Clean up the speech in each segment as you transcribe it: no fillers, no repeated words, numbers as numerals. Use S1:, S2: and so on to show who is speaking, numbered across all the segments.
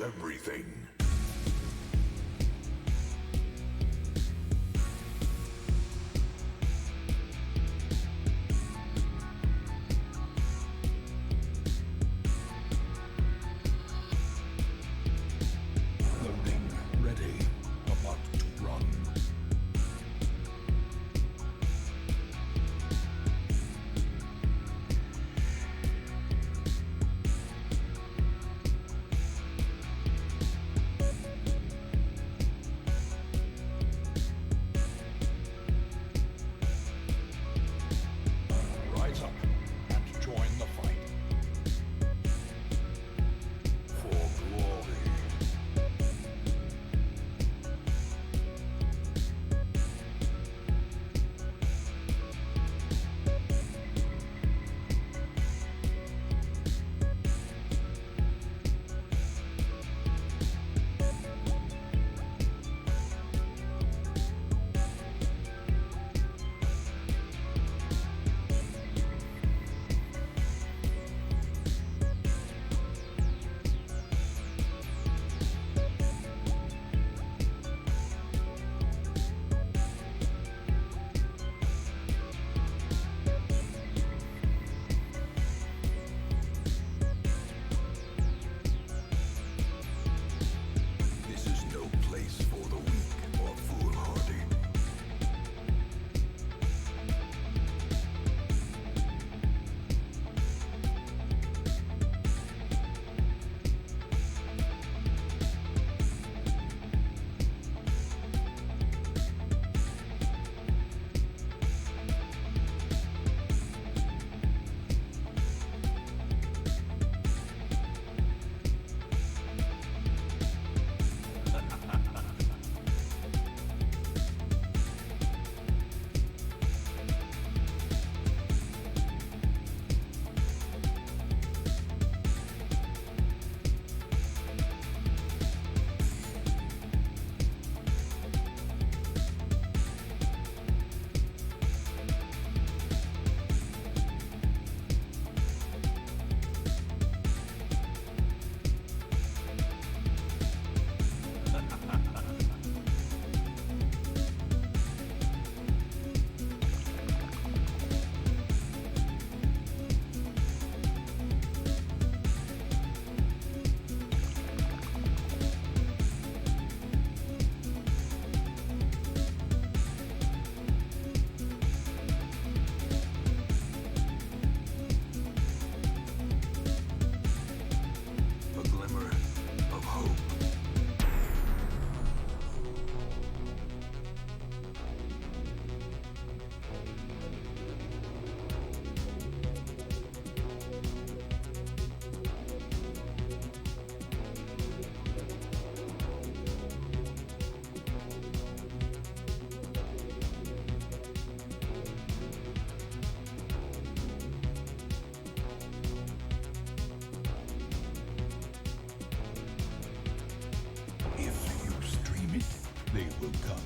S1: everything. Loading ready. About to run. Rise up and join the fight. For glory. This is no place for the weak or foolhardy. A glimmer of hope. If you stream it, they will come.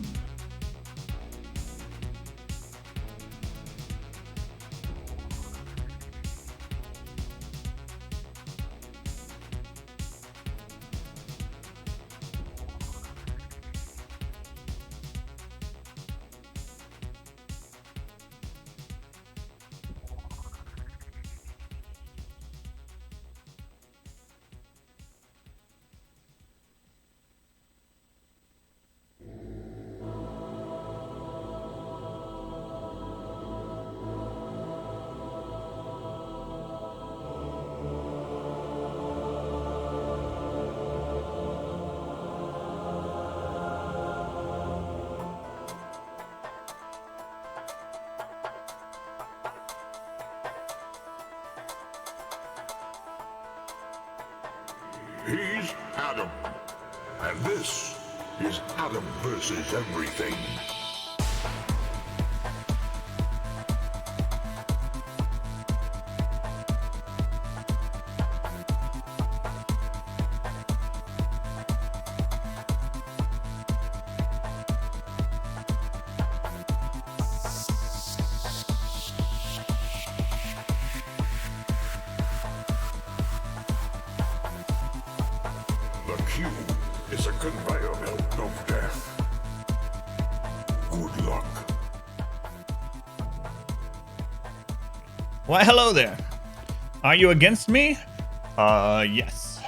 S1: He's Adam, and this is Adam versus Everything. The perfume is a conveyor belt of death. Good luck.
S2: Why, hello there. Are you against me? Yes.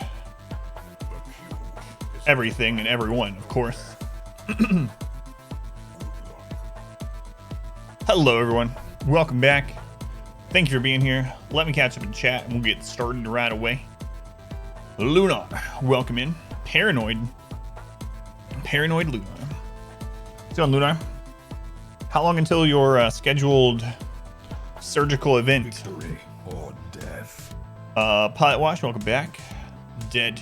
S2: Everything and everyone, of course. Hello, everyone. Welcome back. Thank you for being here. Let me catch up in chat and we'll get started right away. Lunar, welcome in. Paranoid Lunar. What's going on, Lunar? How long until your scheduled surgical event?
S1: Victory or death.
S2: Pilot Wash, welcome back. Dead,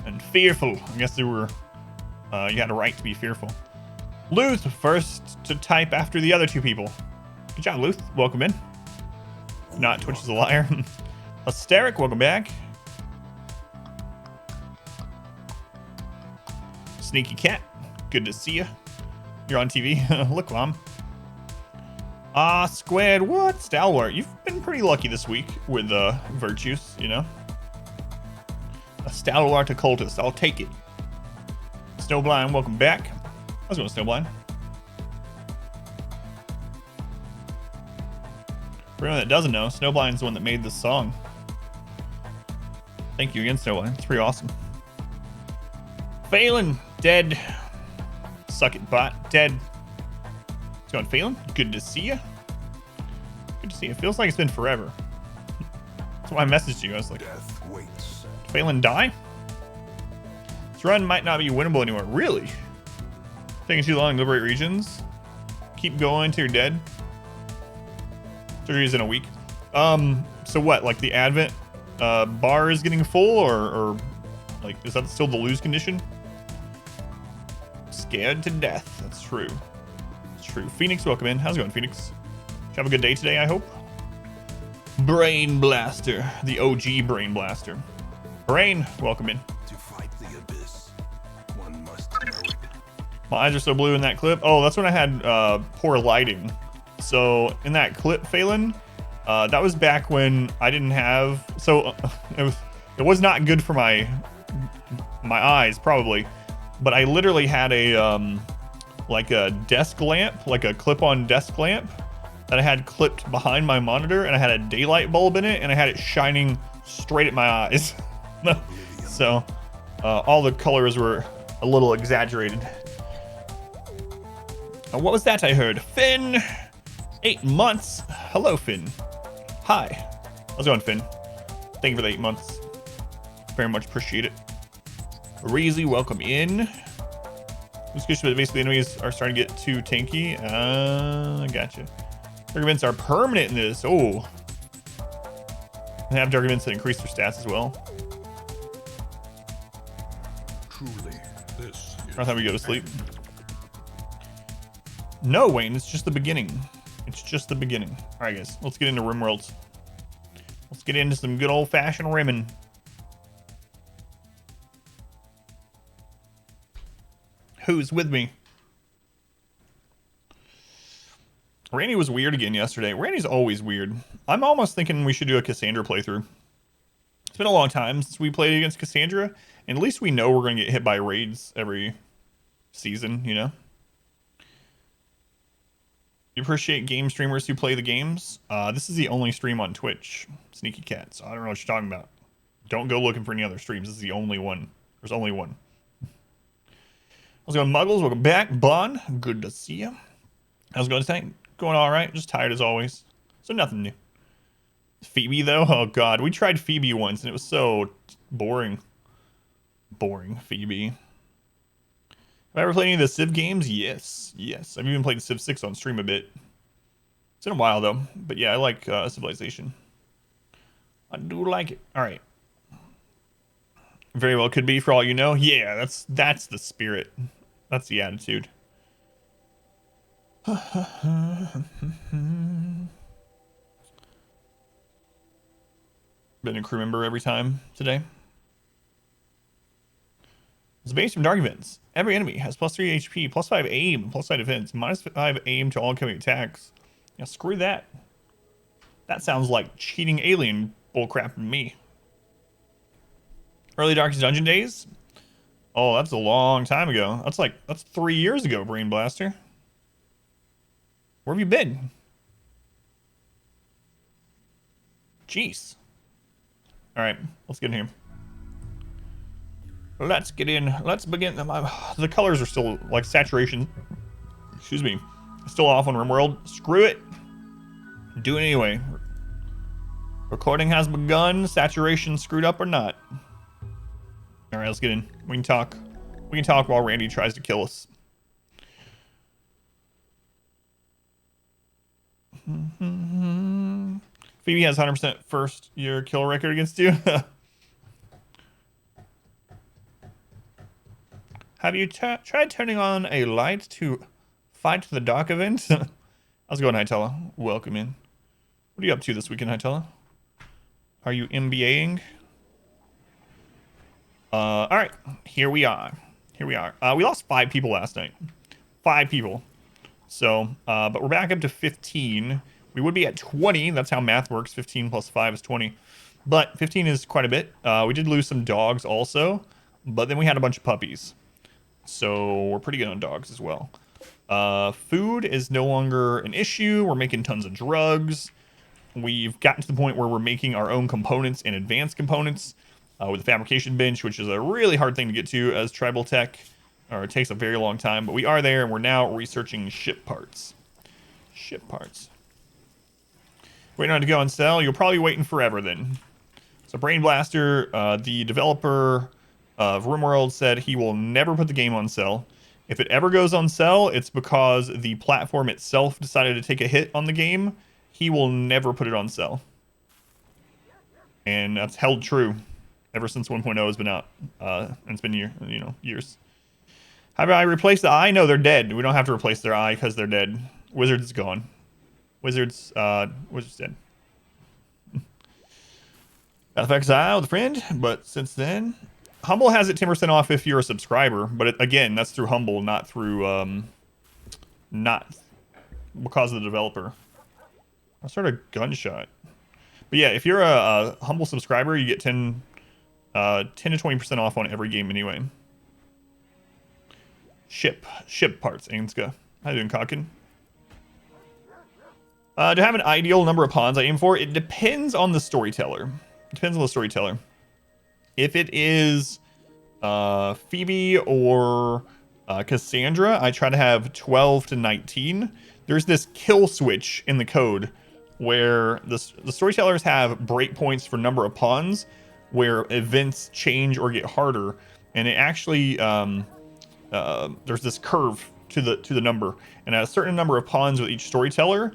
S2: and fearful. I guess they were. You had a right to be fearful. Luth, first to type after the other two people. Good job, Luth. Welcome in. If not, Twitch is a liar. Hysteric, welcome back. Sneaky Cat, good to see you. You're on TV. Look, Mom. Squared, what? Stalwart, you've been pretty lucky this week with virtues, you know? A Stalwart occultist, I'll take it. Snowblind, welcome back. How's it going, Snowblind? For anyone that doesn't know, Snowblind's the one that made this song. Thank you again, Snowblind. It's pretty awesome. Phelan, dead. Suck it, bot. Dead. What's going, Phelan? Good to see you. Good to see you. It feels like it's been forever. That's why I messaged you. I was like,
S1: Death waits.
S2: did Phelan die? This run might not be winnable anymore. Really? Taking too long to liberate regions? Keep going till you're dead? Surgery is in a week. So what? Like the Advent bar is getting full, or like is that still the lose condition? Scared to death. That's true. It's true. Phoenix, welcome in. How's it going, Phoenix? Did you have a good day today, I hope? Brain Blaster. The OG Brain Blaster. Brain, welcome in.
S1: To fight the abyss, one must know it.
S2: My eyes are so blue in that clip. Oh, that's when I had poor lighting. So in that clip, Phelan, that was back when I didn't have. So it was not good for my eyes, probably. But I literally had a like a desk lamp, like a clip-on desk lamp that I had clipped behind my monitor, and I had a daylight bulb in it, and I had it shining straight at my eyes. So all the colors were a little exaggerated. What was that I heard? Finn, 8 months. Hello, Finn. Hi. How's it going, Finn? Thank you for the 8 months. Very much appreciate it. Reezy, welcome in. Basically, enemies are starting to get too tanky. I gotcha. Dark events are permanent in this. Oh. They have dark events that increase their stats as well.
S1: Truly, this is
S2: I thought we go to sleep. No, Wayne, it's just the beginning. It's just the beginning. All right, guys, let's get into RimWorlds. Let's get into some good old-fashioned rimming. Who's with me? Randy was weird again yesterday. Randy's always weird. I'm almost thinking we should do a Cassandra playthrough. It's been a long time since we played against Cassandra, and at least we know we're going to get hit by raids every season, you know? You appreciate game streamers who play the games? This is the only stream on Twitch, Sneaky Cat, so I don't know what you're talking about. Don't go looking for any other streams. This is the only one. There's only one. How's it going, Muggles? Welcome back. Bon, good to see you. How's it going tonight? Going all right. Just tired as always. So nothing new. Phoebe, though? Oh, God. We tried Phoebe once, and it was so boring. Boring, Phoebe. Have I ever played any of the Civ games? Yes. Yes. I've even played Civ 6 on stream a bit. It's been a while, though. But yeah, I like Civilization. I do like it. All right. Very well could be, for all you know. Yeah, that's the spirit. That's the attitude. Been a crew member every time today. It's based from dark events. Every enemy has plus 3 HP, plus 5 aim, plus 5 defense, minus 5 aim to all incoming attacks. Yeah, screw that. That sounds like cheating alien bullcrap to me. Early Darkest Dungeon days? Oh, that's a long time ago. That's 3 years ago, Brain Blaster. Where have you been? Jeez. All right, let's get in here. Let's get in. Let's begin. The colors are still, like, saturation. Excuse me. Still off on RimWorld. Screw it. Do it anyway. Recording has begun. Saturation screwed up or not. All right, let's get in. We can talk. We can talk while Randy tries to kill us. Phoebe has 100% first year kill record against you. Have you tried turning on a light to fight the dark event? How's it going, Hightella? Welcome in. What are you up to this weekend, Hightella? Are you MBAing? All right, here we are. Here we are. We lost 5 people last night. 5 people. So, but we're back up to 15. We would be at 20. That's how math works. 15 plus 5 is 20. But 15 is quite a bit. We did lose some dogs also, but then we had a bunch of puppies. So we're pretty good on dogs as well. Food is no longer an issue. We're making tons of drugs. We've gotten to the point where we're making our own components and advanced components with the fabrication bench, which is a really hard thing to get to as tribal tech, or it takes a very long time. But we are there, and we're now researching ship parts. Ship parts. Waiting on it to go on sale. You're probably waiting forever then. So Brain Blaster, the developer of RimWorld, said he will never put the game on sale. If it ever goes on sale, it's because the platform itself decided to take a hit on the game. He will never put it on sale. And that's held true ever since 1.0 has been out. And it's been years. How about I replace the eye? No, they're dead. We don't have to replace their eye because they're dead. Wizard's gone. Wizard's dead. Path of Exile with a friend, but since then, Humble has it 10% off if you're a subscriber. But again, that's through Humble, not through not because of the developer. I started a gunshot. But yeah, if you're a Humble subscriber, you get 10 to 20% off on every game anyway. Ship parts, Ainska. How you doing, Cockin? To have an ideal number of pawns I aim for, it depends on the storyteller. If it is Phoebe or Cassandra, I try to have 12 to 19. There's this kill switch in the code where the storytellers have breakpoints for number of pawns where events change or get harder, and it actually there's this curve to the number, and at a certain number of pawns with each storyteller,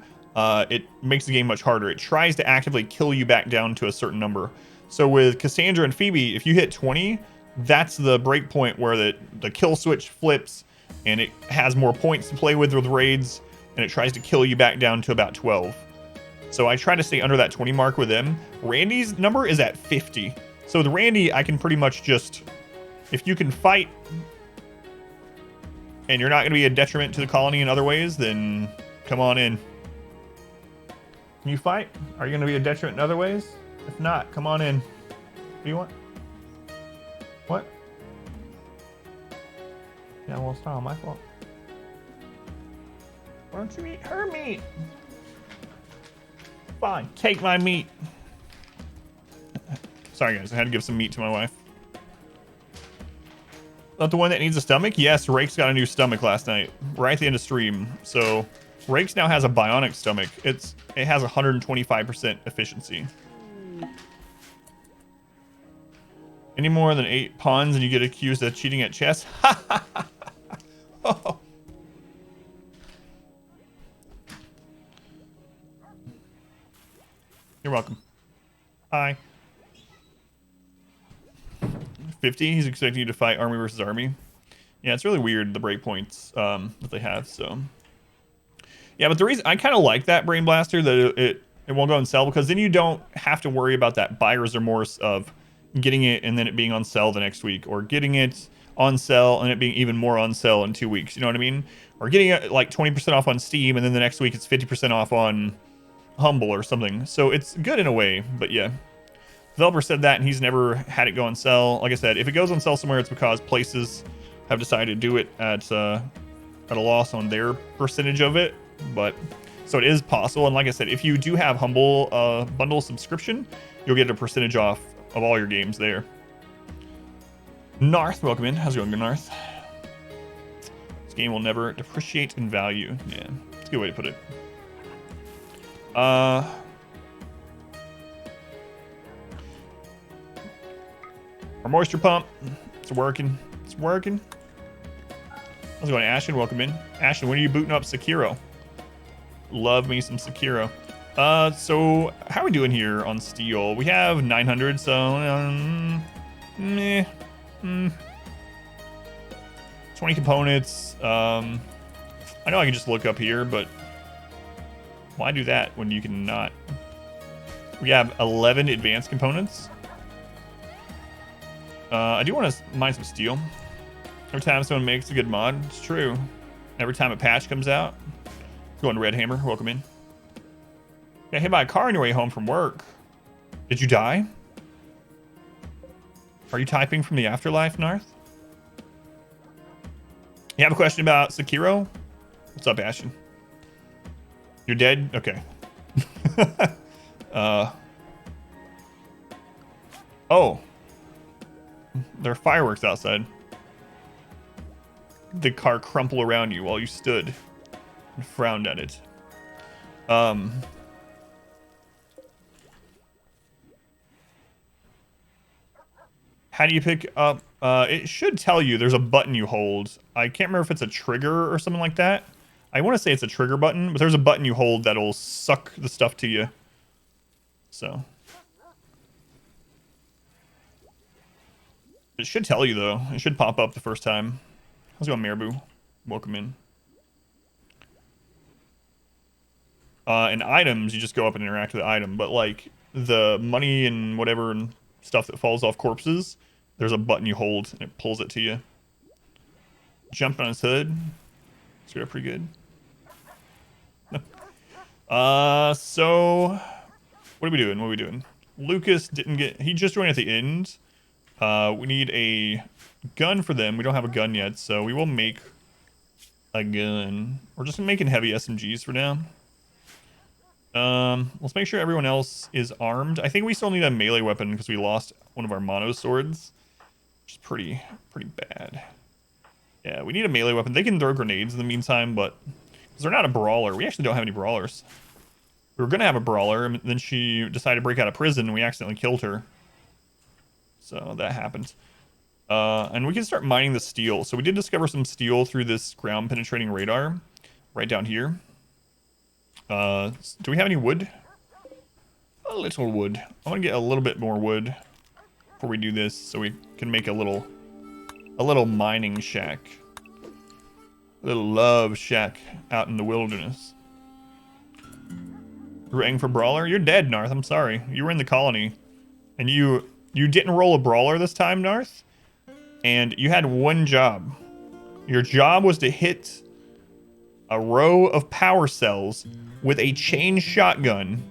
S2: it makes the game much harder. It tries to actively kill you back down to a certain number. So with Cassandra and Phoebe, if you hit 20, that's the break point where the kill switch flips, and it has more points to play with raids, and it tries to kill you back down to about 12. So I try to stay under that 20 mark with them. Randy's number is at 50. So with Randy, I can pretty much just, if you can fight and you're not going to be a detriment to the colony in other ways, then come on in. Can you fight? Are you going to be a detriment in other ways? If not, come on in. What do you want? What? Yeah, well, it's not my fault. Why don't you eat her meat? Fine, take my meat. Sorry, guys, I had to give some meat to my wife. Not the one that needs a stomach? Yes, Rake's got a new stomach last night, right at the end of stream. So Rake's now has a bionic stomach. It has 125% efficiency. Any more than 8 pawns and you get accused of cheating at chess? Oh. You're welcome. Hi. 50, he's expecting you to fight army versus army. Yeah, it's really weird, the breakpoints that they have, so. Yeah, but the reason I kind of like that Brain Blaster, that it won't go on sale, because then you don't have to worry about that buyer's remorse of getting it and then it being on sale the next week, or getting it on sale and it being even more on sale in 2 weeks. You know what I mean? Or getting it like 20% off on Steam and then the next week it's 50% off on Humble or something. So it's good in a way, but yeah. Developer said that, and he's never had it go on sale. Like I said, if it goes on sale somewhere, it's because places have decided to do it at a loss on their percentage of it. But so it is possible. And like I said, if you do have Humble bundle subscription, you'll get a percentage off of all your games there. Narth, welcome in. How's it going, Narth? This game will never depreciate in value. Yeah, that's a good way to put it. Our moisture pump, it's working. It's working. How's it going, Ashton? Welcome in. Ashton, when are you booting up Sekiro? Love me some Sekiro. So how are we doing here on steel? We have 900, so 20 components. I know I can just look up here, but why do that when you can not? We have 11 advanced components. I do want to mine some steel. Every time someone makes a good mod, it's true. Every time a patch comes out. Going to Red Hammer, welcome in. Got hit by a car on your way home from work. Did you die? Are you typing from the afterlife, Narth? You have a question about Sekiro? What's up, Ashton? You're dead? Okay. Oh. There are fireworks outside. The car crumple around you while you stood and frowned at it. How do you pick up? It should tell you there's a button you hold. I can't remember if it's a trigger or something like that. I want to say it's a trigger button, but there's a button you hold that'll suck the stuff to you. So. It should tell you, though. It should pop up the first time. How's it going, Marabou? Welcome in. And items, you just go up and interact with the item. But, like, the money and whatever and stuff that falls off corpses, there's a button you hold, and it pulls it to you. Jumped on his hood. Screwed up pretty good. So... What are we doing? What are we doing? Lucas didn't get... He just joined at the end. We need a gun for them. We don't have a gun yet, so we will make a gun. We're just making heavy SMGs for now. Let's make sure everyone else is armed. I think we still need a melee weapon because we lost one of our mono swords, which is pretty bad. Yeah, we need a melee weapon. They can throw grenades in the meantime, but because they're not a brawler, we actually don't have any brawlers. We were gonna have a brawler, and then she decided to break out of prison, and we accidentally killed her. So that happened. And we can start mining the steel. So we did discover some steel through this ground penetrating radar right down here. Do we have any wood? A little wood. I want to get a little bit more wood before we do this so we can make a little mining shack. A little love shack out in the wilderness. Rang for brawler? You're dead, Narth. I'm sorry. You were in the colony. And you didn't roll a brawler this time, Narth. And you had one job. Your job was to hit a row of power cells with a chain shotgun.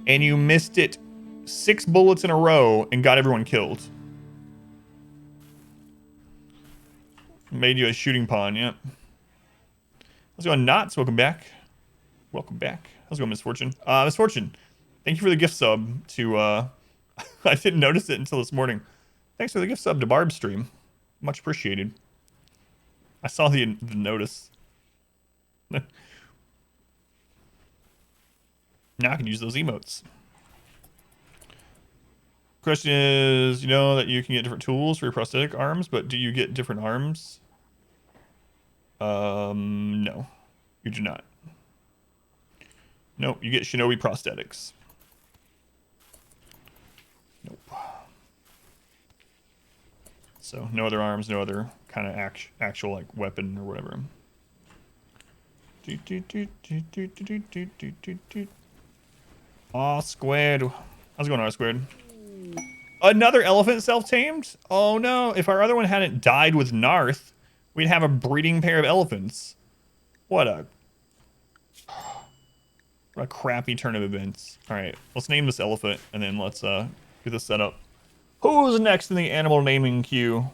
S2: And you missed it 6 bullets in a row and got everyone killed. Made you a shooting pawn, yep. How's it going, Knots? Welcome back. Welcome back. How's it going, Misfortune? Misfortune, thank you for the gift sub to, I didn't notice it until this morning. Thanks for the gift sub to Barb's stream. Much appreciated. I saw the notice. Now I can use those emotes. Question is, you know that you can get different tools for your prosthetic arms, but do you get different arms? No, you do not. Nope, you get Shinobi prosthetics. Nope. So no other arms, no other kind of actual like weapon or whatever. Aw, Squid. How's it going, R-Squared? Another elephant self-tamed? Oh no, if our other one hadn't died with Narth, we'd have a breeding pair of elephants. What a crappy turn of events. All right, let's name this elephant, and then let's Get this set up. Who's next in the animal naming queue?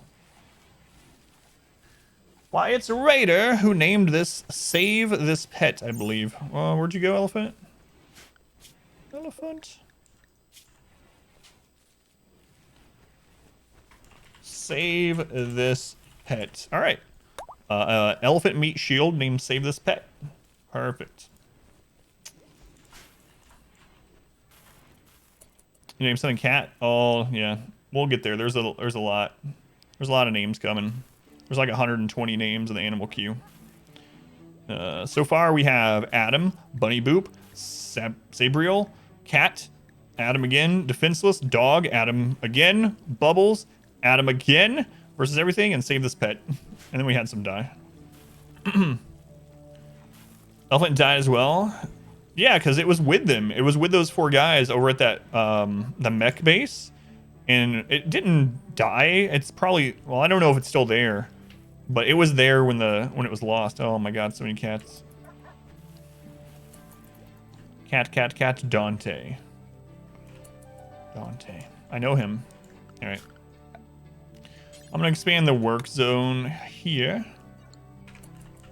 S2: Why, it's Raider who named this Save This Pet, I believe. Where'd you go, Elephant? Elephant? Save This Pet. All right. Elephant meat shield named Save This Pet. Perfect. You name something cat? Oh, yeah. We'll get there. There's a lot. There's a lot of names coming. There's like 120 names in the animal queue. So far we have Adam, Bunny Boop, Sabriel, Cat, Adam again, Defenseless, Dog, Adam again, Bubbles, Adam again, versus everything, and Save This Pet. And then we had some die. Elephant died as well. Yeah, because it was with them. It was with those 4 guys over at that the mech base, and it didn't die. It's probably, well, I don't know if it's still there, but it was there when it was lost. Oh my God, so many cats. Cat, Dante. Dante. I know him. All right. I'm gonna expand the work zone here,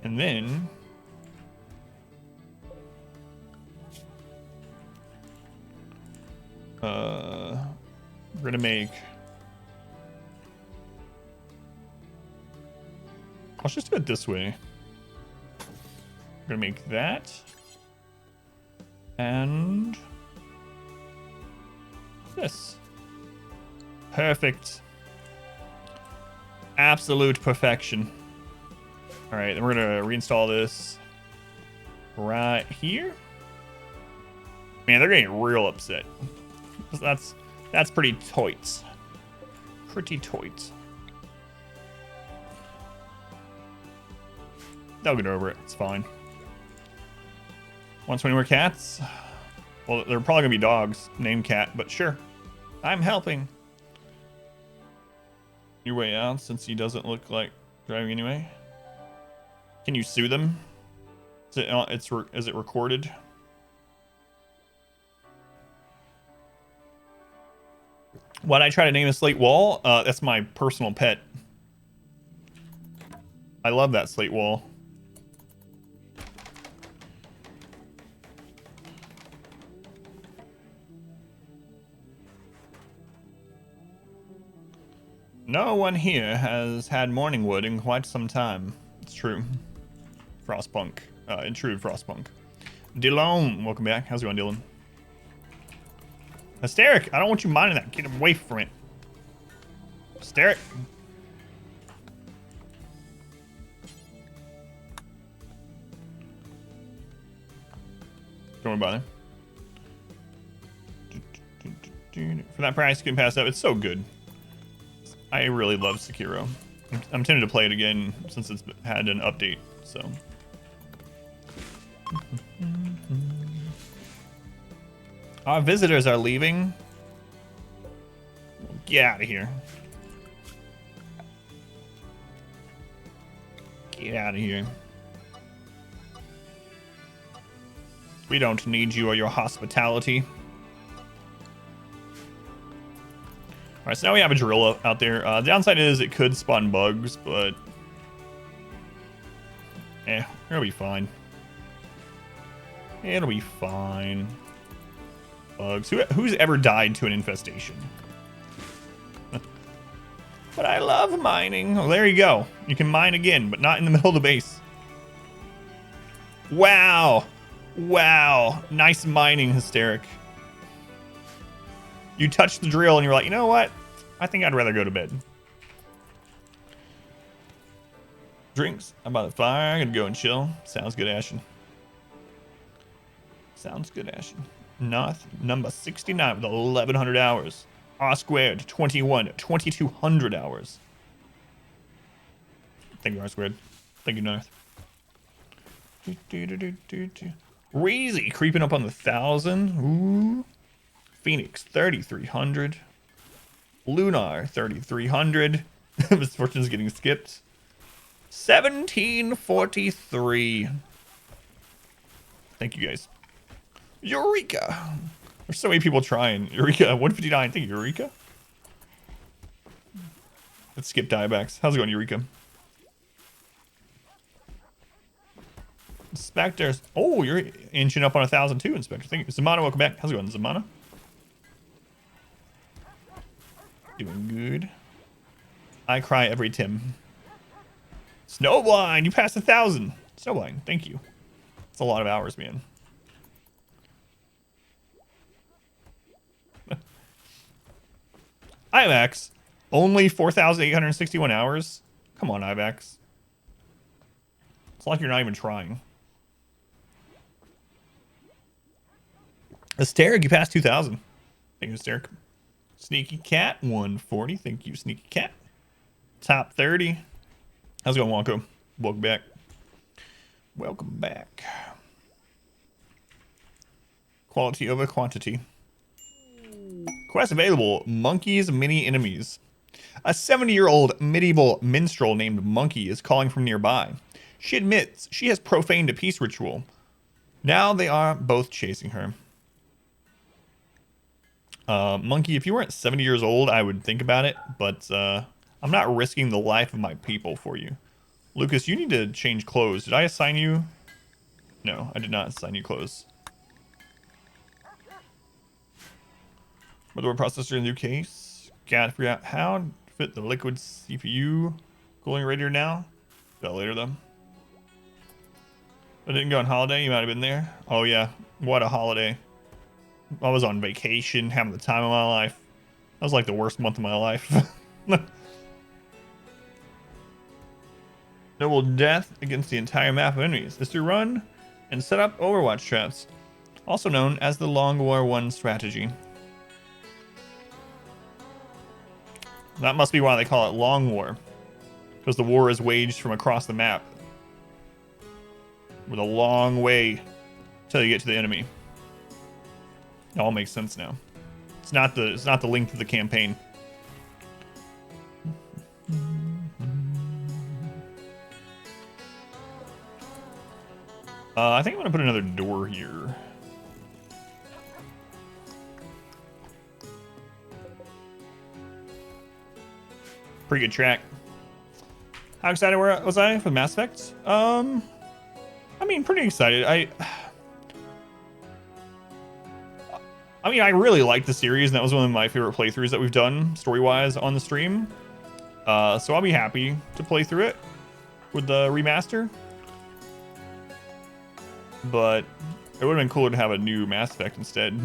S2: and then we're gonna make. Let's just do it this way. We're gonna make that, and this. Perfect. Absolute perfection. All right, then we're gonna reinstall this right here. Man, they're getting real upset. That's pretty toits. Pretty toits. They'll get over it. It's fine. 120 more cats. Well, they're probably gonna be dogs named Cat, but sure. I'm helping. Your way out, since he doesn't look like driving anyway. Can you sue them? Is it recorded? Why'd I try to name a slate wall? That's my personal pet. I love that slate wall. No one here has had morning wood in quite some time. It's true. Frostpunk. Intrude Frostpunk. Dylan, welcome back. How's it going, Dylan? Hysteric, I don't want you mining that. Get away from it. Hysteric. Don't worry about it. For that price, you can pass up. It's so good. I really love Sekiro. I'm tempted to play it again since it's had an update, so. Our visitors are leaving. Get out of here. Get out of here. We don't need you or your hospitality. Alright, so now we have a drill out there. The downside is it could spawn bugs, but it'll be fine. It'll be fine. Bugs. Who's ever died to an infestation? But I love mining. Oh, there you go. You can mine again, but not in the middle of the base. Wow. Wow. Nice mining, Hysteric. You touch the drill and you're like, you know what? I think I'd rather go to bed. Drinks. I'm by the fire. I'm gonna go and chill. Sounds good, Ashen. Sounds good, Ashen. North number 69 with 1,100 hours. R squared 21, 2,200 hours. Thank you, R squared. Thank you, North. Reezy creeping up on the 1,000. Ooh. Phoenix 3,300. Lunar 3,300. Misfortune's getting skipped. 1,743. Thank you guys. Eureka! There's so many people trying. Eureka, 159. Thank you, Eureka. Let's skip diebacks. How's it going, Eureka? Inspectors. Oh, you're inching up on 1,000 too, Inspector. Thank you. Zamana, welcome back. How's it going, Zamana? Doing good. I cry every Tim. Snowblind, you passed 1,000. Snowblind, thank you. It's a lot of hours, man. IMAX, only 4,861 hours. Come on, IMAX. It's like you're not even trying. Hysteric, you passed 2,000. Thank you, Hysteric. Sneaky Cat, 140. Thank you, Sneaky Cat. Top 30. How's it going, Wonko? Welcome back. Welcome back. Quality over quantity. Quest available. Monkey's mini enemies. A 70-year-old medieval minstrel named Monkey is calling from nearby. She admits she has profaned a peace ritual. Now they are both chasing her. Monkey, if you weren't 70 years old, I would think about it, but I'm not risking the life of my people for you. Lucas, you need to change clothes. Did I assign you? No, I did not assign you clothes. Motherboard processor in new case. Gotta figure out how to fit the liquid CPU cooling radiator now. That later though. I didn't go on holiday. You might have been there. Oh yeah, what a holiday. I was on vacation, having the time of my life. That was like the worst month of my life. Noble death against the entire map of enemies is to run and set up Overwatch traps, also known as the Long War 1 strategy. That must be why they call it Long War, because the war is waged from across the map with a long way till you get to the enemy. It all makes sense now. It's not the length of the campaign. I think I'm gonna put another door here. Pretty good track. How excited was I for Mass Effect? I mean, pretty excited. I mean, I really liked the series, and that was one of my favorite playthroughs that we've done, story-wise, on the stream. So I'll be happy to play through it with the remaster. But it would have been cooler to have a new Mass Effect instead.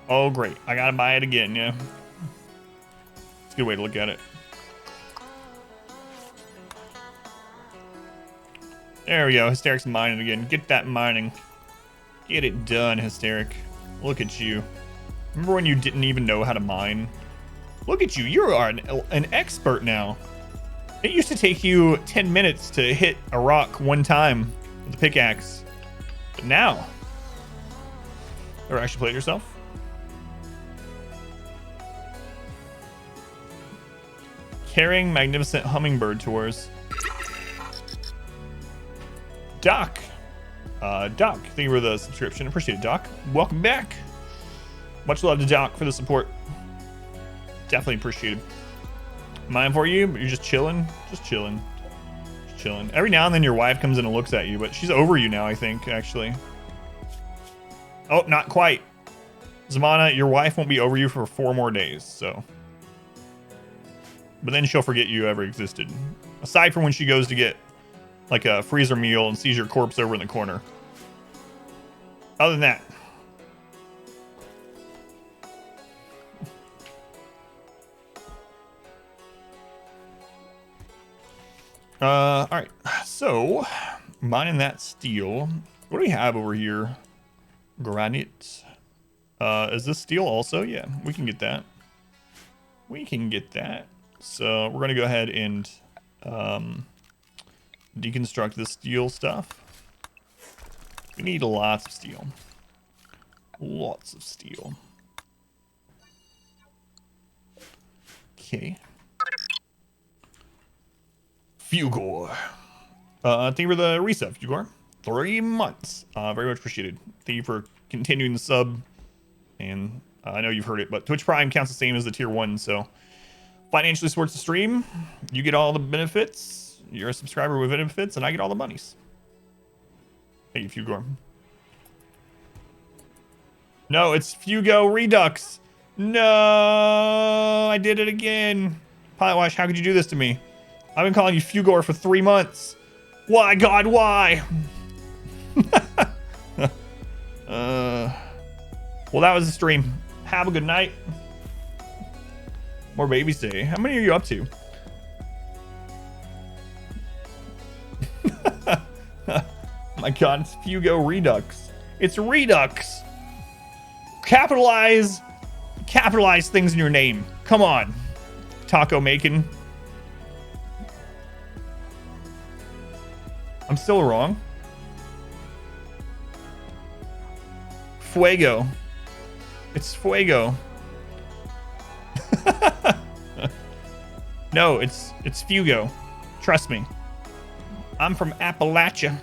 S2: Oh, great. I gotta buy it again, yeah. It's a good way to look at it. There we go. Hysteric's mining again. Get that mining. Get it done, Hysteric. Look at you. Remember when you didn't even know how to mine? Look at you. You are an expert now. It used to take you 10 minutes to hit a rock one time with a pickaxe. But now... Ever actually played yourself? Carrying magnificent hummingbird tours. Doc. Doc, thank you for the subscription. Appreciate it, Doc. Welcome back. Much love to Doc for the support. Definitely appreciate it. Mine for you, but you're just chilling. Just chilling. Just chilling. Every now and then your wife comes in and looks at you, but she's over you now, I think, actually. Oh, not quite. Zamana, your wife won't be over you for 4 more days, so. But then she'll forget you ever existed. Aside from when she goes to get like a freezer meal and sees your corpse over in the corner. Other than that. All right. So, mining that steel. What do we have over here? Granite. Is this steel also? Yeah, we can get that. We can get that. So, we're going to go ahead and deconstruct this steel stuff. We need lots of steel. Lots of steel. Okay. Fugor. Thank you for the reset, Fugor. 3 months. Very much appreciated. Thank you for continuing the sub. And I know you've heard it, but Twitch Prime counts the same as the tier 1. So financially supports the stream. You get all the benefits. You're a subscriber with benefits, and I get all the monies. Thank you, Fugor. No, it's Fugo Redux. No, I did it again. Pilotwash, how could you do this to me? I've been calling you Fugor for 3 months. Why, God, why? Well, that was the stream. Have a good night. More babies day. How many are you up to? My God, it's Fugo Redux. It's Redux. Capitalize things in your name. Come on. Taco making. I'm still wrong. Fuego. It's Fuego. No, it's Fugo. Trust me. I'm from Appalachia.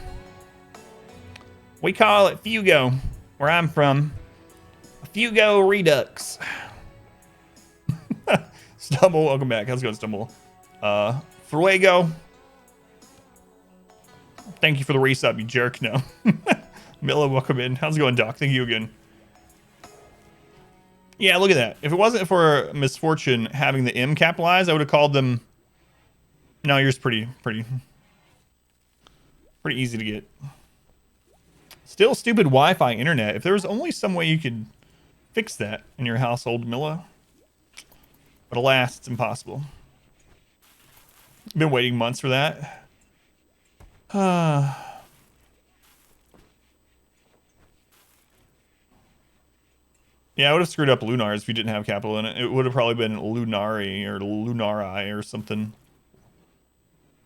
S2: We call it Fugo where I'm from. Fugo Redux. Stumble, welcome back. How's it going, Stumble? Fuego. Thank you for the resub, you jerk. No. Milla, welcome in. How's it going, Doc? Thank you again. Yeah, look at that. If it wasn't for Misfortune having the M capitalized, I would have called them... No, yours pretty easy to get. Still stupid Wi-Fi internet. If there was only some way you could fix that in your household, Milla. But alas, it's impossible. Been waiting months for that. Yeah, I would have screwed up Lunars if you didn't have capital in it. It would have probably been Lunari or Lunari or something.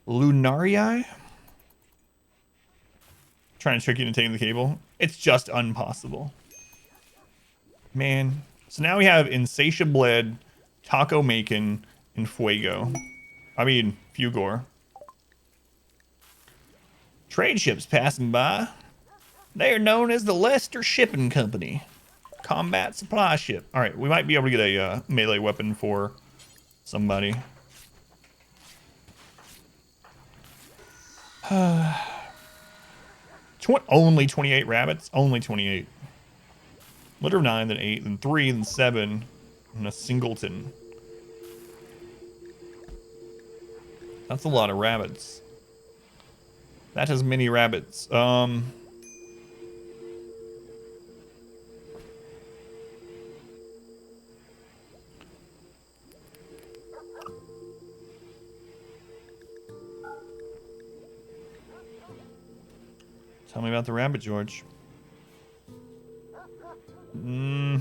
S2: Lunarii? Trying to trick you into taking the cable. It's just impossible. Man. So now we have Insatiable, Taco Macon, and Fuego. I mean, Fugor. Trade ships passing by. They are known as the Lester Shipping Company. Combat supply ship. All right, we might be able to get a melee weapon for somebody. Only 28 rabbits? Only 28. Litter of 9, then 8, then 3, then 7, and a singleton. That's a lot of rabbits. That has many rabbits. Tell me about the rabbit, George. Nah,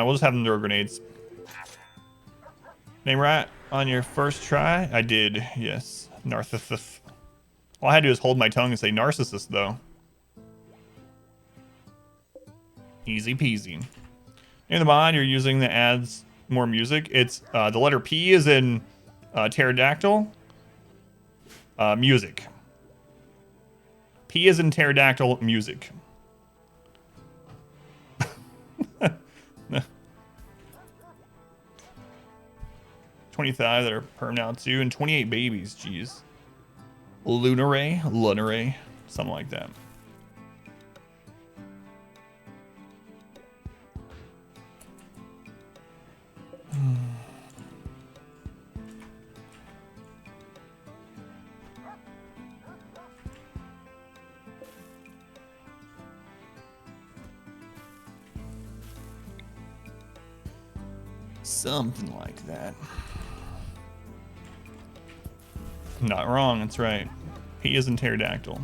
S2: we'll just have them throw grenades. Name right on your first try? I did, yes. Narcissus. All I had to do is hold my tongue and say Narcissus, though. Easy peasy. In the mod, you're using the adds more music. It's the letter P is in pterodactyl. Music. P is in pterodactyl, music. 25 that are perm now too, and 28 babies. Jeez. Lunare, something like that. Something like that. Not wrong, that's right. He is in pterodactyl.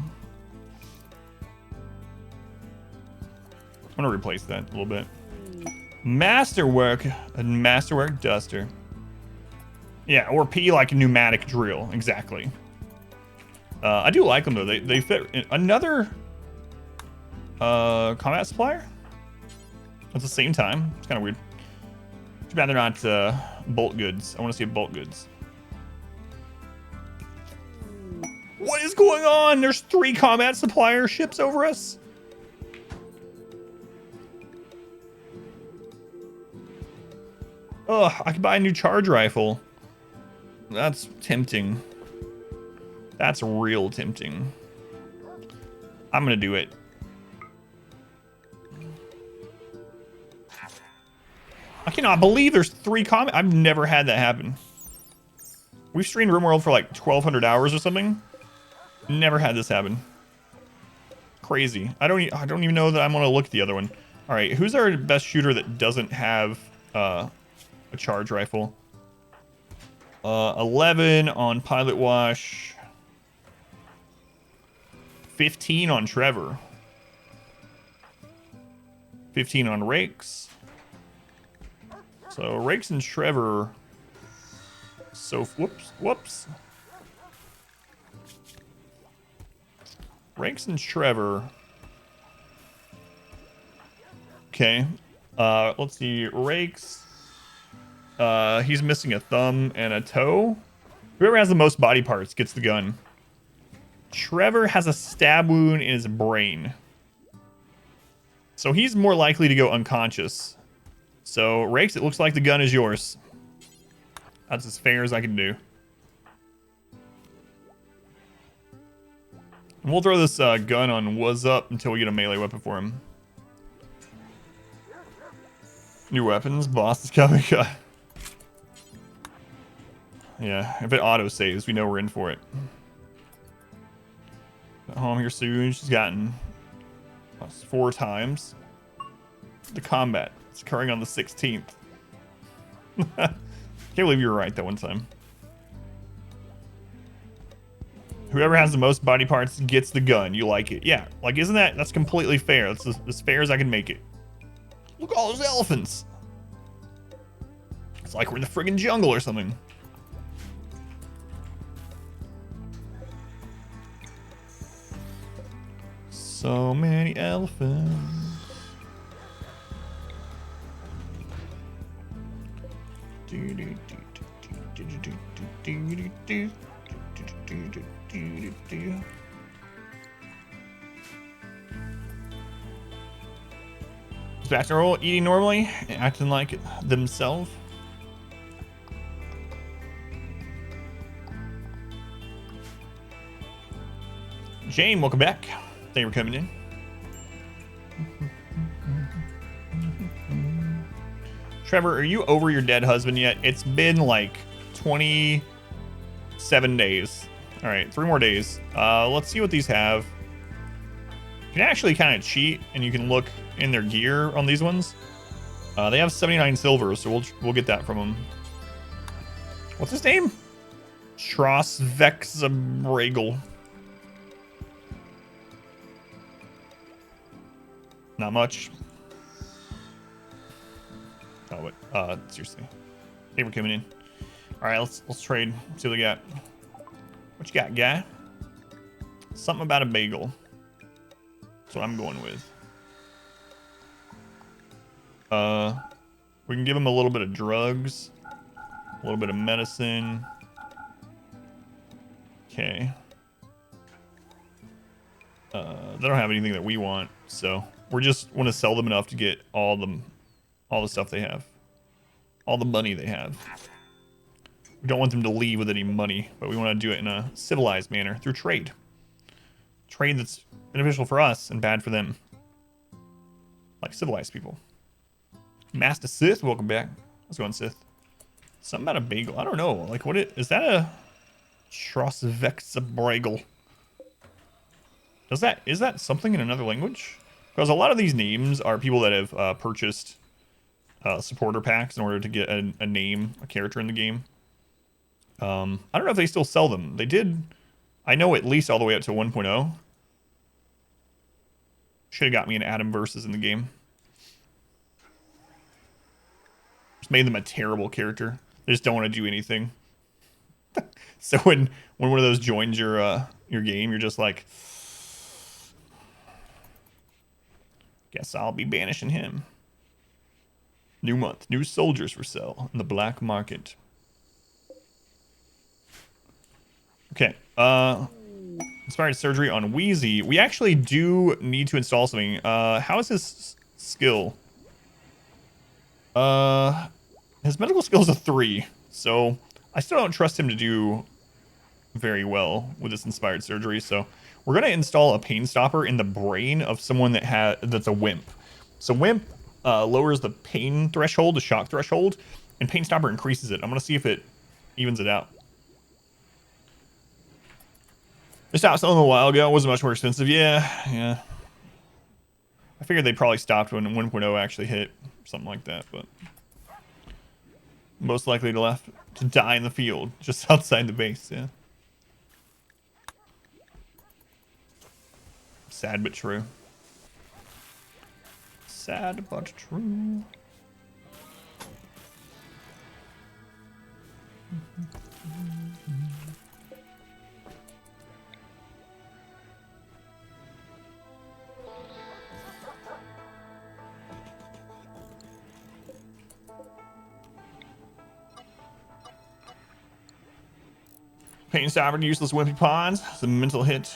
S2: I'm gonna replace that a little bit. Masterwork, a masterwork duster. Yeah, or P like a pneumatic drill, exactly. I do like them though. They fit. Another combat supplier at the same time. It's kind of weird. Too bad they're not Bulk goods. I want to see bulk goods. What is going on? There's 3 combat supplier ships over us. Ugh, I could buy a new charge rifle. That's tempting. That's real tempting. I'm gonna do it. I cannot believe there's 3 combat. I've never had that happen. We've streamed RimWorld for like 1,200 hours or something. Never had this happen. Crazy. I don't even know that I'm gonna look at the other one. All right, who's our best shooter that doesn't have a charge rifle? 11 on Pilot Wash. 15 on Trevor. 15 on Rakes. So Rakes and Trevor. So whoops. Rakes and Trevor. Okay. Let's see. Rakes. He's missing a thumb and a toe. Whoever has the most body parts gets the gun. Trevor has a stab wound in his brain. So he's more likely to go unconscious. So, Rakes, it looks like the gun is yours. That's as fair as I can do. And we'll throw this gun on was up until we get a melee weapon for him. New weapons, boss is coming. Yeah, if it auto saves, we know we're in for it. Home here soon. She's gotten 4 times. The combat. It's occurring on the 16th. Can't believe you were right that one time. Whoever has the most body parts gets the gun. You like it. Yeah, like isn't that's completely fair. That's as fair as I can make it. Look at all those elephants. It's like we're in the friggin' jungle or something. So many elephants. It's back to normal, eating normally, acting like themselves. Jane, welcome back. Thank you for coming in. Trevor, are you over your dead husband yet? It's been like 27 days. All right, 3 more days. Let's see what these have. You can actually kind of cheat, and you can look in their gear on these ones. They have 79 silver, so we'll get that from them. What's his name? Trosvexabragel. Not much. Oh, but seriously, they were coming in. All right, let's trade. See what we got. What you got, guy? Something about a bagel. That's what I'm going with. We can give him a little bit of drugs, a little bit of medicine. Okay. They don't have anything that we want, so we just want to sell them enough to get all the stuff they have, all the money they have. We don't want them to leave with any money, but we want to do it in a civilized manner through trade. Trade that's beneficial for us and bad for them. Like civilized people. Master Sith, welcome back. Let's go on Sith. Something about a bagel. I don't know. Like, is that a Trosvexabragel? Is that something in another language? Because a lot of these names are people that have purchased supporter packs in order to get a name, a character in the game. I don't know if they still sell them. They did. I know at least all the way up to 1.0. Should have got me an Adam versus in the game. Just made them a terrible character. They just don't want to do anything. So when one of those joins your game, you're just like, guess I'll be banishing him. New month. New soldiers for sale in the black market. Okay. Inspired surgery on Wheezy. We actually do need to install something. How is his skill? His medical skill is a 3. So I still don't trust him to do very well with this inspired surgery. So we're going to install a pain stopper in the brain of someone that's a wimp. So wimp lowers the pain threshold, the shock threshold, and pain stopper increases it. I'm going to see if it evens it out. This stopped selling a while ago. It wasn't much more expensive. Yeah. I figured they probably stopped when 1.0 actually hit, something like that. But most likely to die in the field, just outside the base. Yeah. Sad but true. Sad but true. Pain stopper, useless wimpy pawns. It's a mental hit.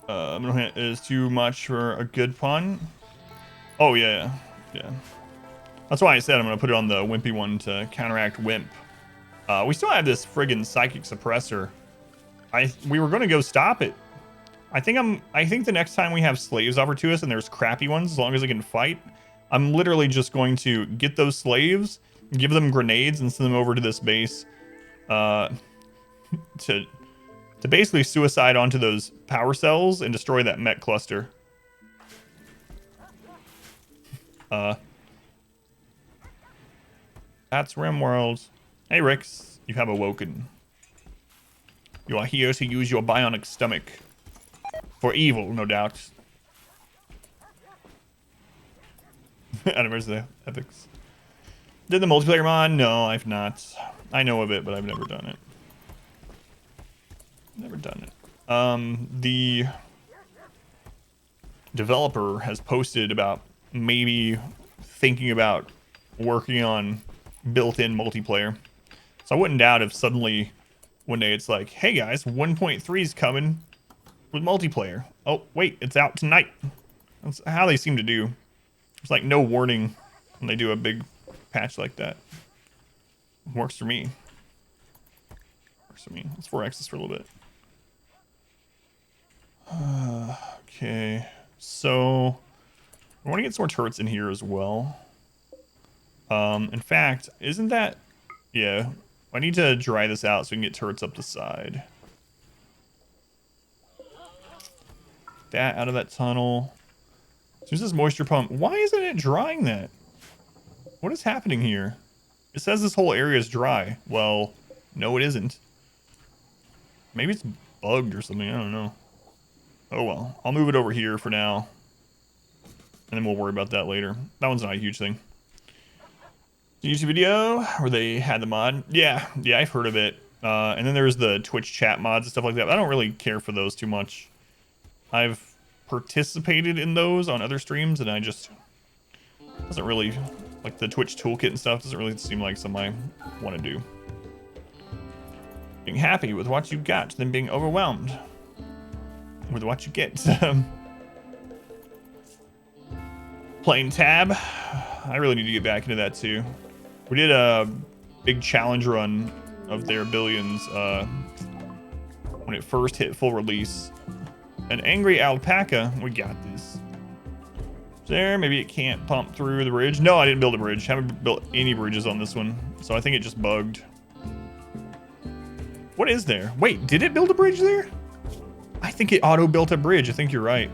S2: Mental hit is too much for a good pun. Oh yeah. That's why I said I'm gonna put it on the wimpy one to counteract wimp. We still have this friggin' psychic suppressor. We were gonna go stop it. I think the next time we have slaves offered to us and there's crappy ones, as long as they can fight, I'm literally just going to get those slaves, give them grenades, and send them over to this base to basically suicide onto those power cells and destroy that mech cluster. That's RimWorld. Hey Rix, you have awoken. You are here to use your bionic stomach. For evil, no doubt. AdamVsEverything Ethics. Did the multiplayer mod? No, I've not. I know of it, but I've never done it. The developer has posted about maybe thinking about working on built-in multiplayer. So I wouldn't doubt if suddenly one day it's like, hey guys, 1.3 is coming with multiplayer. Oh, wait, it's out tonight. That's how they seem to do. There's like no warning when they do a big patch like that. Works for me. Let's 4x this for a little bit. Okay, so I want to get some more turrets in here as well. In fact, isn't that... Yeah, I need to dry this out so we can get turrets up the side. That out of that tunnel. So there's this moisture pump. Why isn't it drying that? What is happening here? It says this whole area is dry. Well, no it isn't. Maybe it's bugged or something, I don't know. Oh well, I'll move it over here for now. And then we'll worry about that later. That one's not a huge thing. YouTube video where they had the mod. Yeah, I've heard of it. And then there's the Twitch chat mods and stuff like that. But I don't really care for those too much. I've participated in those on other streams, and I just doesn't really like the Twitch toolkit and stuff. Doesn't really seem like something I want to do. Being happy with what you got, then being overwhelmed with what you get. Playing tab. I really need to get back into that too. We did a big challenge run of their billions when it first hit full release. An angry alpaca. We got this. There, maybe it can't pump through the bridge. No, I didn't build a bridge. Haven't built any bridges on this one, so I think it just bugged. What is there? Wait, did it build a bridge there? I think it auto-built a bridge. I think you're right.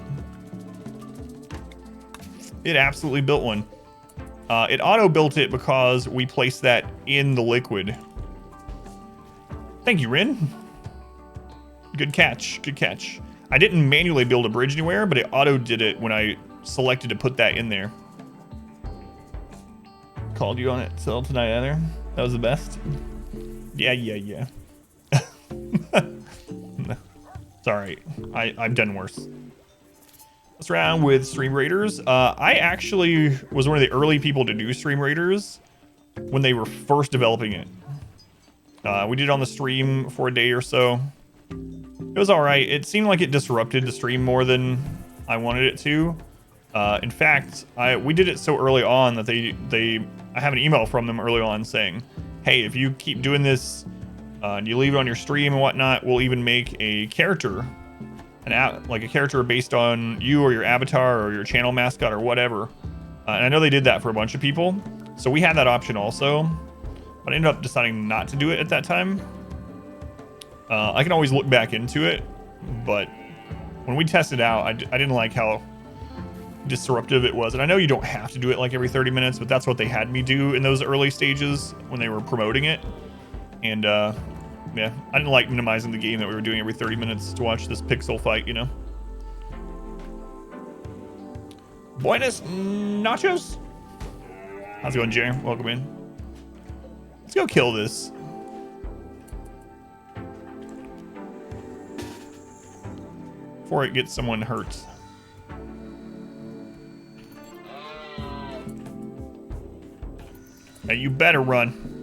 S2: It absolutely built one. It auto-built it because we placed that in the liquid. Thank you, Rin. Good catch. Good catch. I didn't manually build a bridge anywhere, but it auto-did it when I selected to put that in there. Called you on it till tonight, Heather. That was the best. Yeah. It's alright. I've done worse. Mess around with Stream Raiders. I actually was one of the early people to do Stream Raiders when they were first developing it. We did it on the stream for a day or so. It was all right. It seemed like it disrupted the stream more than I wanted it to. In fact, we did it so early on that I have an email from them early on saying, hey, if you keep doing this and you leave it on your stream and whatnot, we'll even make a character, like a character based on you or your avatar or your channel mascot or whatever. And I know they did that for a bunch of people. So we had that option also, but I ended up deciding not to do it at that time. I can always look back into it, but when we tested out, I didn't like how disruptive it was. And I know you don't have to do it like every 30 minutes, but that's what they had me do in those early stages when they were promoting it. And yeah, I didn't like minimizing the game that we were doing every 30 minutes to watch this pixel fight, you know. Buenos nachos. How's it going, Jerry? Welcome in. Let's go kill this. Before it gets someone hurt. Hey, you better run.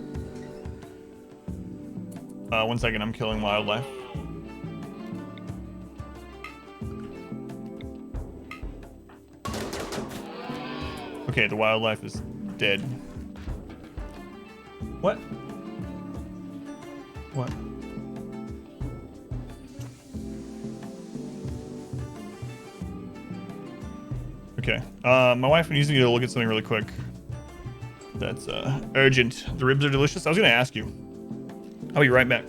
S2: 1 second, I'm killing wildlife. Okay, the wildlife is dead. What? What? Okay. My wife needs me to look at something really quick. That's urgent. The ribs are delicious. I was gonna ask you. I'll be right back.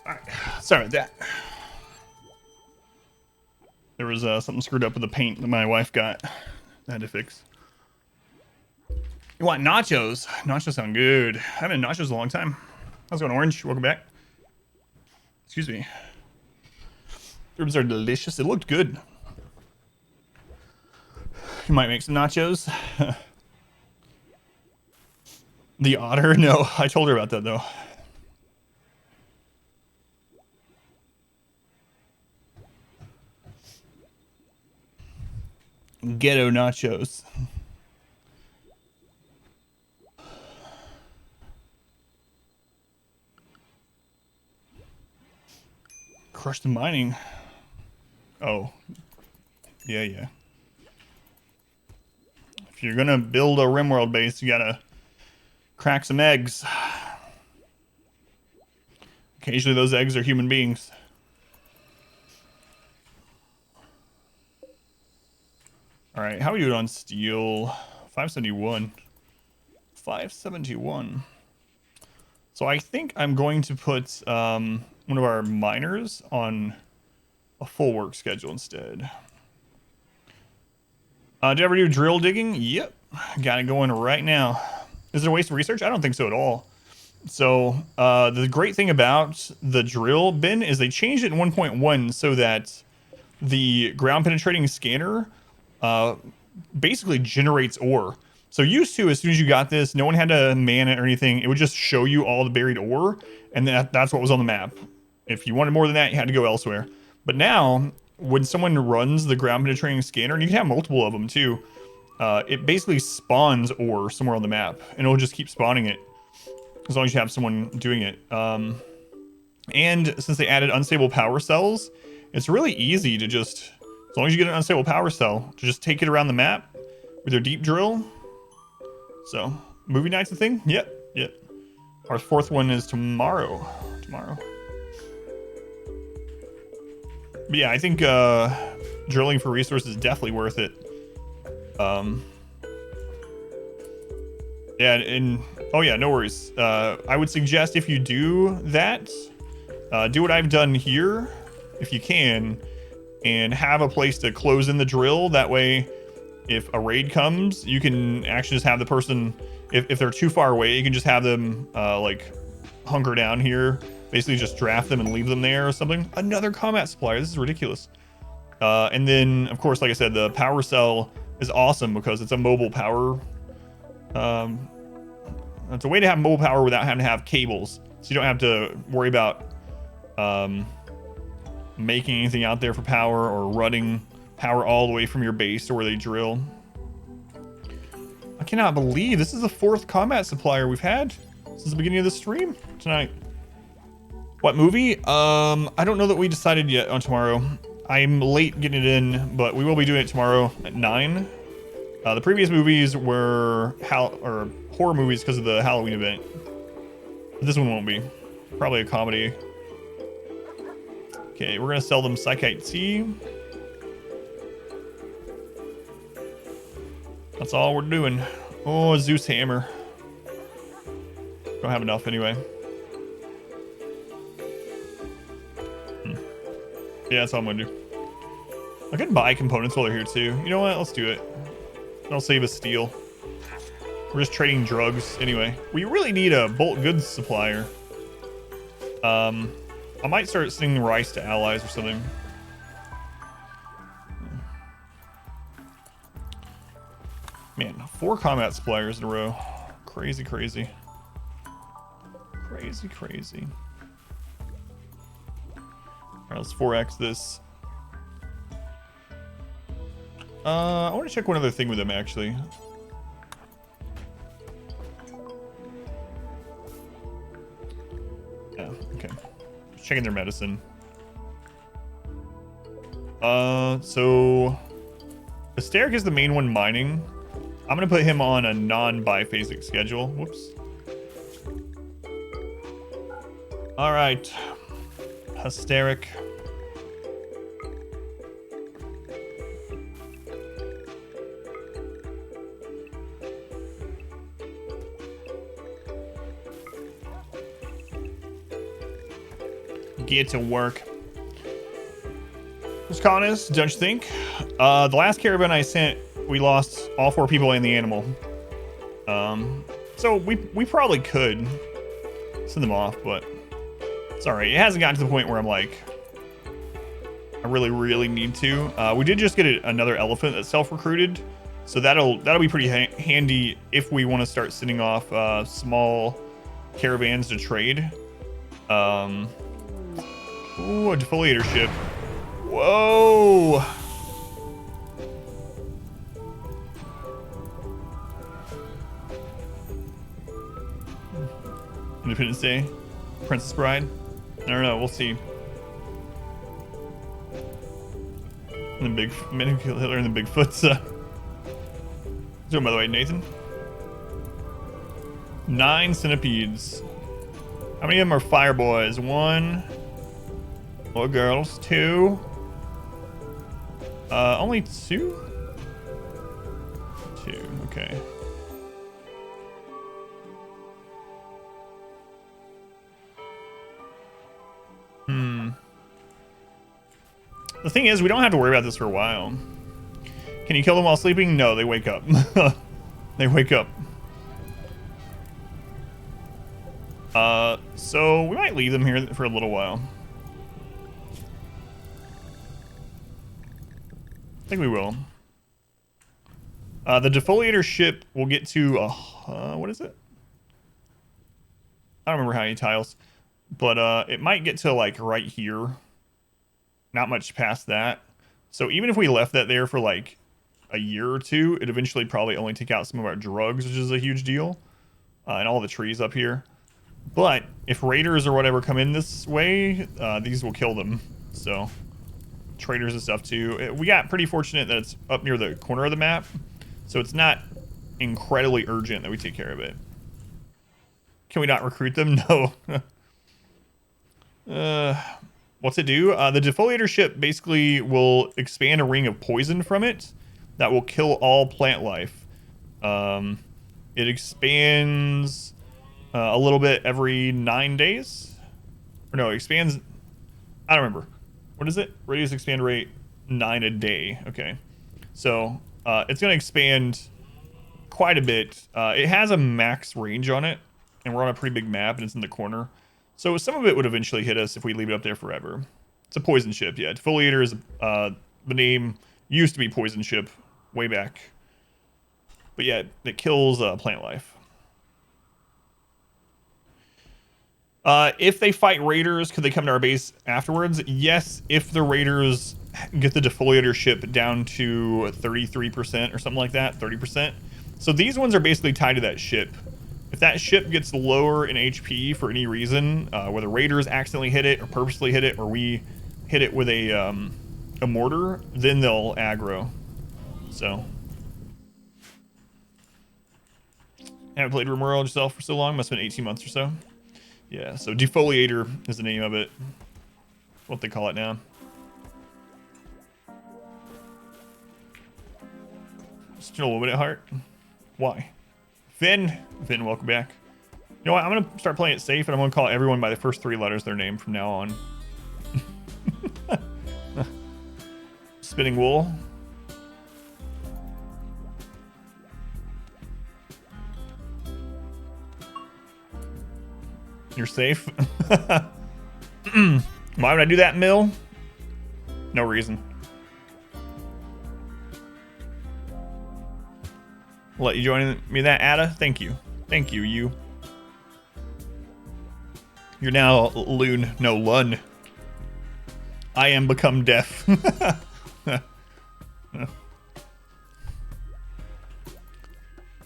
S2: All right. Sorry about that. There was something screwed up with the paint that my wife got. I had to fix. You want nachos? Nachos sound good. I haven't had nachos in a long time. How's it going, Orange? Welcome back. Excuse me. Ribs are delicious. It looked good. You might make some nachos. The otter? No, I told her about that though. Ghetto nachos. Crush the mining. Oh. Yeah. If you're gonna build a RimWorld base, you gotta crack some eggs. Occasionally those eggs are human beings. Alright, how are we doing on steel? 571. 571. So I think I'm going to put one of our miners on a full work schedule instead. Did you ever do drill digging? Yep. Got it going right now. Is it a waste of research? I don't think so at all. So the great thing about the drill bin is they changed it in 1.1 so that the ground penetrating scanner basically generates ore. So used to, as soon as you got this, no one had to man it or anything. It would just show you all the buried ore, and that's what was on the map. If you wanted more than that, you had to go elsewhere. But now, when someone runs the ground penetrating scanner, and you can have multiple of them too, it basically spawns ore somewhere on the map, and it'll just keep spawning it as long as you have someone doing it. And since they added unstable power cells, it's really easy to just, as long as you get an unstable power cell, to just take it around the map with your deep drill. So, movie night's a thing? Yep. Our fourth one is tomorrow. But yeah, I think drilling for resources is definitely worth it. Yeah, and oh yeah, no worries. I would suggest if you do that, do what I've done here, if you can, and have a place to close in the drill. That way, if a raid comes, you can actually just have the person, if they're too far away, you can just have them like hunker down here, basically just draft them and leave them there or something. Another combat supplier, this is ridiculous. And then of course, like I said, the power cell is awesome because it's a mobile power. It's a way to have mobile power without having to have cables, so you don't have to worry about making anything out there for power or running power all the way from your base to where they drill. I cannot believe this is the 4th combat supplier we've had since the beginning of the stream tonight. What movie? I don't know that we decided yet on tomorrow. I'm late getting it in, but we will be doing it tomorrow at 9. The previous movies were horror movies because of the Halloween event. But this one won't be. Probably a comedy. Okay, we're gonna sell them Psychite T. That's all we're doing. Oh, Zeus hammer. Don't have enough anyway. Yeah, that's all I'm gonna do. I can buy components while they're here too. You know what? Let's do it. I'll save us steel. We're just trading drugs anyway. We really need a bulk goods supplier. I might start sending rice to allies or something. Man, 4 combat suppliers in a row. Crazy. Crazy. Alright, let's 4x this. I want to check one other thing with them, actually. Yeah, okay. Just checking their medicine. So... Asteric is the main one mining. I'm going to put him on a non-biphasic schedule. Whoops. Alright. Asteric. Get to work. Just honest, don't you think? The last caravan I sent, we lost all 4 people and the animal. So we probably could send them off, but it's alright. It hasn't gotten to the point where I'm like, I really need to. We did just get another elephant that's self-recruited, so that'll be pretty handy if we want to start sending off small caravans to trade. Ooh, a defoliator ship. Whoa! Independence Day? Princess Bride? I don't know, we'll see. And the big Hitler and the Bigfoots. Doing, by the way, Nathan. 9 centipedes. How many of them are fire boys? 1. Or girls? 2. Only 2? 2, okay. The thing is, we don't have to worry about this for a while. Can you kill them while sleeping? No, they wake up. They wake up. So we might leave them here for a little while. I think we will. The defoliator ship will get to, what is it? I don't remember how many tiles, but it might get to like right here. Not much past that. So even if we left that there for like a year or two, it eventually probably only take out some of our drugs, which is a huge deal. And all the trees up here. But if raiders or whatever come in this way, these will kill them. So traders and stuff too. We got pretty fortunate that it's up near the corner of the map. So it's not incredibly urgent that we take care of it. Can we not recruit them? No. What's it do? The defoliator ship basically will expand a ring of poison from it that will kill all plant life. It expands a little bit every 9 days. Or no, it expands... I don't remember. What is it? Radius expand rate 9 a day. Okay. So it's going to expand quite a bit. It has a max range on it. And we're on a pretty big map and it's in the corner. So some of it would eventually hit us if we leave it up there forever. It's a poison ship, yeah. Defoliator is the name used to be poison ship way back. But yeah, it kills plant life. If they fight raiders, could they come to our base afterwards? Yes, if the raiders get the defoliator ship down to 33% or something like that, 30%. So these ones are basically tied to that ship. If that ship gets lower in HP for any reason, whether raiders accidentally hit it or purposely hit it, or we hit it with a mortar, then they'll aggro. So, haven't played RimWorld yourself for so long. Must have been 18 months or so. Yeah. So defoliator is the name of it. What they call it now. Still a little bit at heart. Why? Finn, welcome back. You know what? I'm going to start playing it safe, and I'm going to call everyone by the first 3 letters of their name from now on. Spinning wool. You're safe. Why would I do that, Mill? No reason. I'll let you join me in that, Ada. Thank you. Thank you, you. You're now Loon. No, Lun. I am become deaf.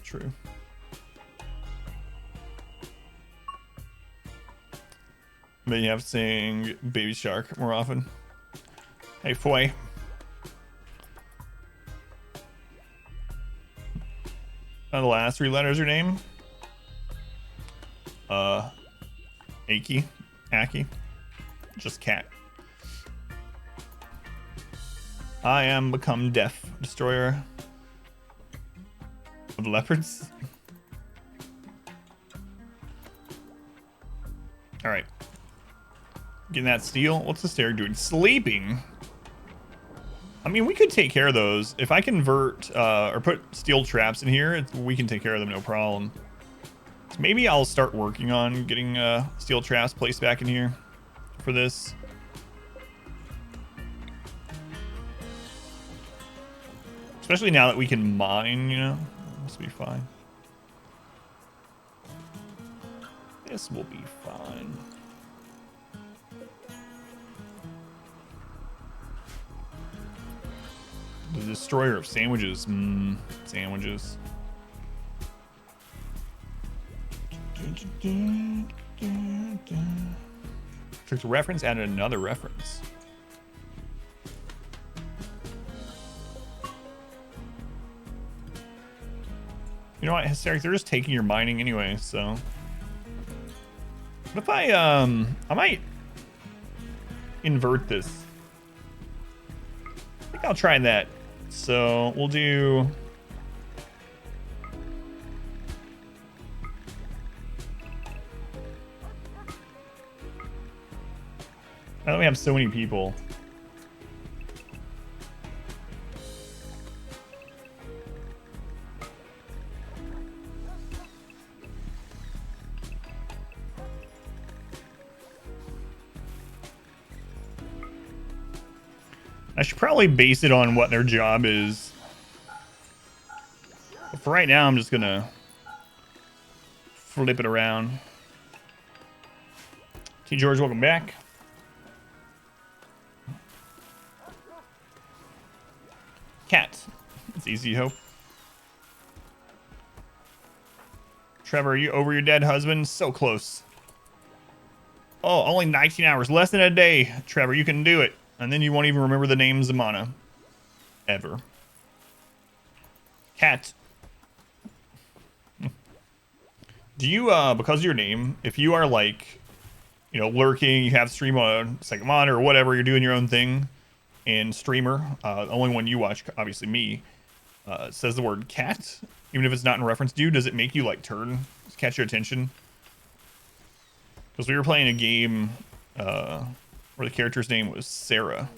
S2: True. Maybe you have to sing Baby Shark more often. Hey, Foy. The last 3 letters of your name. Aki. Just cat. I am become deaf. Destroyer of leopards. Alright. Getting that steel. What's the stair doing? Sleeping. I mean, we could take care of those. If I convert or put steel traps in here, we can take care of them, no problem. So maybe I'll start working on getting steel traps placed back in here for this. Especially now that we can mine, you know. This will be fine. This will be fine. The destroyer of sandwiches. Sandwiches. Took a reference, added another reference. You know what, Hysteric, they're just taking your mining anyway, so. What if I might invert this. I think I'll try that. So we'll do. Now that we have so many people. I should probably base it on what their job is. But for right now, I'm just gonna flip it around. T. George, welcome back. Cat. It's easy, hope. Trevor, are you over your dead husband? So close. Oh, only 19 hours. Less than a day. Trevor, you can do it. And then you won't even remember the name Zamana. Ever. Cat. Do you, because of your name, if you are like, you know, lurking, you have stream on second monitor or whatever, you're doing your own thing, and streamer, the only one you watch, obviously me, says the word cat, even if it's not in reference to you, does it make you like turn, catch your attention? Because we were playing a game, where the character's name was Sarah,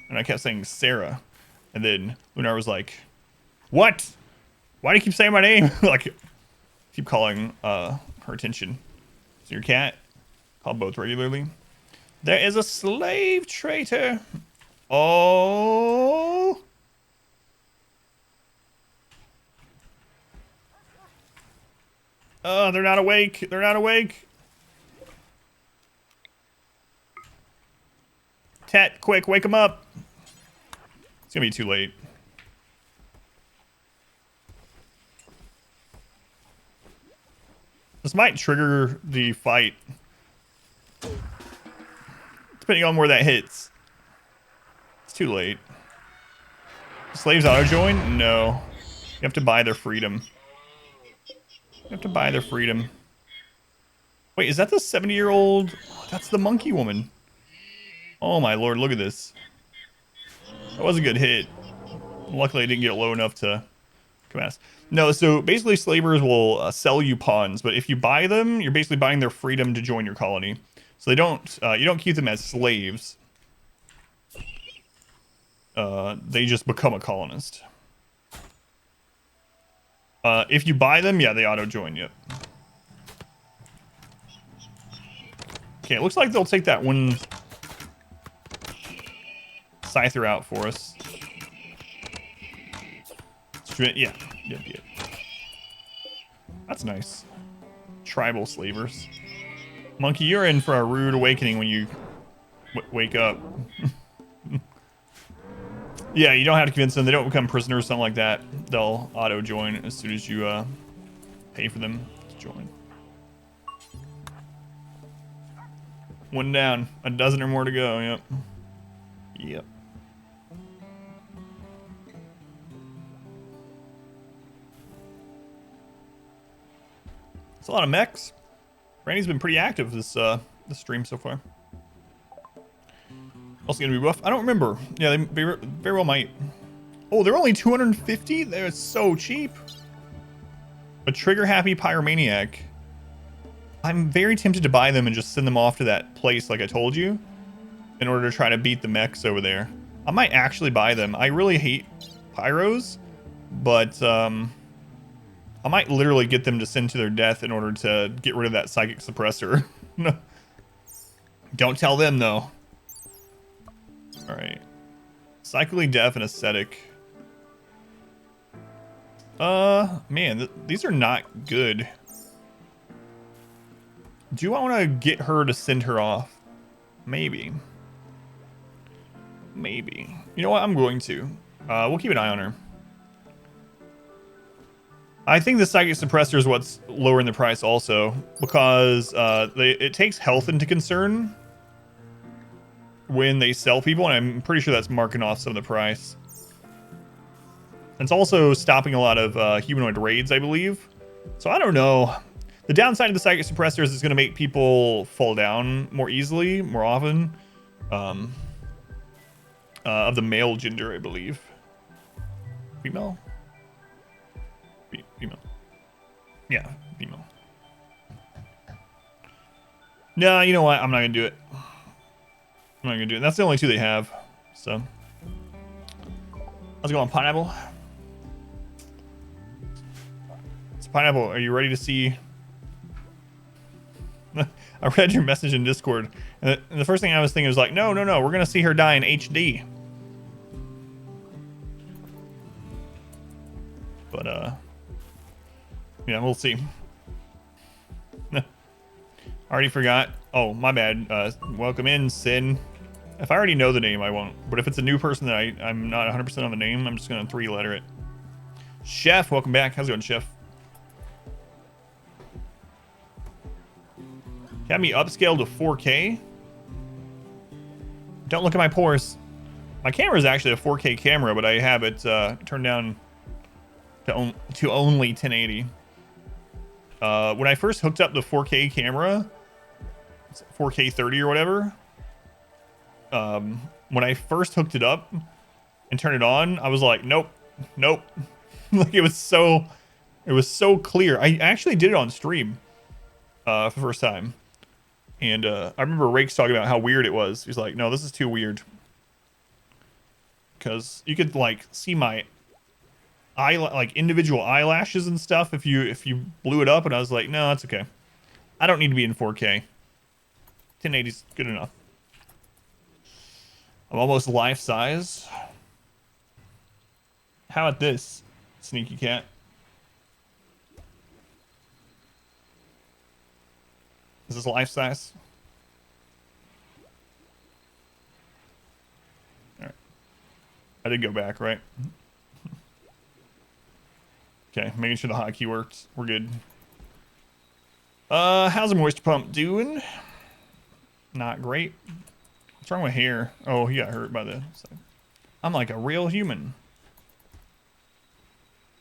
S2: and I kept saying Sarah, and then Lunar was like, "What? Why do you keep saying my name?" Like, keep calling her attention. So your cat, call both regularly. There is a slave traitor. Oh. Oh, they're not awake. They're not awake. Tat, quick, wake them up. It's gonna be too late. This might trigger the fight, depending on where that hits. It's too late. Slaves auto join? No. You have to buy their freedom. You have to buy their freedom. Wait, is that the 70-year-old? Oh, that's the monkey woman. Oh my lord, look at this. That was a good hit. Luckily I didn't get low enough to come at us. No, so basically slavers will sell you pawns, but if you buy them, you're basically buying their freedom to join your colony. So they don't, you don't keep them as slaves. They just become a colonist. If you buy them, yeah, they auto join you. Okay, it looks like they'll take that one Scyther out for us. Yeah, yep. That's nice. Tribal slavers. Monkey, you're in for a rude awakening when you wake up. Yeah, you don't have to convince them. They don't become prisoners, something like that. They'll auto join as soon as you pay for them to join. One down, a dozen or more to go. Yep. It's a lot of mechs. Randy's been pretty active this stream so far. Also gonna be rough. I don't remember. Yeah, they very well might. Oh, they're only 250? They're so cheap. A trigger happy pyromaniac. I'm very tempted to buy them and just send them off to that place like I told you, in order to try to beat the mechs over there. I might actually buy them. I really hate pyros, but I might literally get them to send to their death in order to get rid of that psychic suppressor. Don't tell them though. Alright. Psychically deaf and ascetic. Man, these are not good. Do I want to get her to send her off? Maybe. Maybe. You know what? I'm going to. We'll keep an eye on her. I think the psychic suppressor is what's lowering the price also, because it takes health into concern when they sell people, and I'm pretty sure that's marking off some of the price. It's also stopping a lot of humanoid raids, I believe. So I don't know. The downside of the psychic suppressors is going to make people fall down more easily, more often. Of the male gender, I believe. Female? Female. Yeah, female. No, you know what? I'm not going to do it. I'm not going to do it. That's the only two they have. So. Let's go on Pineapple. So Pineapple, are you ready to see... I read your message in Discord, and the first thing I was thinking was like, no, we're gonna see her die in HD. But yeah, we'll see. I already forgot. Oh, my bad. Welcome in, Sin. If I already know the name, I won't. But if it's a new person that I'm not 100% on the name, I'm just gonna 3-letter it. Chef, welcome back. How's it going, Chef? Have me upscaled to 4K. Don't look at my pores. My camera is actually a 4K camera, but I have it turned down to only 1080. When I first hooked up the 4K camera, 4K 30 or whatever, when I first hooked it up and turned it on, I was like, nope. Like it was so clear. I actually did it on stream for the first time. And I remember Rake's talking about how weird it was. He's like, no, this is too weird. Because you could like see my like individual eyelashes and stuff if you blew it up, and I was like, no, that's okay. I don't need to be in 4K. 1080's good enough. I'm almost life size. How about this, Sneaky Cat? Is this life size? All right. I did go back, right? Okay, making sure the hotkey works. We're good. How's the moisture pump doing? Not great. What's wrong with hair? Oh, he got hurt by the... I'm like a real human.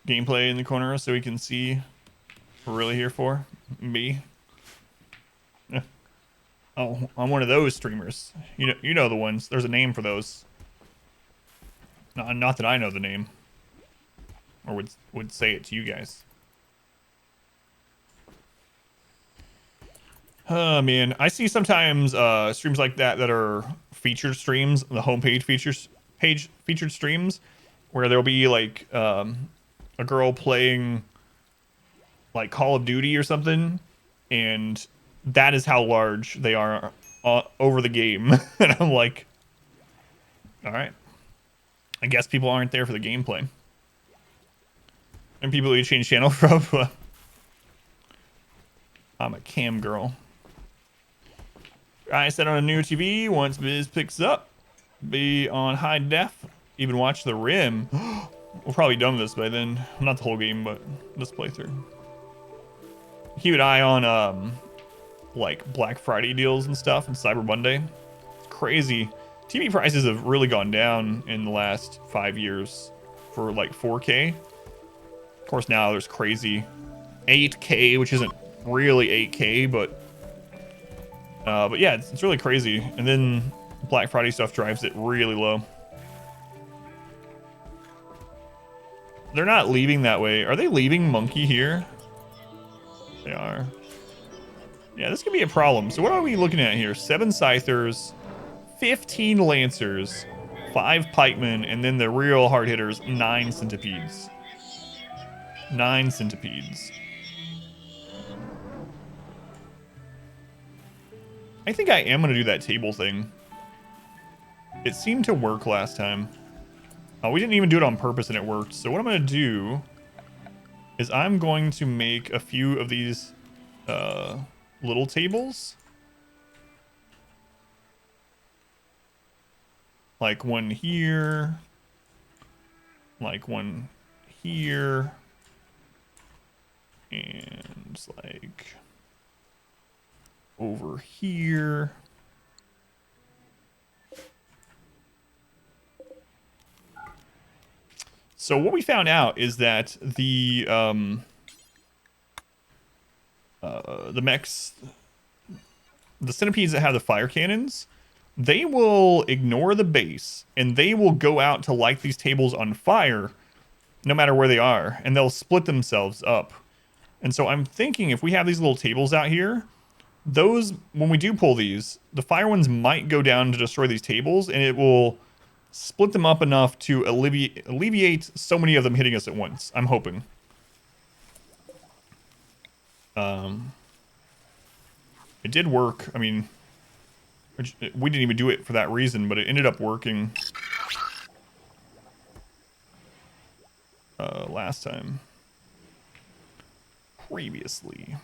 S2: Gameplay in the corner so we can see what we're really here for. Me. Oh, I'm one of those streamers. You know the ones. There's a name for those. Not that I know the name. Or would say it to you guys. Oh man, I see sometimes streams like that are featured streams, the homepage featured streams, where there'll be like a girl playing like Call of Duty or something, and that is how large they are over the game. And I'm like, all right, I guess people aren't there for the gameplay. And people who change channel from I'm a cam girl. I set on a new TV once Biz picks up. Be on high def. Even watch the Rim. We'll probably done this by then. Not the whole game, but this playthrough. Keep an eye on like Black Friday deals and stuff and Cyber Monday. It's crazy. TV prices have really gone down in the last 5 years for like 4K. Of course, now there's crazy 8K, which isn't really 8K, but yeah, it's really crazy. And then Black Friday stuff drives it really low. They're not leaving that way. Are they leaving Monkey here? They are. Yeah, this could be a problem. So what are we looking at here? 7 Scythers, 15 Lancers, 5 Pikemen, and then the real hard hitters, 9 Centipedes. 9 Centipedes. I think I am going to do that table thing. It seemed to work last time. We didn't even do it on purpose and it worked. So what I'm going to do is I'm going to make a few of these little tables. Like one here. Like one here. And like over here. So what we found out is that the mechs, the centipedes that have the fire cannons, they will ignore the base and they will go out to light these tables on fire no matter where they are, and they'll split themselves up. And so I'm thinking if we have these little tables out here, those, when we do pull these, the fire ones might go down to destroy these tables, and it will split them up enough to alleviate so many of them hitting us at once. I'm hoping. It did work. I mean, we didn't even do it for that reason, but it ended up working last time. Previously.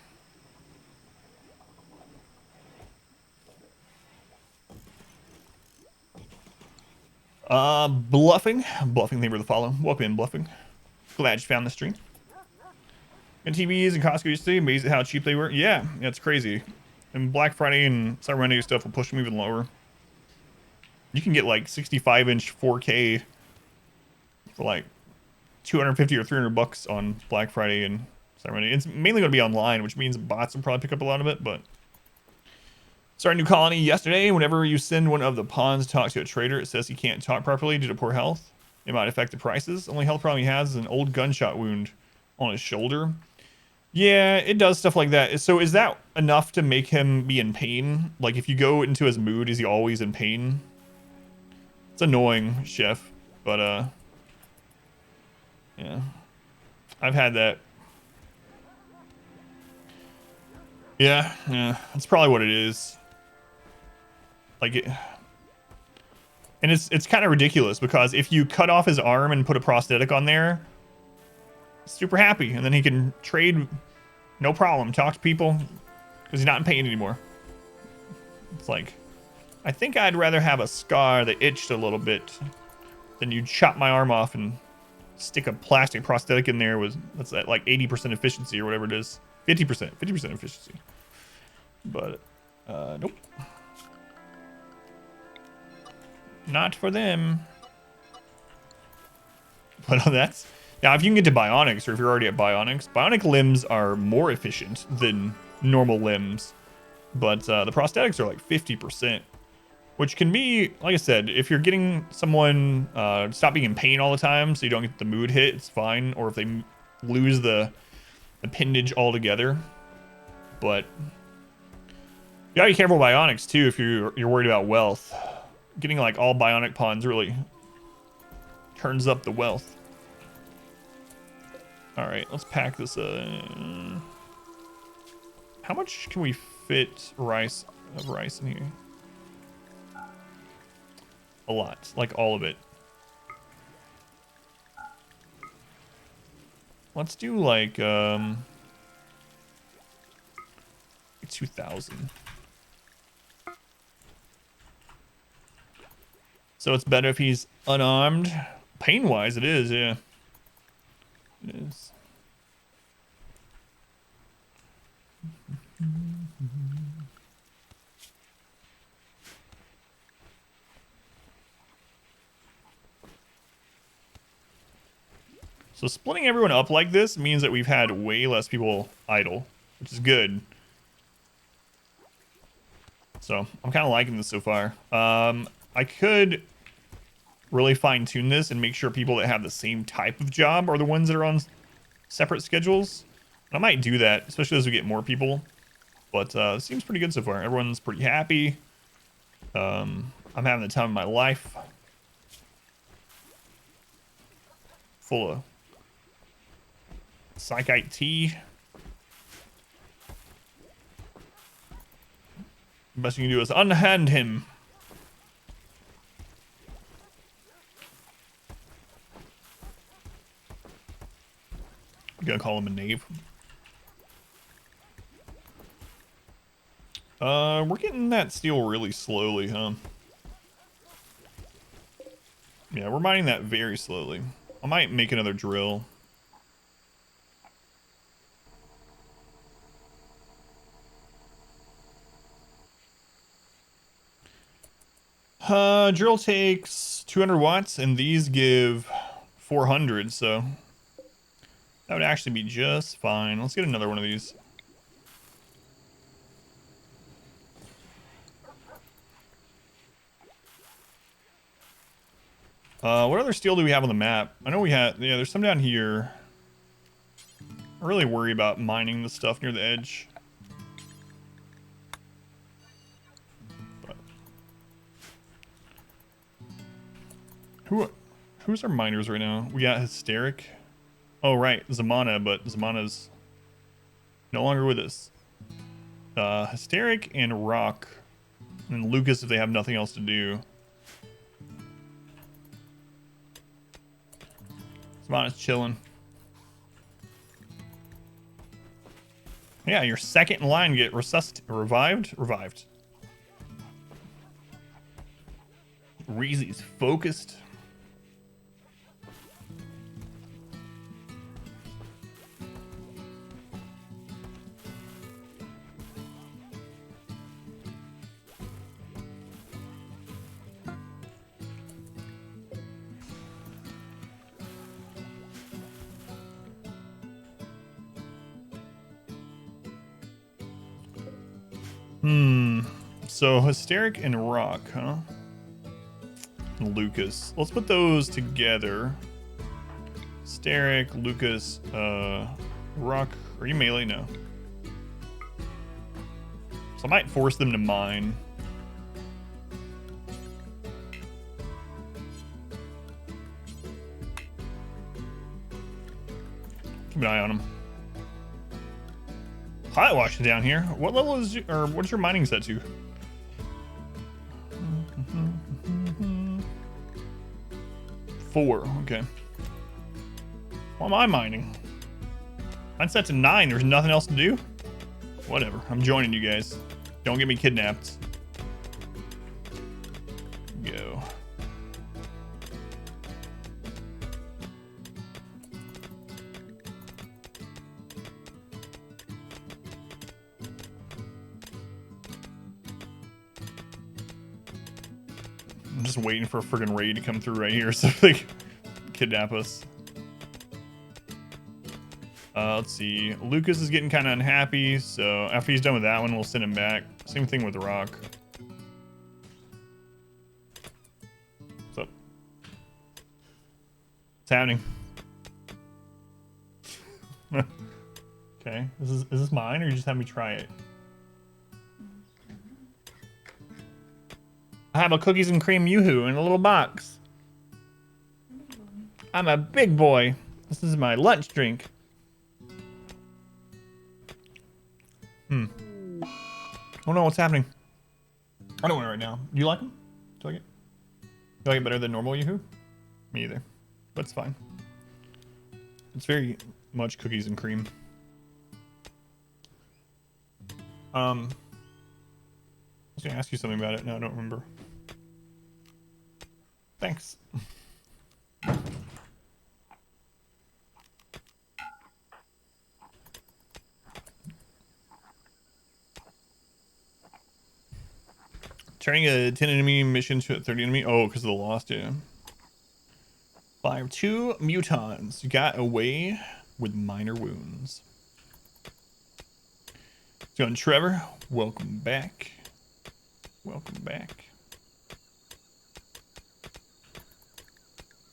S2: Bluffing. Thank you for the follow. Welcome in, Bluffing. Glad you found the stream. And TVs and Costco used to be amazing how cheap they were. Yeah, it's crazy. And Black Friday and Cyber Monday stuff will push them even lower. You can get like 65-inch 4K for like 250 or 300 bucks on Black Friday and Cyber Monday. It's mainly going to be online, which means bots will probably pick up a lot of it, but started a new colony yesterday. Whenever you send one of the pawns to talk to a trader, it says he can't talk properly due to poor health. It might affect the prices. Only health problem he has is an old gunshot wound on his shoulder. Yeah, it does stuff like that. So is that enough to make him be in pain? Like if you go into his mood, is he always in pain? It's annoying, Chef, but yeah. I've had that. Yeah, that's probably what it is. Like it, and it's kind of ridiculous because if you cut off his arm and put a prosthetic on there, super happy, and then he can trade no problem, talk to people because he's not in pain anymore. It's like, I think I'd rather have a scar that itched a little bit than you chop my arm off and stick a plastic prosthetic in there with, that's at like 80% efficiency or whatever it is. 50% efficiency. But nope. Not for them. But that's, now if you can get to bionics, or if you're already at bionics, bionic limbs are more efficient than normal limbs. But the prosthetics are like 50%, which can be, like I said, if you're getting someone stop being in pain all the time so you don't get the mood hit, it's fine. Or if they lose the appendage altogether. But you gotta be careful with bionics too if you're worried about wealth. Getting like all bionic pawns really turns up the wealth. All right, let's pack this. How much can we fit rice in here? A lot, like all of it. Let's do like 2,000. So it's better if he's unarmed. Pain-wise, it is, yeah. It is. So splitting everyone up like this means that we've had way less people idle, which is good. So I'm kind of liking this so far. I could really fine-tune this and make sure people that have the same type of job are the ones that are on separate schedules. I might do that, especially as we get more people. But it seems pretty good so far. Everyone's pretty happy. I'm having the time of my life. Full of psychite tea. Best you can do is unhand him. I'm gonna call him a knave. We're getting that steel really slowly, huh? Yeah, we're mining that very slowly. I might make another drill. Drill takes 200 watts, and these give 400, so that would actually be just fine. Let's get another one of these. What other steel do we have on the map? I know we had, yeah, there's some down here. I really worry about mining the stuff near the edge. But who's our miners right now? We got Hysteric. Oh, right, Zamana, but Zamana's no longer with us. Hysteric and Rock. And Lucas if they have nothing else to do. Zamana's chilling. Yeah, your second in line get revived. Reezy's focused. So Hysteric and Rock, huh? And Lucas. Let's put those together. Hysteric, Lucas, Rock. Are you melee? No. So I might force them to mine. Keep an eye on them. Hot wash down here. What level is or what's your mining set to? Four. Okay. What am I mining? Mine's set to 9. There's nothing else to do. Whatever. I'm joining you guys. Don't get me kidnapped. Go. I'm just waiting for a friggin' raid to come through right here so they can kidnap us. Let's see. Lucas is getting kind of unhappy, so after he's done with that one, we'll send him back. Same thing with the Rock. What's up? What's happening? Okay. Is this mine, or you just have me try it? I have a cookies and cream yoo-hoo in a little box. I'm a big boy. This is my lunch drink. Oh no, what's happening? I don't want it right now. Do you like them? Do you like it? You like it better than normal yoo-hoo? Me either. But it's fine. It's very much cookies and cream. I was gonna ask you something about it. No, I don't remember. Thanks. Turning a 10 enemy mission to a 30 enemy. Oh, because of the lost, yeah. Fire 2 mutons. You got away with minor wounds. John Trevor, welcome back. Welcome back.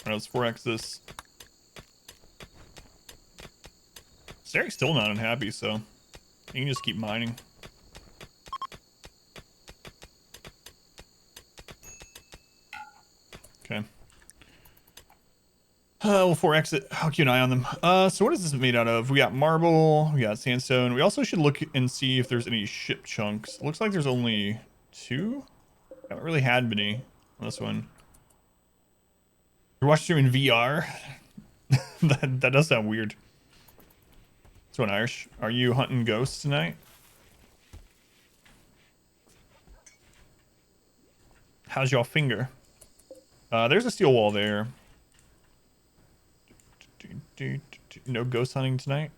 S2: Alright, let's 4x this. Sarah's still not unhappy, so you can just keep mining. Okay. We'll 4x it. I'll keep an eye on them. So what is this made out of? We got marble, we got sandstone. We also should look and see if there's any ship chunks. Looks like there's only 2. Haven't really had many on this one. You're watching in VR? that does sound weird. This one, Irish. Are you hunting ghosts tonight? How's your finger? There's a steel wall there. No ghost hunting tonight?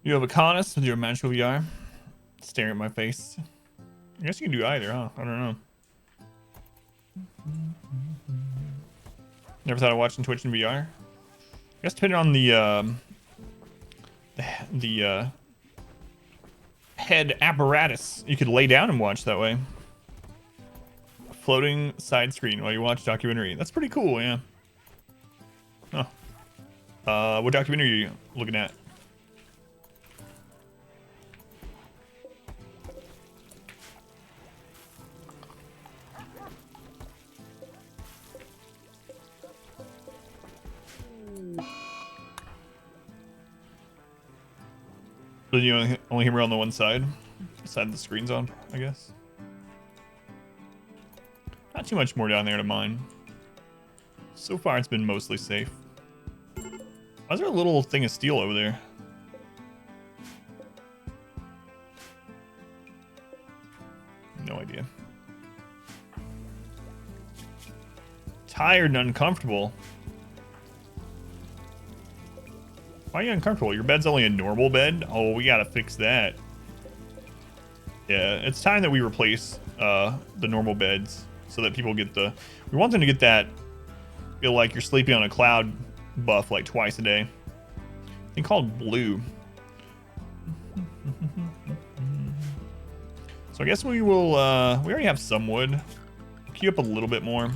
S2: You have a Conus with your magical VR, staring at my face. I guess you can do either, huh? I don't know. Never thought of watching Twitch in VR. I guess depending on the head apparatus, you could lay down and watch that way. A floating side screen while you watch documentary. That's pretty cool, yeah. Huh. What documentary are you looking at? So you only hear on the one side the screen's on, I guess. Not too much more down there to mine. So far, it's been mostly safe. Why is there a little thing of steel over there? No idea. Tired and uncomfortable. Why are you uncomfortable? Your bed's only a normal bed? Oh, we gotta fix that. Yeah, it's time that we replace the normal beds so that people get the... We want them to get that feel like you're sleeping on a cloud buff like twice a day. Thing called blue. So I guess we will... we already have some wood. Queue up a little bit more.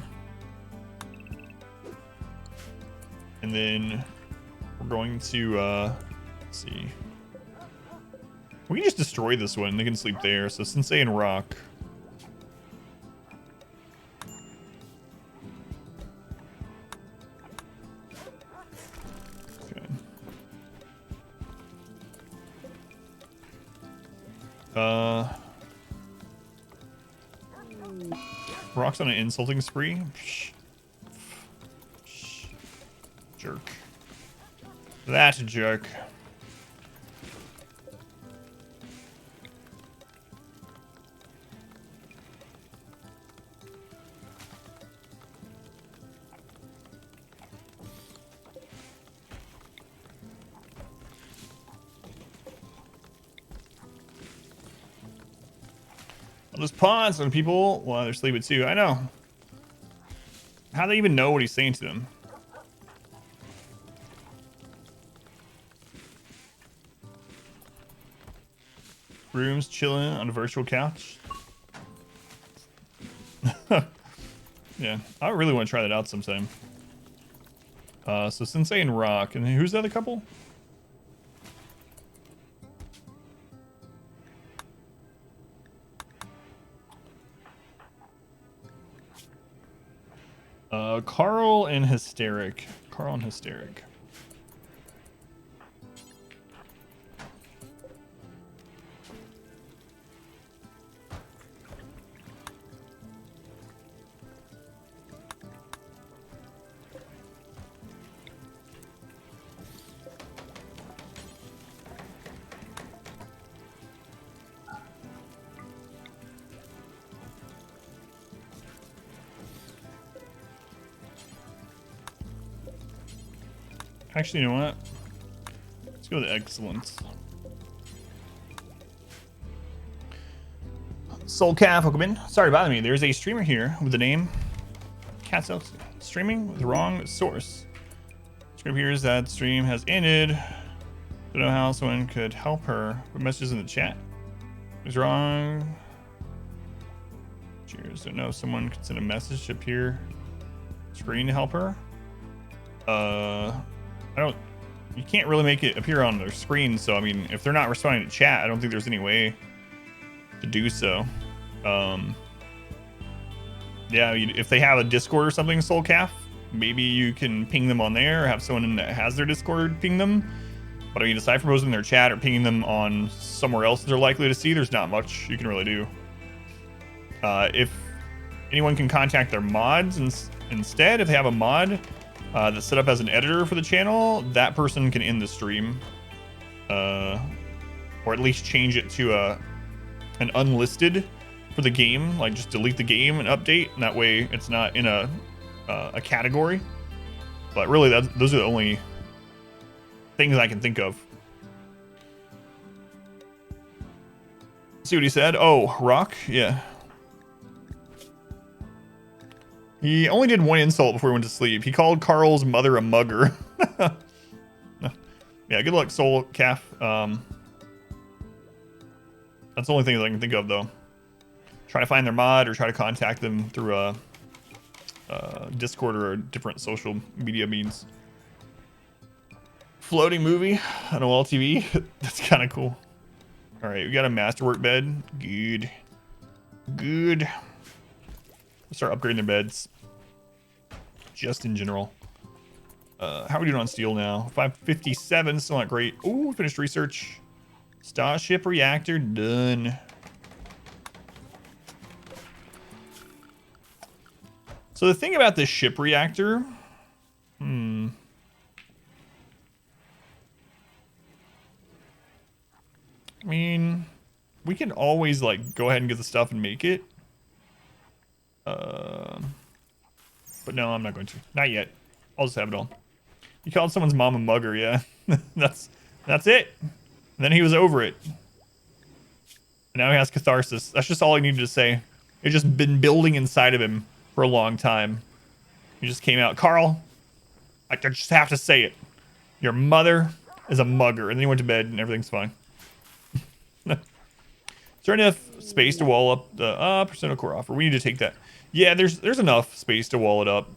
S2: And then... We're going to, let's see. We can just destroy this one. They can sleep there. So Sensei and Rock. Okay. Rock's on an insulting spree. Jerk. That's a jerk. I'll just pause on people while they're sleeping too. I know. How do they even know what he's saying to them? Rooms chilling on a virtual couch. Yeah, I really want to try that out sometime. So Sensei and Rock, and who's the other couple? Carl and Hysteric. Carl and Hysteric. Actually, you know what? Let's go with excellence. Soul Calf, welcome in. Sorry to bother me. There's a streamer here with the name Cat's Elf streaming with the wrong source. Script appears that stream has ended. Don't know how someone could help her. Put messages in the chat. What's wrong? Cheers. Don't know if someone could send a message to appear screen to help her. You can't really make it appear on their screen, so I mean, if they're not responding to chat, I don't think there's any way to do so. Yeah, if they have a Discord or something, Soul Calf, maybe you can ping them on there, or have someone that has their Discord ping them. But I mean, aside from posting their chat or pinging them on somewhere else that they're likely to see, there's not much you can really do. If anyone can contact their mods instead, if they have a mod that's set up as an editor for the channel, that person can end the stream, or at least change it to an unlisted for the game, like just delete the game and update, and that way it's not in a category. But really, those are the only things I can think of. See what he said? Oh, Rock? Yeah. He only did one insult before he went to sleep. He called Carl's mother a mugger. Yeah, good luck, Soul Calf. That's the only thing that I can think of, though. Try to find their mod or try to contact them through a Discord or a different social media means. Floating movie on OL TV. That's kind of cool. All right, we got a masterwork bed. Good. Good. Let's start upgrading their beds. Just in general. How are we doing on steel now? 557, still not great. Ooh, finished research. Starship reactor done. So the thing about this ship reactor, I mean, we can always like go ahead and get the stuff and make it. But no, I'm not going to. Not yet. I'll just have it all. He called someone's mom a mugger, yeah. that's it. And then he was over it. And now he has catharsis. That's just all I needed to say. It's just been building inside of him for a long time. He just came out. Carl, I just have to say it. Your mother is a mugger. And then he went to bed and everything's fine. Is there enough space to wall up the Persona Core offer? We need to take that. Yeah, there's enough space to wall it up.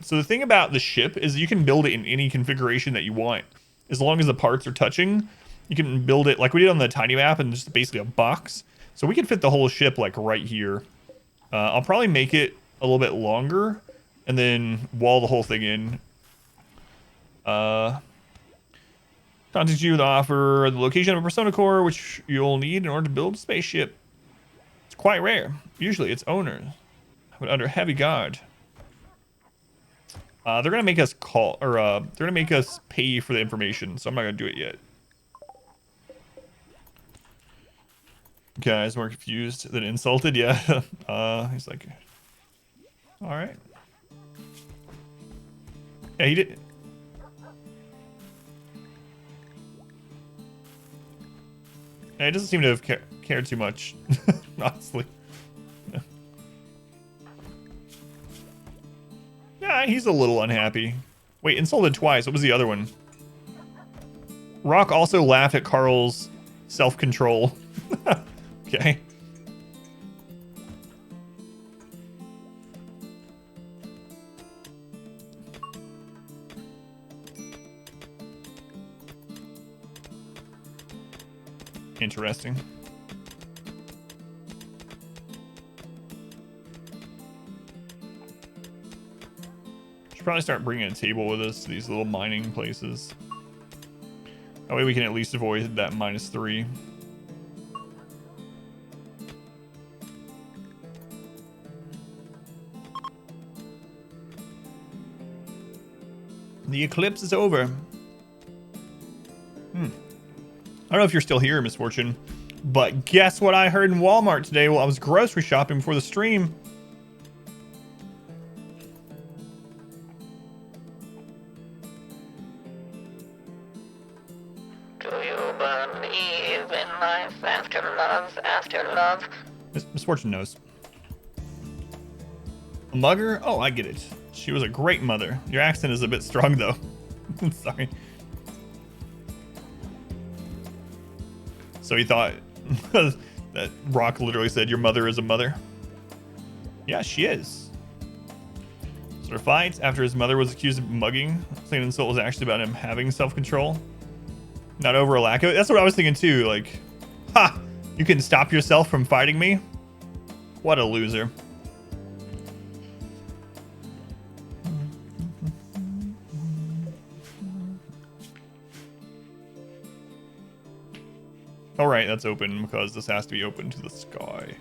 S2: So the thing about the ship is you can build it in any configuration that you want. As long as the parts are touching, you can build it like we did on the tiny map and just basically a box. So we can fit the whole ship like right here. I'll probably make it a little bit longer and then wall the whole thing in. Contact you with the offer, the location of a Persona Core, which you'll need in order to build a spaceship. It's quite rare. Usually it's owners, but under heavy guard. They're gonna make us call, or they're gonna make us pay for the information, so I'm not gonna do it yet. Guys, more confused than insulted. Yeah. He's like, all right. Yeah, he did. Yeah, he doesn't seem to have cared too much, honestly. Yeah, he's a little unhappy. Wait, insulted twice. What was the other one? Rock also laughed at Carl's self-control. Okay. Interesting. Should probably start bringing a table with us to these little mining places. That way we can at least avoid that -3. The eclipse is over. I don't know if you're still here, Misfortune, but guess what I heard in Walmart today while I was grocery shopping before the stream?
S3: Do you believe in life after love, after love?
S2: Misfortune knows. A mugger? Oh, I get it. She was a great mother. Your accent is a bit strong, though. Sorry. So he thought that Rock literally said, your mother is a mother? Yeah, she is. So their fight after his mother was accused of mugging. Saying insult was actually about him having self-control. Not over a lack of it. That's what I was thinking too. Like, ha! You can stop yourself from fighting me? What a loser. All right, that's open because this has to be open to the sky.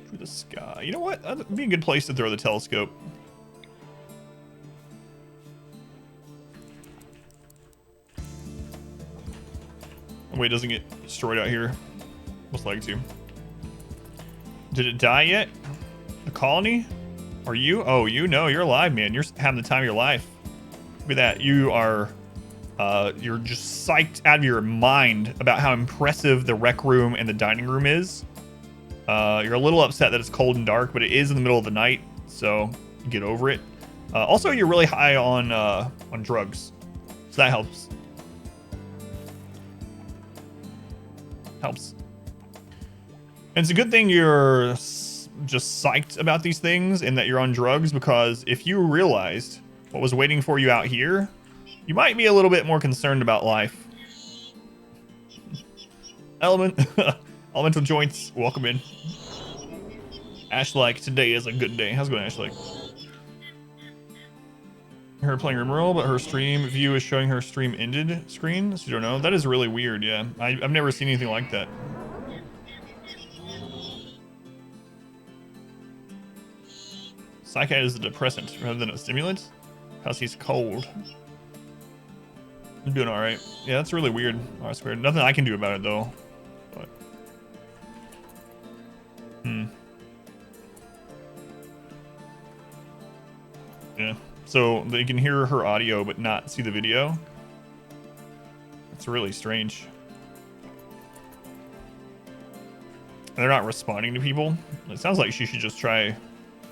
S2: To the sky. You know what? That'd be a good place to throw the telescope. Oh, wait, doesn't get destroyed out here. Most likely to. Did it die yet? The colony? Are you? Oh, you know, you're alive, man. You're having the time of your life. Look at that. You are You're just psyched out of your mind about how impressive the rec room and the dining room is. You're a little upset that it's cold and dark, but it is in the middle of the night, so get over it. Also, you're really high on drugs, so that helps. Helps. And it's a good thing you're just psyched about these things and that you're on drugs, because if you realized what was waiting for you out here, you might be a little bit more concerned about life. Elemental Joints, welcome in. Ashlike, today is a good day. How's it going, Ashlike? Her playing RimWorld, but her stream view is showing her stream ended screen, so you don't know. That is really weird, yeah. I've never seen anything like that. Psychiat is a depressant rather than a stimulant, because he's cold. I'm doing all right. Yeah, that's really weird. R squared. Nothing I can do about it though. But yeah. So they can hear her audio but not see the video. It's really strange. And they're not responding to people. It sounds like she should just try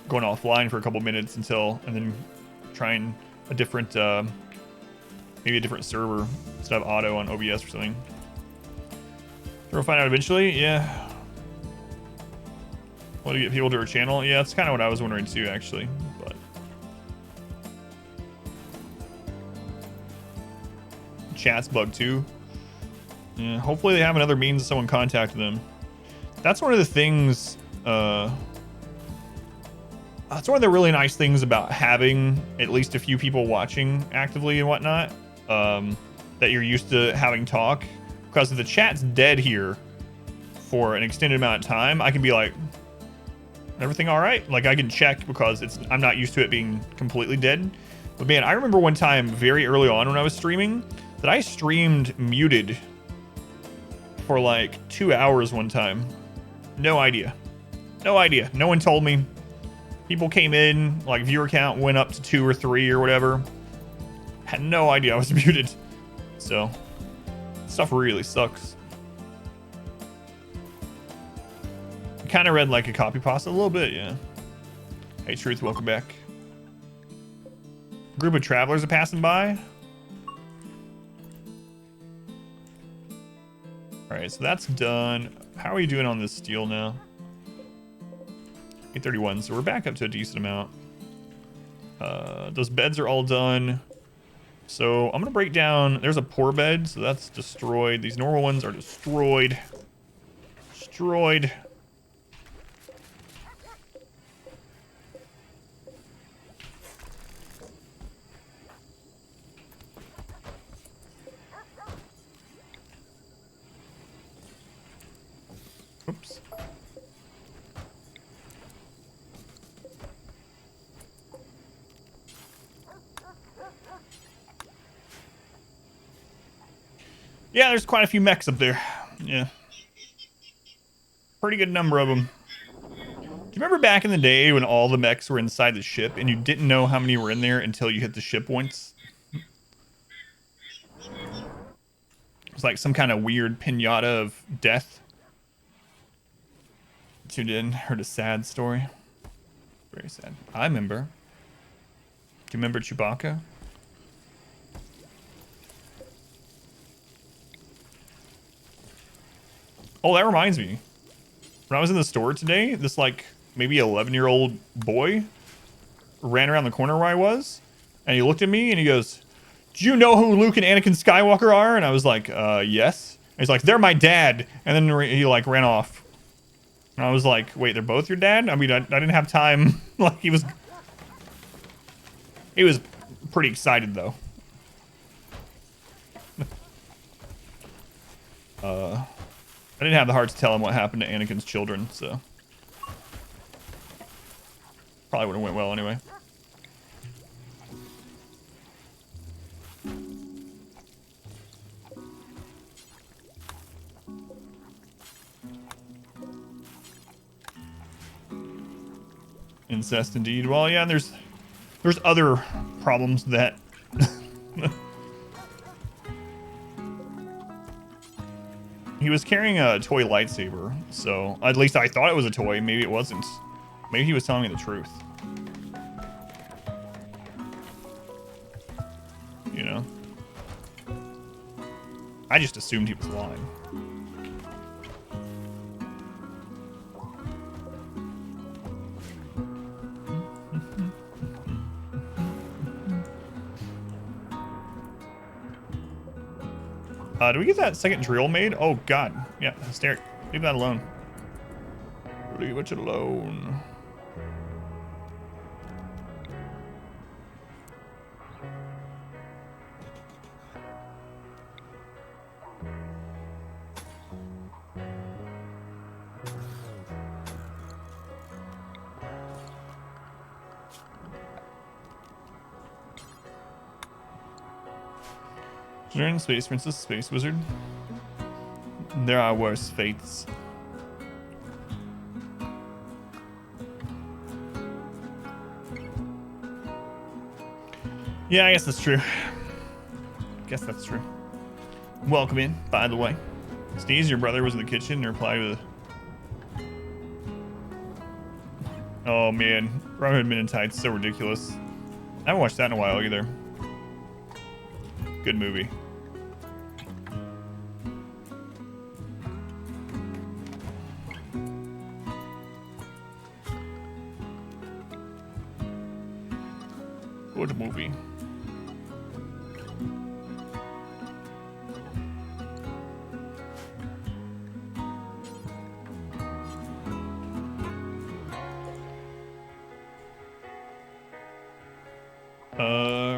S2: going offline for a couple minutes and then trying a different maybe a different server instead of auto on OBS or something. We'll find out eventually. Yeah. Want to get people to her channel? Yeah, that's kind of what I was wondering too, actually. But chat's bugged too. Yeah, hopefully they have another means of someone contacting them. That's one of the things. That's one of the really nice things about having at least a few people watching actively and whatnot. That you're used to having talk, because if the chat's dead here for an extended amount of time, I can be like, everything all right? Like I can check because I'm not used to it being completely dead. But man, I remember one time very early on when I was streaming that I streamed muted for like 2 hours one time. No idea. No idea. No one told me. People came in, like viewer count went up to 2 or 3 or whatever. Had no idea I was muted. So stuff really sucks. Kind of read like a copy pasta a little bit, yeah. Hey Truth, welcome back. Group of travelers are passing by. Alright, so that's done. How are you doing on this steel now? 831, so we're back up to a decent amount. Those beds are all done. So I'm gonna break down, there's a poor bed, so that's destroyed. These normal ones are destroyed. Destroyed. Oops. Yeah, there's quite a few mechs up there. Yeah. Pretty good number of them. Do you remember back in the day when all the mechs were inside the ship and you didn't know how many were in there until you hit the ship once? It's like some kind of weird pinata of death. Tuned in, heard a sad story. Very sad. I remember. Do you remember Chewbacca? Oh, that reminds me. When I was in the store today, this like maybe 11-year-old boy ran around the corner where I was, and he looked at me and he goes, "Do you know who Luke and Anakin Skywalker are?" And I was like, yes. And he's like, "They're my dad." And then he like ran off. And I was like, wait, they're both your dad? I mean, I didn't have time. Like he was pretty excited though. I didn't have the heart to tell him what happened to Anakin's children, so probably would have went well anyway. Incest indeed. Well, yeah, there's other problems that He was carrying a toy lightsaber, so at least I thought it was a toy. Maybe it wasn't. Maybe he was telling me the truth. You know? I just assumed he was lying. Do we get that second drill made? Oh, God. Yeah, hysteric. Leave that alone. Leave it alone. During Space Princess, Space Wizard. There are worse fates. Yeah, I guess that's true. Guess that's true. Welcome in, by the way. Sneeze, your brother was in the kitchen and replied with oh man, Robin Hood Men in Tights, so ridiculous. I haven't watched that in a while either. Good movie. Good movie.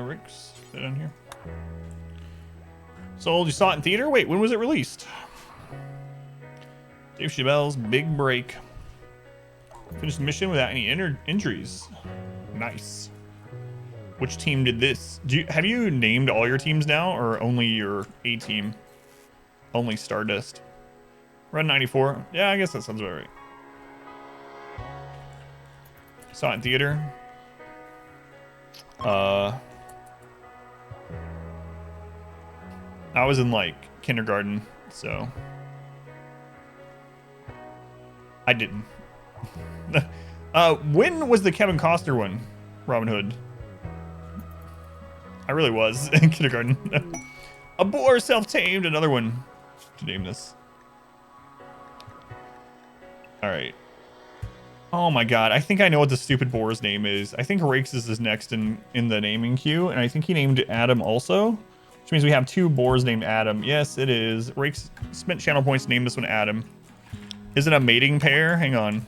S2: Rick's is that on here? Sold. You saw it in theater? Wait, when was it released? Dave Chappelle's Big Break. Finished the mission without any injuries. Nice. Which team did this? Have you named all your teams now, or only your A team? Only Stardust. Run 94. Yeah, I guess that sounds about right. Saw it in theater. I was in like kindergarten, so I didn't. When was the Kevin Costner one? Robin Hood. I really was in kindergarten. A boar self-tamed, another one to name this. All right. Oh my god, I think I know what the stupid boar's name is. I think Rakes is next in the naming queue, and I think he named Adam also, which means we have two boars named Adam. Yes, it is. Rakes spent channel points to name this one Adam. Is it a mating pair? Hang on.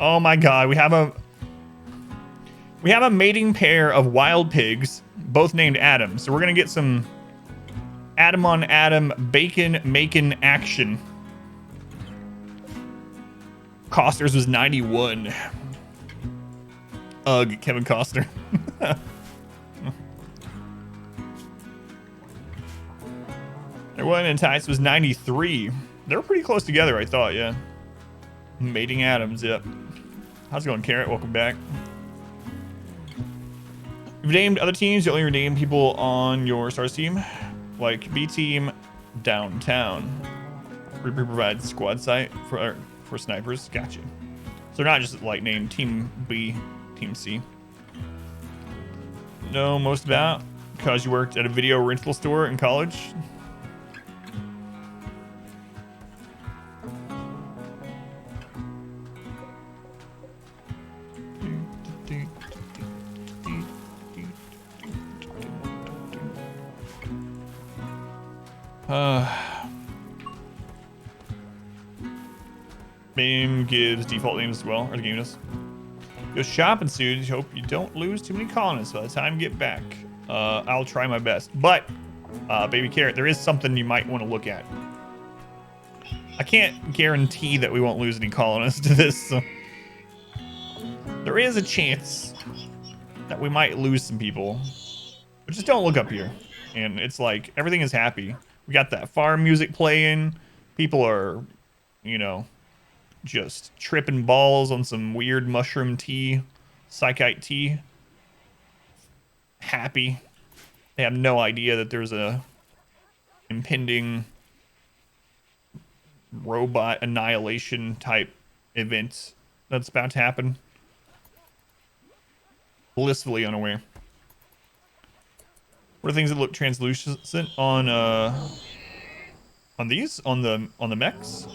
S2: Oh my god, we have a mating pair of wild pigs, both named Adam. So we're gonna get some Adam on Adam bacon making action. Costner's was 91. Ugh, Kevin Costner. Their one in Tights was 93. They were pretty close together, I thought, yeah. Mating Adams, yep. How's it going, Carrot? Welcome back. You've named other teams, you only rename people on your Stars team. Like B Team Downtown. Reaper provides squad site for snipers. Gotcha. So they're not just like named Team B, Team C. Know most about because you worked at a video rental store in college. Game gives default names as well, or the game does. Go shopping soon. Hope you don't lose too many colonists by the time you get back. I'll try my best. But, Baby Carrot, there is something you might want to look at. I can't guarantee that we won't lose any colonists to this. So. There is a chance that we might lose some people. But just don't look up here. And it's like, everything is happy. We got that farm music playing. People are, you know, just tripping balls on some weird mushroom tea, psychite tea. Happy. They have no idea that there's a impending robot annihilation type event that's about to happen. Blissfully unaware. What are things that look translucent on these? On the mechs?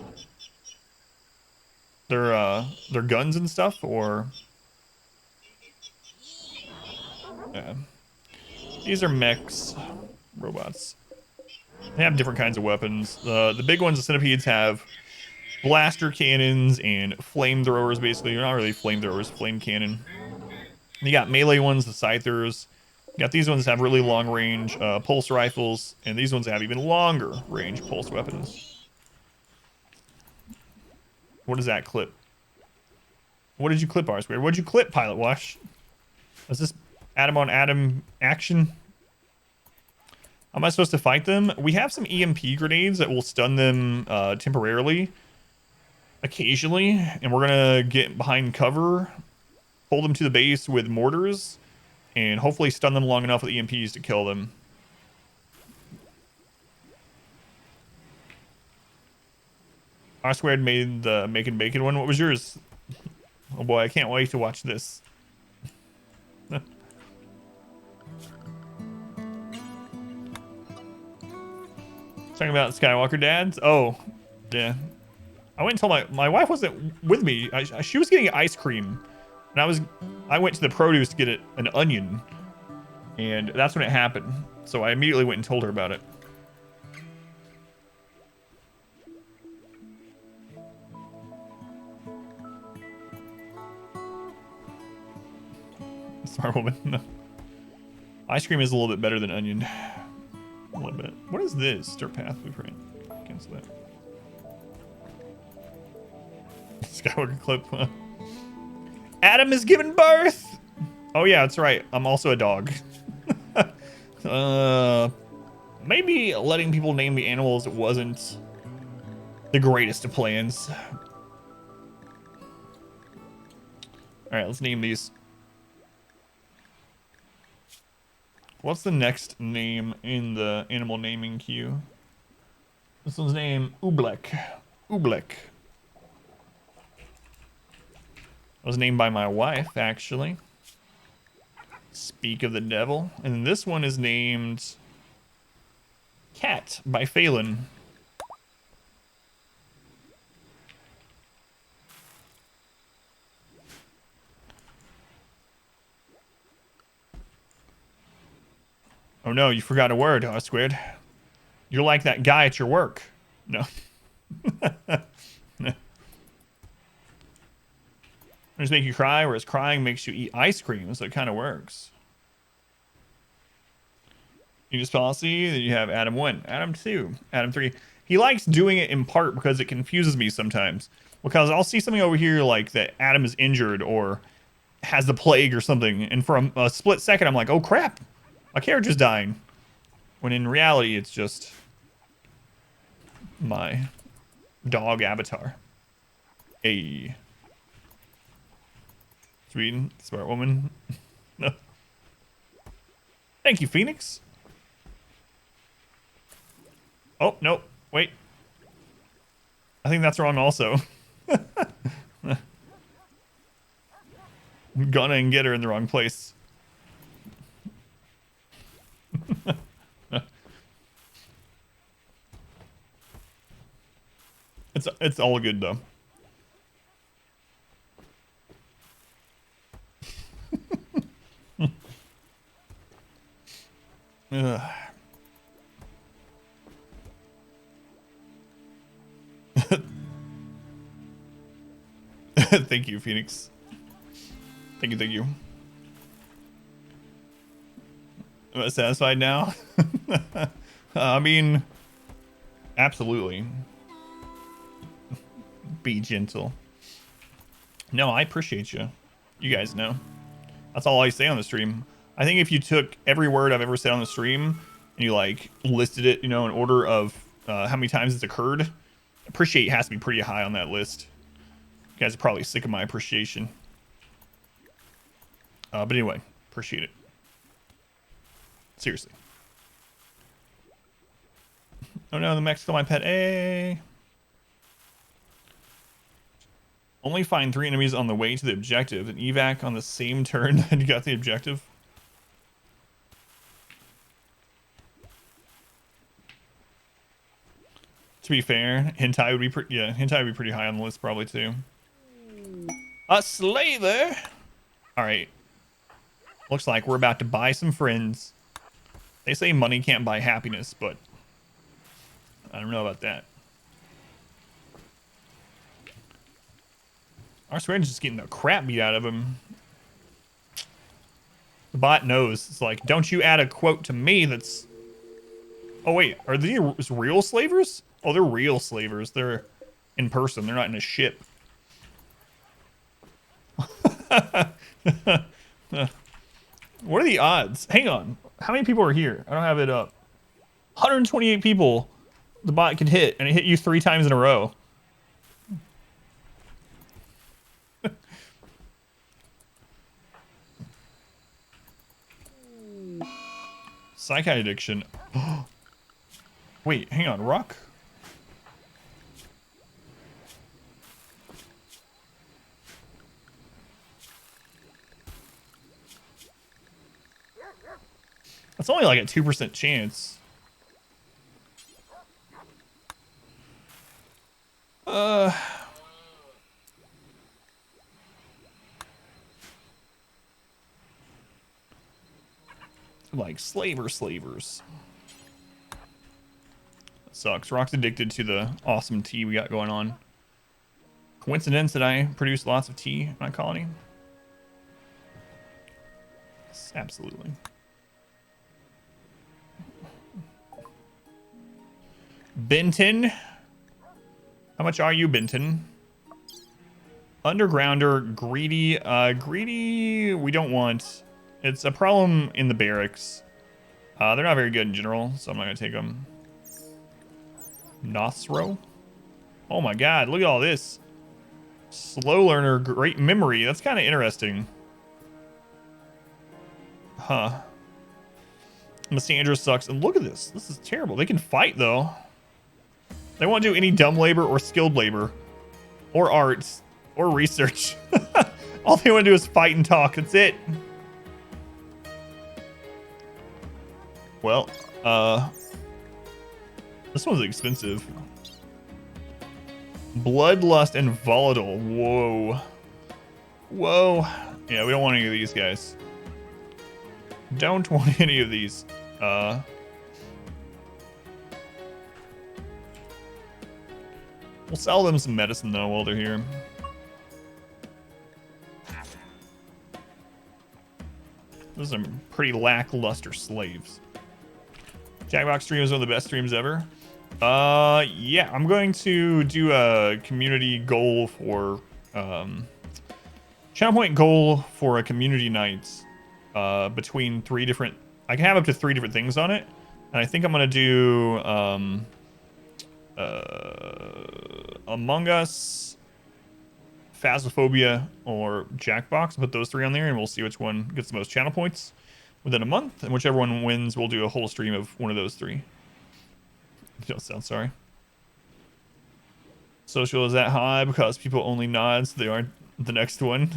S2: They're guns and stuff, or yeah. These are mechs, robots. They have different kinds of weapons. The big ones, the centipedes, have blaster cannons and flamethrowers. Basically, they're not really flamethrowers, flame cannon. You got melee ones, the scythers. You got these ones that have really long range pulse rifles, and these ones have even longer range pulse weapons. What is that clip? What did you clip, R-Squared? What did you clip, Pilot Wash? Is this Adam on Adam action? How am I supposed to fight them? We have some EMP grenades that will stun them temporarily, occasionally, and we're gonna get behind cover, pull them to the base with mortars, and hopefully stun them long enough with EMPs to kill them. R-Squared made the Making Bacon one. What was yours? Oh boy, I can't wait to watch this. Talking about Skywalker dads? Oh, yeah. I went and told my wife wasn't with me. She was getting ice cream, and I went to the produce to get an onion, and that's when it happened. So I immediately went and told her about it. Smart woman. No. Ice cream is a little bit better than onion. A little bit. What is this? Dirt path blueprint. Cancel that. Skywalker clip. Adam is giving birth. Oh yeah, that's right. I'm also a dog. Maybe letting people name the animals wasn't the greatest of plans. All right, let's name these. What's the next name in the animal naming queue? This one's named Oobleck. Oobleck. It was named by my wife, actually. Speak of the devil. And this one is named Cat by Phelan. Oh no, you forgot a word, R-Squared. You're like that guy at your work. No. No. Just make you cry, whereas crying makes you eat ice cream, so it kind of works. You just policy, then you have Adam 1, Adam 2, Adam 3. He likes doing it in part because it confuses me sometimes. Because I'll see something over here like that Adam is injured or has the plague or something, and for a split second I'm like, oh crap, my character's dying. When in reality it's just my dog avatar. Hey. Sweet, smart woman. No. Thank you, Phoenix. Oh, no, wait. I think that's wrong also. I'm gonna and get her in the wrong place. It's all good though. Thank you, Phoenix. Thank you, thank you. Am I satisfied now? I mean, absolutely. Be gentle. No, I appreciate you. You guys know. That's all I say on the stream. I think if you took every word I've ever said on the stream and you like listed it, you know, in order of how many times it's occurred, appreciate has to be pretty high on that list. You guys are probably sick of my appreciation. But anyway, appreciate it. Seriously. Oh no, the mech's killed my pet. A. Only find 3 enemies on the way to the objective. An evac on the same turn that you got the objective. To be fair, hentai would be hentai would be pretty high on the list probably too. A slaver. All right. Looks like we're about to buy some friends. They say money can't buy happiness, but I don't know about that. Our Swearin's just getting the crap beat out of him. The bot knows. It's like, don't you add a quote to me that's... Oh, wait. Are these real slavers? Oh, they're real slavers. They're in person. They're not in a ship. What are the odds? Hang on. How many people are here? I don't have it up. 128 people the bot could hit, and it hit you 3 times in a row. Psych addiction. Wait, hang on. Rock? That's only like a 2% chance. Like slavers. That sucks. Rock's addicted to the awesome tea we got going on. Coincidence that I produce lots of tea in my colony? Yes, absolutely. Benton. How much are you, Benton? Undergrounder, greedy. Greedy, we don't want. It's a problem in the barracks. They're not very good in general, so I'm not going to take them. Nothro? Oh my god, look at all this. Slow learner, great memory. That's kind of interesting. Huh. Missandra sucks. And look at this. This is terrible. They can fight, though. They won't do any dumb labor or skilled labor. Or arts. Or research. All they want to do is fight and talk. That's it. Well, this one's expensive. Bloodlust and volatile. Whoa. Whoa. Yeah, we don't want any of these guys. Don't want any of these. We'll sell them some medicine though while they're here. Those are pretty lackluster slaves. Jackbox stream is one of the best streams ever. Yeah, I'm going to do a community goal for channel point goal for a community night between 3 different. I can have up to 3 different things on it, and I think I'm gonna do Among Us, Phasmophobia, or Jackbox. Put those 3 on there, and we'll see which one gets the most channel points within a month, and whichever one wins, we'll do a whole stream of one of those 3. You don't sound sorry. Social is that high because people only nod, so they aren't the next one.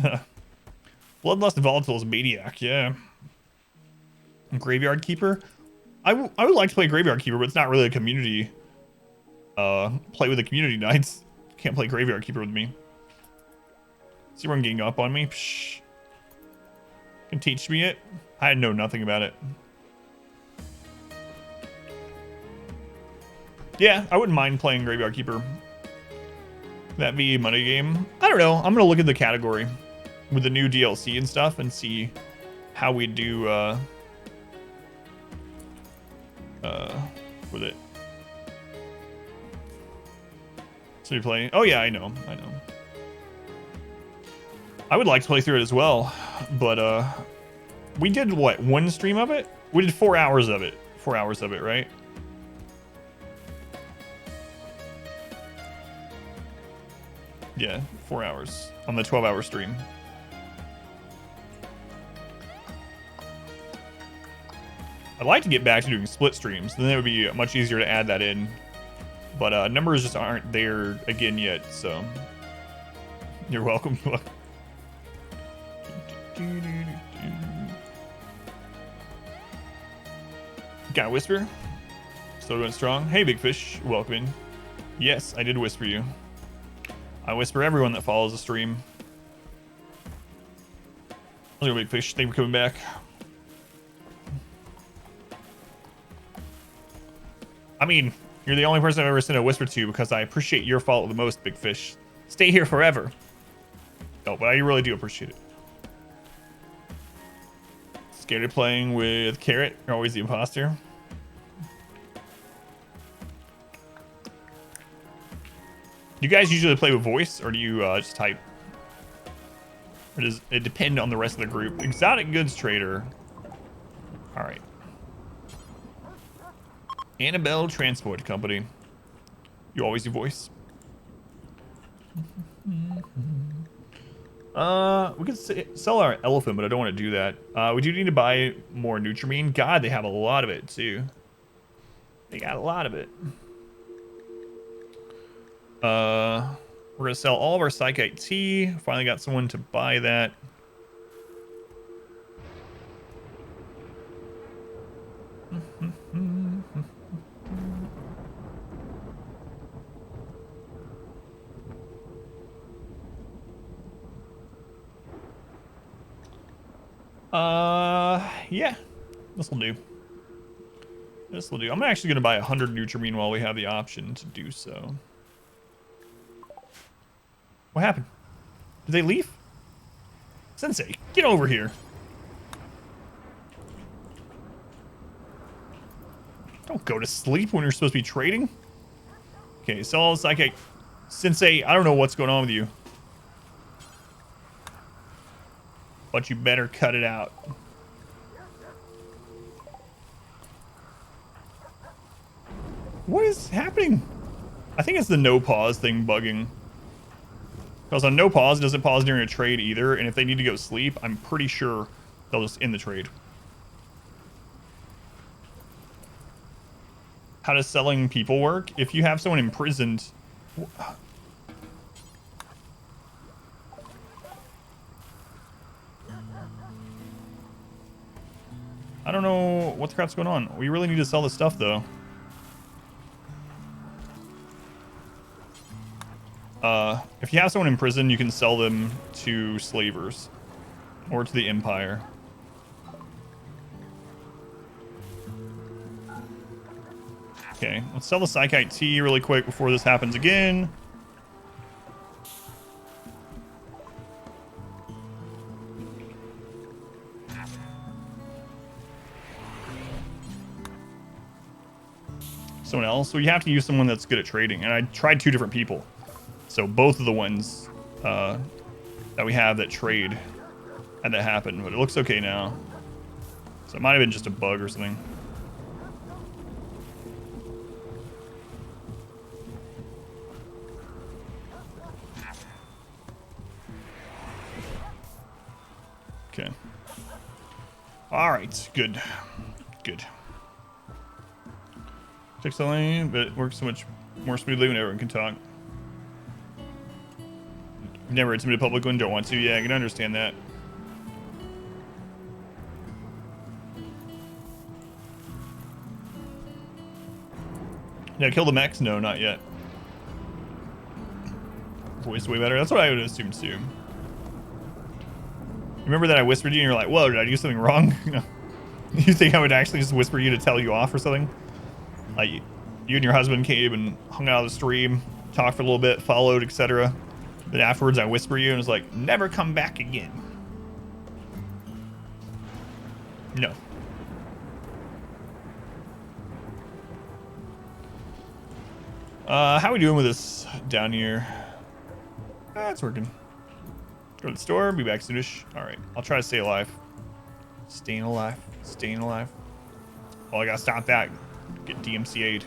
S2: Bloodlust and Volatile is Maniac, yeah. Graveyard Keeper? I would like to play Graveyard Keeper, but it's not really a community. Play with the community nights. Can't play Graveyard Keeper with me. See everyone getting up on me? Psh. Can teach me it? I know nothing about it. Yeah, I wouldn't mind playing Graveyard Keeper. That be money game. I don't know. I'm gonna look at the category with the new DLC and stuff and see how we do with it. So you play? Oh yeah, I know. I would like to play through it as well, but we did what? 1 stream of it? We did 4 hours of it. 4 hours of it, right? Yeah, 4 hours on the 12-hour stream. I'd like to get back to doing split streams. Then it would be much easier to add that in. But numbers just aren't there again yet, so you're welcome. Got a whisper? Still going strong. Hey, Big Fish, welcome in. Yes, I did whisper you. I whisper everyone that follows the stream. Let's go, Big Fish. Thank you for coming back. I mean, you're the only person I've ever sent a whisper to because I appreciate your follow the most, Big Fish. Stay here forever. Oh, but I really do appreciate it. Scared of playing with Carrot? You're always the imposter. Do you guys usually play with voice, or do you just type? Or does it depend on the rest of the group? Exotic goods trader. All right. Annabelle Transport Company. You always do voice. We could sell our elephant, but I don't want to do that. We do need to buy more Nutrimine. God, they have a lot of it too. They got a lot of it. We're gonna sell all of our Psychite tea. Finally got someone to buy that. Yeah, this will do. This will do. I'm actually gonna buy 100 Nutrimine while we have the option to do so. What happened? Did they leave? Sensei, get over here. Don't go to sleep when you're supposed to be trading. Okay, so all Psychic. Sensei, I don't know what's going on with you. But you better cut it out. What is happening? I think it's the no pause thing bugging. Because on no pause, it doesn't pause during a trade either. And if they need to go sleep, I'm pretty sure they'll just end the trade. How does selling people work? If you have someone imprisoned... I don't know what the crap's going on. We really need to sell this stuff, though. If you have someone in prison, you can sell them to slavers or to the Empire. Okay, let's sell the Psychite tea really quick before this happens again. Someone else? So you have to use someone that's good at trading. And I tried 2 different people. So both of the ones that we have that trade had that happen, but it looks okay now. So it might have been just a bug or something. Okay. All right, good, good. Takes a lane, but it works so much more smoothly when everyone can talk. Never intimidated public one, don't want to. Yeah, I can understand that. Yeah, kill the mechs? No, not yet. Voice way better. That's what I would assume too. Remember that I whispered you and you're like, whoa, did I do something wrong? You think I would actually just whisper you to tell you off or something? Like, you and your husband came and hung out on the stream, talked for a little bit, followed, etc. Then afterwards I whisper you and it's like, never come back again. No. How are we doing with this down here? It's working. Go to the store, be back soonish. Alright, I'll try to stay alive. Staying alive, staying alive. Oh, I gotta stop that. Get DMCA'd.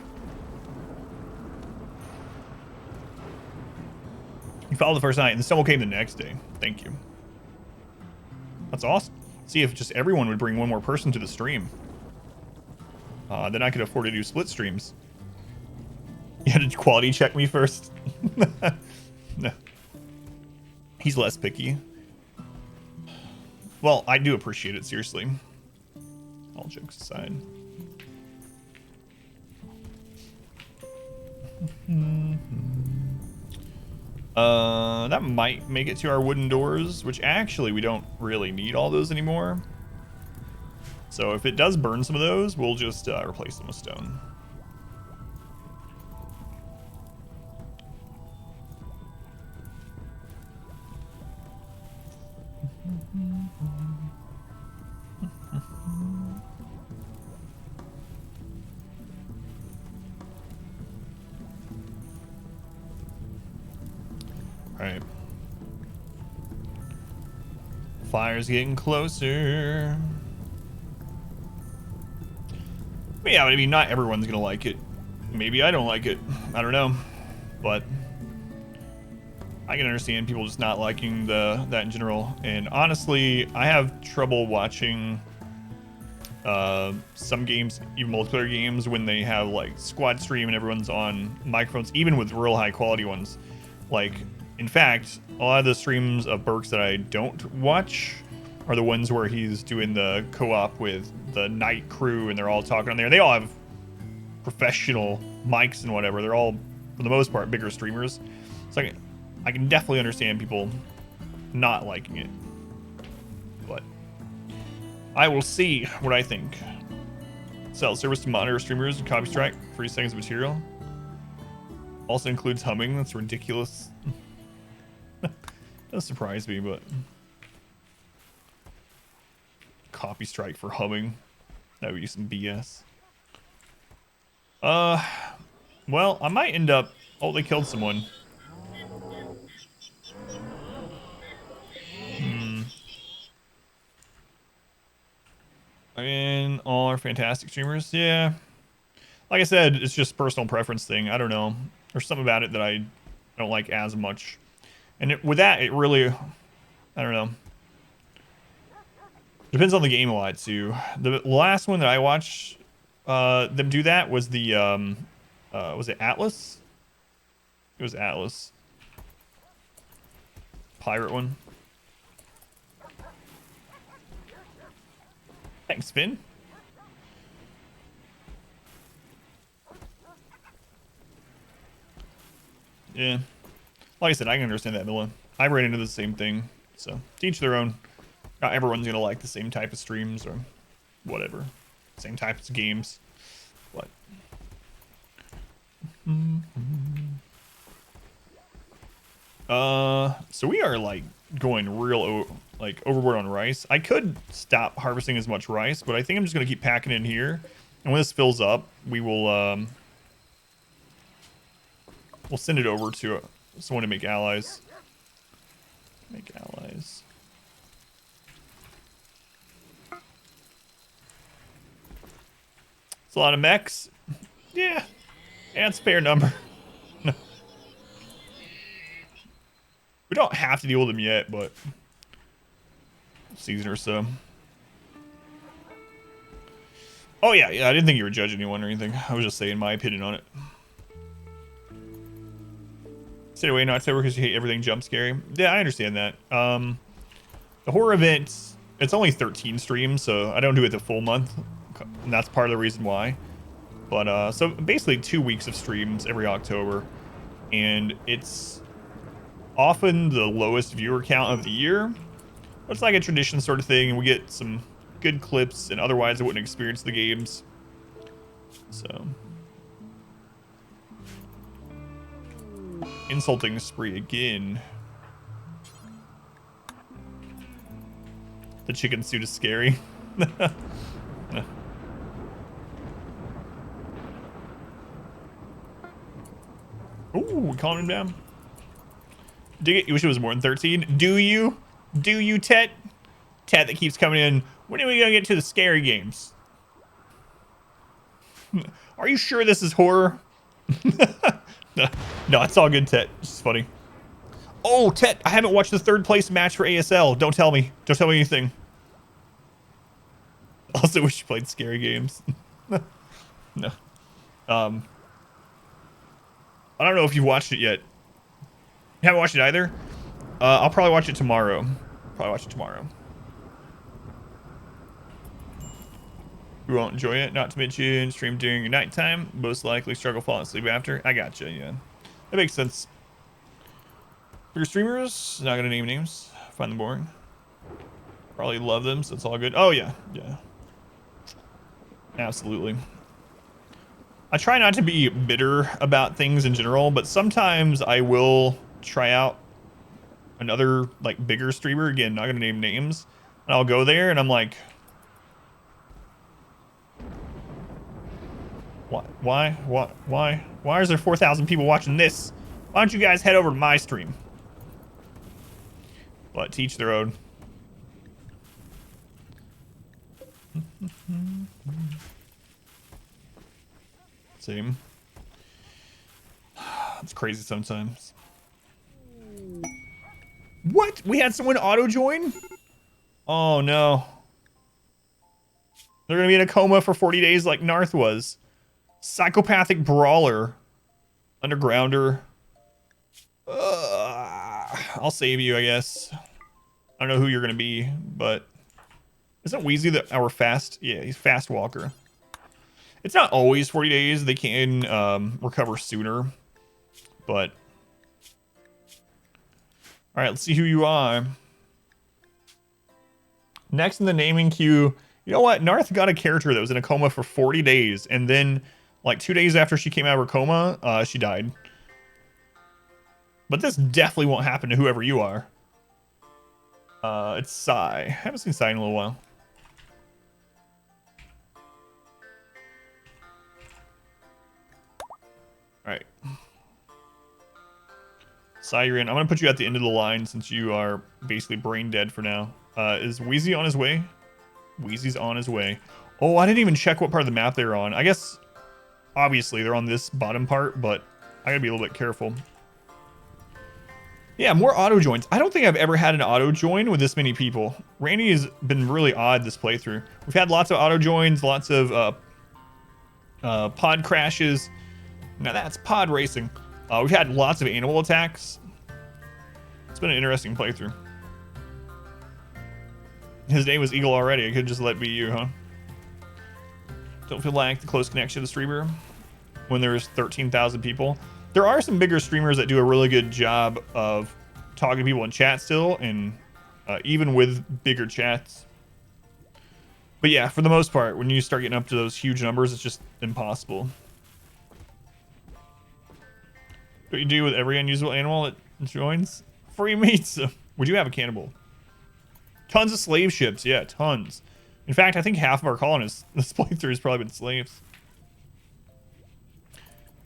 S2: You followed the first night and someone came the next day. Thank you. That's awesome. See if just everyone would bring one more person to the stream. then I could afford to do split streams. You had to quality check me first. No. He's less picky. Well, I do appreciate it, seriously. All jokes aside. That might make it to our wooden doors, which actually we don't really need all those anymore. So if it does burn some of those, we'll just replace them with stone. Alright. Fire's getting closer. But yeah, I mean, not everyone's gonna like it. Maybe I don't like it. I don't know. But I can understand people just not liking that in general. And honestly, I have trouble watching some games, even multiplayer games, when they have like squad stream and everyone's on microphones, even with real high quality ones. Like, in fact, a lot of the streams of Burks that I don't watch are the ones where he's doing the co-op with the night crew and they're all talking on there. They all have professional mics and whatever. They're all, for the most part, bigger streamers. So I can definitely understand people not liking it. But I will see what I think. Sell service to monitor streamers and copy strike, 3 seconds of material. Also includes humming. That's ridiculous. Doesn't surprise me, but copy strike for humming. That would be some BS. Well, I might end up. Oh, they killed someone. And all our fantastic streamers, yeah. Like I said, it's just personal preference thing. I don't know. There's something about it that I don't like as much. And with that, it really, I don't know. Depends on the game a lot too. The last one that I watched them do that was the was it Atlas? It was Atlas. Pirate one. Thanks, Finn. Yeah. Like I said, I can understand that, Milla. I ran into the same thing. So, to each their own. Not everyone's going to like the same type of streams or whatever. Same types of games. But. So we are, like, going real, like, overboard on rice. I could stop harvesting as much rice, but I think I'm just going to keep packing in here. And when this fills up, we will, we'll send it over to someone to make allies. Make allies. It's a lot of mechs. Yeah. Yeah, it's a fair number. No. We don't have to deal with them yet, but season or so. Oh yeah, I didn't think you were judging anyone or anything. I was just saying my opinion on it. Stay away, not sober, because you hate everything jump scary. Yeah, I understand that. The horror event, it's only 13 streams, so I don't do it the full month, and that's part of the reason why. But so basically 2 weeks of streams every October, and it's often the lowest viewer count of the year. But it's like a tradition sort of thing, and we get some good clips, and otherwise I wouldn't experience the games. So. Insulting spree again. The chicken suit is scary. Ooh, calm him down. Dig it. You wish it was more than 13. Do you? Do you, Tet? Tet that keeps coming in. When are we gonna get to the scary games? Are you sure this is horror? No, it's all good, Tet. It's funny. Oh, Tet, I haven't watched the 3rd place match for ASL. Don't tell me. Don't tell me anything. Also wish you played scary games. No. I don't know if you've watched it yet. You haven't watched it either? I'll probably watch it tomorrow. You won't enjoy it. Not to mention stream during your nighttime. Most likely struggle falling asleep after. I gotcha, yeah. That makes sense. For your streamers, not gonna name names. Find them boring. Probably love them, so it's all good. Oh yeah, yeah. Absolutely. I try not to be bitter about things in general, but sometimes I will try out another like bigger streamer. Again, not gonna name names. And I'll go there and I'm like, why is there 4,000 people watching this? Why don't you guys head over to my stream? But teach their own. Same. It's crazy sometimes. What? We had someone auto join? Oh no. They're gonna be in a coma for 40 days like Narth was. Psychopathic brawler. Undergrounder. I'll save you, I guess. I don't know who you're gonna be, but isn't Wheezy our fast? Yeah, he's fast walker. It's not always 40 days. They can recover sooner, but all right. Let's see who you are. Next in the naming queue, you know what? Narth got a character that was in a coma for 40 days, and then like 2 days after she came out of her coma, she died. But this definitely won't happen to whoever you are. It's Sai. I haven't seen Sai in a little while. Alright. Sai, you're in. I'm gonna put you at the end of the line since you are basically brain dead for now. Is Wheezy on his way? Wheezy's on his way. Oh, I didn't even check what part of the map they're on. I guess, obviously, they're on this bottom part, but I gotta be a little bit careful. Yeah, more auto joins. I don't think I've ever had an auto join with this many people. Randy has been really odd this playthrough. We've had lots of auto joins, lots of pod crashes. Now that's pod racing. We've had lots of animal attacks. It's been an interesting playthrough. His name was Eagle already. I could just let be you, huh? Don't feel like the close connection to the streamer when there's 13,000 people. There are some bigger streamers that do a really good job of talking to people in chat still, and even with bigger chats. But yeah, for the most part, when you start getting up to those huge numbers, it's just impossible. What you do with every unusable animal that joins? Free meats. We do have a cannibal. Tons of slave ships. Yeah, tons. In fact, I think half of our colonists this playthrough has probably been slaves.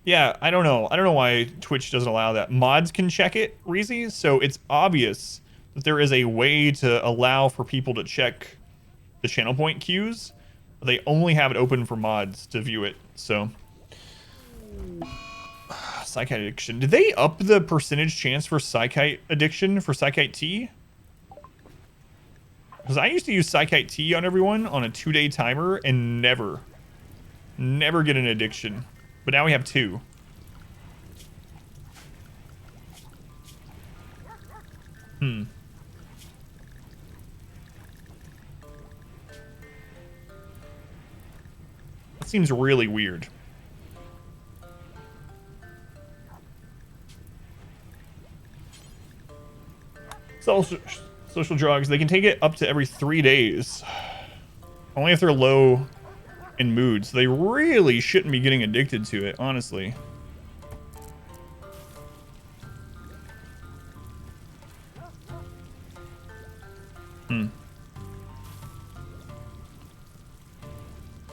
S2: Yeah, I don't know. I don't know why Twitch doesn't allow that. Mods can check it, Reezy, so it's obvious that there is a way to allow for people to check the channel point queues. But they only have it open for mods to view it, so... Psychite addiction. Did they up the percentage chance for Psychite addiction for Psychite T? Because I used to use Psychite T on everyone on a 2-day timer and never get an addiction. But now we have 2. That seems really weird. Social drugs, they can take it up to every 3 days. Only if they're low in mood, so they really shouldn't be getting addicted to it, honestly.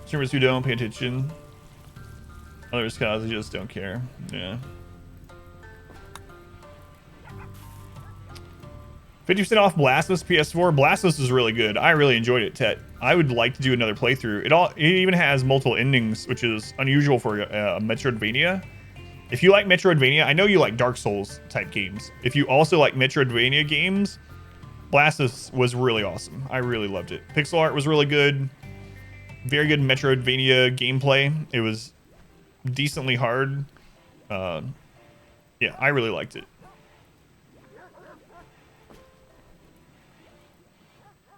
S2: Streamers who don't pay attention. Others cause they just don't care. Yeah. 50% off Blasphemous PS4. Blasphemous is really good. I really enjoyed it, Tet. I would like to do another playthrough. It even has multiple endings, which is unusual for a Metroidvania. If you like Metroidvania, I know you like Dark Souls type games. If you also like Metroidvania games, Blasphemous was really awesome. I really loved it. Pixel art was really good. Very good Metroidvania gameplay. It was decently hard. Yeah, I really liked it.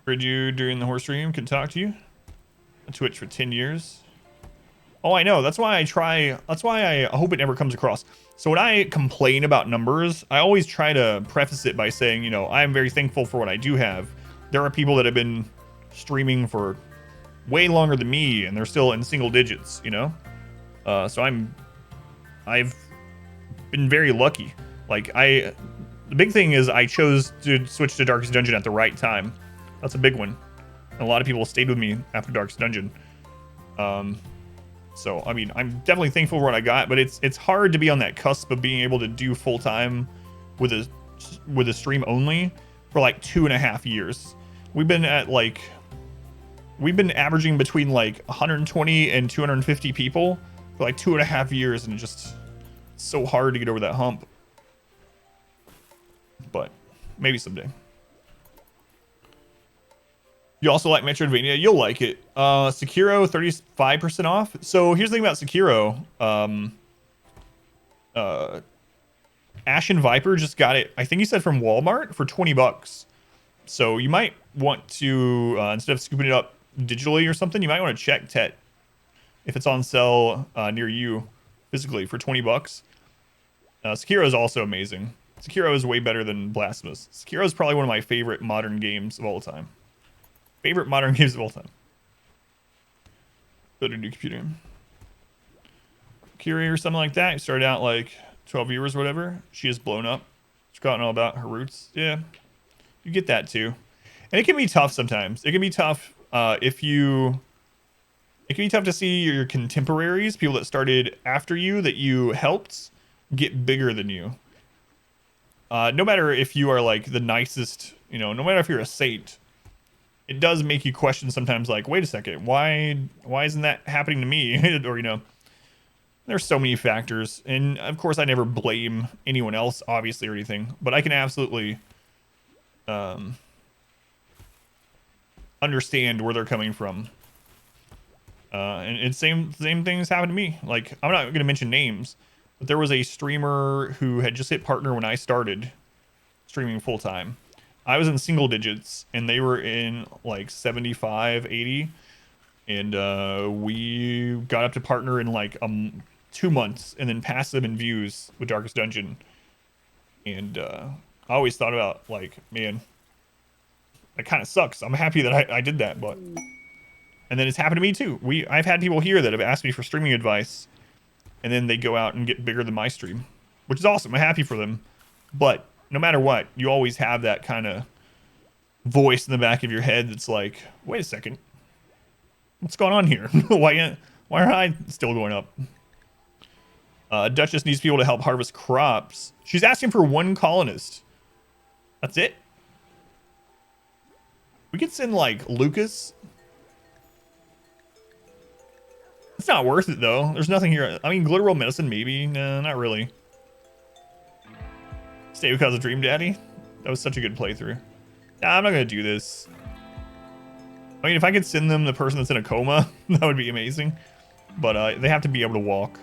S2: Heard you during the horse stream. Can talk to you. On Twitch for 10 years. Oh, I know. That's why I try. That's why I hope it never comes across. So when I complain about numbers, I always try to preface it by saying, you know, I am very thankful for what I do have. There are people that have been streaming for way longer than me, and they're still in single digits, you know? So I've been very lucky. Like, the big thing is I chose to switch to Darkest Dungeon at the right time. That's a big one. And a lot of people stayed with me after Darkest Dungeon. So, I mean, I'm definitely thankful for what I got, but it's hard to be on that cusp of being able to do full-time with a stream only for like 2.5 years. We've been averaging between like 120 and 250 people for like 2.5 years, and it's just so hard to get over that hump. But maybe someday. You also like Metroidvania? You'll like it. Sekiro, 35% off. So here's the thing about Sekiro. Ashen Viper just got it, I think he said from Walmart, for $20. So you might want to, instead of scooping it up digitally or something, you might want to check Tet if it's on sale near you physically for $20. Sekiro is also amazing. Sekiro is way better than Blasphemous. Sekiro is probably one of my favorite modern games of all time. Favorite modern games of all time. Go to new computer. Curie or something like that. Started out like 12 viewers or whatever. She has blown up. She's forgotten all about her roots. Yeah. You get that too. And it can be tough sometimes. It can be tough it can be tough to see your contemporaries, people that started after you that you helped, get bigger than you. No matter if you are like the nicest, you know, no matter if you're a saint, it does make you question sometimes, like, wait a second, why isn't that happening to me? Or, you know, there's so many factors. And of course I never blame anyone else, obviously, or anything, but I can absolutely understand where they're coming from. And same things happened to me. Like, I'm not going to mention names, but there was a streamer who had just hit partner when I started streaming full time. I was in single digits and they were in like 75, 80. And we got up to partner in like 2 months and then passed them in views with Darkest Dungeon. And I always thought about, like, man, that kind of sucks. I'm happy that I did that, but... And then it's happened to me too. I've had people here that have asked me for streaming advice, and then they go out and get bigger than my stream, which is awesome. I'm happy for them. But no matter what, you always have that kind of voice in the back of your head that's like, wait a second, what's going on here? Why aren't I still going up? Duchess needs people to help harvest crops. She's asking for 1 colonist. That's it. We could send like Lucas. It's not worth it though. There's nothing here. I mean, Glitterworld Medicine maybe. No, not really. Stay because of Dream Daddy. That was such a good playthrough. Nah, I'm not gonna do this. I mean, if I could send them the person that's in a coma, that would be amazing. But they have to be able to walk.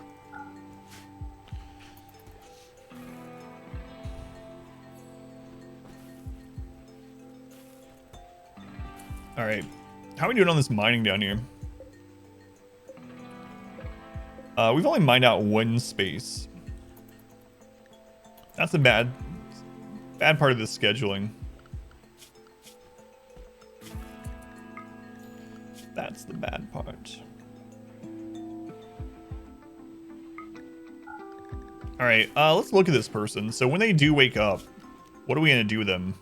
S2: All right, how are we doing on this mining down here? We've only mined out 1 space. That's the bad part of this scheduling. That's the bad part. All right, let's look at this person. So when they do wake up, what are we gonna do with them?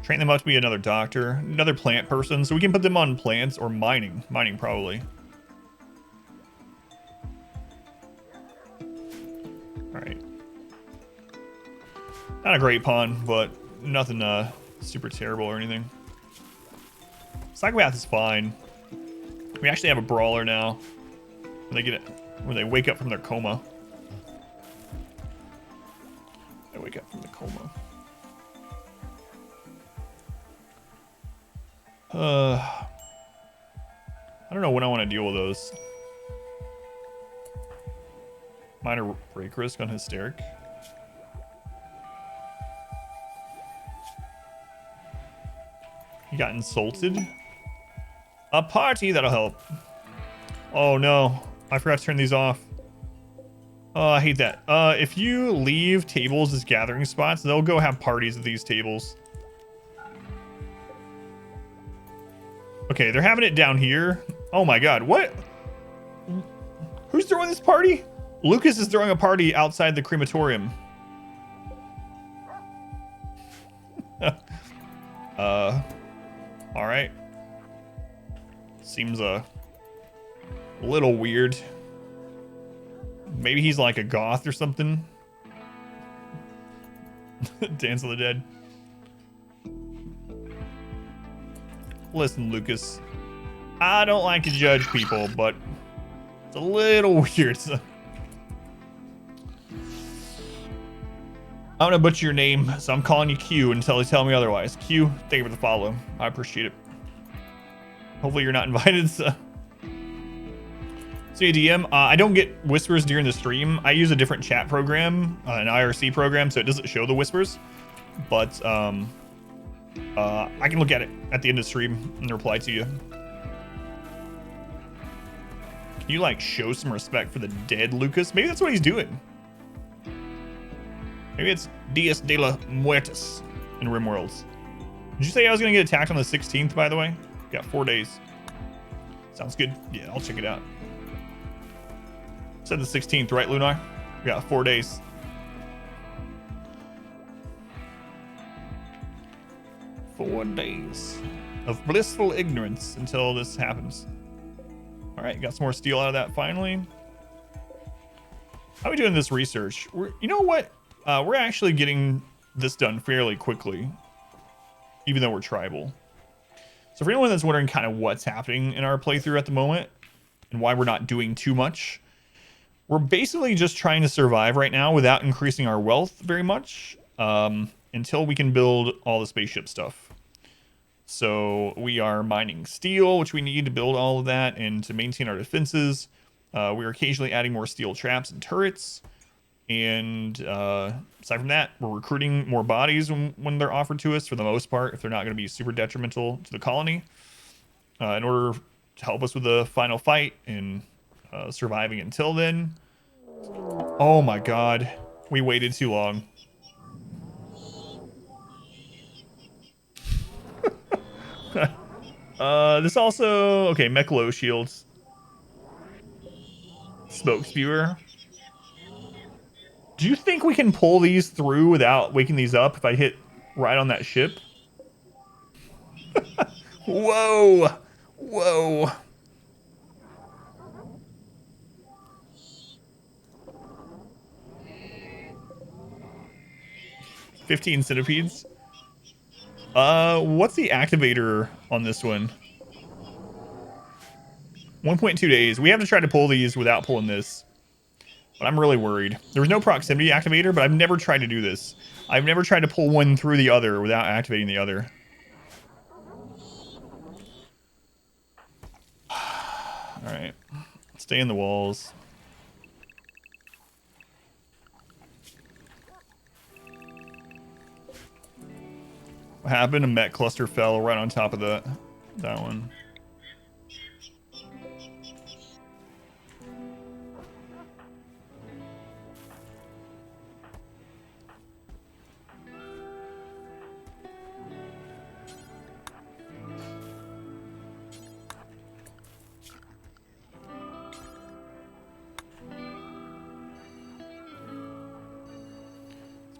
S2: Train them up to be another doctor, another plant person, so we can put them on plants or mining. Mining, probably. Alright. Not a great pawn, but nothing super terrible or anything. Psychopath is fine. We actually have a brawler now. When they wake up from their coma. They wake up from the coma. I don't know when I want to deal with those. Minor break risk on Hysteric. He got insulted. A party, that'll help. Oh no, I forgot to turn these off. Oh, I hate that. If you leave tables as gathering spots, they'll go have parties at these tables. Okay, they're having it down here. Oh my god, what? Who's throwing this party? Lucas is throwing a party outside the crematorium. All right. Seems a little weird. Maybe he's like a goth or something. Dance of the Dead. Listen, Lucas. I don't like to judge people, but it's a little weird. I'm gonna butcher your name, so I'm calling you Q until they tell me otherwise. Q, thank you for the follow. I appreciate it. Hopefully you're not invited. So yeah, DM, I don't get whispers during the stream. I use a different chat program, an IRC program, so it doesn't show the whispers. But I can look at it at the end of the stream and reply to you. Can you like show some respect for the dead, Lucas? Maybe that's what he's doing. Maybe it's Dias de la Muertes in RimWorlds. Did you say I was going to get attacked on the 16th, by the way? Got 4 days. Sounds good. Yeah, I'll check it out. Said the 16th, right, Lunar? We got 4 days. Four days of blissful ignorance until this happens. All right, got some more steel out of that finally. How are we doing this research? You know what? We're actually getting this done fairly quickly, even though we're tribal. So for anyone that's wondering kind of what's happening in our playthrough at the moment and why we're not doing too much, we're basically just trying to survive right now without increasing our wealth very much until we can build all the spaceship stuff. So we are mining steel, which we need to build all of that and to maintain our defenses. We're occasionally adding more steel traps and turrets. And aside from that, we're recruiting more bodies when they're offered to us, for the most part, if they're not going to be super detrimental to the colony, in order to help us with the final fight and surviving until then. Oh my god, we waited too long. This also, okay, mech low shields, smoke spewer. Do you think we can pull these through without waking these up if I hit right on that ship? Whoa! Whoa! $15 centipedes. What's the activator on this one? 1.2 days. We have to try to pull these without pulling this. But I'm really worried. There was no proximity activator, but I've never tried to do this. I've never tried to pull one through the other without activating the other. Alright. Stay in the walls. What happened? A mech cluster fell right on top of that one.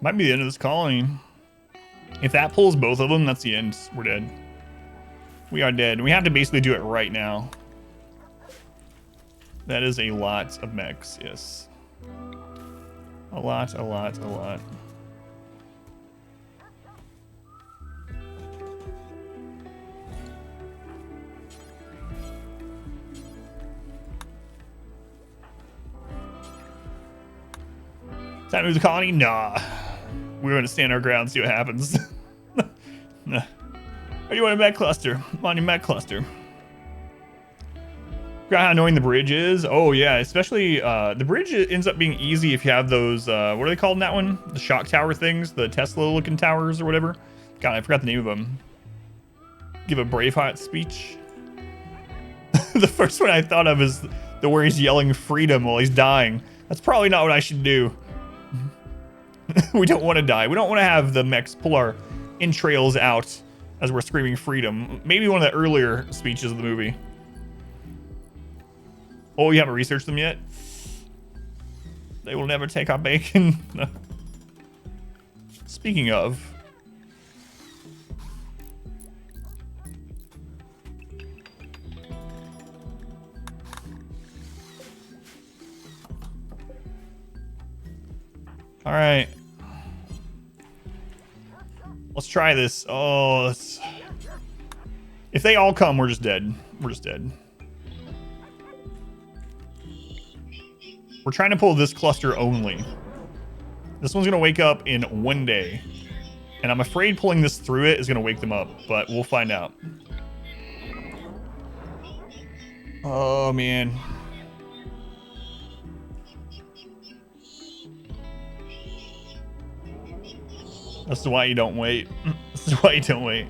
S2: Might be the end of this colony. If that pulls both of them, that's the end. We're dead. We are dead. We have to basically do it right now. That is a lot of mechs, yes. A lot. Time to move the colony? Nah. We're going to stand our ground and see what happens. Nah. you want a mech cluster? On your mech cluster. Forgot how annoying the bridge is. Oh yeah, especially the bridge ends up being easy if you have those what are they called in that one? The shock tower things, the Tesla looking towers or whatever. God, I forgot the name of them. Give a Braveheart speech. The first one I thought of is the where he's yelling freedom while he's dying. That's probably not what I should do. We don't want to die. We don't want to have the mechs pull our entrails out as we're screaming freedom. Maybe one of the earlier speeches of the movie. Oh, you haven't researched them yet? They will never take our bacon. No. Speaking of. All right. Let's try this. Oh, if they all come, we're just dead. We're just dead. We're trying to pull this cluster only. This one's gonna wake up in 1 day. And I'm afraid pulling this through it is gonna wake them up, but we'll find out. Oh man. This is why you don't wait. This is why you don't wait.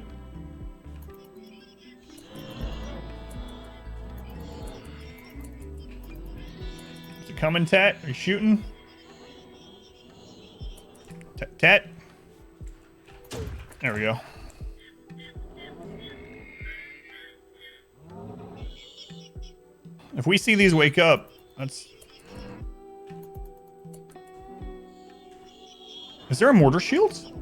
S2: Is it coming, Tet? Are you shooting? Tet? There we go. If we see these wake up, that's... Is there a mortar shield?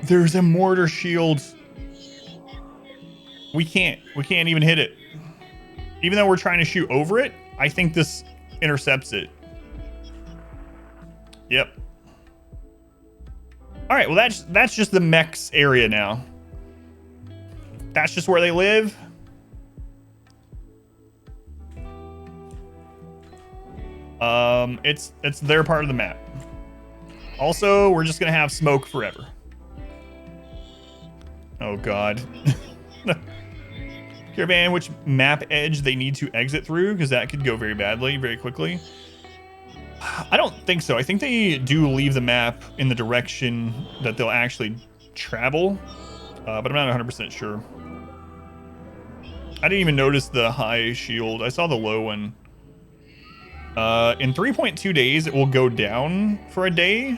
S2: There's a mortar shield. We can't even hit it. Even though we're trying to shoot over it, I think this intercepts it. Yep. All right, well that's just the mechs area now. That's just where they live. It's their part of the map. Also, we're just gonna have smoke forever. Oh God. Caravan, which map edge they need to exit through, because that could go very badly, very quickly. I don't think so. I think they do leave the map in the direction that they'll actually travel, but I'm not 100% sure. I didn't even notice the high shield. I saw the low one. In 3.2 days, it will go down for a day,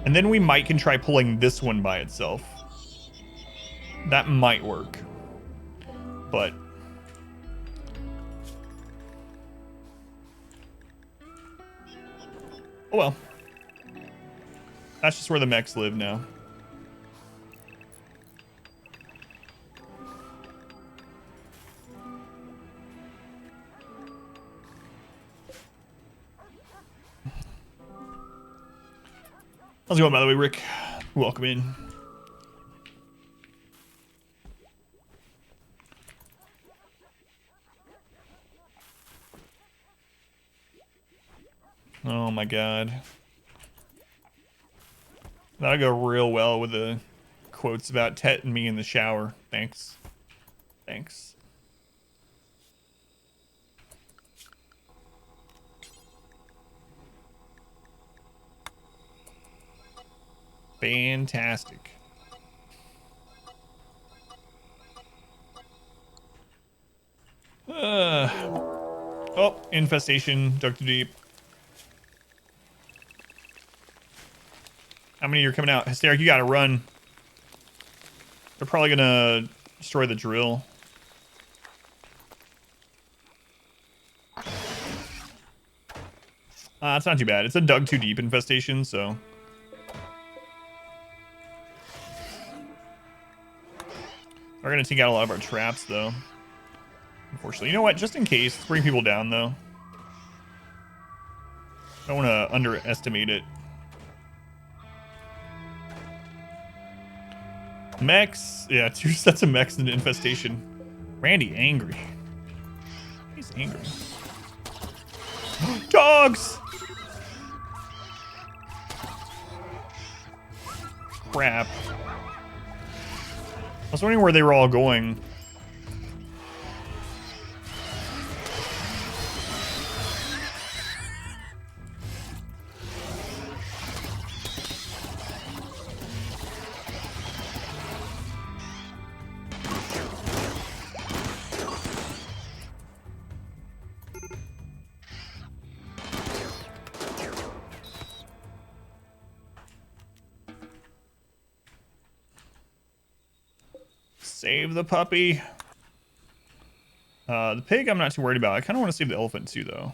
S2: and then we can try pulling this one by itself. That might work, but oh well. That's just where the mechs live now. How's it going, by the way, Rick? Welcome in. Oh my God. That'll go real well with the quotes about Tet and me in the shower. Thanks. Thanks. Fantastic. Oh, infestation, dug too deep. How many are coming out? Hysteric, you gotta run. They're probably gonna destroy the drill. It's not too bad. It's a dug too deep infestation, so. We're gonna take out a lot of our traps, though. Unfortunately. You know what? Just in case, let's bring people down, though. I don't want to underestimate it. Mechs. Yeah, 2 sets of mechs in infestation. Randy angry. He's angry. Dogs! crap. I was wondering where they were all going. Save the puppy. The pig I'm not too worried about. I kind of want to save the elephant too, though.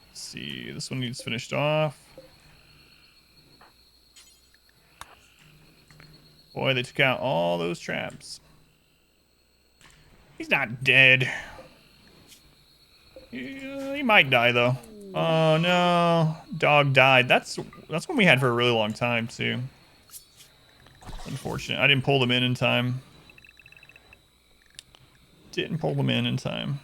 S2: Let's see, this one needs finished off. Boy, they took out all those traps. He's not dead. He might die though. Oh no, dog died. That's one we had for a really long time too. Unfortunate. I didn't pull them in time. Didn't pull them in time.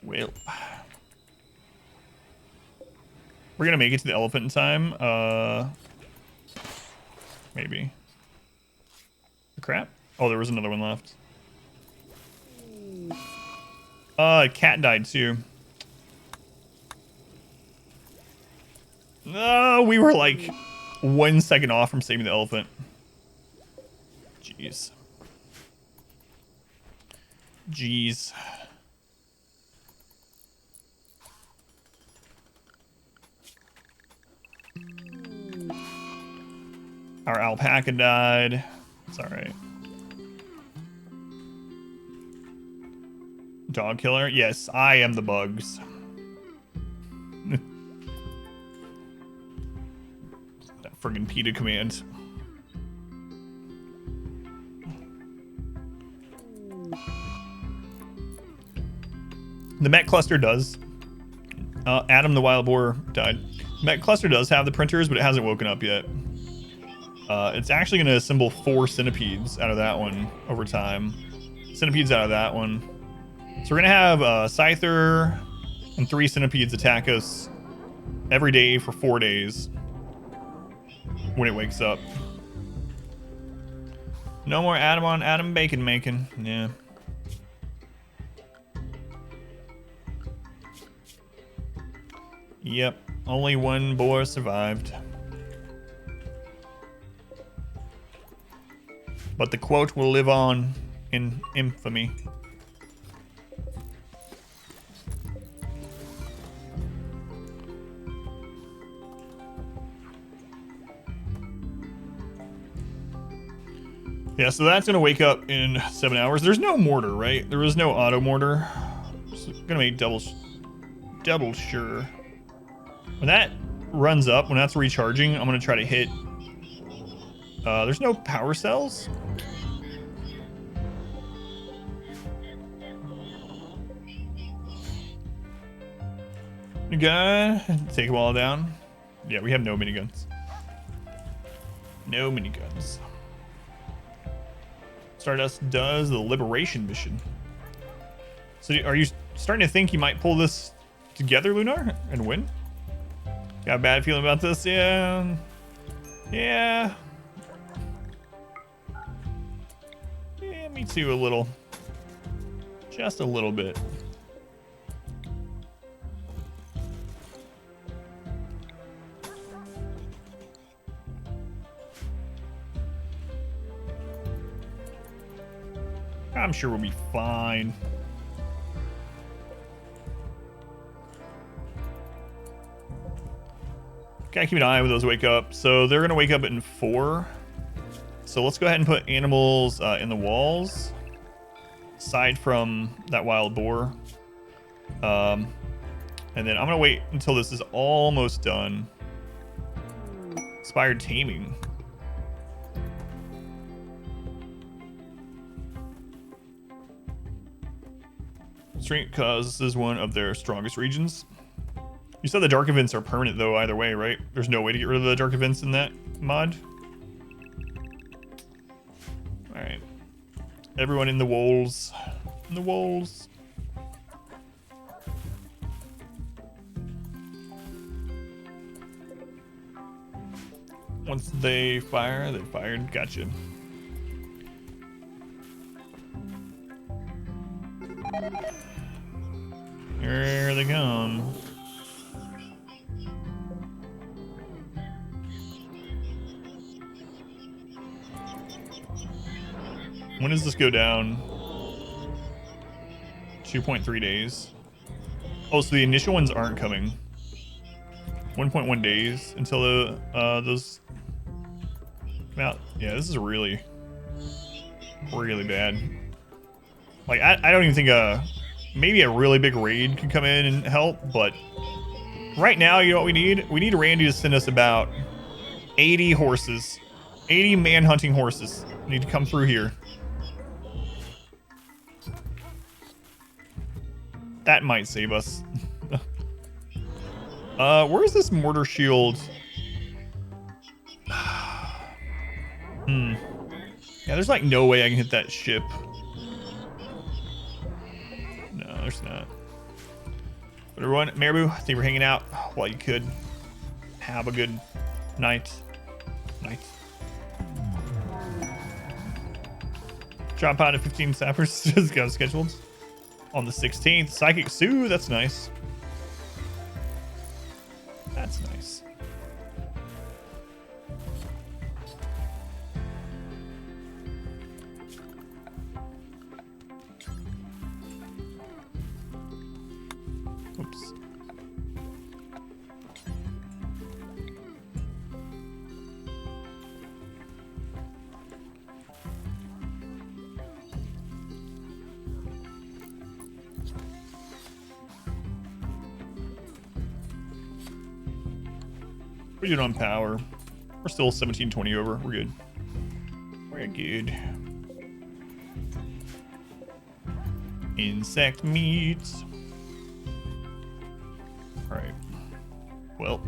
S2: Well, we're gonna make it to the elephant in time. Maybe. Crap. Oh, there was another one left. Cat died too. No, we were like 1 second off from saving the elephant. Jeez. Jeez. Our alpaca died. It's alright. Dog killer? Yes, I am the bugs. That friggin' PETA command. The Met cluster does. Adam the wild boar died. Met cluster does have the printers, but it hasn't woken up yet. It's actually going to assemble 4 centipedes out of that one over time. Centipedes out of that one. So we're going to have Scyther and 3 centipedes attack us every day for 4 days when it wakes up. No more Adam on Adam bacon making. Yeah. Yep. Only one boar survived. But the quote will live on in infamy. Yeah, so that's gonna wake up in 7 hours. There's no mortar, right? There is no auto mortar. So gonna make double sure. When that runs up, when that's recharging, I'm gonna try to hit. There's no power cells. Gun, take them all down. Yeah, we have no miniguns. No miniguns. Stardust does the liberation mission. So are you starting to think you might pull this together, Lunar, and win? Got a bad feeling about this? Yeah. Yeah. Yeah, me too, a little. Just a little bit. I'm sure we'll be fine. Gotta keep an eye when those wake up. So they're gonna wake up in 4. So let's go ahead and put animals in the walls, aside from that wild boar. And then I'm gonna wait until this is almost done. Inspired taming. Because this is one of their strongest regions. You said the dark events are permanent though either way, right? There's no way to get rid of the dark events in that mod. All right. Everyone in the walls. In the walls. Once they fire, they fired. Gotcha. Here they come. When does this go down? 2.3 days. Oh, so the initial ones aren't coming. 1.1 days until the those come out. Yeah, this is really bad. Like I don't even think maybe a really big raid could come in and help, but right now, you know what we need? We need Randy to send us about 80 horses. 80 man-hunting horses need to come through here. That might save us. Where's this mortar shield? Yeah, there's like no way I can hit that ship. No, there's not. But everyone, Marabou, thank you for hanging out while you could. Have a good night. Drop out at 15 sappers just got scheduled. On the 16th, Psychic Sue, that's nice. That's nice. Oops. We're good on power. We're still 1720 over. We're good. We're good. Insect meat. Alright. Well.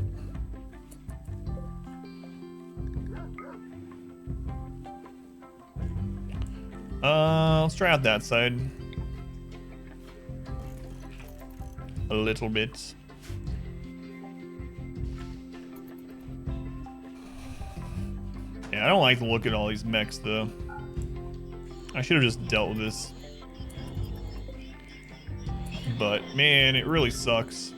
S2: Let's try out that side. A little bit. Yeah, I don't like the look at all these mechs though. I should have just dealt with this. But man, it really sucks.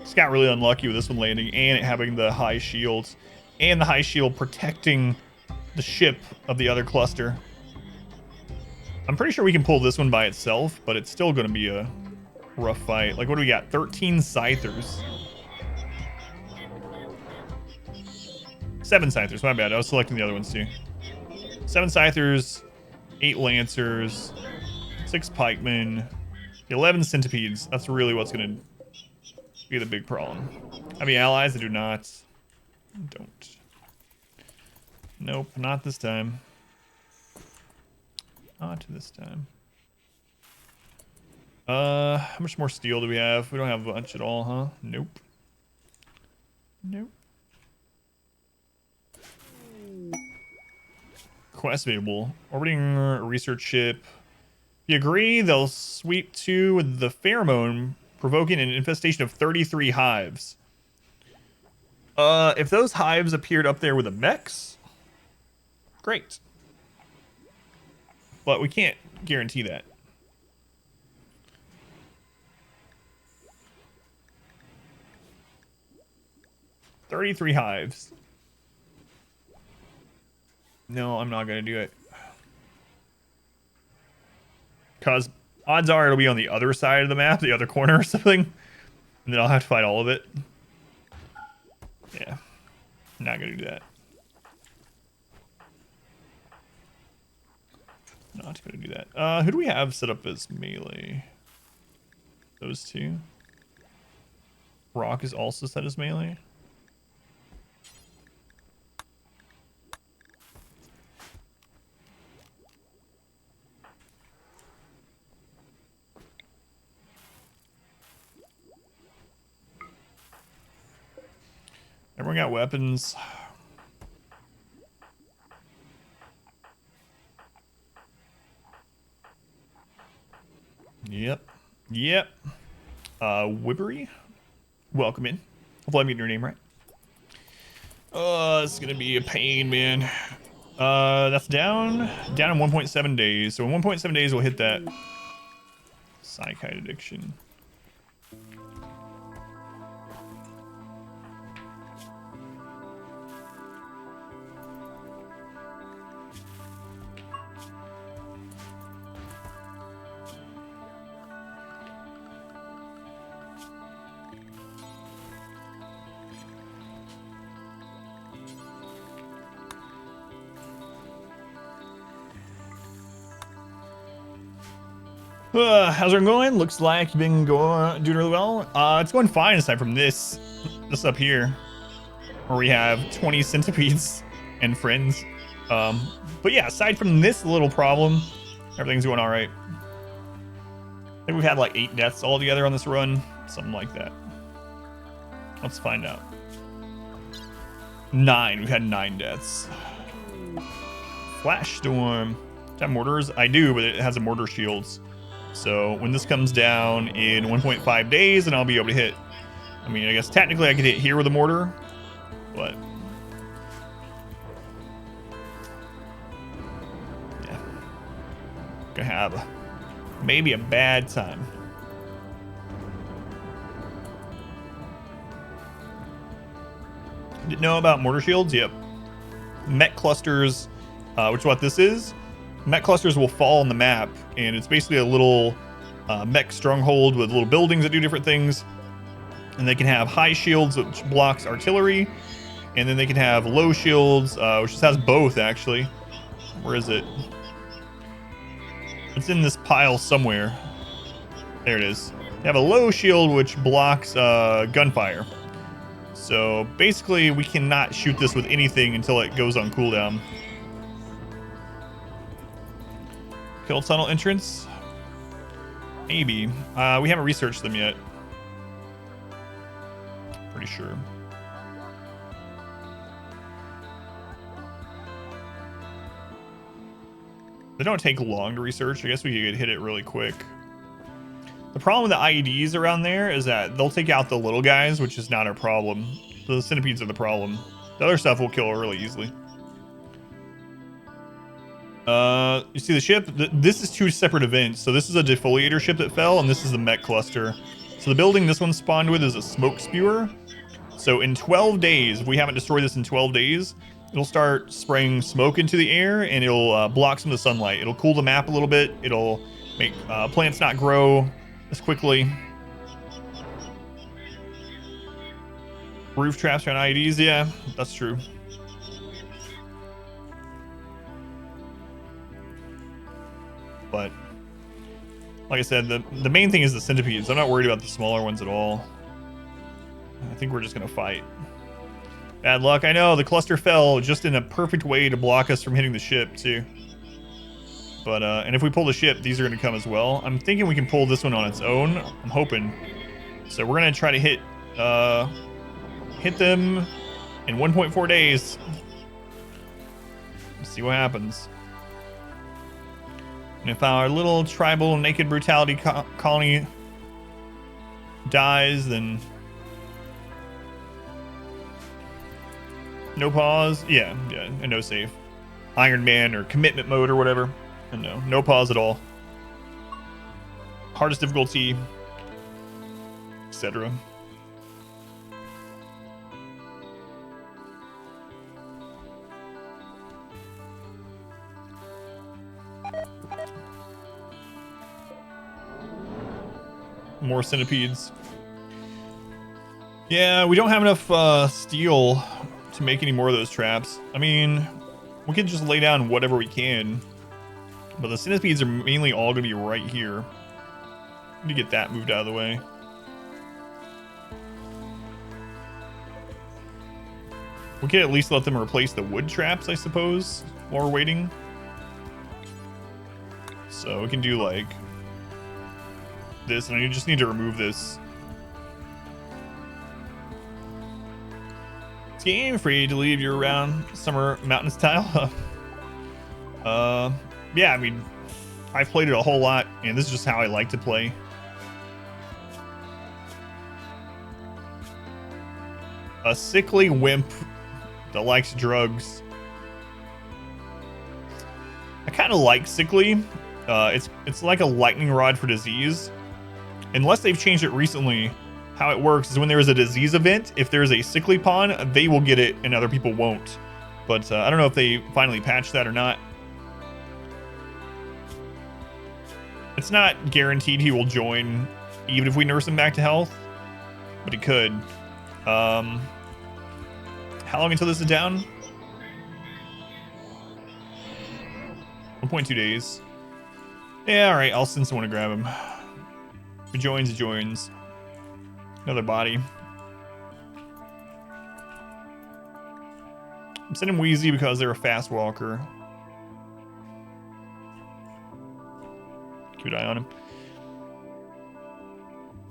S2: Just got really unlucky with this one landing and it having the high shields and the high shield protecting the ship of the other cluster. I'm pretty sure we can pull this one by itself, but it's still going to be a rough fight. Like, what do we got? 13 Scythers. 7 Scythers, my bad. I was selecting the other ones too. 7 Scythers, 8 Lancers, 6 Pikemen, 11 Centipedes. That's really what's going to be the big problem. Have any allies? I do not. Don't. Nope, not this time. Not this time. How much more steel do we have? We don't have a bunch at all, huh? Nope. Nope. Quest available. Orbiting research ship. If you agree, they'll sweep 2 with the pheromone, provoking an infestation of 33 hives. If those hives appeared up there with the mechs, great. But we can't guarantee that. $33 hives. No, I'm not going to do it. Because odds are it'll be on the other side of the map, the other corner or something. And then I'll have to fight all of it. Yeah. I'm not going to do that. Not going to do that. Who do we have set up as melee? Those 2. Rock is also set as melee. Everyone got weapons. Yep. Yep. Wibbery, welcome in. Hopefully I'm getting your name right. It's gonna be a pain, man. That's down in 1.7 days. So in 1.7 days, we'll hit that cyanide addiction. How's it going? Looks like you've been doing really well. It's going fine aside from this up here, where we have 20 centipedes and friends. But yeah, aside from this little problem, everything's going all right. I think we've had like 8 deaths altogether on this run, something like that. Let's find out. 9. We've had 9 deaths. Flash storm. Do I have mortars? I do, but it has a mortar shields. So when this comes down in 1.5 days, then I'll be able to hit. I mean, I guess technically I could hit here with a mortar, but yeah, gonna have maybe a bad time. Didn't know about mortar shields? Yep. Mech clusters, which is what this is. Mech clusters will fall on the map, and it's basically a little mech stronghold with little buildings that do different things. And they can have high shields, which blocks artillery, and then they can have low shields, which just has both, actually. Where is it? It's in this pile somewhere. There it is. They have a low shield, which blocks gunfire. So basically, we cannot shoot this with anything until it goes on cooldown. Kill tunnel entrance? Maybe. We haven't researched them yet. Pretty sure. They don't take long to research. I guess we could hit it really quick. The problem with the IEDs around there is that they'll take out the little guys, which is not our problem. The centipedes are the problem. The other stuff will kill really easily. You see the ship? This is 2 separate events. So this is a defoliator ship that fell, and this is the mech cluster. So the building this one spawned with is a smoke spewer. So in 12 days, if we haven't destroyed this in 12 days, it'll start spraying smoke into the air, and it'll block some of the sunlight. It'll cool the map a little bit. It'll make plants not grow as quickly. Roof traps on IEDs, yeah, that's true. But like I said, the main thing is the centipedes. I'm not worried about the smaller ones at all. I think we're just gonna fight. Bad luck. I know the cluster fell just in a perfect way to block us from hitting the ship too. But and if we pull the ship, these are gonna come as well. I'm thinking we can pull this one on its own. I'm hoping. So we're gonna try to hit them in 1.4 days. Let's see what happens. And if our little tribal naked brutality colony dies, then no pause. Yeah, and no save. Iron Man or commitment mode or whatever. And no pause at all. Hardest difficulty, etc. More centipedes. Yeah, we don't have enough steel to make any more of those traps. I mean, we can just lay down whatever we can, but the centipedes are mainly all gonna be right here. Need to get that moved out of the way. We can at least let them replace the wood traps, I suppose, while we're waiting. So we can do like this, and I just need to remove this This game free to leave you around summer mountain style. Yeah, I mean, I've played it a whole lot, and this is just how I like to play. A sickly wimp that likes drugs. I kind of like sickly. It's like a lightning rod for disease. Unless they've changed it recently, how it works is when there is a disease event, if there's a sickly pawn, they will get it and other people won't. But I don't know if they finally patched that or not. It's not guaranteed he will join even if we nurse him back to health, but he could. How long until this is down? 1.2 days. Yeah, all right. I'll send someone to grab him. If he joins, he joins. Another body. I'm sending Wheezy because they're a fast walker. Keep an eye on him.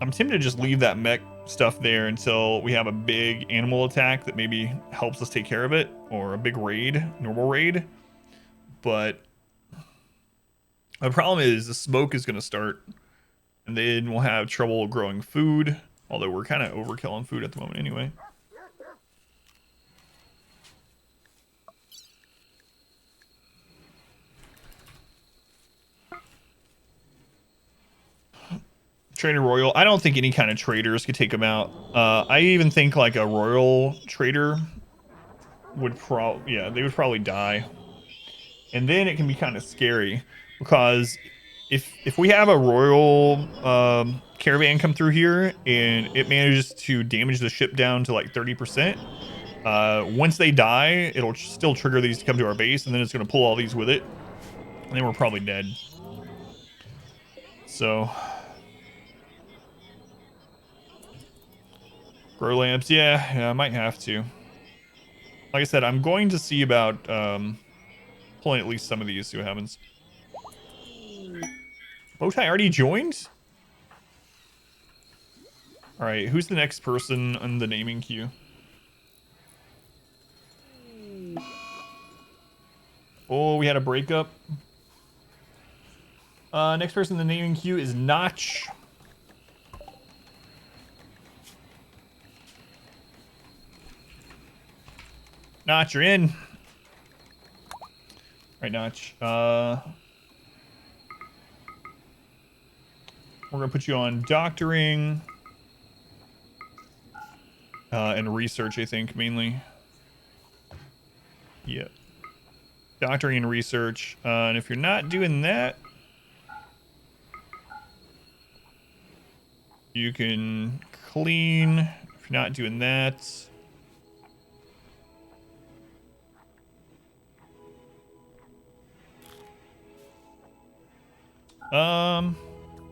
S2: I'm tempted to just leave that mech stuff there until we have a big animal attack that maybe helps us take care of it, or a big raid, normal raid. But the problem is the smoke is going to start, and then we'll have trouble growing food, although we're kind of overkill on food at the moment anyway. Trader Royal. I don't think any kind of traders could take him out. I even think like a Royal trader would they would probably die. And then it can be kind of scary because if we have a Royal caravan come through here and it manages to damage the ship down to like 30%, once they die, it'll still trigger these to come to our base, and then it's going to pull all these with it, and then we're probably dead. So grow lamps, yeah, I might have to. Like I said, I'm going to see about pulling at least some of these, see what happens. Bowtie already joined? Alright, who's the next person on the naming queue? Oh, we had a breakup. Next person in the naming queue is Notch. Notch, you're in. Alright, Notch. We're gonna put you on doctoring and research, I think, mainly. Yep. Doctoring and research. And if you're not doing that, you can clean. If you're not doing that,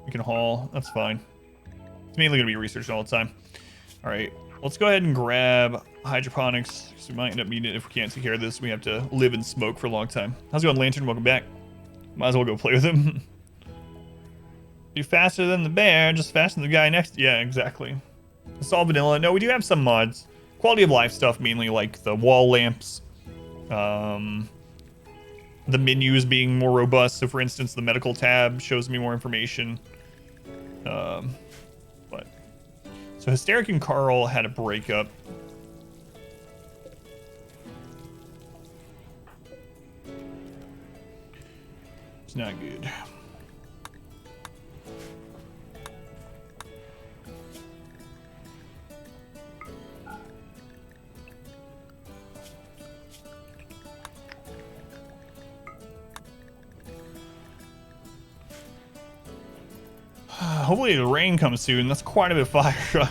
S2: we can haul. That's fine. It's mainly gonna be researched all the time. All right, let's go ahead and grab hydroponics, because we might end up needing it if we can't take care of this. We have to live in smoke for a long time. How's it going, Lantern? Welcome back. Might as well go play with him. You're faster than the bear, just faster than the guy next. Yeah, exactly. It's all vanilla. No, we do have some mods. Quality of life stuff, mainly like the wall lamps. The menus being more robust. So, for instance, the medical tab shows me more information. But so Hysteric and Carl had a breakup. It's not good. Hopefully the rain comes soon. That's quite a bit of fire.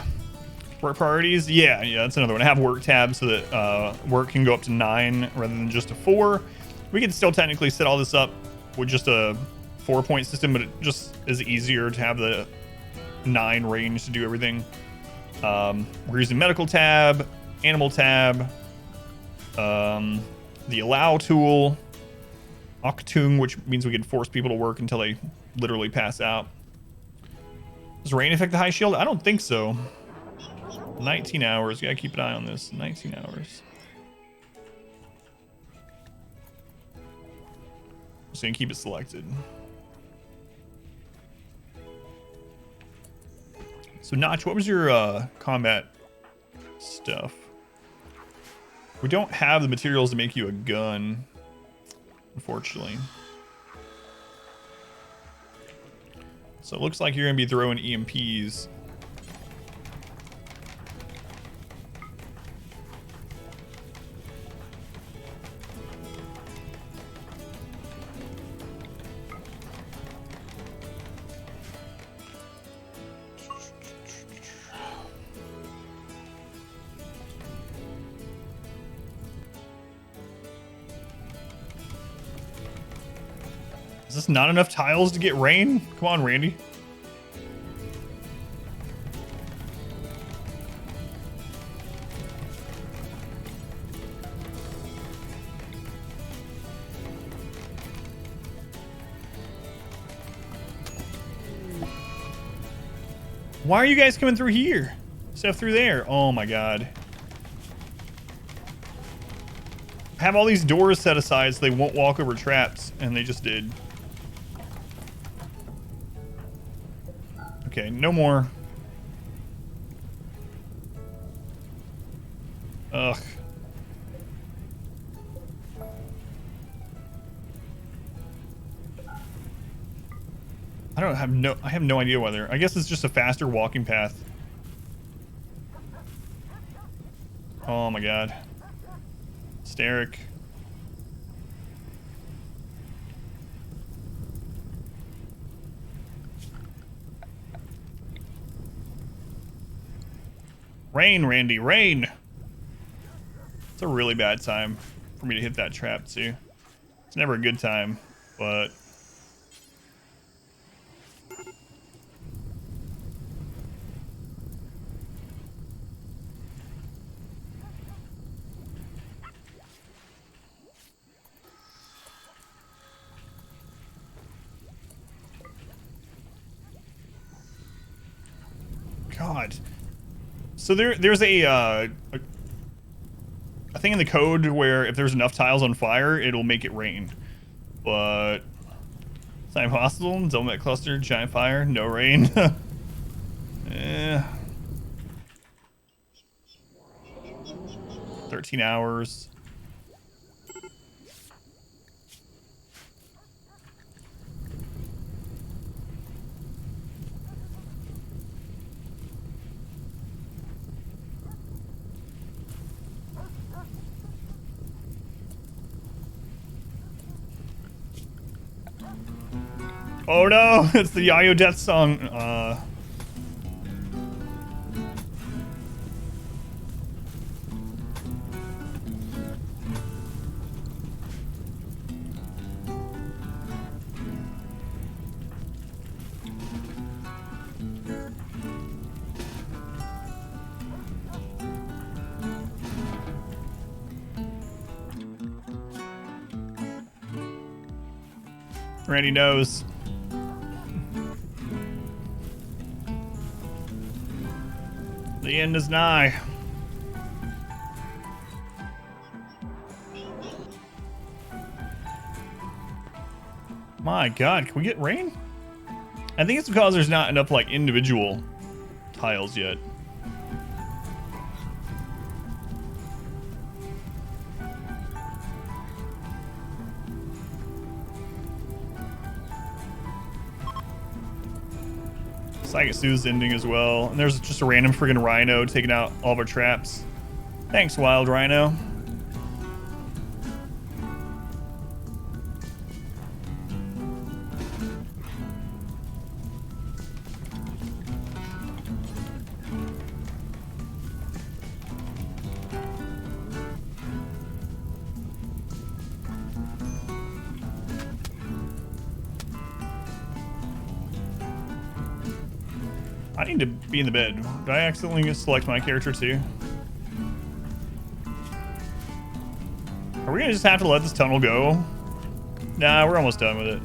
S2: Work priorities? Yeah, that's another one. I have work tabs so that work can go up to 9 rather than just a 4. We can still technically set all this up with just a 4-point system, but it just is easier to have the 9 range to do everything. We're using medical tab, animal tab, the allow tool, Octung, which means we can force people to work until they literally pass out. Does rain affect the high shield? I don't think so. 19 hours. Gotta keep an eye on this. 19 hours. Just gonna keep it selected. So Notch, what was your combat stuff? We don't have the materials to make you a gun, unfortunately. So it looks like you're gonna be throwing EMPs. Is this not enough tiles to get rain? Come on, Randy. Why are you guys coming through here? Stuff through there. Oh my god. I have all these doors set aside so they won't walk over traps, and they just did. Okay, no more. Ugh. I have no idea whether. I guess it's just a faster walking path. Oh my god. Steric. Rain, Randy, rain! It's a really bad time for me to hit that trap too. It's never a good time, but... God. So there's a thing in the code where if there's enough tiles on fire, it'll make it rain. But it's not impossible. Dome cluster, giant fire, no rain. Eh. 13 hours. Oh no, it's the Yayo death song. Randy knows. The end is nigh. My god, can we get rain? I think it's because there's not enough like individual tiles yet. Psychic Sue's ending as well. And there's just a random friggin' rhino taking out all of our traps. Thanks, wild rhino. I need to be in the bed. Did I accidentally select my character too? Are we gonna just have to let this tunnel go? Nah, we're almost done with it.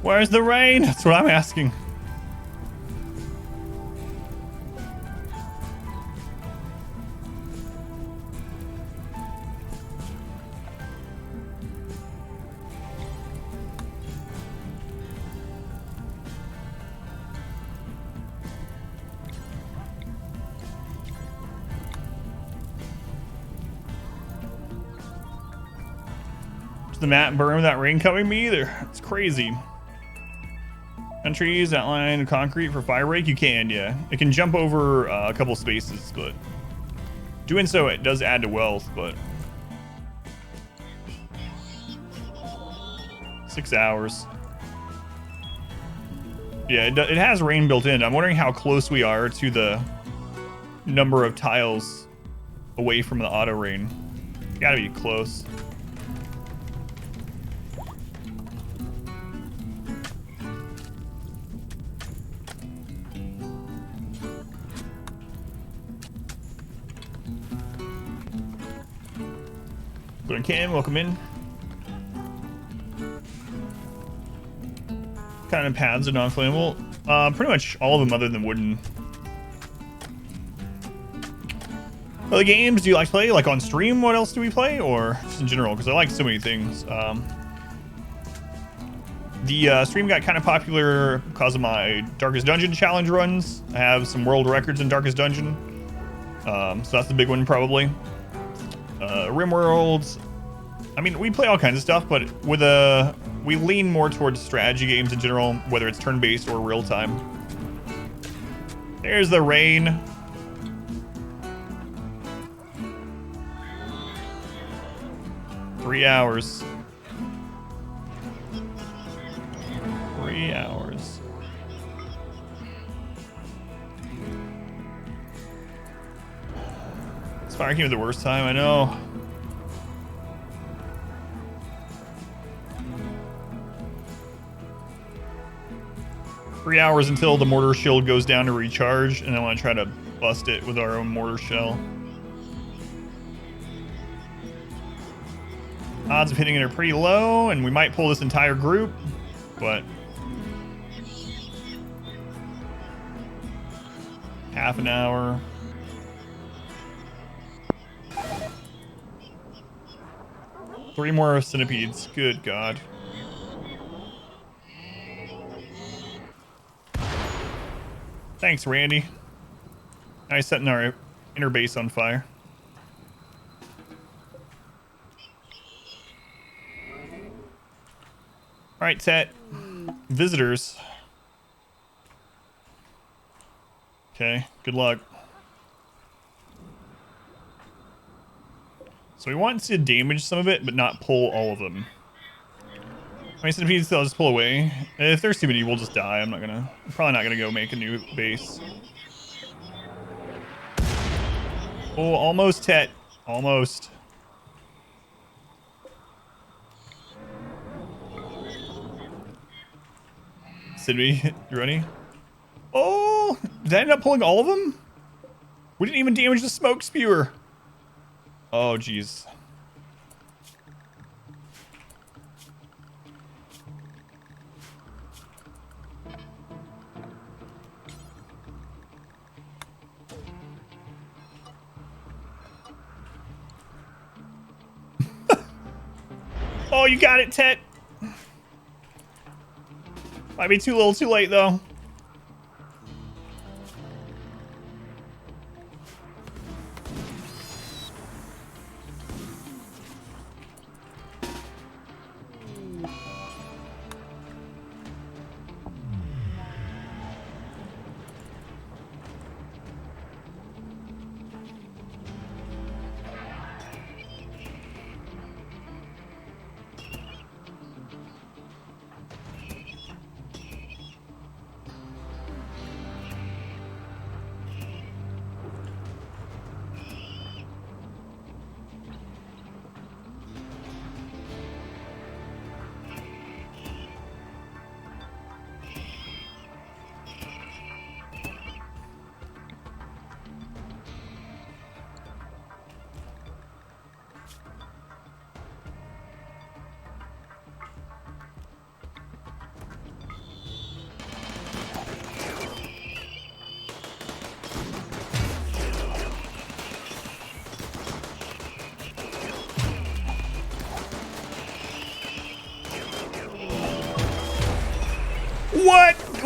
S2: Where's the rain? That's what I'm asking. The map burn without rain coming me either. It's crazy. Countries outline concrete for fire break. You can, yeah. It can jump over a couple spaces, but doing so it does add to wealth. But 6 hours. Yeah, it has rain built in. I'm wondering how close we are to the number of tiles away from the auto rain. Gotta be close. Cam, welcome in. Kind of paths are non-flammable. Pretty much all of them other than wooden. Other games do you like to play? Like on stream, what else do we play? Or just in general? Because I like so many things. The stream got kind of popular because of my Darkest Dungeon challenge runs. I have some world records in Darkest Dungeon. So that's the big one probably. RimWorld. I mean, we play all kinds of stuff, but with we lean more towards strategy games in general, whether it's turn-based or real-time. There's the rain. Three hours. 3 hours. This fire came at the worst time, I know. Three hours until the mortar shield goes down to recharge, and I want to try to bust it with our own mortar shell. Odds of hitting it are pretty low, and we might pull this entire group, but half an hour. Three more centipedes. Good God. Thanks, Randy. Nice setting our inner base on fire. All right, Tet. Visitors. Okay, good luck. So we want to damage some of it, but not pull all of them. How many centipedes I'll just pull away? If there's too many, we'll just die. I'm probably not gonna go make a new base. Oh, almost, Tet. Almost. Sydney, you ready? Oh, did I end up pulling all of them? We didn't even damage the smoke spewer. Oh, jeez. Oh, you got it, Tet. Might be too little too late, though.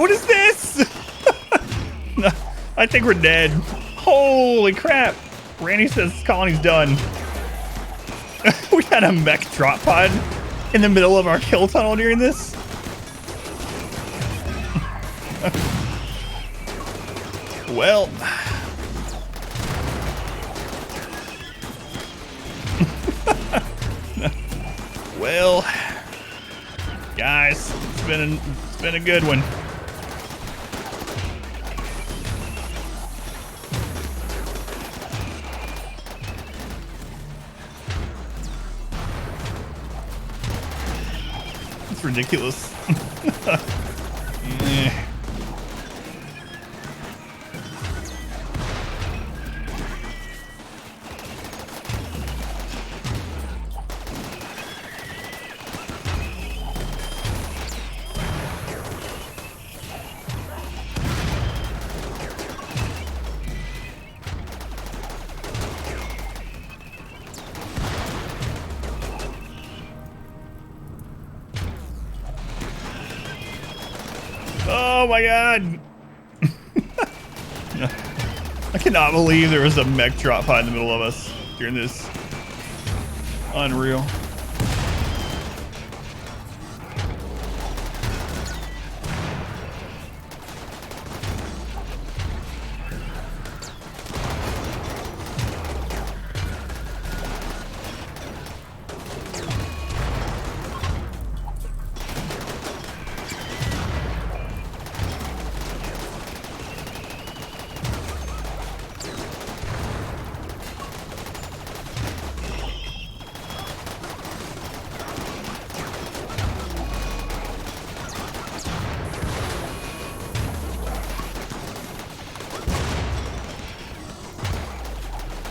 S2: What is this? No, I think we're dead. Holy crap. Randy says this colony's done. We had a mech drop pod in the middle of our kill tunnel during this. Well. Well, guys, it's been a good one. It's ridiculous. Yeah. Oh my god! I cannot believe there was a mech drop pod in the middle of us during this. Unreal.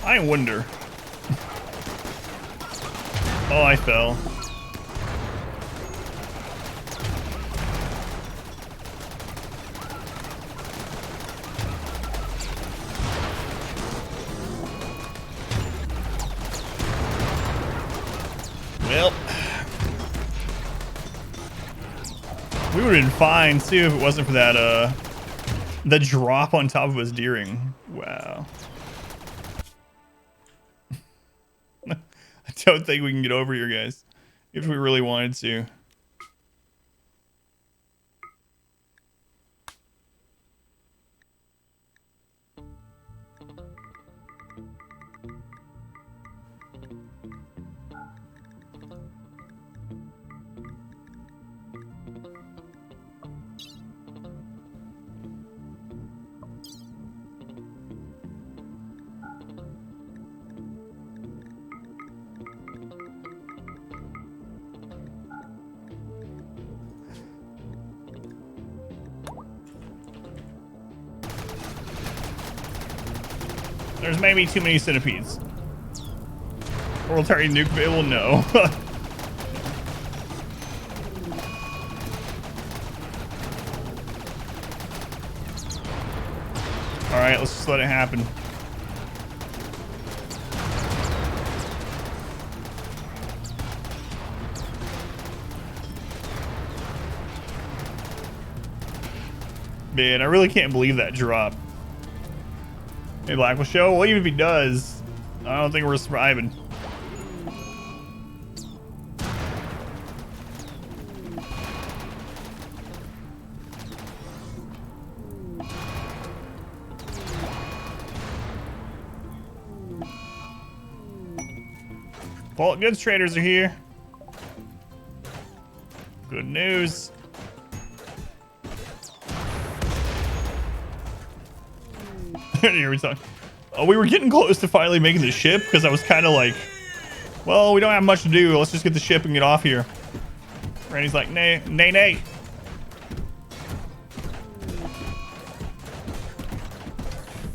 S2: I wonder. Oh, I fell. Well, we would have been fine too if it wasn't for that the drop on top of us deering. Wow. I don't think we can get over here, guys, if we really wanted to. There's maybe too many centipedes. World target nuke available? No. Alright, let's just let it happen. Man, I really can't believe that drop. Hey, Black will show. Well, even if he does, I don't think we're surviving. Vault goods traders are here. Good news. Here we talk. Oh, we were getting close to finally making the ship because I was kind of like, well, we don't have much to do. Let's just get the ship and get off here. Randy's like, nay, nay, nay.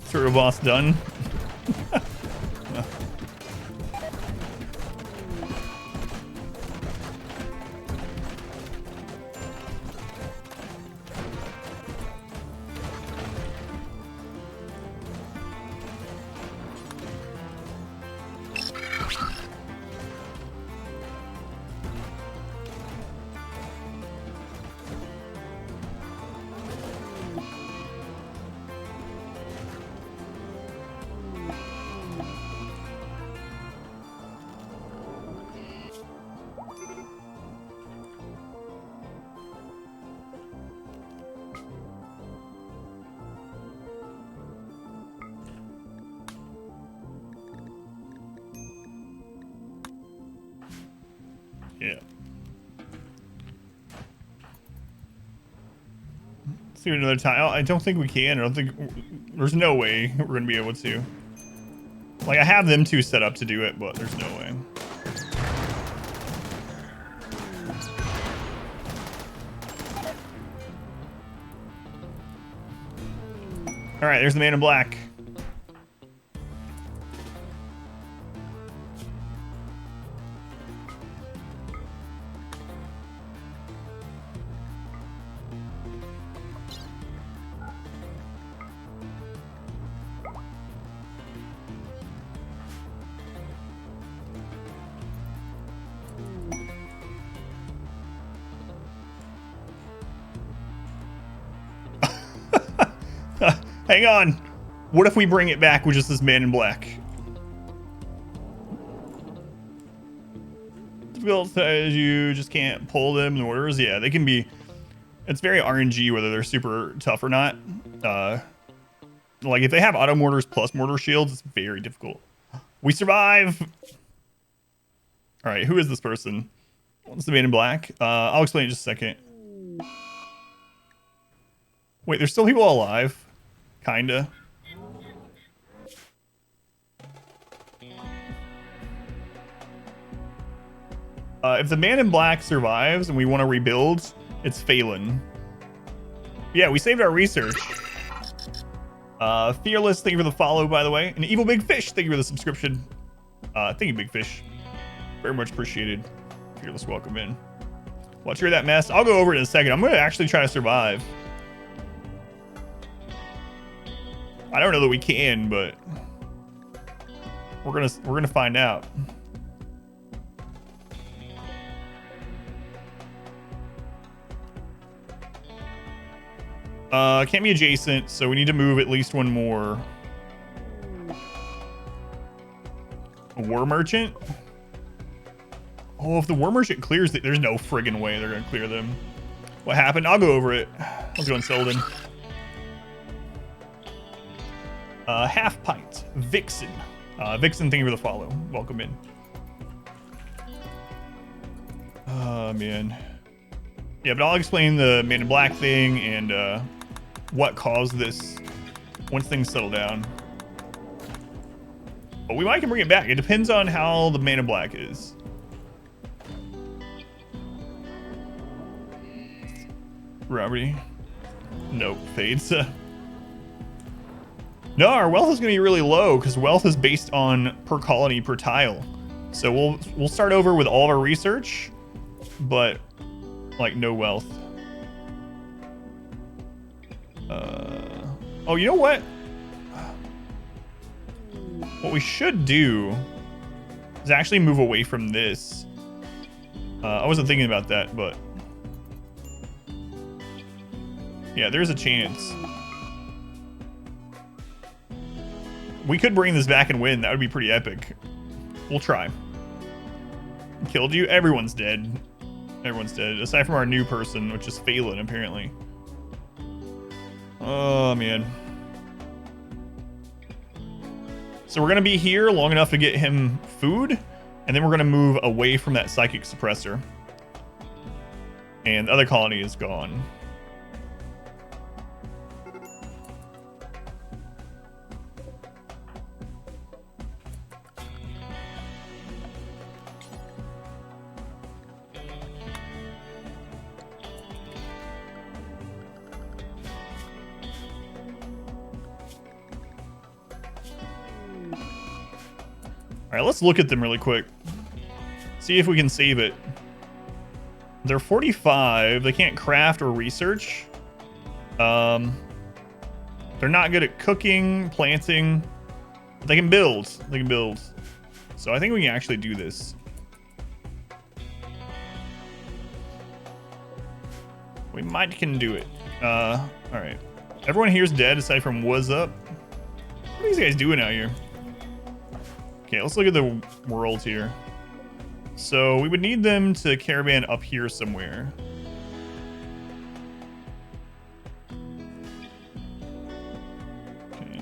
S2: Turtle boss done. Yeah. Let's do it another time. I don't think we can. I don't think... There's no way we're going to be able to. Like, I have them two set up to do it, but there's no way. All right, there's the man in black. Hang on. What if we bring it back with just this man in black? Difficult as you just can't pull them in orders. Yeah, they can be. It's very RNG whether they're super tough or not. Like if they have auto mortars plus mortar shields, it's very difficult. We survive. All right, who is this person? What's the man in black? I'll explain in just a second. Wait, there's still people alive. Kinda. If the man in black survives and we want to rebuild, it's Phelan. Yeah, we saved our research. Fearless, thank you for the follow, by the way. And Evil Big Fish, thank you for the subscription. Thank you, Big Fish. Very much appreciated. Fearless, welcome in. Watch hear that mess. I'll go over it in a second. I'm going to actually try to survive. I don't know that we can, but we're gonna find out. Can't be adjacent, so we need to move at least one more. A war merchant? Oh, if the war merchant clears it, there's no friggin' way they're gonna clear them. What happened? I'll go over it. Let's go on Selden. Half pint. Vixen. Vixen, thank you for the follow. Welcome in. Oh, man. Yeah, but I'll explain the Man in Black thing and what caused this once things settle down. But we might can bring it back. It depends on how the Man in Black is. Robbery. Nope. Fades. No, our wealth is going to be really low because wealth is based on per colony per tile. So we'll start over with all of our research, but like no wealth. Oh, you know what? What we should do is actually move away from this. I wasn't thinking about that, but yeah, there's a chance. We could bring this back and win. That would be pretty epic. We'll try. Killed you? Everyone's dead. Everyone's dead. Aside from our new person, which is Phelan, apparently. Oh, man. So we're going to be here long enough to get him food, and then we're going to move away from that psychic suppressor. And the other colony is gone. All right, let's look at them really quick. See if we can save it. They're 45. They can't craft or research. They're not good at cooking, planting. But they can build. They can build. So I think we can actually do this. We might can do it. All right. Everyone here's dead aside from What's Up. What are these guys doing out here? Okay, let's look at the world here. So we would need them to caravan up here somewhere. Okay.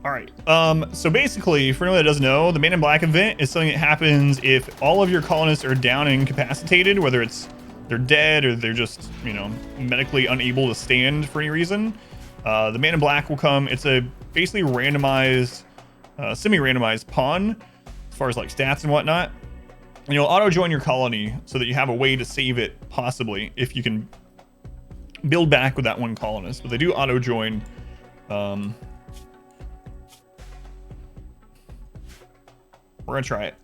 S2: All right. So basically, for anyone that doesn't know, the Man in Black event is something that happens if all of your colonists are down and incapacitated, whether it's they're dead or they're just, you know, medically unable to stand for any reason. The Man in Black will come. It's a basically randomized, semi-randomized pawn as far as like stats and whatnot. And you'll auto join your colony so that you have a way to save it, possibly, if you can build back with that one colonist. But they do auto join. We're gonna try it.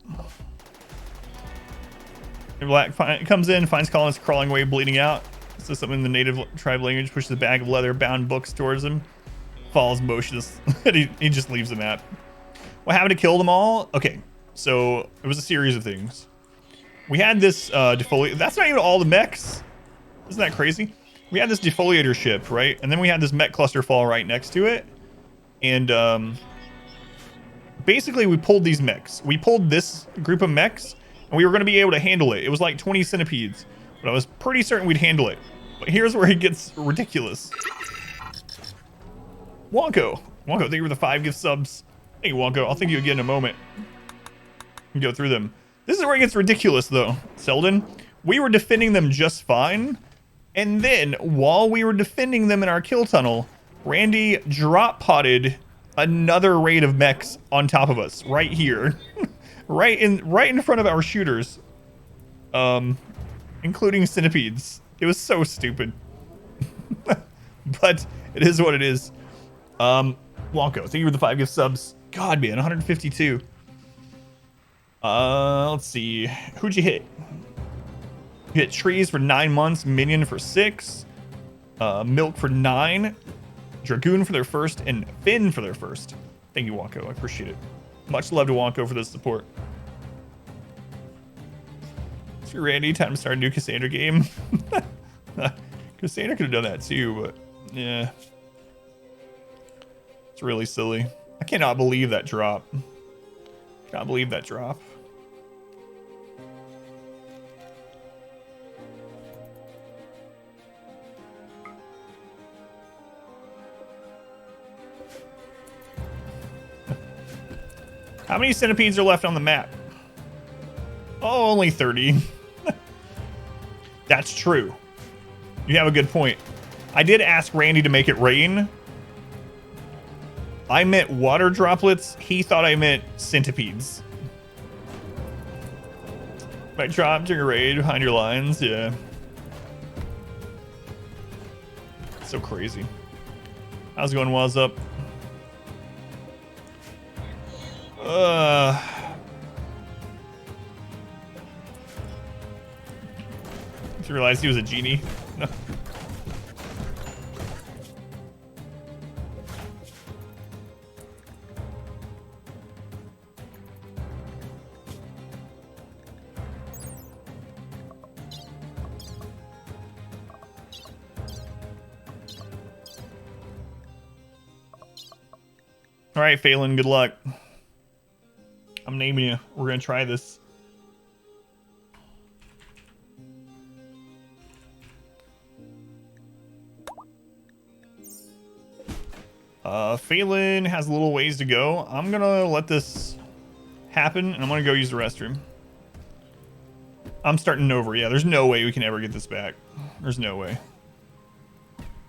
S2: Black comes in, finds colonists crawling away, bleeding out. Says something in the native tribe language, pushes a bag of leather-bound books towards him, falls motionless, and he just leaves the map. What happened to kill them all? Okay, so it was a series of things. We had this defoliator. That's not even all the mechs. Isn't that crazy? We had this defoliator ship, right? And then we had this mech cluster fall right next to it. And basically we pulled these mechs. We pulled this group of mechs, and we were going to be able to handle it. It was like 20 centipedes, but I was pretty certain we'd handle it. But here's where it gets ridiculous. Wonko, thank you for the 5 gift subs. Hey, Wonko, I'll thank you again in a moment. And go through them. This is where it gets ridiculous, though. Selden, we were defending them just fine. And then, while we were defending them in our kill tunnel, Randy drop potted another raid of mechs on top of us, right here. right in front of our shooters. Including centipedes. It was so stupid. But it is what it is. Wonko, thank you for the 5 gift subs. God, man, 152. Let's see. Who'd you hit? You hit trees for 9 months, minion for 6, milk for 9, dragoon for their first, and Finn for their first. Thank you, Wonko. I appreciate it. Much love to Wonko for the support. It's for Randy. Time to start a new Cassandra game. Cassandra could have done that too, but yeah. It's really silly. I cannot believe that drop. Can't believe that drop. How many centipedes are left on the map? Oh, only 30. That's true. You have a good point. I did ask Randy to make it rain. I meant water droplets. He thought I meant centipedes. Might drop during a raid behind your lines. Yeah. So crazy. How's it going, Waz up? Did you realize he was a genie? No. All right, Phelan, good luck. I'm naming you. We're gonna try this. Phelan has a little ways to go. I'm gonna let this happen, and I'm gonna go use the restroom. I'm starting over. Yeah, there's no way we can ever get this back. There's no way.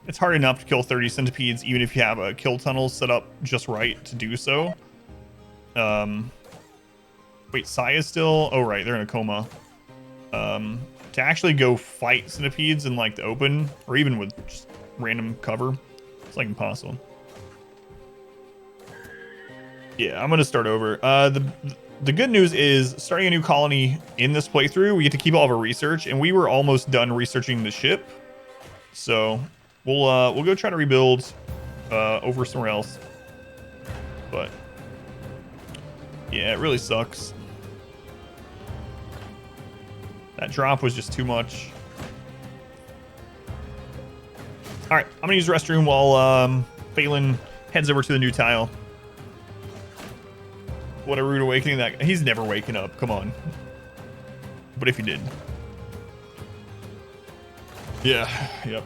S2: It's hard enough to kill 30 centipedes, even if you have a kill tunnel set up just right to do so. Wait, Saya's still... Oh, right, they're in a coma. To actually go fight centipedes in, like, the open, or even with just random cover, it's, like, impossible. Yeah, I'm gonna start over. The good news is, starting a new colony in this playthrough, we get to keep all of our research, and we were almost done researching the ship. So, we'll go try to rebuild over somewhere else. But, yeah, it really sucks. That drop was just too much. All right, I'm gonna use the restroom while Phelan heads over to the new tile. What a rude awakening that... He's never waking up, come on. But if he did. Yeah, yep.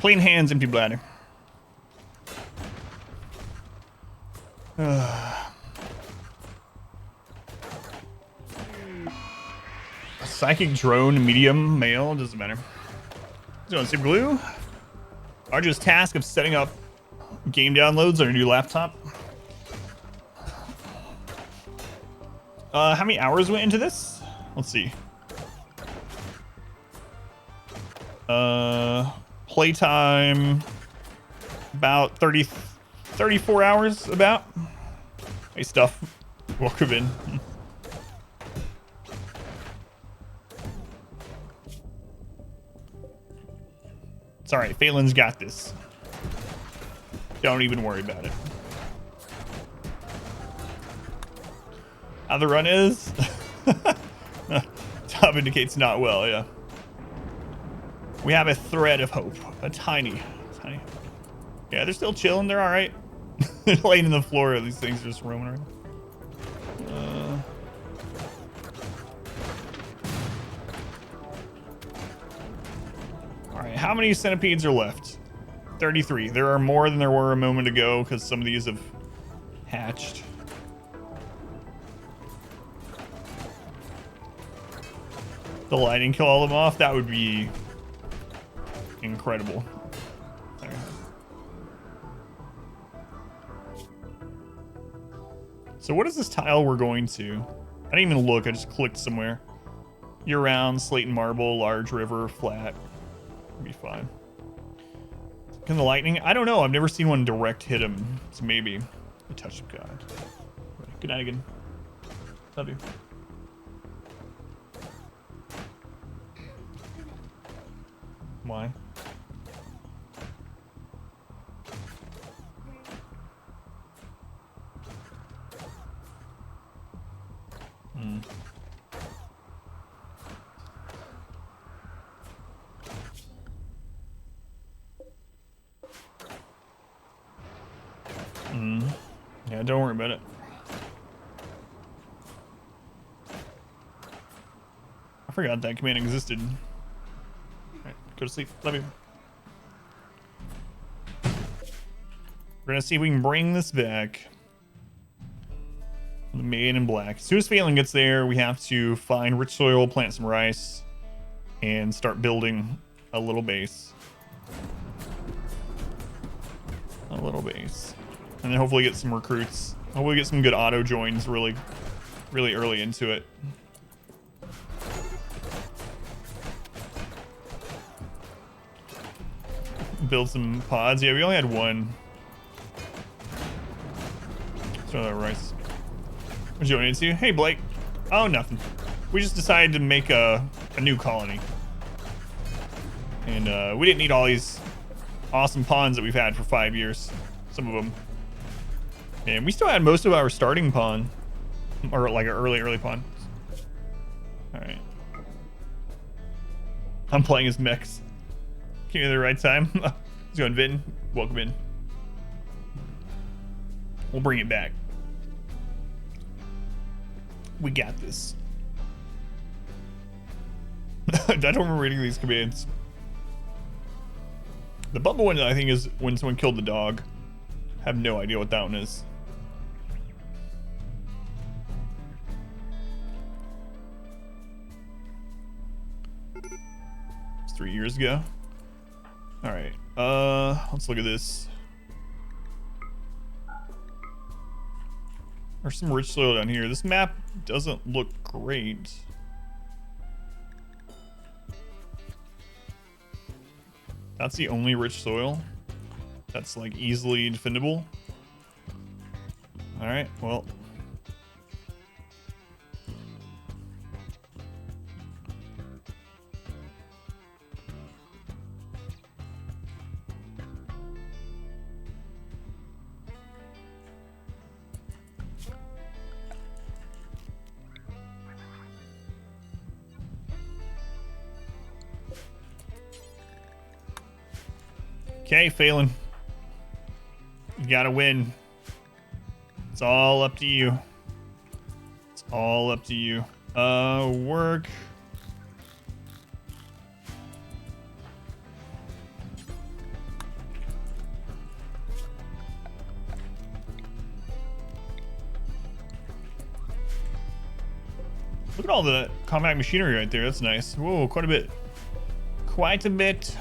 S2: Clean hands, empty bladder. Psychic drone, medium, male, doesn't matter. Doing super glue. Arduous task of setting up game downloads on a new laptop. How many hours went into this? Let's see. Playtime about 34 hours about. Hey, stuff. Welcome in. It's all right. Phelan's got this. Don't even worry about it. How the run is? Top indicates not well, yeah. We have a thread of hope. A tiny. Yeah, they're still chilling. They're all right. They're laying in the floor. These things are just roaming around. All right, how many centipedes are left? 33. There are more than there were a moment ago because some of these have hatched. The lightning kill all of them off? That would be incredible. There. So what is this tile we're going to? I didn't even look. I just clicked somewhere. Year-round, slate and marble, large river, flat. It'll be fine. Can the lightning? I don't know. I've never seen one direct hit him. So maybe a touch of God. Good night again. Love you. Why? Yeah, don't worry about it. I forgot that command existed. Alright, go to sleep. Love you. We're gonna see if we can bring this back. The man in black. As soon as Phelan gets there, we have to find rich soil, plant some rice, and start building a little base. A little base. And then hopefully get some recruits. Hopefully get some good auto joins really early into it. Build some pods. Yeah, we only had one. Throw that rice. What you want into? Hey, Blake. Oh, nothing. We just decided to make a new colony. And we didn't need all these awesome pawns that we've had for 5 years. Some of them. And we still had most of our starting pawn. Or like an early pawn. Alright. I'm playing as mechs. Came at the right time. He's going Vin. Welcome in. We'll bring it back. We got this. I don't remember reading these commands. The bubble one, I think, is when someone killed the dog. I have no idea what that one is. It's 3 years ago. All right. Let's look at this. There's some rich soil down here. This map doesn't look great. That's the only rich soil that's like easily defendable. All right, well. Okay, Phelan. You gotta win. It's all up to you. It's all up to you. Work. Look at all the compact machinery right there. That's nice. Whoa, quite a bit. Quite a bit.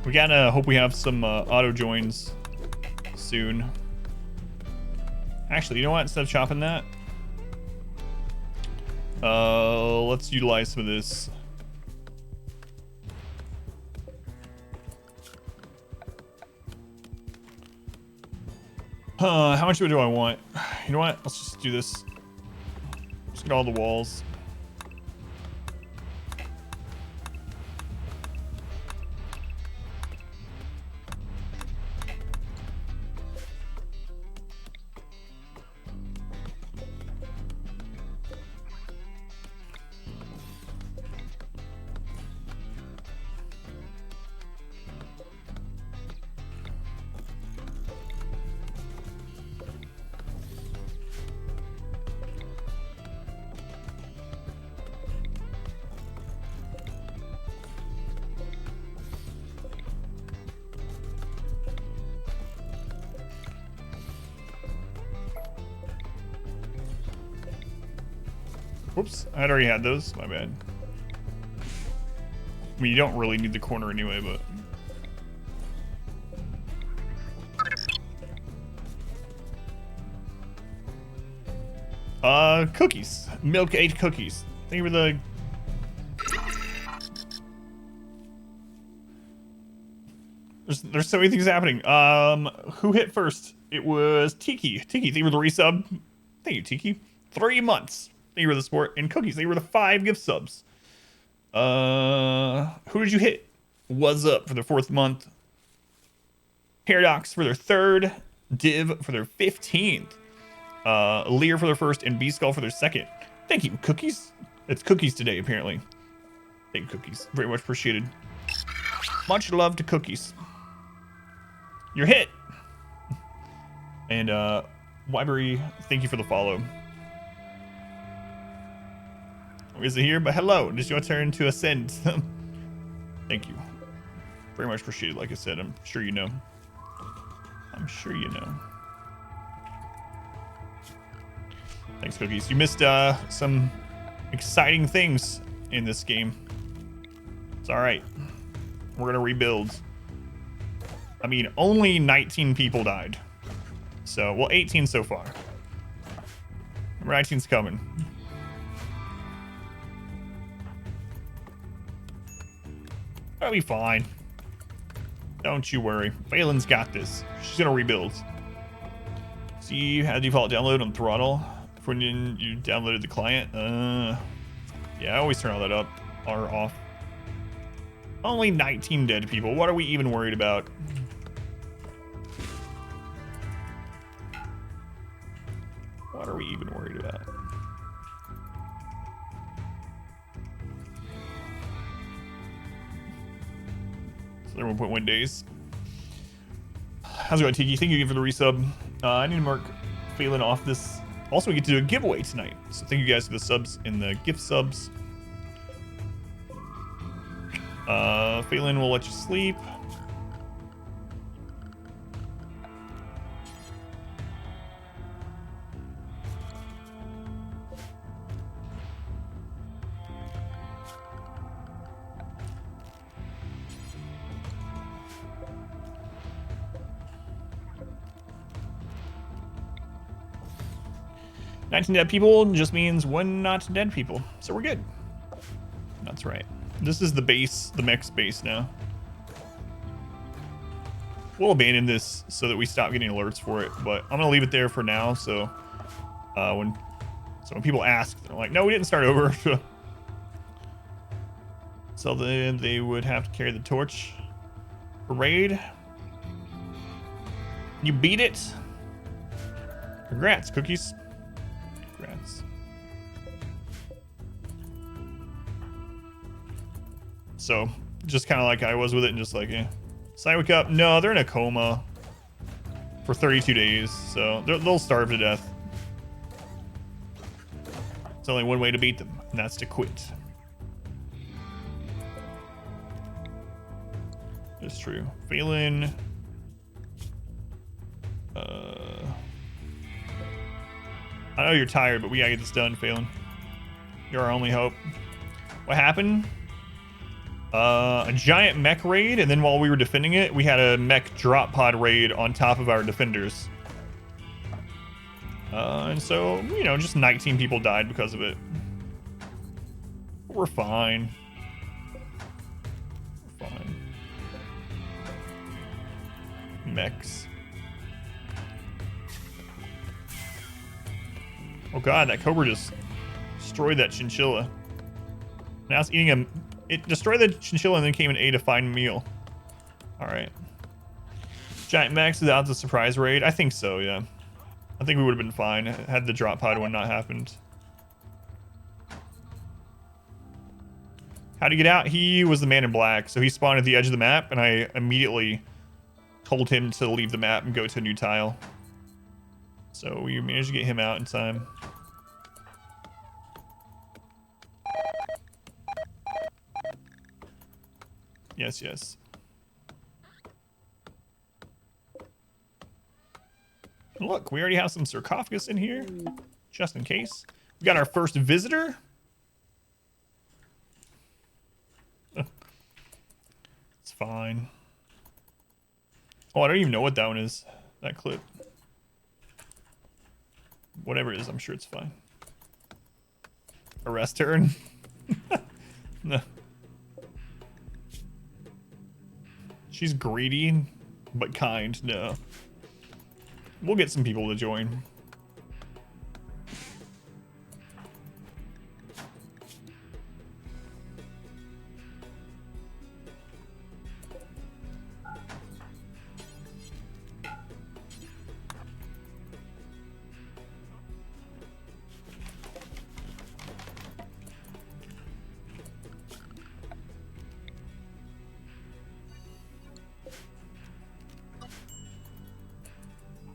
S2: We gotta hope we have some auto joins soon. Actually, you know what? Instead of chopping that, let's utilize some of this. How much do I want? You know what? Let's just do this. Let's get all the walls. Whoops, I'd already had those. My bad. I mean, you don't really need the corner anyway, but... cookies. Milk 8 cookies. Thank you for the... There's so many things happening. Who hit first? It was Tiki. Tiki, thank you for the resub. Thank you, Tiki. 3 months. Thank you for the support. And Cookies, thank you for the 5 gift subs. Who did you hit? What's up for their 4th month? Paradox for their 3rd. Div for their 15th. Lear for their 1st. And B-Skull for their 2nd. Thank you, Cookies. It's Cookies today, apparently. Thank you, Cookies. Very much appreciated. Much love to Cookies. You're hit. And, Wyberry, thank you for the follow. Is it here? But hello, it is your turn to ascend. Thank you. Very much appreciated, like I said. I'm sure you know. I'm sure you know. Thanks, Cookies. You missed some exciting things in this game. It's alright. We're gonna rebuild. I mean, only 19 people died. So, well, 18 so far. Number 19's coming. That'll be fine. Don't you worry. Phelan's got this. She's gonna rebuild. See how default download on throttle when you downloaded the client. Yeah, I always turn all that up or off. Only 19 dead people. What are we even worried about? What are we even worried about? So 1.1 days. How's it going, Tiki? Thank you again for the resub. I need to mark Phelan off this. Also, we get to do a giveaway tonight. So thank you guys for the subs and the gift subs. Phelan will let you sleep. "19 dead people" just means 1 not dead people. So we're good. That's right. This is the base, the mech's base now. We'll abandon this so that we stop getting alerts for it, but I'm gonna leave it there for now. So when people ask, they're like, "No, we didn't start over." So then they would have to carry the torch. Parade. You beat it. Congrats, Cookies. Congrats. So, just kind of like I was with it and just like, eh. Psywick up. No, they're in a coma for 32 days, so they'll starve to death. It's only one way to beat them, and that's to quit. It's true. Phelan. I know you're tired, but we gotta get this done, Phelan. You're our only hope. What happened? A giant mech raid, and then while we were defending it, we had a mech drop pod raid on top of our defenders. And so, you know, just 19 people died because of it. We're fine. We're fine. Mechs. Oh god, that cobra just destroyed that chinchilla. Now it's eating a... It destroyed the chinchilla and then came and ate a fine meal. Alright. Giant Max is out the surprise raid? I think so, yeah. I think we would have been fine had the drop pod one not happened. How'd he get out? He was the man in black, so he spawned at the edge of the map, and I immediately told him to leave the map and go to a new tile. So we managed to get him out in time. Yes, yes. Look, we already have some sarcophagus in here, just in case. We got our first visitor. It's fine. Oh, I don't even know what that one is, that clip. Whatever it is, I'm sure it's fine. Arrest turn. No. She's greedy, but kind. No. We'll get some people to join.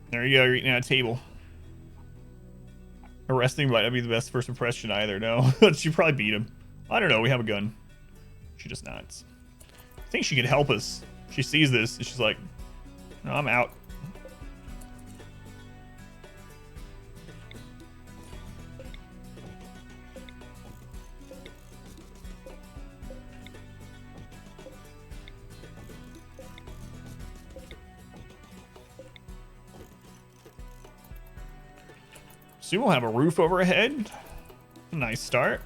S2: There you go, you're eating at a table. Arresting might not be the best first impression either, no. She probably beat him. I don't know, we have a gun. She just nods. I think she could help us. She sees this, and she's like, no, I'm out. Soon we'll have a roof overhead. Nice start.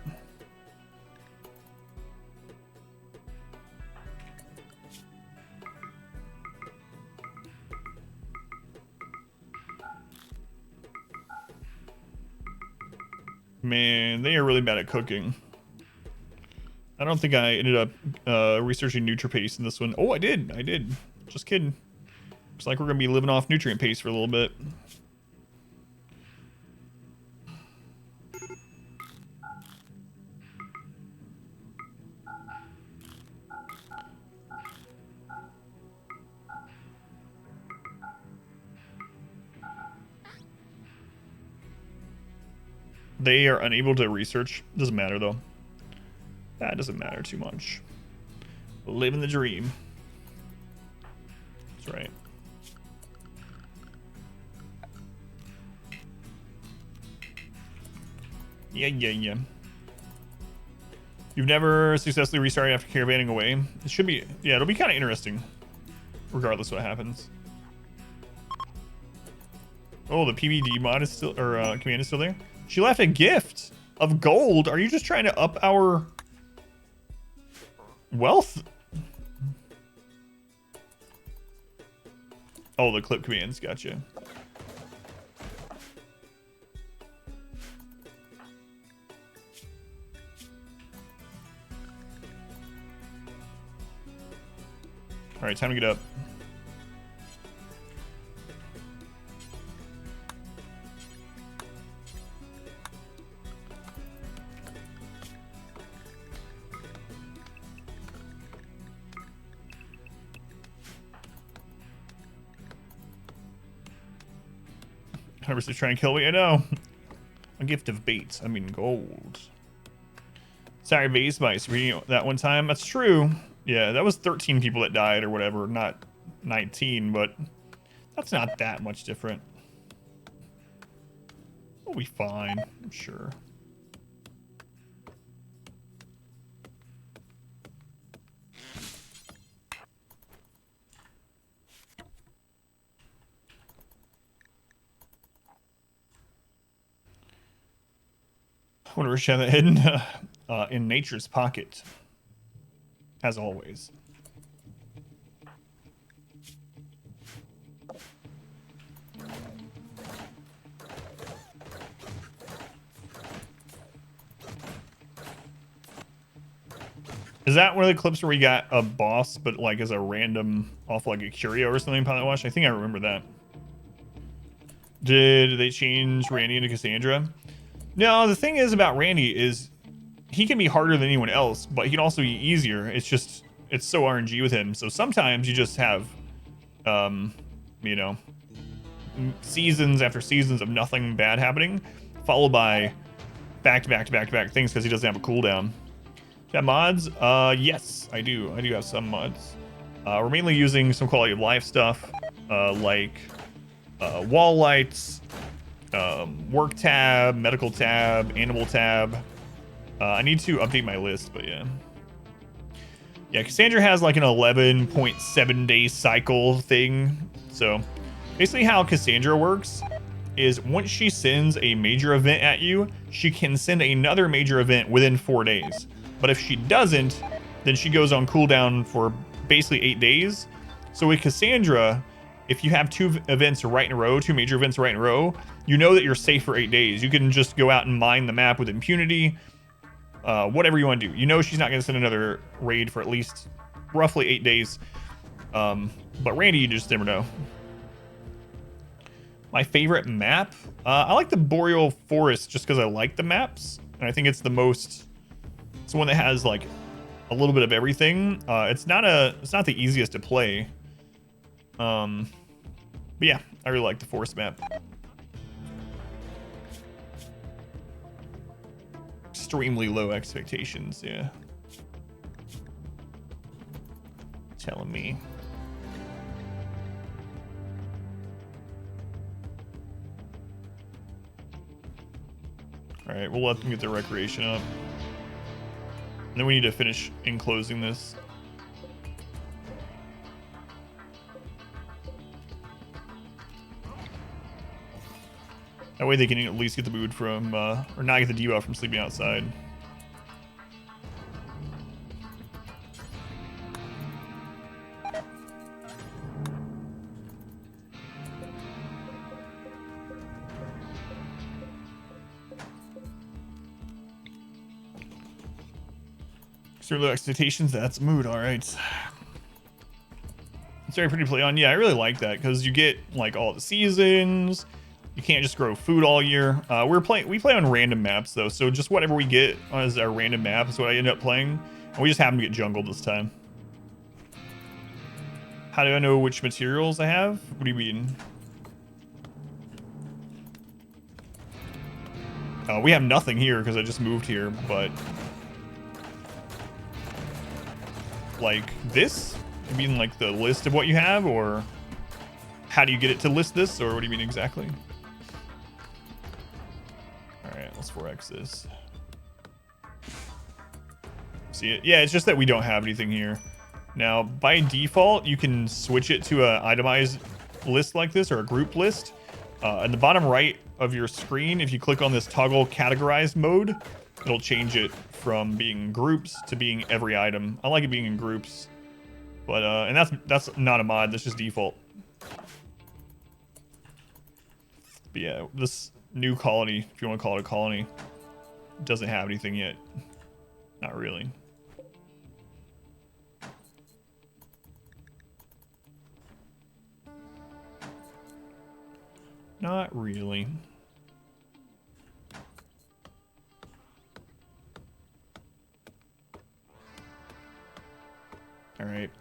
S2: Man, they are really bad at cooking. I don't think I ended up researching NutriPaste in this one. Oh, I did. Just kidding. Looks like we're gonna be living off nutrient paste for a little bit. They are unable to research. Doesn't matter though. That doesn't matter too much. Living the dream. That's right. Yeah. You've never successfully restarted after caravanning away. It should be, yeah, it'll be kind of interesting. Regardless what happens. Oh, the PVD mod is still, or command is still there. She left a gift of gold. Are you just trying to up our wealth? Oh, the clip commands. Gotcha. All right, time to get up. Whoever's just trying to kill me, I know. A gift of bait. I mean gold. Sorry, Vase Mice. Reading that one time. That's true. Yeah, that was 13 people that died or whatever. Not 19, but that's not that much different. We'll be fine, I'm sure. I wonder if she had that hidden in nature's pocket, as always. Is that one of the clips where we got a boss, but like as a random off like a curio or something? Pilot Watch. I think I remember that. Did they change Randy into Cassandra? No, the thing is about Randy is he can be harder than anyone else, but he can also be easier. It's just, it's so RNG with him. So sometimes you just have, you know, seasons after seasons of nothing bad happening, followed by back to back to back to back things because he doesn't have a cooldown. Do you have mods? Yes, I do. I do have some mods. We're mainly using some quality of life stuff, like wall lights, work tab, medical tab, animal tab. I need to update my list, but yeah. Yeah, Cassandra has like an 11.7 day cycle thing. So basically how Cassandra works is once she sends a major event at you, she can send another major event within 4 days. But if she doesn't, then she goes on cooldown for basically 8 days. So with Cassandra, if you have 2 events right in a row, 2 major events right in a row, you know that you're safe for 8 days. You can just go out and mine the map with impunity, whatever you want to do. You know she's not going to send another raid for at least roughly 8 days. But Randy, you just never know. My favorite map? I like the Boreal Forest just because I like the maps. And I think it's the most... It's the one that has like a little bit of everything. It's not the easiest to play. But yeah, I really like the forest map. Extremely low expectations, yeah. Telling me. All right, we'll let them get their recreation up. And then we need to finish enclosing this. That way they can at least get the mood from, or not get the debuff from sleeping outside. Zero expectations, that's mood, alright. It's very pretty to play on. Yeah, I really like that because you get like all the seasons. You can't just grow food all year. We play on random maps though, so just whatever we get as our random map is what I end up playing. And we just happen to get jungled this time. How do I know which materials I have? What do you mean? We have nothing here because I just moved here, but like this? You mean like the list of what you have, or how do you get it to list this, or what do you mean exactly? All right, let's 4x this. See it? Yeah, it's just that we don't have anything here. Now, by default, you can switch it to an itemized list like this, or a group list. In the bottom right of your screen, if you click on this toggle categorized mode, it'll change it from being groups to being every item. I like it being in groups, but and that's not a mod. That's just default. But yeah, this new colony, if you want to call it a colony, doesn't have anything yet. Not really. Not really. All right.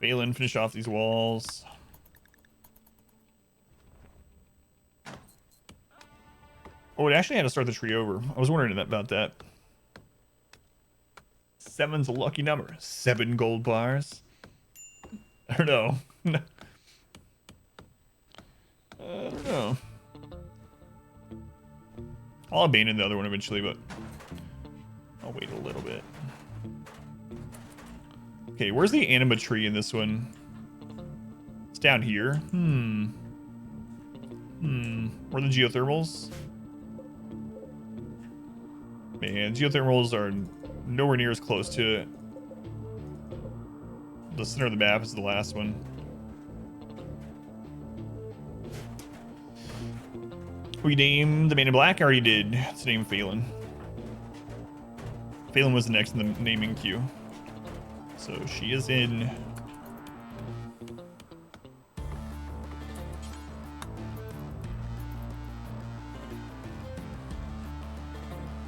S2: Balin, finish off these walls. Oh, it actually had to start the tree over. I was wondering about that. 7's a lucky number. 7 gold bars. I don't know. I don't know. I'll abandon the other one eventually, but I'll wait a little bit. Okay, where's the anima tree in this one? It's down here. Where are the geothermals? Man, geothermals are nowhere near as close to the center of the map as the last one. We named the man in black. I already did. It's named Phelan. Phelan was next in the naming queue. So she is in.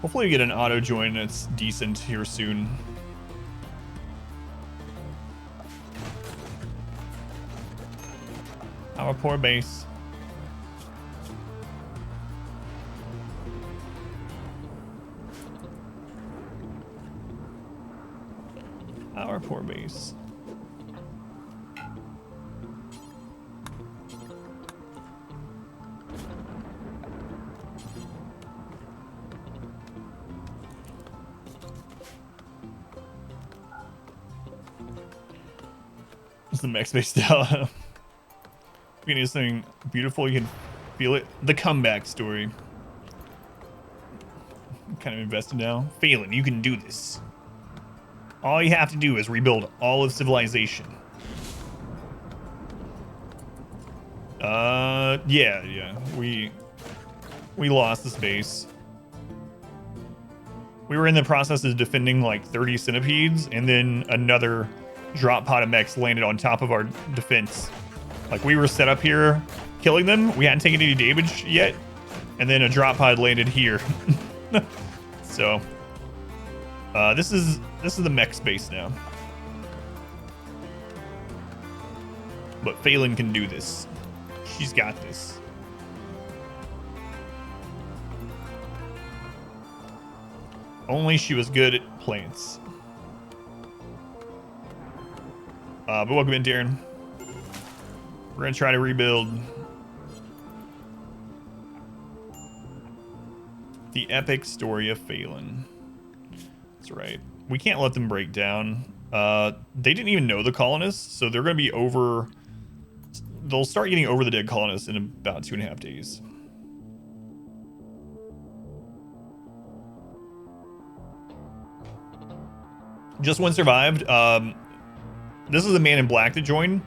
S2: Hopefully we get an auto join that's decent here soon. Our poor base. Our poor base. It's the max base style. You can do something beautiful. You can feel it. The comeback story. I'm kind of invested now. Phelan, you can do this. All you have to do is rebuild all of civilization. Yeah. We lost this base. We were in the process of defending like 30 centipedes, and then another drop pod of mechs landed on top of our defense. Like, we were set up here killing them. We hadn't taken any damage yet, and then a drop pod landed here. So this is the mech space now. But Phelan can do this. She's got this. Only she was good at plants. But welcome in, Darren. We're gonna try to rebuild the epic story of Phelan. That's right. We can't let them break down. They didn't even know the colonists, so they're gonna be over. They'll start getting over the dead colonists in about 2.5 days. Just one survived. This is a man in black that joined.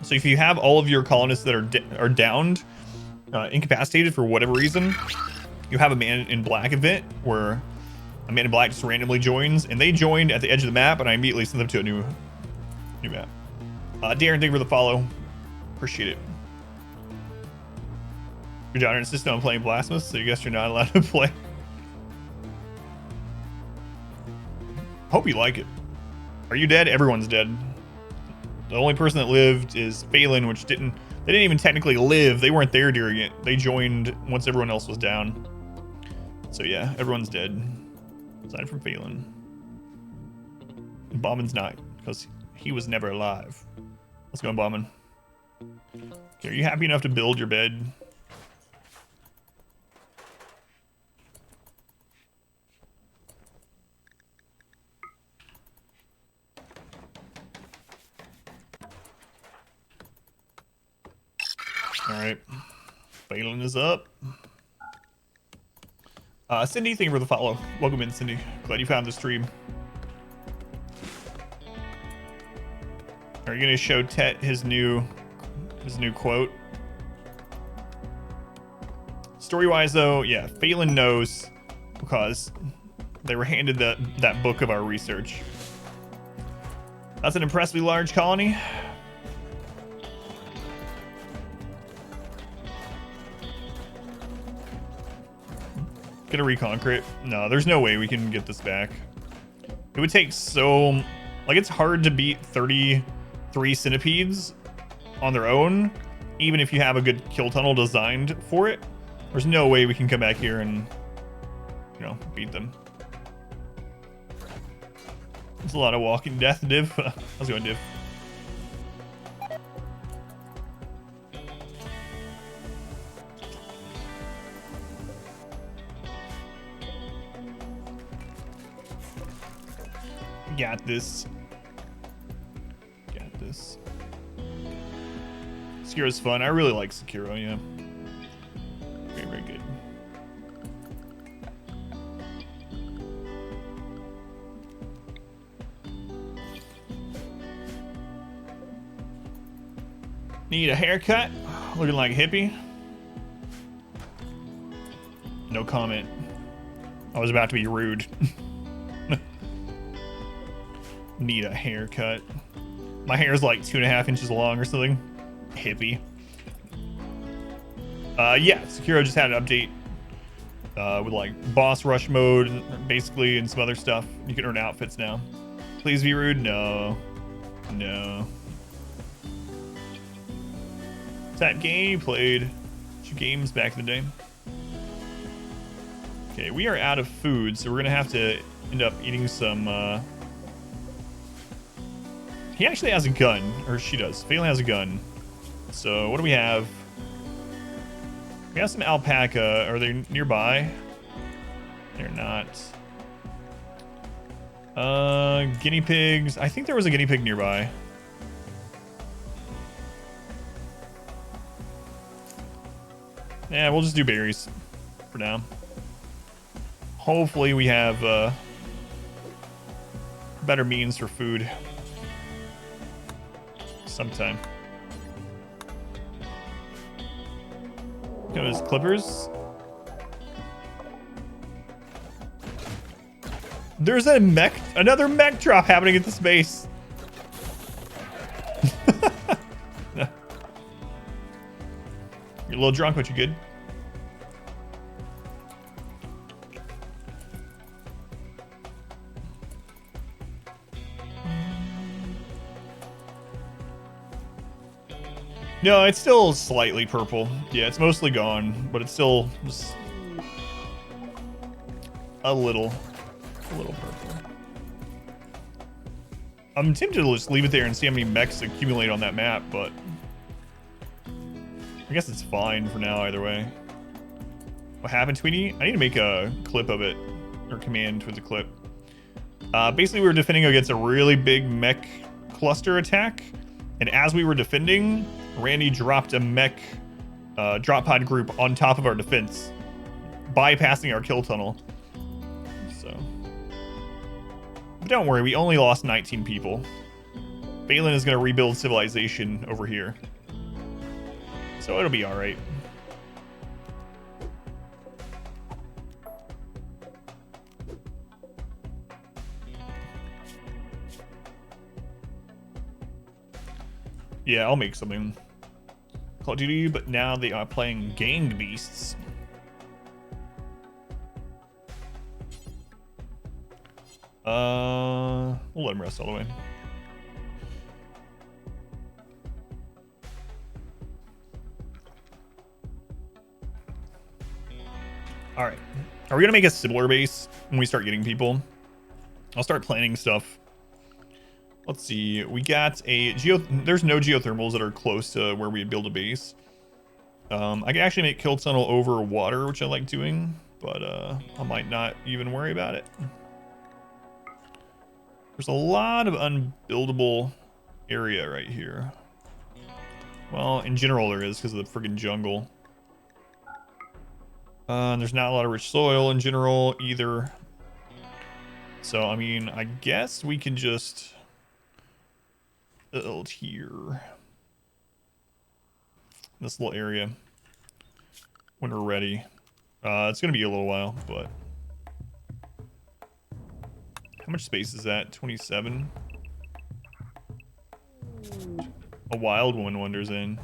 S2: So if you have all of your colonists that are downed, incapacitated for whatever reason, you have a man in black event where a man in black just randomly joins, and they joined at the edge of the map, and I immediately sent them to a new map. Darren, thank you for the follow. Appreciate it. Your daughter insisted on playing Blasphemous, so I guess you're not allowed to play. Hope you like it. Are you dead? Everyone's dead. The only person that lived is Phelan, which they didn't even technically live. They weren't there during it. They joined once everyone else was down. So yeah, everyone's dead. Aside from Phelan. And Bauman's not, because he was never alive. Let's go, Bauman. Okay, are you happy enough to build your bed? All right, Phelan is up. Cindy, thank you for the follow. Welcome in, Cindy. Glad you found the stream. Are you gonna show Tet his new quote? Story-wise, though, yeah, Phelan knows because they were handed that book of our research. That's an impressively large colony. Get a reconquer it. No, there's no way we can get this back. It would take so... Like, it's hard to beat 33 centipedes on their own, even if you have a good kill tunnel designed for it. There's no way we can come back here and, you know, beat them. It's a lot of walking death, Div. How's it going, Div? Got this. Got this. Sekiro's fun. I really like Sekiro, yeah. Very, very good. Need a haircut? Looking like a hippie? No comment. I was about to be rude. Need a haircut. My hair is like 2.5 inches long or something. Hippie. Yeah, Sekiro just had an update with like boss rush mode, basically, and some other stuff. You can earn outfits now. Please be rude. No. No. That game you played 2 games back in the day. Okay, we are out of food, so we're gonna have to end up eating some. He actually has a gun, or she does. Phelan has a gun. So what do we have? We have some alpaca. Are they nearby? They're not. Guinea pigs. I think there was a guinea pig nearby. Yeah, we'll just do berries for now. Hopefully we have better means for food sometime. Those clippers. There's a mech, another mech drop happening at this base. You're a little drunk, but you good? No, it's still slightly purple. Yeah, it's mostly gone, but it's still just a little purple. I'm tempted to just leave it there and see how many mechs accumulate on that map, but I guess it's fine for now either way. What happened, Tweety? I need to make a clip of it, or command with the clip. Basically, we were defending against a really big mech cluster attack, and as we were defending, Randy dropped a mech drop pod group on top of our defense, bypassing our kill tunnel. So, but don't worry, we only lost 19 people. Phelan is going to rebuild civilization over here, so it'll be all right. Yeah, I'll make something. Call of Duty, but now they are playing Gang Beasts. We'll let him rest all the way. All right. Are we gonna make a similar base when we start getting people? I'll start planning stuff. Let's see. We got a there's no geothermals that are close to where we build a base. I can actually make kill tunnel over water, which I like doing, but I might not even worry about it. There's a lot of unbuildable area right here. Well, in general there is because of the friggin' jungle. There's not a lot of rich soil in general either. So, I mean, I guess we can just build here. This little area. When we're ready. It's going to be a little while, but... How much space is that? 27? A wild one wanders in.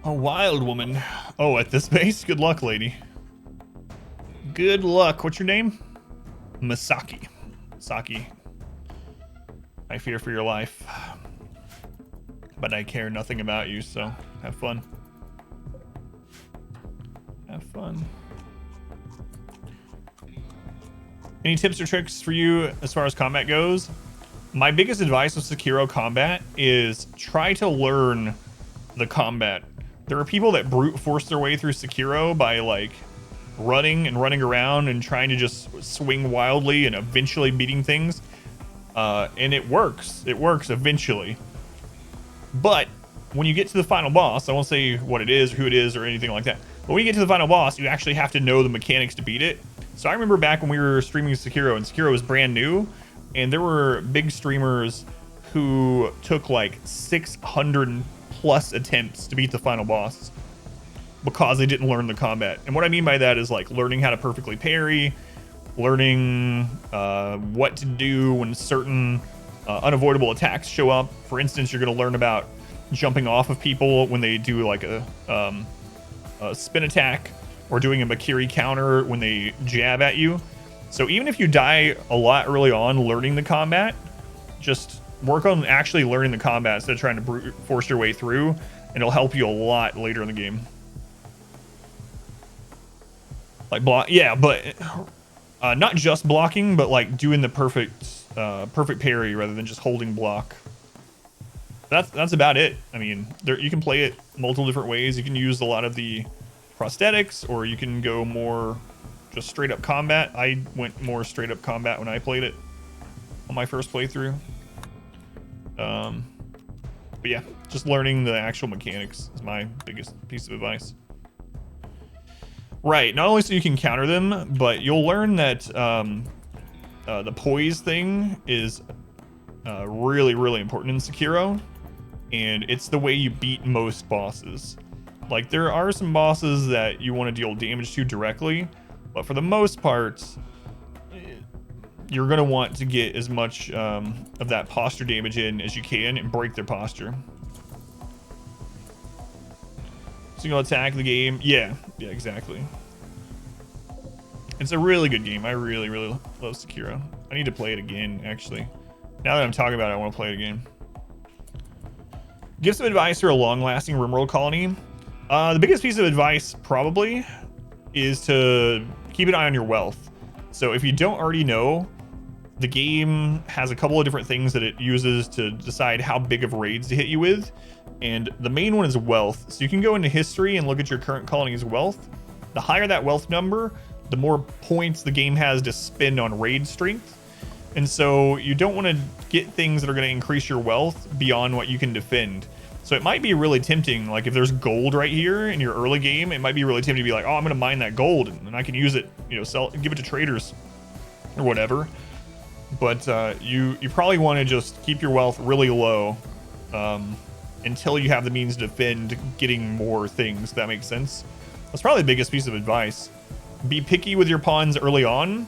S2: A wild woman. Oh, at this base? Good luck, lady. Good luck. What's your name? Misaki. Saki. I fear for your life. But I care nothing about you, so have fun. Have fun. Any tips or tricks for you as far as combat goes? My biggest advice with Sekiro combat is try to learn the combat. There are people that brute force their way through Sekiro by like running and running around and trying to just swing wildly and eventually beating things. And it works. It works eventually. But when you get to the final boss, I won't say what it is, who it is, or anything like that. But when you get to the final boss, you actually have to know the mechanics to beat it. So I remember back when we were streaming Sekiro, and Sekiro was brand new, and there were big streamers who took like 600 plus attempts to beat the final boss because they didn't learn the combat. And what I mean by that is like learning how to perfectly parry, learning what to do when certain unavoidable attacks show up. For instance, you're going to learn about jumping off of people when they do like a spin attack, or doing a Makiri counter when they jab at you. So even if you die a lot early on learning the combat, just work on actually learning the combat instead of trying to brute force your way through, and it'll help you a lot later in the game. Like block, yeah, but not just blocking, but like doing the perfect parry rather than just holding block. That's about it. I mean, you can play it multiple different ways. You can use a lot of the prosthetics, or you can go more just straight up combat. I went more straight up combat when I played it on my first playthrough. But yeah, just learning the actual mechanics is my biggest piece of advice. Right, not only so you can counter them, but you'll learn that the poise thing is really, really important in Sekiro, and it's the way you beat most bosses. Like, there are some bosses that you want to deal damage to directly, but for the most part, you're going to want to get as much of that posture damage in as you can and break their posture. Single attack the game. Yeah, exactly. It's a really good game. I really, really love Sekiro. I need to play it again, actually. Now that I'm talking about it, I want to play it again. Give some advice for a long-lasting RimWorld colony. The biggest piece of advice probably is to keep an eye on your wealth. So if you don't already know, the game has a couple of different things that it uses to decide how big of raids to hit you with. And the main one is wealth. So you can go into history and look at your current colony's wealth. The higher that wealth number, the more points the game has to spend on raid strength. And so you don't want to get things that are going to increase your wealth beyond what you can defend. So it might be really tempting, like if there's gold right here in your early game, it might be really tempting to be like, oh, I'm going to mine that gold and I can use it, you know, give it to traders or whatever. But you probably want to just keep your wealth really low until you have the means to defend getting more things, if that makes sense. That's probably the biggest piece of advice. Be picky with your pawns early on.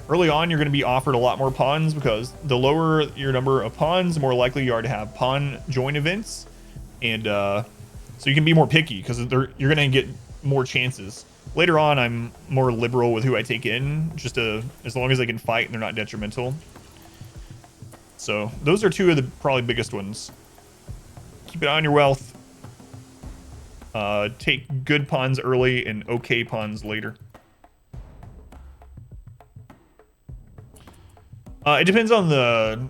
S2: Early on, you're going to be offered a lot more pawns because the lower your number of pawns, the more likely you are to have pawn join events. And so you can be more picky because you're going to get more chances. Later on, I'm more liberal with who I take in, just as long as they can fight and they're not detrimental. So those are two of the probably biggest ones. Keep an eye on your wealth. Take good pawns early and okay pawns later. It depends on the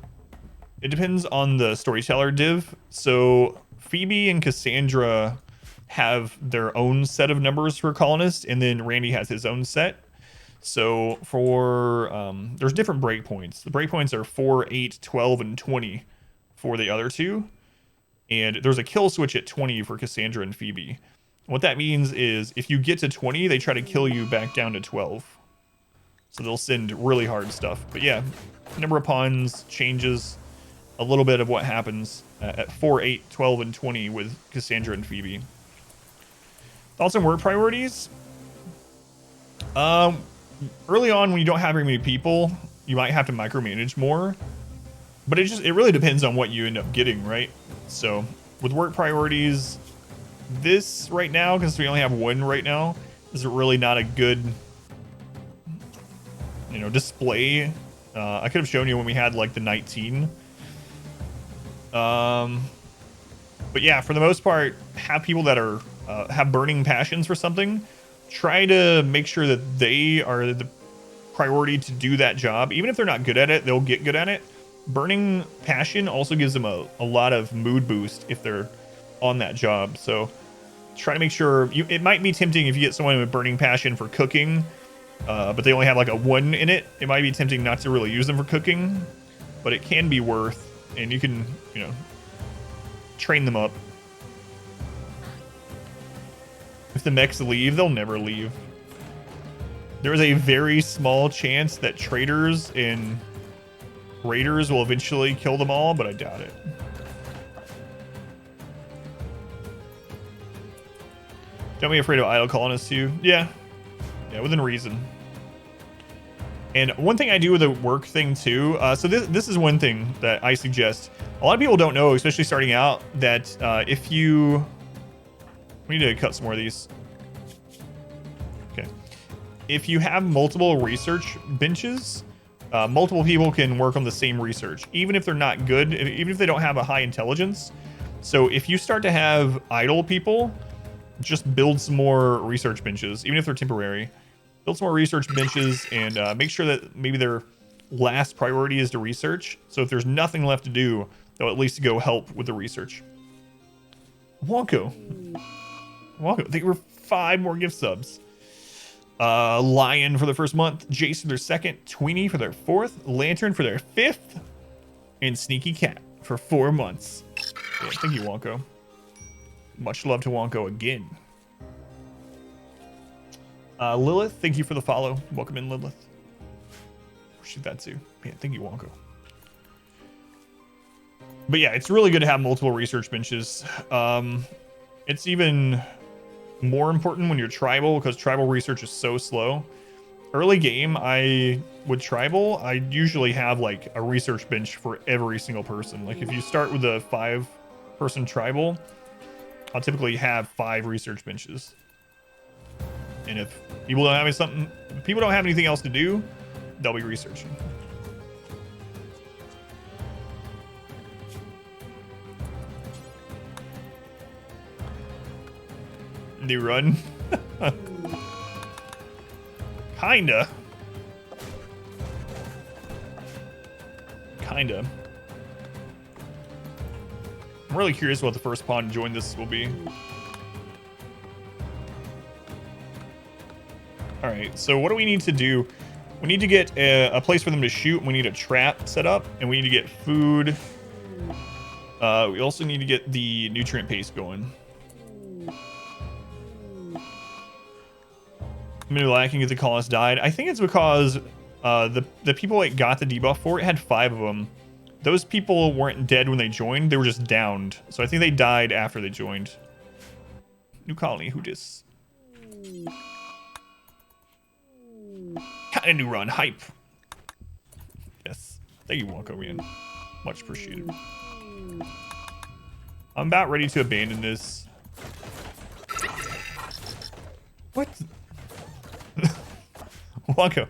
S2: storyteller div. So Phoebe and Cassandra have their own set of numbers for colonists, and then Randy has his own set. So for there's different breakpoints. The breakpoints are 4, 8, 12, and 20 for the other two. And there's a kill switch at 20 for Cassandra and Phoebe. What that means is if you get to 20, they try to kill you back down to 12. So they'll send really hard stuff. But yeah, number of pawns changes a little bit of what happens at 4, 8, 12, and 20 with Cassandra and Phoebe. Thoughts on work priorities? Early on, when you don't have very many people, you might have to micromanage more. But it really depends on what you end up getting, right? So with work priorities, this right now, because we only have one right now, is really not a good, display. I could have shown you when we had like the 19. But yeah, for the most part, have people that are have burning passions for something. Try to make sure that they are the priority to do that job. Even if they're not good at it, they'll get good at it. Burning passion also gives them a lot of mood boost if they're on that job. So try to make sure it might be tempting if you get someone with burning passion for cooking, but they only have like a 1 in it. It might be tempting not to really use them for cooking, but it can be worth, and you can, train them up. If the mechs leave, they'll never leave. There is a very small chance that traders and raiders will eventually kill them all, but I doubt it. Don't be afraid of idle colonists too. Yeah, within reason. And one thing I do with the work thing too. So this is one thing that I suggest. A lot of people don't know, especially starting out, that if you... We need to cut some more of these. Okay. If you have multiple research benches, multiple people can work on the same research, even if they're not good, even if they don't have a high intelligence. So if you start to have idle people, just build some more research benches, even if they're temporary. Build some more research benches and make sure that maybe their last priority is to research. So if there's nothing left to do, they'll at least go help with the research. Wonko, thank you for 5 more gift subs. Lion for the first month, Jace for their second, Tweenie for their 4th, Lantern for their 5th, and Sneaky Cat for 4 months. Yeah, thank you, Wonko. Much love to Wonko again. Lilith, thank you for the follow. Welcome in, Lilith. Shoot that too. Yeah, thank you, Wonko. But yeah, it's really good to have multiple research benches. It's even more important when you're tribal, because tribal research is so slow. Early game, with tribal, I usually have like a research bench for every single person. Like if you start with a 5-person tribal, I'll typically have 5 research benches. And if people don't have anything else to do, they'll be researching. New run. Kinda. I'm really curious what the first pawn to join this will be. All right, so what do we need to do? We need to get a place for them to shoot. We need a trap set up, and we need to get food. We also need to get the nutrient paste going. Maybe lacking if the colonists died. I think it's because the people that got the debuff for it had 5 of them. Those people weren't dead when they joined. They were just downed. So I think they died after they joined. New colony, who dis? Kind of new run, hype. Yes. Thank you, Wonko, man. Much appreciated. I'm about ready to abandon this. What? Wonko.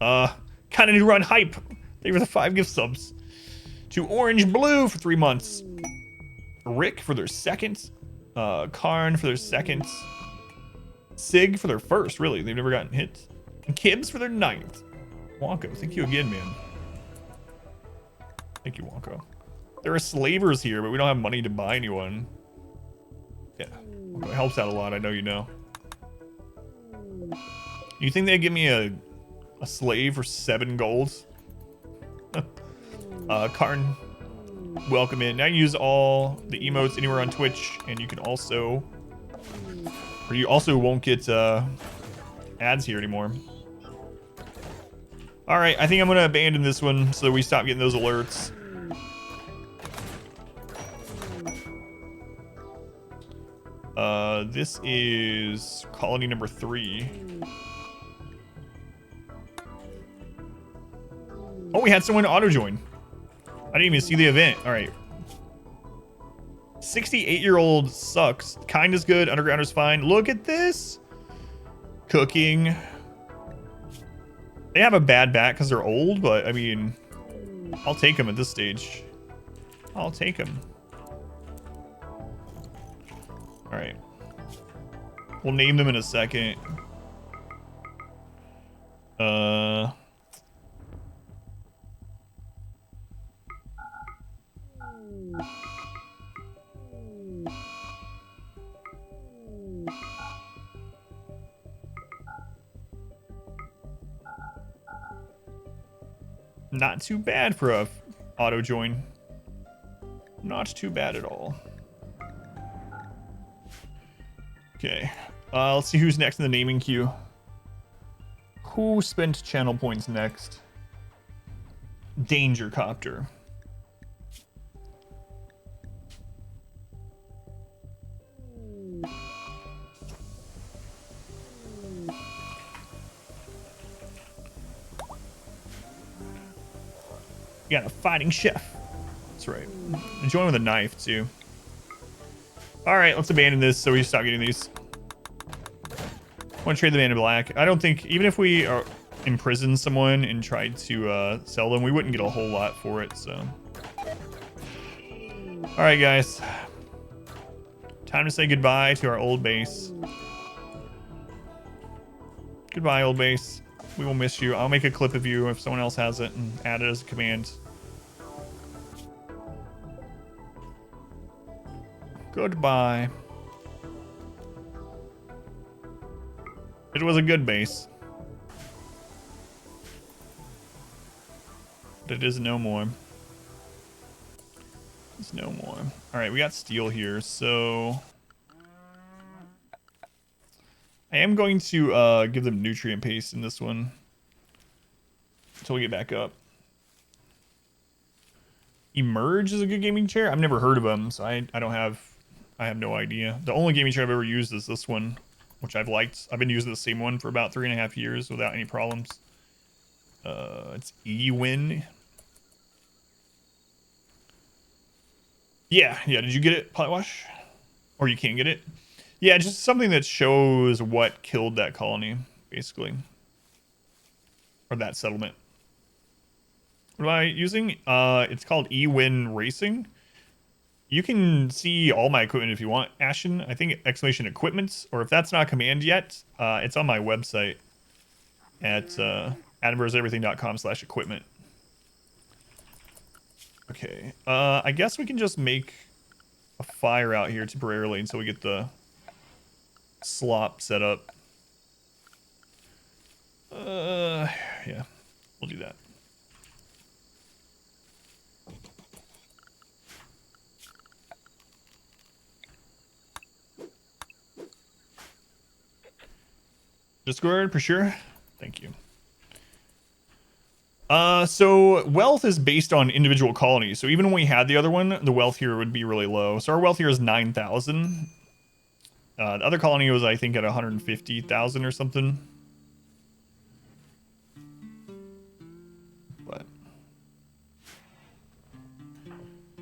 S2: Kind of new run, hype. Thank you for the 5 gift subs. To Orange Blue for 3 months. Rick for their 2nd. Karn for their 2nd. Sig for their 1st, really. They've never gotten hit. And Kibbs for their 9th. Wonko, thank you again, man. Thank you, Wonko. There are slavers here, but we don't have money to buy anyone. Yeah, Wonko, it helps out a lot, I know you know. You think they'd give me a slave for 7 golds? Karn, welcome in. Now you use all the emotes anywhere on Twitch, and you can also... Or you also won't get ads here anymore. Alright, I think I'm going to abandon this one so we stop getting those alerts. This is colony number 3. Oh, we had someone auto join. I didn't even see the event. All right. 68-year-old sucks. Kind is good. Undergrounder's fine. Look at this. Cooking. They have a bad back because they're old, but I mean, I'll take them at this stage. I'll take them. All right. We'll name them in a second. Not too bad for a auto join. Not too bad at all. Okay. Let's see who's next in the naming queue. Who spent channel points next? Danger Copter. You got a fighting chef. That's right. And join with a knife too. All right, let's abandon this so we stop getting these. Want to trade the man in black? I don't think, even if we are imprison someone and tried to sell them, we wouldn't get a whole lot for it. So, all right, guys, time to say goodbye to our old base. Goodbye, old base. We will miss you. I'll make a clip of you if someone else has it and add it as a command. Goodbye. It was a good base. But it is no more. It's no more. Alright, we got steel here, so I am going to give them nutrient paste in this one until we get back up. Emerge is a good gaming chair. I've never heard of them, so I have no idea. The only gaming chair I've ever used is this one, which I've liked. I've been using the same one for about 3.5 years without any problems. It's Ewin. Yeah. Did you get it, Potwash? Or you can't get it? Yeah, just something that shows what killed that colony, basically. Or that settlement. What am I using? It's called Ewin Racing. You can see all my equipment if you want, Ashen. I think exclamation equipment, or if that's not a command yet, it's on my website at AdamVsEverything.com/equipment. Okay, I guess we can just make a fire out here temporarily until we get the slop set up. Yeah, we'll do that. Discord, for sure. Thank you. So wealth is based on individual colonies. So even when we had the other one, the wealth here would be really low. So our wealth here is 9,000. The other colony was, I think, at 150,000 or something. But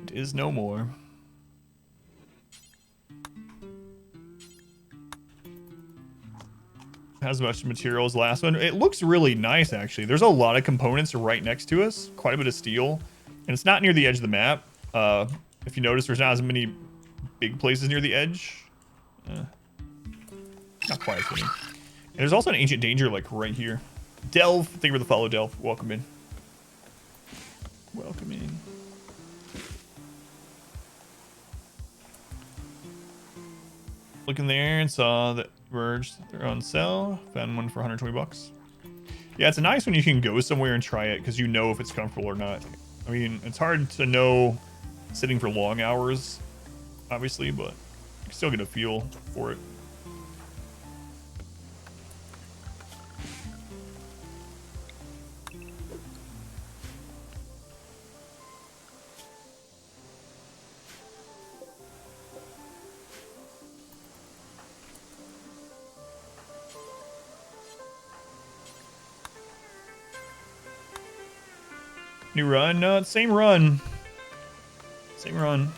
S2: it is no more. Has as much material as the last one. It looks really nice, actually. There's a lot of components right next to us, quite a bit of steel, and it's not near the edge of the map. If you notice, there's not as many big places near the edge. Not quite as many. And there's also an ancient danger like right here. Delve, thank you for the follow, Delve. Welcome in. Welcome in. Look in there and saw that Verge, they're on sale. Found one for 120 bucks. Yeah, it's nice when you can go somewhere and try it because you know if it's comfortable or not. I mean, it's hard to know sitting for long hours, obviously, but you can still get a feel for it. New run? No, it's same run. Same run.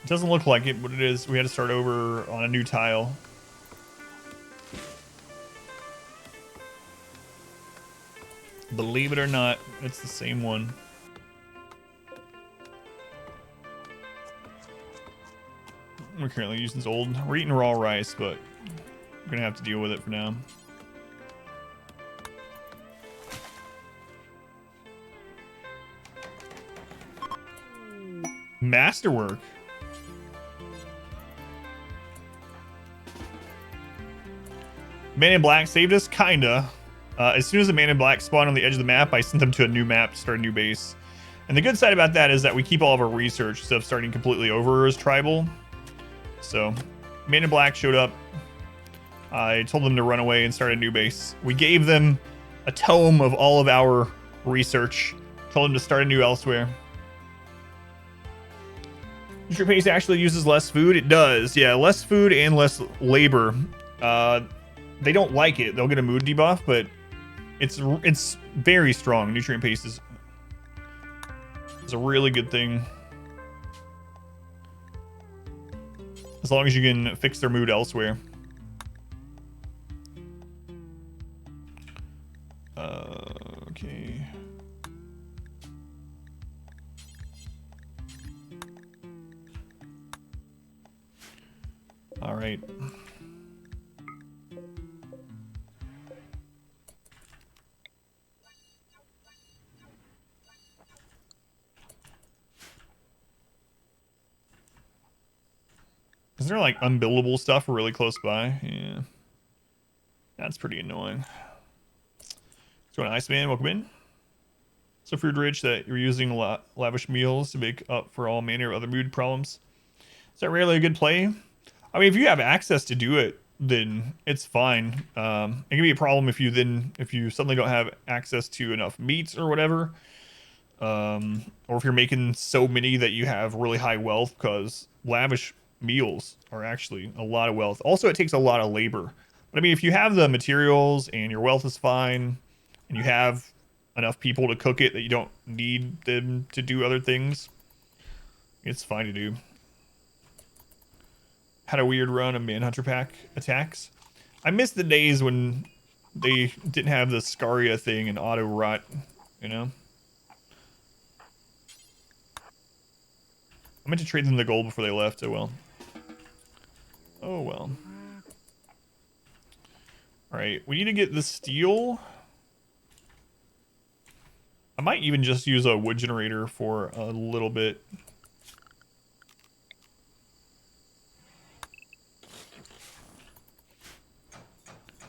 S2: It doesn't look like it, but it is. We had to start over on a new tile. Believe it or not, it's the same one. We're currently using this old. We're eating raw rice, but we're gonna have to deal with it for now. Masterwork. Man in Black saved us, kinda. As soon as the man in black spawned on the edge of the map, I sent them to a new map to start a new base. And the good side about that is that we keep all of our research instead of starting completely over as tribal. So, man in black showed up. I told them to run away and start a new base. We gave them a tome of all of our research. Told them to start a new elsewhere. Your pace actually uses less food. It does, yeah, less food and less labor. They don't like it. They'll get a mood debuff, but it's very strong. Nutrient paste is a really good thing. As long as you can fix their mood elsewhere. Okay. All right. Is there like unbuildable stuff really close by? Yeah. That's pretty annoying. So an Iceman, welcome in. So food rich that you're using lavish meals to make up for all manner of other mood problems. Is that really a good play? I mean, if you have access to do it, then it's fine. It can be a problem if you suddenly don't have access to enough meats or whatever. Or if you're making so many that you have really high wealth, because lavish meals are actually a lot of wealth. Also, it takes a lot of labor. But I mean, if you have the materials and your wealth is fine, and you have enough people to cook it that you don't need them to do other things, it's fine to do. Had a weird run of Manhunter Pack attacks. I miss the days when they didn't have the Scaria thing and auto rot, you know? I meant to trade them the gold before they left. Oh well. Oh well. Alright, we need to get the steel. I might even just use a wood generator for a little bit.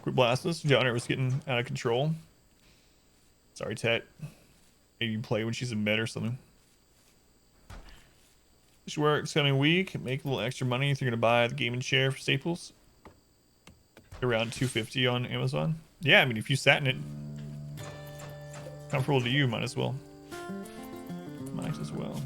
S2: Quit Blastus. John was getting out of control. Sorry, Tet. Maybe you play when she's in bed or something. She works coming week. Make a little extra money if you're gonna buy the gaming chair for Staples. Around $250 on Amazon. Yeah, I mean if you sat in it, comfortable to you, might as well. Might as well.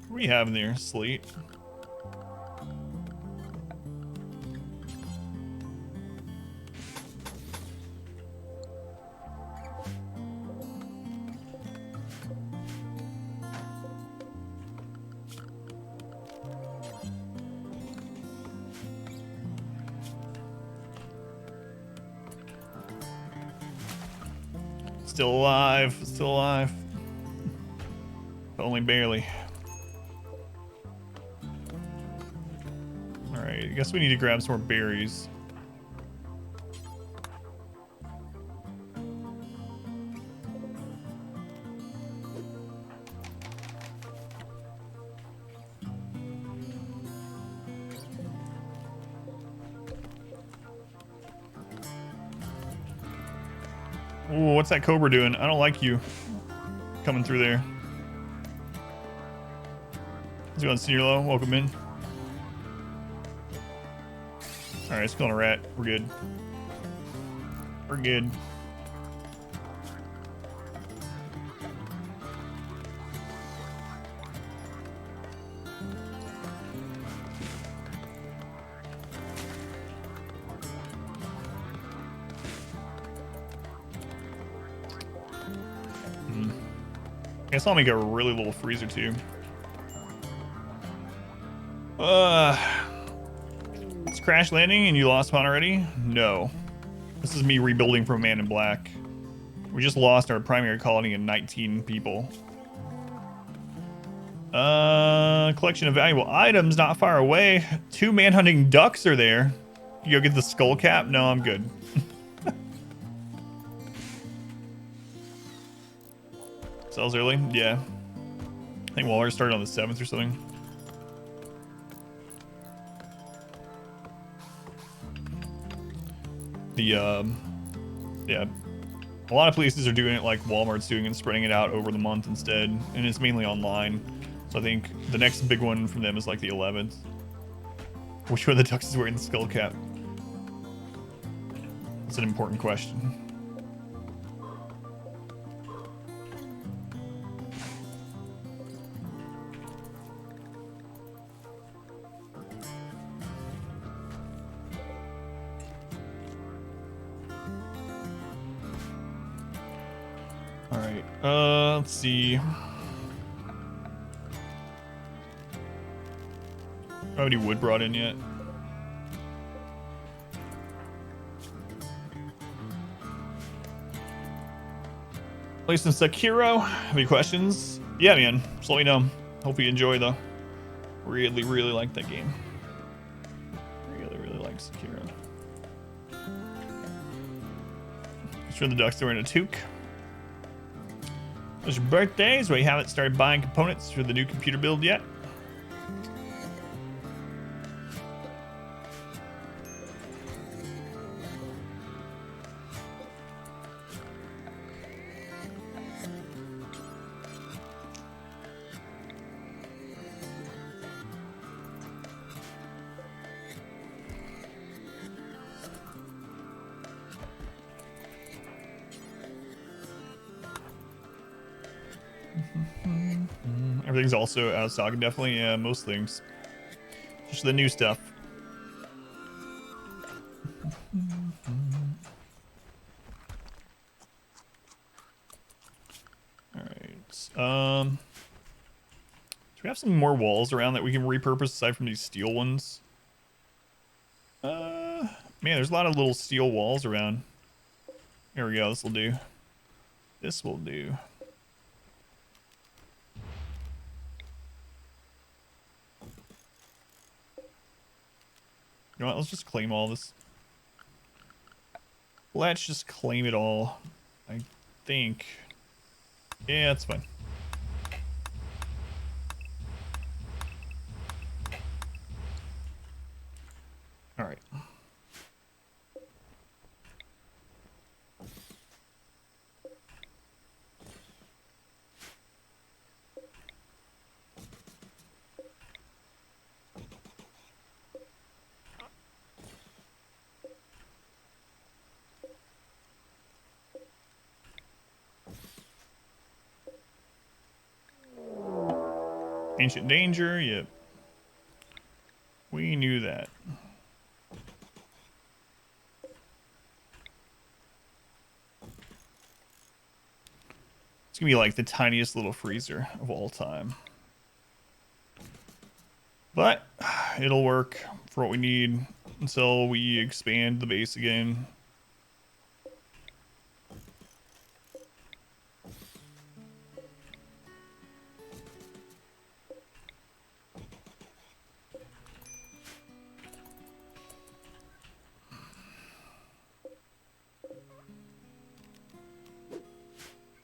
S2: What do we have in there? Slate. Still alive. Still alive. But only barely. Alright, I guess we need to grab some more berries. Ooh, what's that cobra doing? I don't like you coming through there. How's it going, Senior Low? Welcome in. Alright, it's killing a rat. We're good. We're good. I guess I'll make a really little freezer too. It's crash landing and you lost spawn already? No. This is me rebuilding from Man in Black. We just lost our primary colony and 19 people. Collection of valuable items not far away. 2 manhunting ducks are there. You go get the skull cap? No, I'm good. Sells early? Yeah. I think Walmart started on the 7th or something. Yeah. A lot of places are doing it like Walmart's doing and spreading it out over the month instead. And it's mainly online. So I think the next big one from them is like the 11th. Which one of the ducks is wearing the skull cap? That's an important question. Alright, let's see. Don't have any wood brought in yet. Play some Sekiro. Have any questions? Yeah, man. Just let me know. Hope you enjoy though. Really, really like that game. Really, really like Sekiro. Sure the ducks are wearing a toque. It's your birthdays where you haven't started buying components for the new computer build yet. Everything's also out of stock, definitely. Yeah, most things. Just the new stuff. Alright. Do we have some more walls around that we can repurpose aside from these steel ones? Man, there's a lot of little steel walls around. Here we go, this will do. This will do. You know what, let's just claim all this. Let's just claim it all. I think. Yeah, that's fine. Alright. Ancient danger, yep. We knew that. It's gonna be like the tiniest little freezer of all time. But it'll work for what we need until we expand the base again.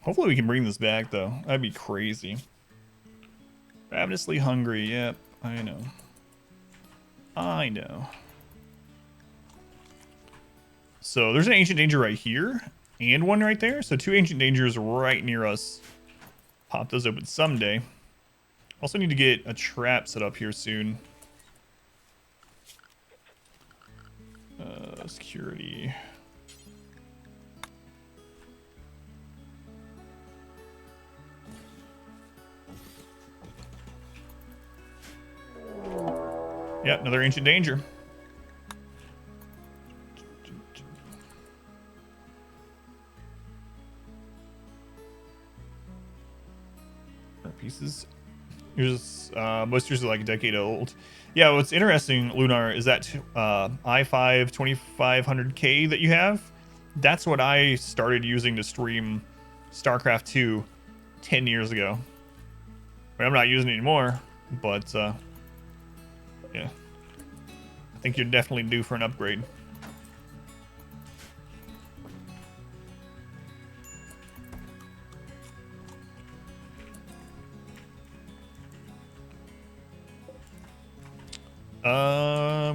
S2: Hopefully we can bring this back, though. That'd be crazy. Ravenously hungry. Yep, I know. I know. So there's an ancient danger right here and one right there. So 2 ancient dangers right near us. Pop those open someday. Also need to get a trap set up here soon. Security. Yep, another ancient danger. Pieces. Yours, most yours are like a decade old. Yeah, what's interesting, Lunar, is that i5 2500K that you have. That's what I started using to stream StarCraft 2 10 years ago. mean, I'm not using it anymore, but yeah. I think you're definitely due for an upgrade.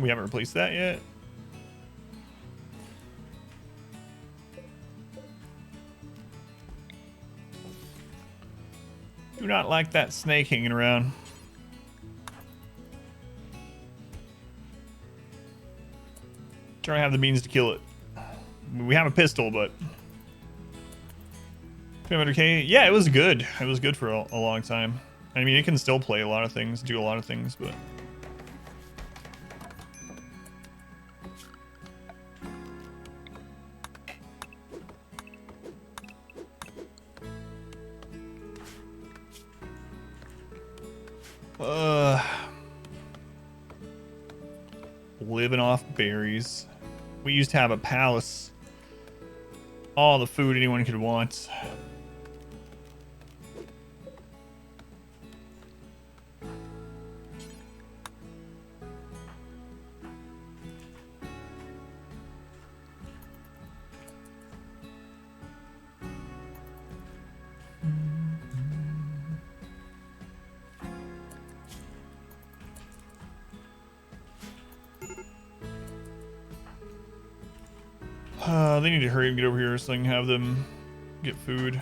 S2: We haven't replaced that yet. Do not like that snake hanging around. Trying to have the means to kill it. We have a pistol, but 200k. Yeah, it was good. It was good for a long time. I mean, it can still play a lot of things, do a lot of things, but. Living off berries. We used to have a palace. All the food anyone could want. They need to hurry and get over here so I can have them get food.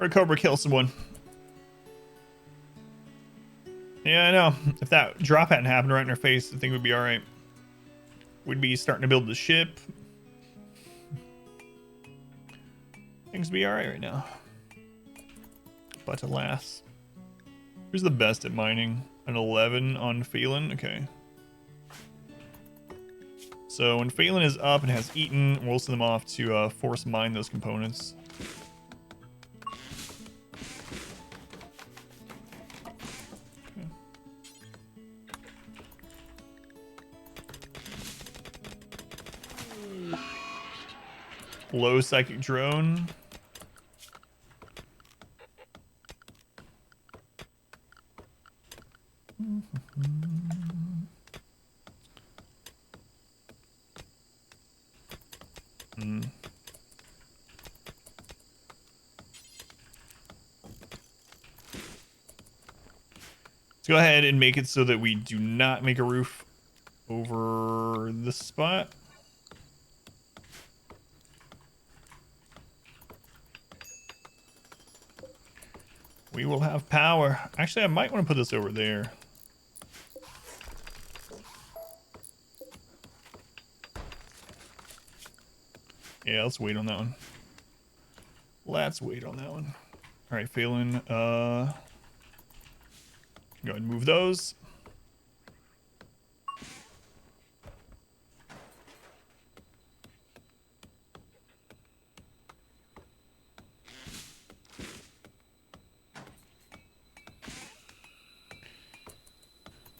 S2: Or Cobra kill someone. Yeah, I know. If that drop hadn't happened right in our face, I think we'd be alright. We'd be starting to build the ship. Things would be alright right now. But alas. Who's the best at mining? An 11 on Phelan? Okay. So when Phelan is up and has eaten, we'll send them off to force mine those components. Low psychic drone. Let's go ahead and make it so that we do not make a roof over this spot. We will have power. Actually, I might want to put this over there. Yeah, let's wait on that one. Let's wait on that one. All right, Phelan. Go ahead and move those.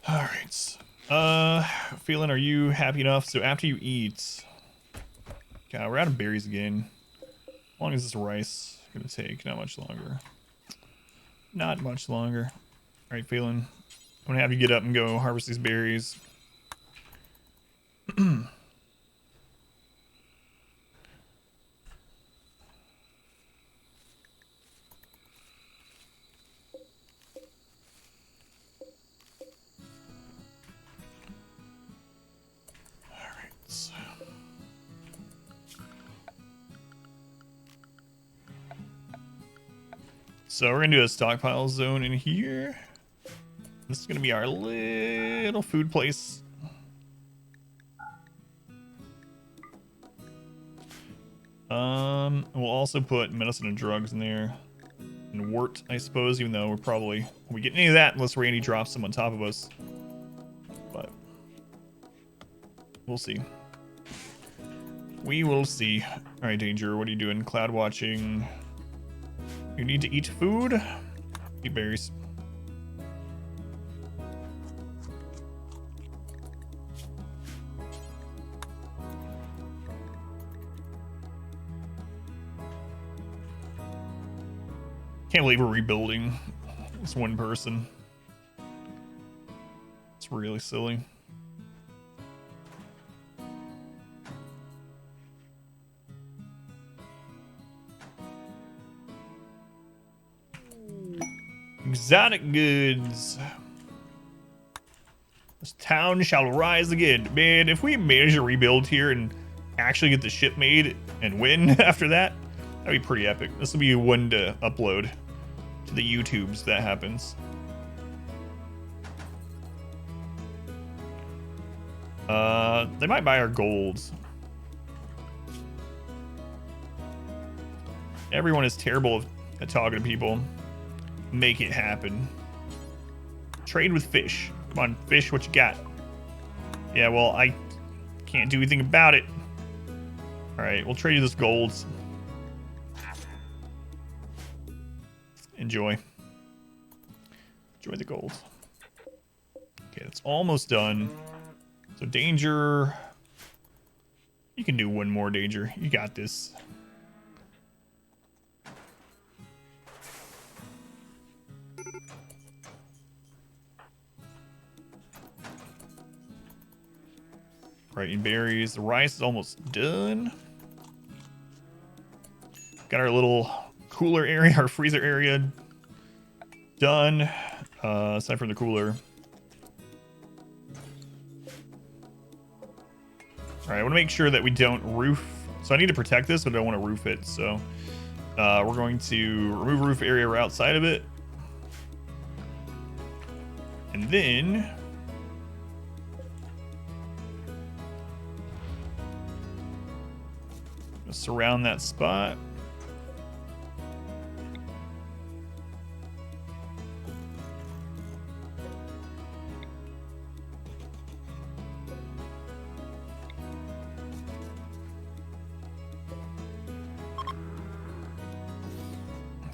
S2: All right. Phelan, are you happy enough? So after you eat, God, we're out of berries again. How long is this rice gonna take? Not much longer. Not much longer. All right, Phelan, I'm gonna have you get up and go harvest these berries. So we're gonna do a stockpile zone in here. This is gonna be our little food place. We'll also put medicine and drugs in there. And wort, I suppose, even though we're probably won't be getting any of that unless Randy drops some on top of us. But we'll see. We will see. All right, Danger, what are you doing? Cloud watching. You need to eat food. Eat berries. Can't believe we're rebuilding. It's one person. It's really silly. Exotic goods. This town shall rise again. Man, if we manage to rebuild here and actually get the ship made and win after that, that'd be pretty epic. This will be one to upload to the YouTubes that happens. They might buy our golds. Everyone is terrible at talking to people. Make it happen. Trade with fish. Come on, fish, what you got? Yeah, well, I can't do anything about it. Alright, we'll trade you this golds. Enjoy. Enjoy the gold. Okay, that's almost done. So Danger. You can do one more, Danger. You got this. Right, and berries. The rice is almost done. Got our little cooler area, our freezer area done. Aside from the cooler. All right, I want to make sure that we don't roof. So I need to protect this, but I don't want to roof it. So we're going to remove roof area right outside of it. And then surround that spot.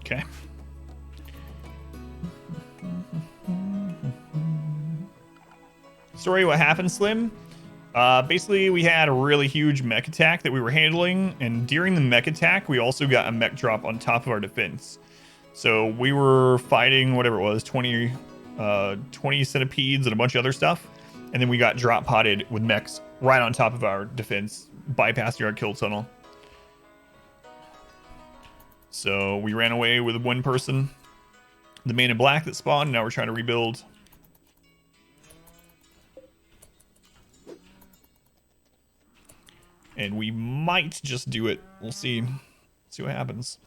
S2: Okay. Story, what happened, Slim? Basically, we had a really huge mech attack that we were handling, and during the mech attack, we also got a mech drop on top of our defense. So we were fighting whatever it was, 20 centipedes and a bunch of other stuff, and then we got drop potted with mechs right on top of our defense, bypassing our kill tunnel. So we ran away with one person, the man in black that spawned. Now we're trying to rebuild. And we might just do it. We'll see. See what happens.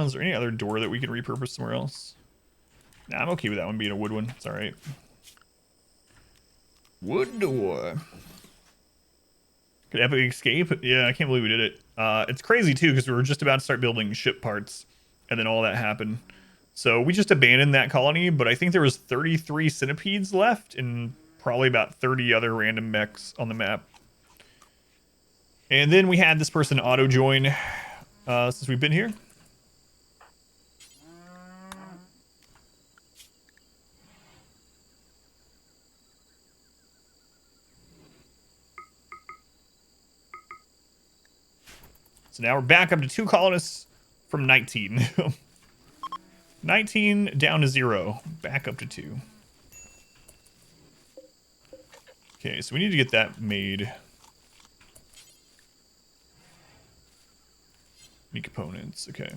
S2: Is there any other door that we can repurpose somewhere else? Nah, I'm okay with that one being a wood one. It's alright. Wood door. Could epic escape? Yeah, I can't believe we did it. It's crazy too, because we were just about to start building ship parts, and then all that happened. So we just abandoned that colony, but I think there was 33 centipedes left, and probably about 30 other random mechs on the map. And then we had this person auto join since we've been here. So now we're back up to 2 colonists from 19. 19 down to 0. Back up to 2. Okay, so we need to get that made. Need components, okay.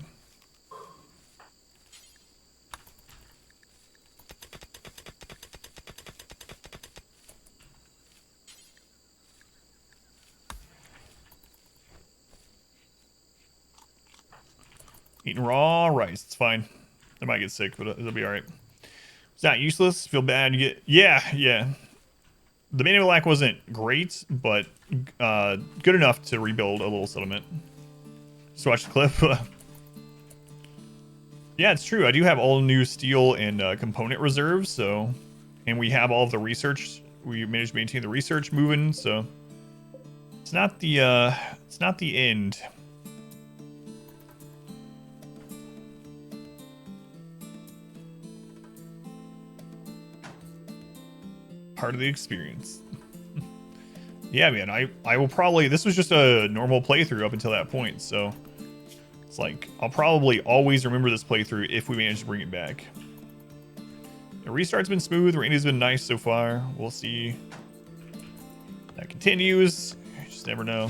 S2: Eating raw rice. It's fine. I might get sick, but it'll be all right. It's not useless. Feel bad. You get yeah. The manual lack wasn't great, but good enough to rebuild a little settlement. Just watch the clip. Yeah, it's true. I do have all new steel and component reserves, so, and we have all of the research. We managed to maintain the research moving, so it's not the end. Part of the experience. Yeah, man, I will probably, this was just a normal playthrough up until that point, so it's like I'll probably always remember this playthrough if we manage to bring it back. The restart's been smooth, Randy's been nice so far. We'll see. That continues. You just never know.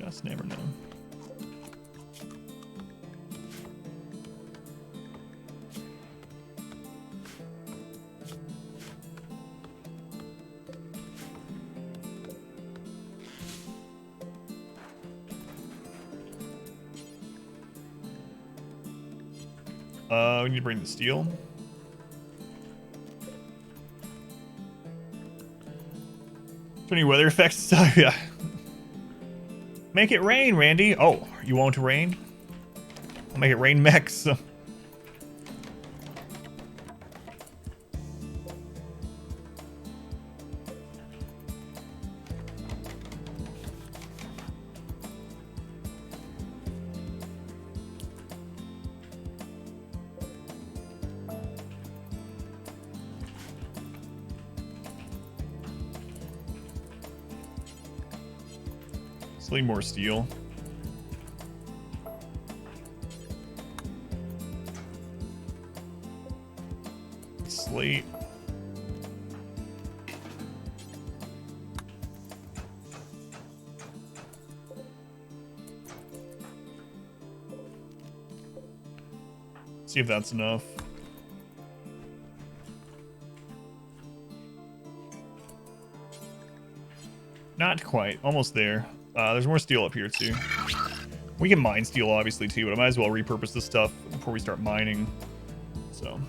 S2: Just never know. We need to bring the steel. Is there any weather effects? Yeah. Make it rain, Randy. Oh, you want it to rain? I'll make it rain mechs. Need more steel. Slate. See if that's enough. Not quite. Almost there. There's more steel up here too. We can mine steel obviously too, but I might as well repurpose this stuff before we start mining. So,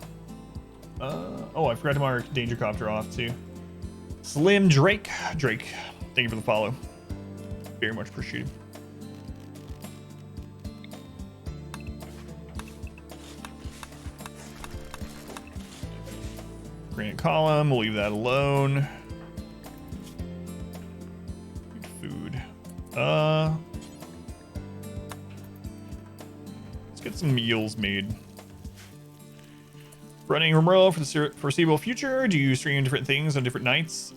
S2: oh, I forgot to mark Danger Copter off too. Slim Drake, thank you for the follow. Very much appreciated. Granite column, we'll leave that alone. Food. Let's get some meals made. Running RimWorld for the foreseeable future. Do you stream different things on different nights?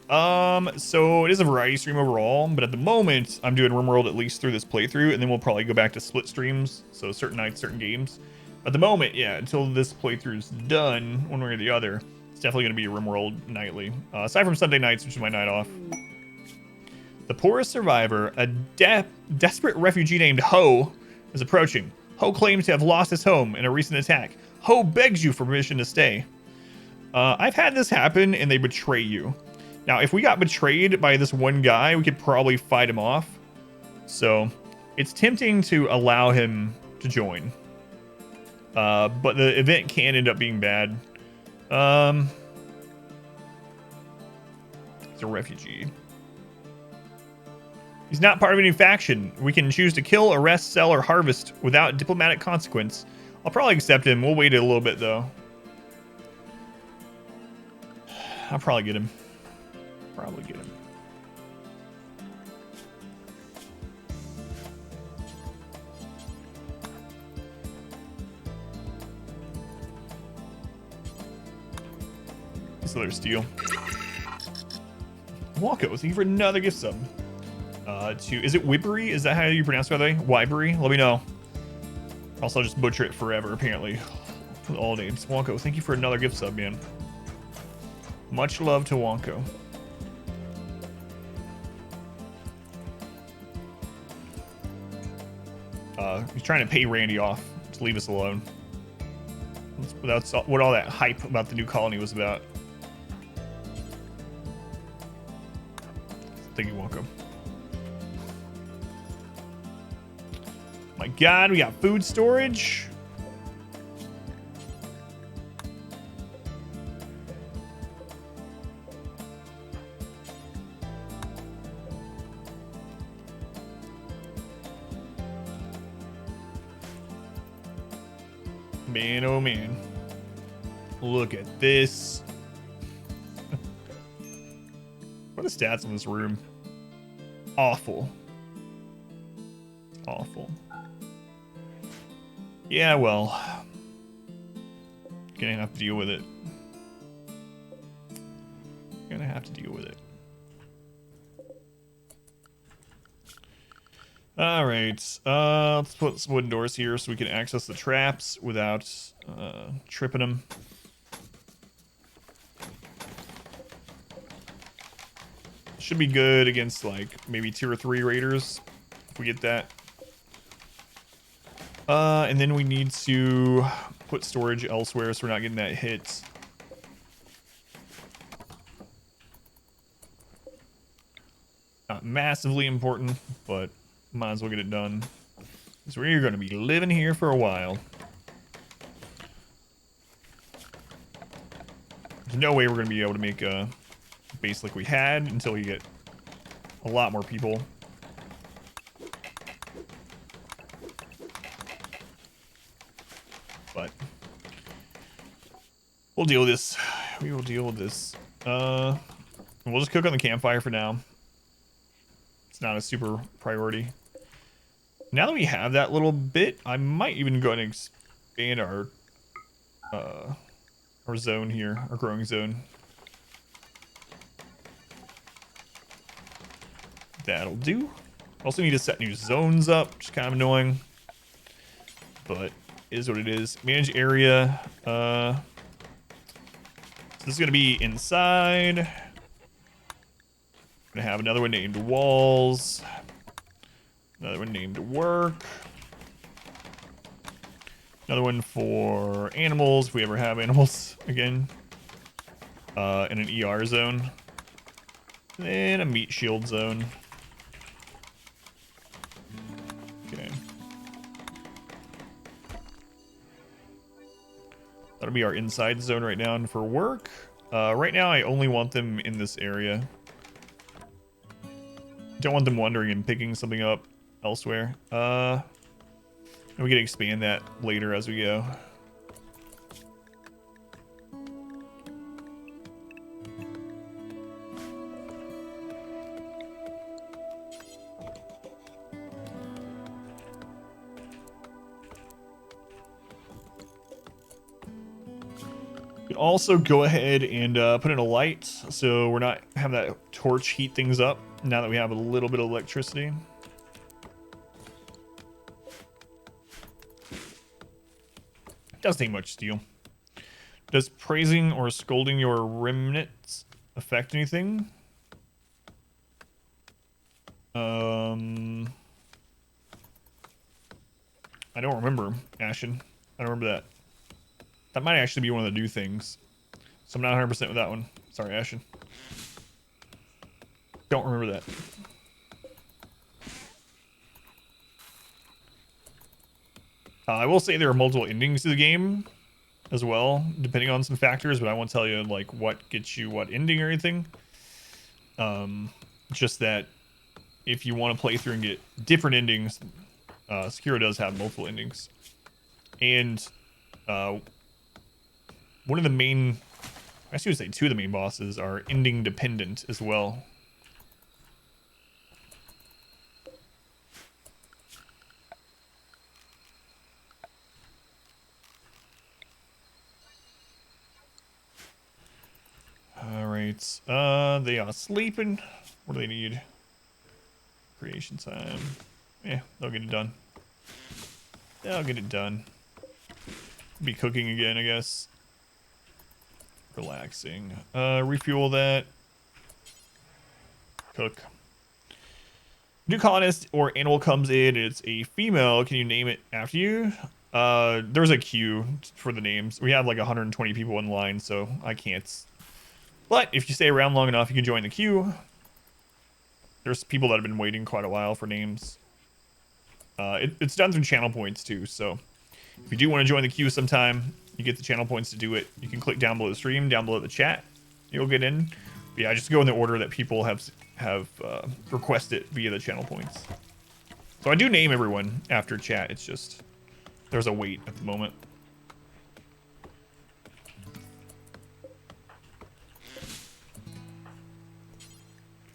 S2: So it is a variety stream overall, but at the moment I'm doing RimWorld at least through this playthrough, and then we'll probably go back to split streams. So certain nights, certain games. At the moment, yeah, until this playthrough's done, one way or the other, it's definitely going to be a RimWorld nightly. Aside from Sunday nights, which is my night off. The poorest survivor, a desperate refugee named Ho, is approaching. Ho claims to have lost his home in a recent attack. Ho begs you for permission to stay. I've had this happen, and they betray you. Now, if we got betrayed by this one guy, we could probably fight him off. So, it's tempting to allow him to join. But the event can end up being bad. He's a refugee. He's not part of any faction. We can choose to kill, arrest, sell, or harvest without diplomatic consequence. I'll probably accept him. We'll wait a little bit, though. I'll probably get him. Probably get him. This other steel. Walko, thank you for another gift sub. Is it Wibbery? Is that how you pronounce it, by the way? Wibbery? Let me know. Also, I'll just butcher it forever, apparently. With all names. Wonko, thank you for another gift sub, man. Much love to Wonko. He's trying to pay Randy off to leave us alone. That's what all that hype about the new colony was about. Thank you, Wonko. My God, we got food storage. Man, oh man. Look at this. What are the stats in this room? Awful. Awful. Yeah, well. Gonna have to deal with it. Gonna have to deal with it. Alright. Let's put some wooden doors here so we can access the traps without tripping them. Should be good against like maybe 2 or 3 raiders if we get that. And then we need to put storage elsewhere so we're not getting that hit. Not massively important, but might as well get it done. Because we're going to be living here for a while. There's no way we're going to be able to make a base like we had until we get a lot more people. But we'll deal with this. We will deal with this. We'll just cook on the campfire for now. It's not a super priority. Now that we have that little bit, I might even go ahead and expand our zone here, our growing zone. That'll do. Also need to set new zones up, which is kind of annoying, but is what it is. Manage area. So this is gonna be inside. Gonna have another one named walls. Another one named work. Another one for animals, if we ever have animals again. And an ER zone. And a meat shield zone. Okay. That'll be our inside zone right now. And for work, right now I only want them in this area. Don't want them wandering and picking something up elsewhere. And we can expand that later as we go. We can also go ahead and put in a light so we're not having that torch heat things up now that we have a little bit of electricity. Doesn't take much steel. Does praising or scolding your remnants affect anything? I don't remember, Ashen. I don't remember that. That might actually be one of the new things. So I'm not 100% with that one. Sorry, Ashen. Don't remember that. I will say there are multiple endings to the game as well, depending on some factors, but I won't tell you like what gets you what ending or anything. Just that if you want to play through and get different endings, Sekiro does have multiple endings. And one of the main, I actually would say 2 of the main bosses are ending dependent as well. Alright, they are sleeping. What do they need? Creation time. Yeah, they'll get it done. They'll get it done. Be cooking again, I guess. Relaxing. Refuel that. Cook. New colonist or animal comes in. It's a female. Can you name it after you? There's a queue for the names. We have like 120 people in line, so I can't. But if you stay around long enough, you can join the queue. There's people that have been waiting quite a while for names. It's done through channel points too, so if you do want to join the queue sometime, you get the channel points to do it. You can click down below the stream, down below the chat. You'll get in. But yeah, just go in the order that people have requested via the channel points. So I do name everyone after chat. It's just there's a wait at the moment.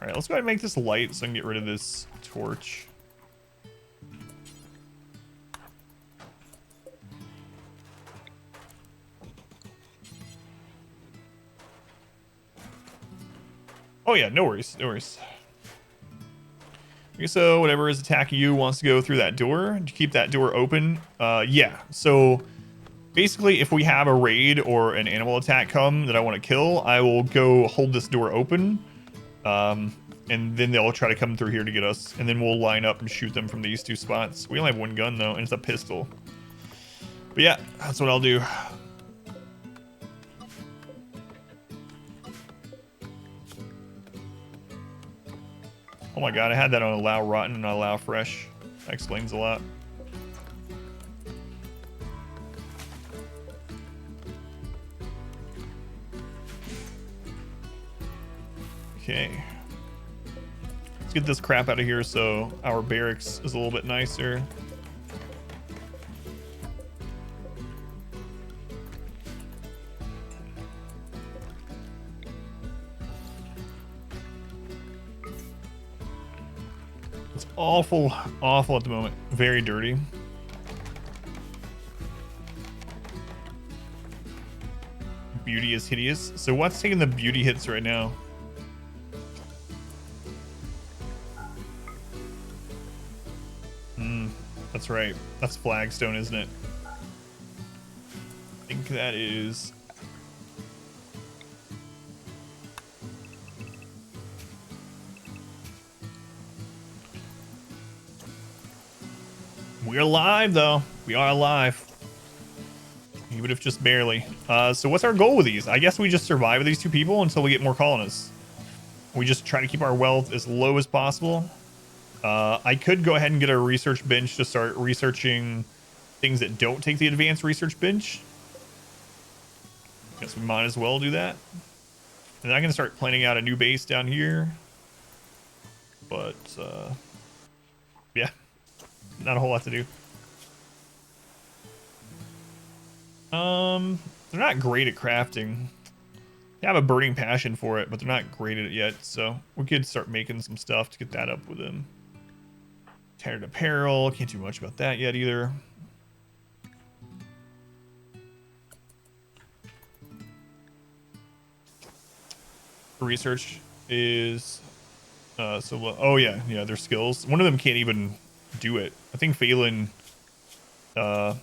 S2: All right, let's go ahead and make this light so I can get rid of this torch. Oh yeah, no worries, no worries. Okay, so whatever is attacking you wants to go through that door. To keep that door open, yeah. So basically, if we have a raid or an animal attack come that I want to kill, I will go hold this door open. And then they'll try to come through here to get us. And then we'll line up and shoot them from these two spots. We only have one gun, though, and it's a pistol. But yeah, that's what I'll do. Oh my god, I had that on allow rotten and not allow fresh. That explains a lot. Okay. Let's get this crap out of here so our barracks is a little bit nicer. It's awful, awful at the moment. Very dirty. Beauty is hideous. So what's taking the beauty hits right now? That's right. That's flagstone, isn't it? I think that is... We're alive, though. We are alive. Even if just barely. So what's our goal with these? I guess we just survive with these two people until we get more colonists. We just try to keep our wealth as low as possible. I could go ahead and get a research bench to start researching things that don't take the advanced research bench. Guess we might as well do that. And then I'm going to start planning out a new base down here. But, yeah. Not a whole lot to do. They're not great at crafting. They have a burning passion for it, but they're not great at it yet. So we could start making some stuff to get that up with them. Tattered apparel. Can't do much about that yet either. Research is oh yeah, their skills. One of them can't even do it. I think Phelan yeah,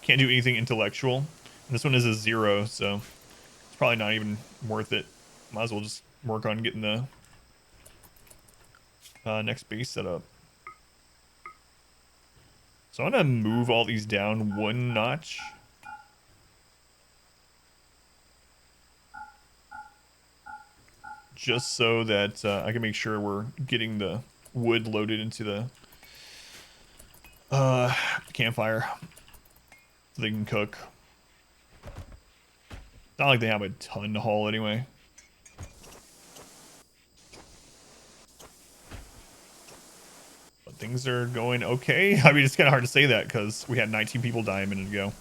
S2: can't do anything intellectual. And this one is a 0, so it's probably not even worth it. Might as well just work on getting the next base set up. So I'm gonna move all these down one notch. Just so that I can make sure we're getting the wood loaded into the campfire so they can cook. Not like they have a ton to haul anyway. But things are going okay. I mean, it's kind of hard to say that because we had 19 people die a minute ago.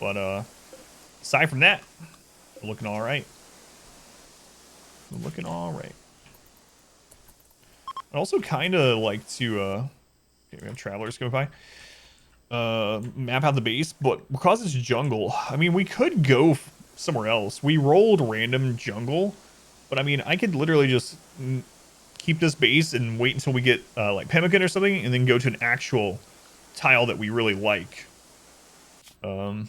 S2: But aside from that, we're looking all right. We're looking all right. I'd also kind of like to, okay, we have travelers going by. Map out the base, but because it's jungle, I mean, we could go somewhere else. We rolled random jungle, but I mean, I could literally just keep this base and wait until we get like pemmican or something, and then go to an actual tile that we really like. I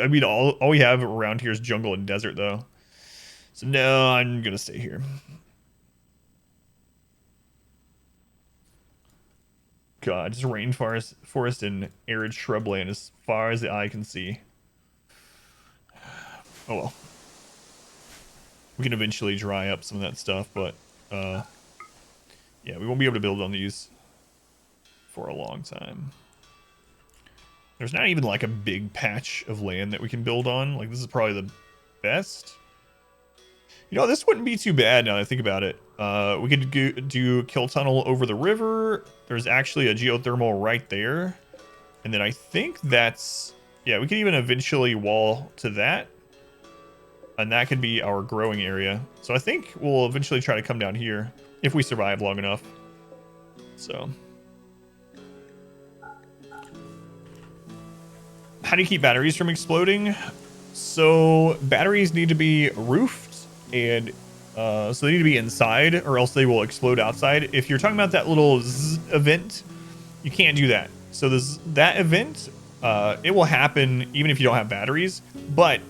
S2: mean, all we have around here is jungle and desert, though. So no, I'm gonna stay here. God, just rainforest, forest, and arid shrubland as far as the eye can see. Oh well. We can eventually dry up some of that stuff, but yeah, we won't be able to build on these for a long time. There's not even like a big patch of land that we can build on. Like, this is probably the best. You know, this wouldn't be too bad now that I think about it. We could do kill tunnel over the river. There's actually a geothermal right there. And then I think that's... Yeah, we could even eventually wall to that. And that could be our growing area. So I think we'll eventually try to come down here if we survive long enough. So how do you keep batteries from exploding? So batteries need to be roofed, and so they need to be inside or else they will explode outside. If you're talking about that little zzz event, you can't do that. So that event, it will happen even if you don't have batteries. But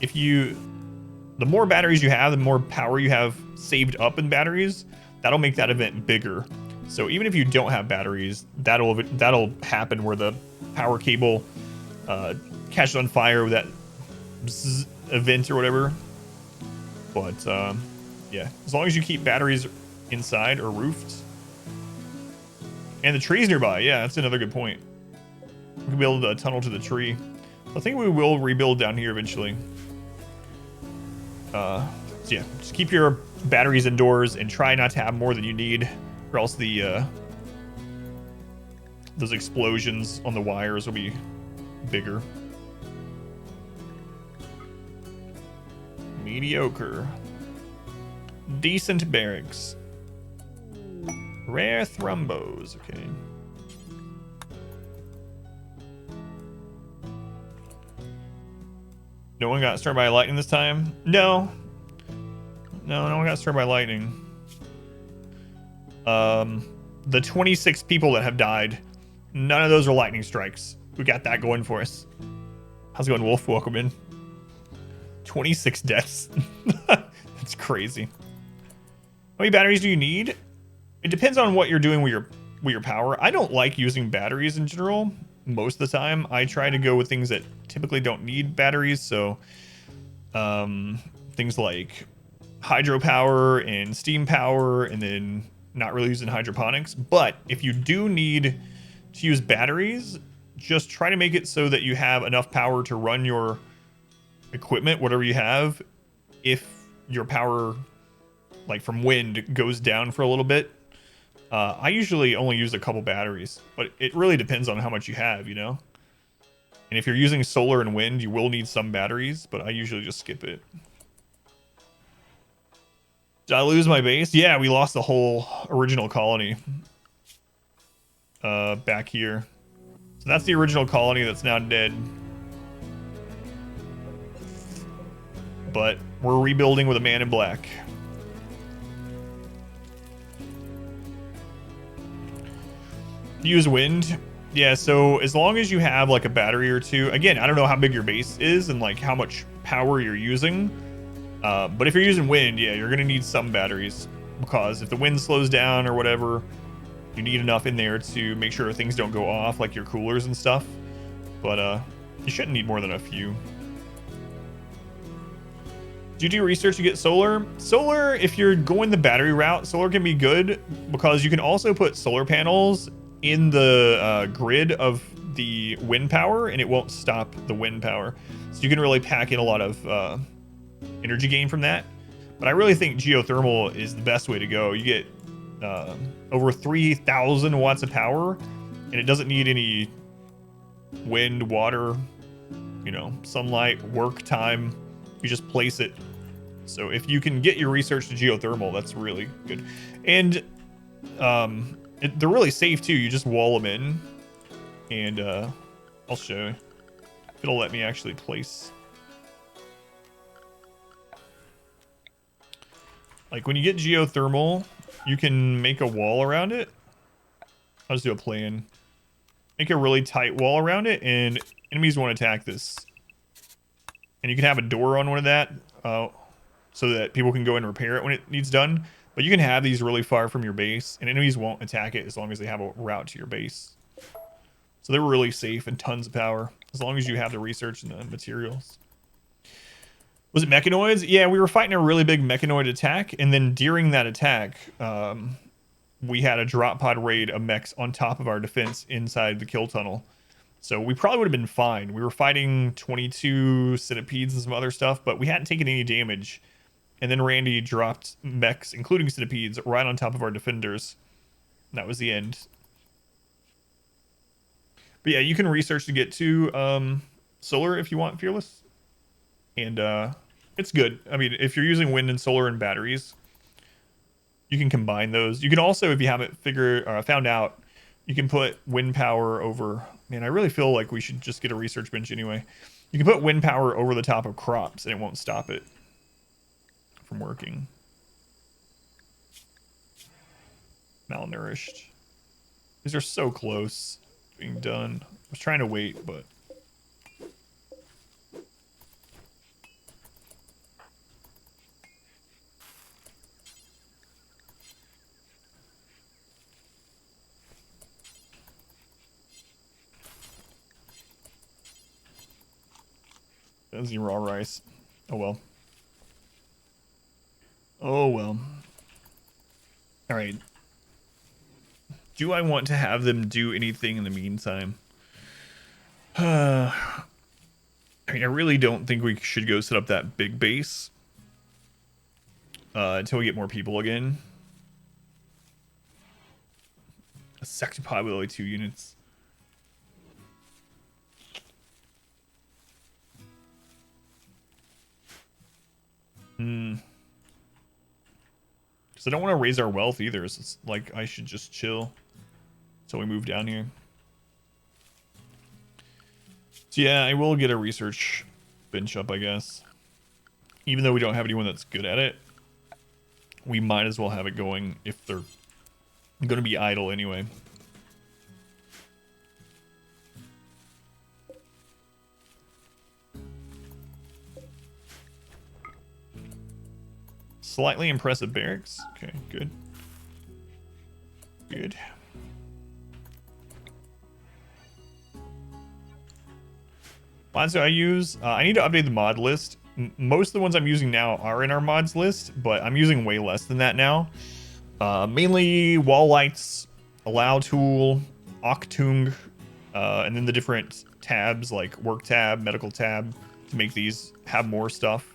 S2: the more batteries you have, the more power you have saved up in batteries, that'll make that event bigger. So even if you don't have batteries, that'll happen where the power cable catches on fire with that event or whatever. But yeah, as long as you keep batteries inside or roofed, and the trees nearby, yeah, that's another good point. We can build a tunnel to the tree. I think we will rebuild down here eventually. So yeah, just keep your batteries indoors and try not to have more than you need, or else those explosions on the wires will be bigger. Mediocre. Decent barracks. Rare thrombos, okay. No one got struck by lightning this time? No. No one got struck by lightning. The 26 people that have died, none of those are lightning strikes. We got that going for us. How's it going, Wolf? Welcome in. 26 deaths. That's crazy. How many batteries do you need? It depends on what you're doing with your power. I don't like using batteries in general. Most of the time, I try to go with things that typically don't need batteries. So things like hydropower and steam power, and then not really using hydroponics. But if you do need to use batteries, just try to make it so that you have enough power to run your equipment, whatever you have, if your power, like from wind, goes down for a little bit. I usually only use a couple batteries, but it really depends on how much you have, you know? And if you're using solar and wind, you will need some batteries, but I usually just skip it. Did I lose my base? Yeah, we lost the whole original colony back here. So that's the original colony that's now dead. But we're rebuilding with a man in black. Use wind. Yeah, so as long as you have like a battery or two, again, I don't know how big your base is and like how much power you're using. But if you're using wind, yeah, you're gonna need some batteries, because if the wind slows down or whatever, you need enough in there to make sure things don't go off, like your coolers and stuff. But you shouldn't need more than a few. Do you do research to get solar? Solar, if you're going the battery route, solar can be good because you can also put solar panels in the grid of the wind power, and it won't stop the wind power. So you can really pack in a lot of energy gain from that. But I really think geothermal is the best way to go. You get over 3,000 watts of power, and it doesn't need any wind, water, you know, sunlight, work time. You just place it. So if you can get your research to geothermal, that's really good. And they're really safe too. You just wall them in, and I'll show you if it'll let me actually place. Like when you get geothermal, you can make a wall around it. I'll just do a plan. Make a really tight wall around it, and enemies won't attack this. And you can have a door on one of that, so that people can go and repair it when it needs done. But you can have these really far from your base, and enemies won't attack it as long as they have a route to your base. So they're really safe and tons of power, as long as you have the research and the materials. Was it mechanoids? Yeah, we were fighting a really big mechanoid attack, and then during that attack, we had a drop pod raid of mechs on top of our defense inside the kill tunnel. So we probably would have been fine. We were fighting 22 centipedes and some other stuff, but we hadn't taken any damage. And then Randy dropped mechs, including centipedes, right on top of our defenders. And that was the end. But yeah, you can research to get to solar if you want, Fearless. And It's good. I mean, if you're using wind and solar and batteries, you can combine those. You can also, if you haven't found out, you can put wind power over. Man, I really feel like we should just get a research bench anyway. You can put wind power over the top of crops, and it won't stop it from working. Malnourished. These are so close to being done. I was trying to wait, but that's raw rice. Oh well. Oh well. All right. Do I want to have them do anything in the meantime? I mean, I really don't think we should go set up that big base until we get more people again. A second pod with only 2 units. Because I don't want to raise our wealth either. So it's like I should just chill until we move down here. So yeah, I will get a research bench up, I guess. Even though we don't have anyone that's good at it, we might as well have it going if they're going to be idle anyway. Slightly impressive barracks. Okay, good. Good. Mods do I use? I need to update the mod list. Most of the ones I'm using now are in our mods list, but I'm using way less than that now. Mainly wall lights, allow tool, octung, and then the different tabs like work tab, medical tab to make these have more stuff.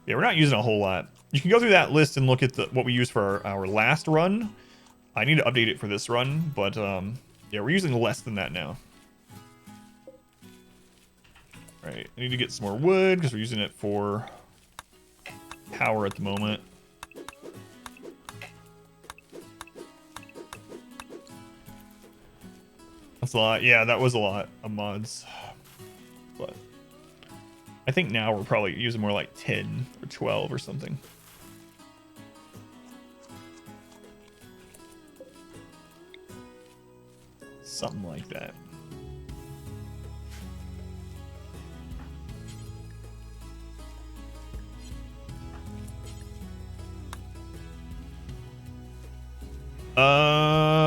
S2: Yeah, we're not using a whole lot. You can go through that list and look at what we used for our last run. I need to update it for this run, but yeah, we're using less than that now. Right, I need to get some more wood because we're using it for power at the moment. That's a lot. Yeah, that was a lot of mods. But I think now we're probably using more like 10 or 12 or something. Something like that.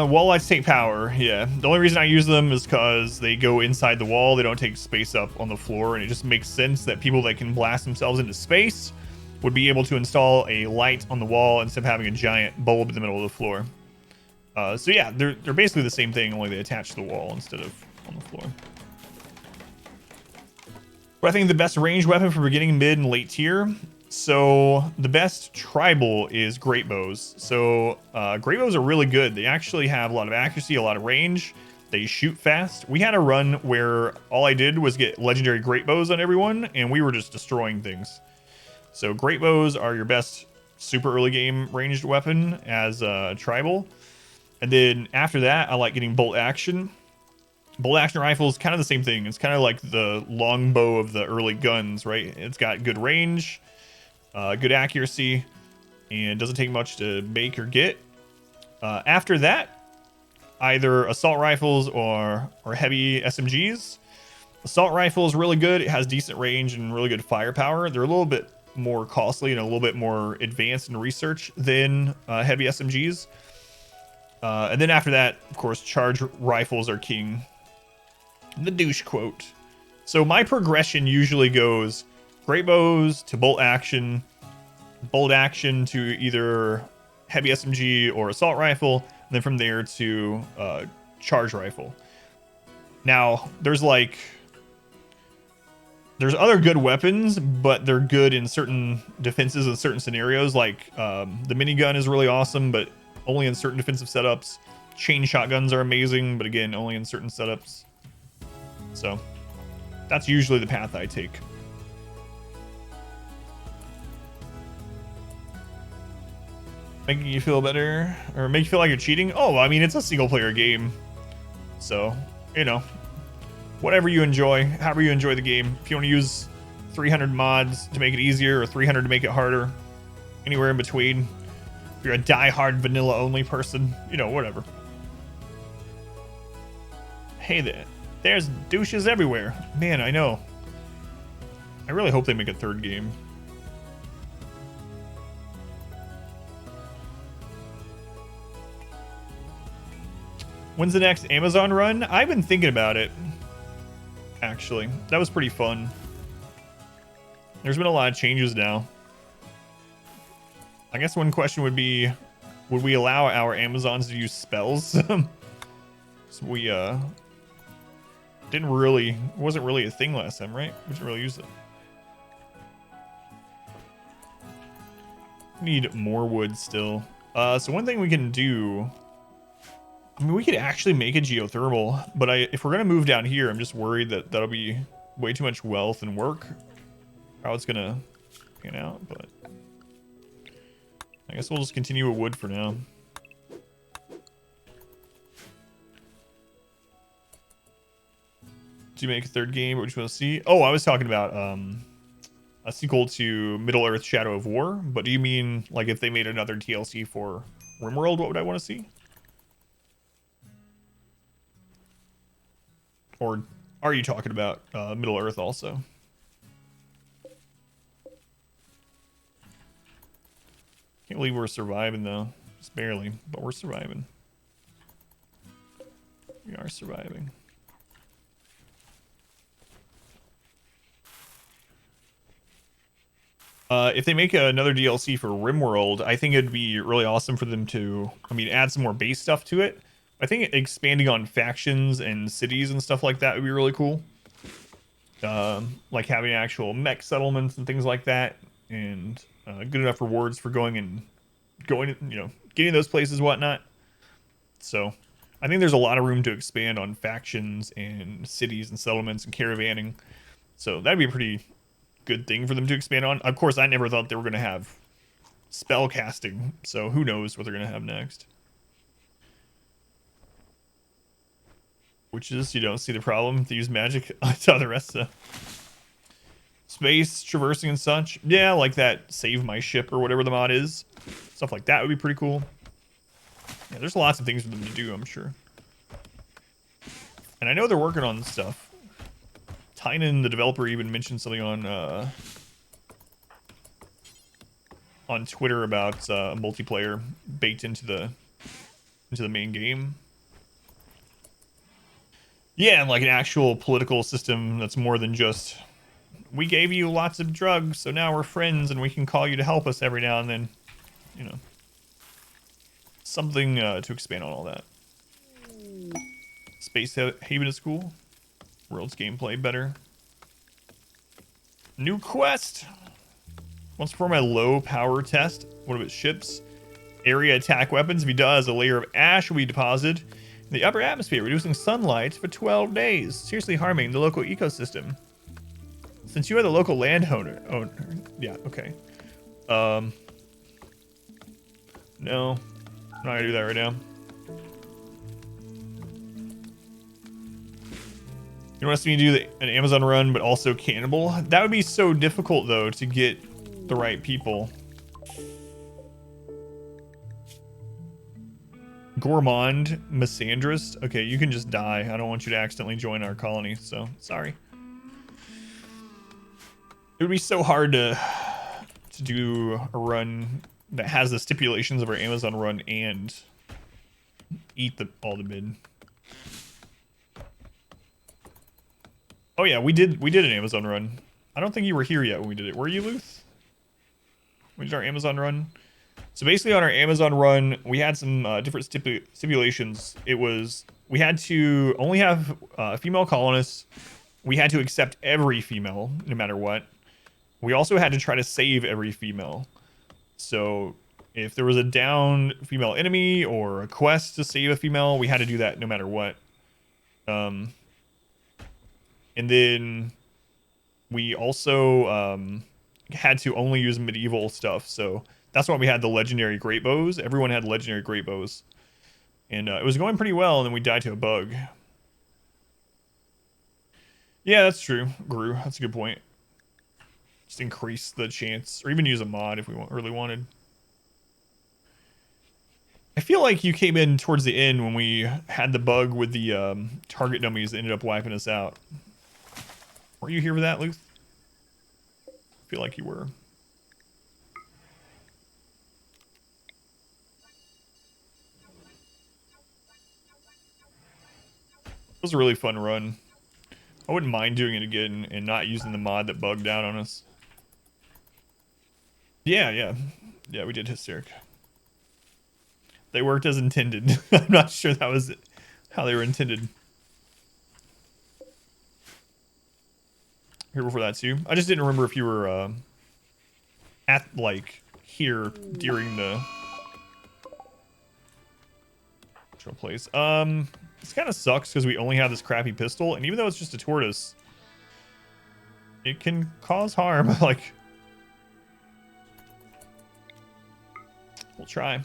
S2: Wall lights take power. Yeah, the only reason I use them is because they go inside the wall. They don't take space up on the floor, and it just makes sense that people that can blast themselves into space would be able to install a light on the wall instead of having a giant bulb in the middle of the floor. So yeah, they're basically the same thing, only they attach to the wall instead of on the floor. But I think the best ranged weapon for beginning, mid, and late tier. So the best tribal is great bows. So great bows are really good. They actually have a lot of accuracy, a lot of range. They shoot fast. We had a run where all I did was get legendary great bows on everyone, and we were just destroying things. So great bows are your best super early game ranged weapon as tribal. And then after that, I like getting bolt action. Bolt action rifle is kind of the same thing. It's kind of like the longbow of the early guns, right? It's got good range. Good accuracy, and doesn't take much to make or get. After that, either assault rifles or heavy SMGs. Assault rifle is really good. It has decent range and really good firepower. They're a little bit more costly and a little bit more advanced in research than heavy SMGs. And then after that, of course, charge rifles are king. The douche quote. So my progression usually goes great bows to bolt action to either heavy SMG or assault rifle, and then from there to charge rifle. Now, there's other good weapons, but they're good in certain defenses and certain scenarios. Like the minigun is really awesome, but only in certain defensive setups. Chain shotguns are amazing, but again, only in certain setups. So that's usually the path I take. Making you feel better or make you feel like you're cheating? Oh, I mean, it's a single player game. So, you know, whatever you enjoy, however you enjoy the game. If you want to use 300 mods to make it easier or 300 to make it harder, anywhere in between. If you're a die-hard vanilla only person, you know, whatever. Hey there. There's douches everywhere. Man, I know. I really hope they make a third game. When's the next Amazon run? I've been thinking about it, actually. That was pretty fun. There's been a lot of changes now. I guess one question would be, would we allow our Amazons to use spells? So we wasn't really a thing last time, right? We didn't really use it. Need more wood still. So one thing we can do, I mean, we could actually make a geothermal, but if we're gonna move down here, I'm just worried that that'll be way too much wealth and work. How it's gonna pan out, but I guess we'll just continue with wood for now. Do you make a third game? What do you want to see? Oh, I was talking about a sequel to Middle Earth: Shadow of War. But do you mean like if they made another DLC for RimWorld? What would I want to see? Or are you talking about Middle Earth also? Can't believe we're surviving though. Just barely, but we're surviving. We are surviving. If they make another DLC for RimWorld, I think it'd be really awesome for them to, I mean, add some more base stuff to it. I think expanding on factions and cities and stuff like that would be really cool. Like having actual mech settlements and things like that, and good enough rewards for going, you know, getting those places, whatnot. So I think there's a lot of room to expand on factions and cities and settlements and caravanning. So that'd be a pretty good thing for them to expand on. Of course, I never thought they were going to have spell casting, so who knows what they're going to have next. Which is, you don't see the problem to use magic to the rest of space traversing and such. Yeah, like that save my ship or whatever the mod is. Stuff like that would be pretty cool. Yeah, there's lots of things for them to do, I'm sure. And I know they're working on stuff. Tynan, the developer, even mentioned something on Twitter about multiplayer baked into the main game. Yeah, and like an actual political system that's more than just, we gave you lots of drugs, so now we're friends and we can call you to help us every now and then. You know, something to expand on all that. Space Haven is cool. World's gameplay better. New quest. Wants to perform a low power test. One of its ships. Area attack weapons. If he does, a layer of ash will be deposited in the upper atmosphere, reducing sunlight for 12 days, seriously harming the local ecosystem. Since you are the local landowner, yeah, okay. No, I'm not gonna do that right now. You want me to do an Amazon run, but also Cannibal? That would be so difficult, though, to get the right people. Gourmand Misandrist. Okay, you can just die. I don't want you to accidentally join our colony, so sorry. It would be so hard to do a run that has the stipulations of our Amazon run and eat all the mid. Oh yeah, we did an Amazon run. I don't think you were here yet when we did it. Were you, Luth? We did our Amazon run. So basically on our Amazon run, we had some different stipulations. It was, we had to only have female colonists. We had to accept every female, no matter what. We also had to try to save every female. So if there was a downed female enemy or a quest to save a female, we had to do that no matter what. And then we also had to only use medieval stuff. So that's why we had the legendary great bows. Everyone had legendary great bows. And it was going pretty well, and then we died to a bug. Yeah, that's true. Gru, that's a good point. Just increase the chance, or even use a mod if we really wanted. I feel like you came in towards the end when we had the bug with the target dummies that ended up wiping us out. Were you here for that, Luth? I feel like you were. It was a really fun run. I wouldn't mind doing it again and not using the mod that bugged out on us. Yeah, we did Hysteric. They worked as intended. I'm not sure that was how they were intended. Here before that too. I just didn't remember if you were at like here during the place. This kind of sucks because we only have this crappy pistol, and even though it's just a tortoise, it can cause harm. Like, we'll try.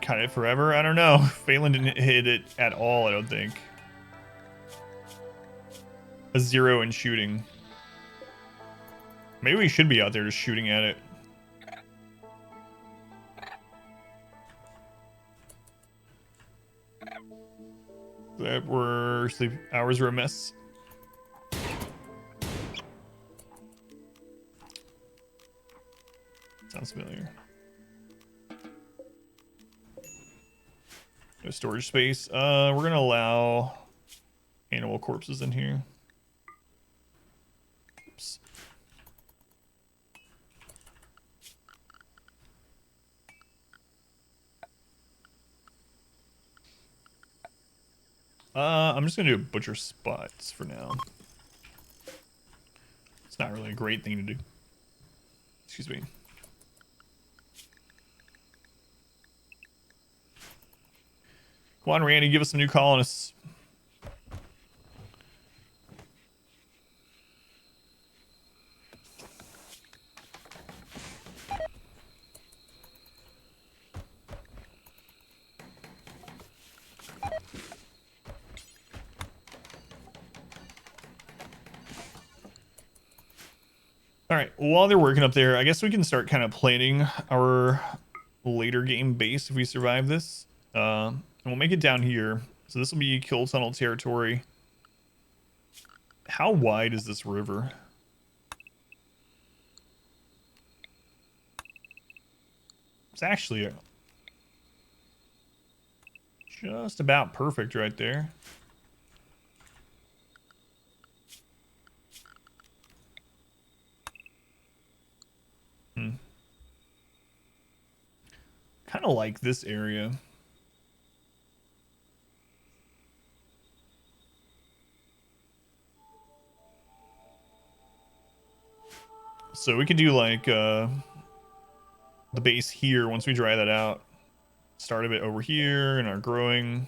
S2: Cut it forever? I don't know. Phelan didn't hit it at all, I don't think. A 0 in shooting. Maybe we should be out there just shooting at it. That were sleep hours were a mess. Sounds familiar. No storage space. We're gonna allow animal corpses in here. Oops. I'm just gonna do butcher spots for now. It's not really a great thing to do. Excuse me. Come on, Randy, give us some new colonists. All right, while they're working up there, I guess we can start kind of planning our later game base if we survive this. And we'll make it down here. So this will be kill tunnel territory. How wide is this river? It's actually just about perfect right there. Kind of like this area. So we could do like the base here once we dry that out. Start a bit over here in our growing.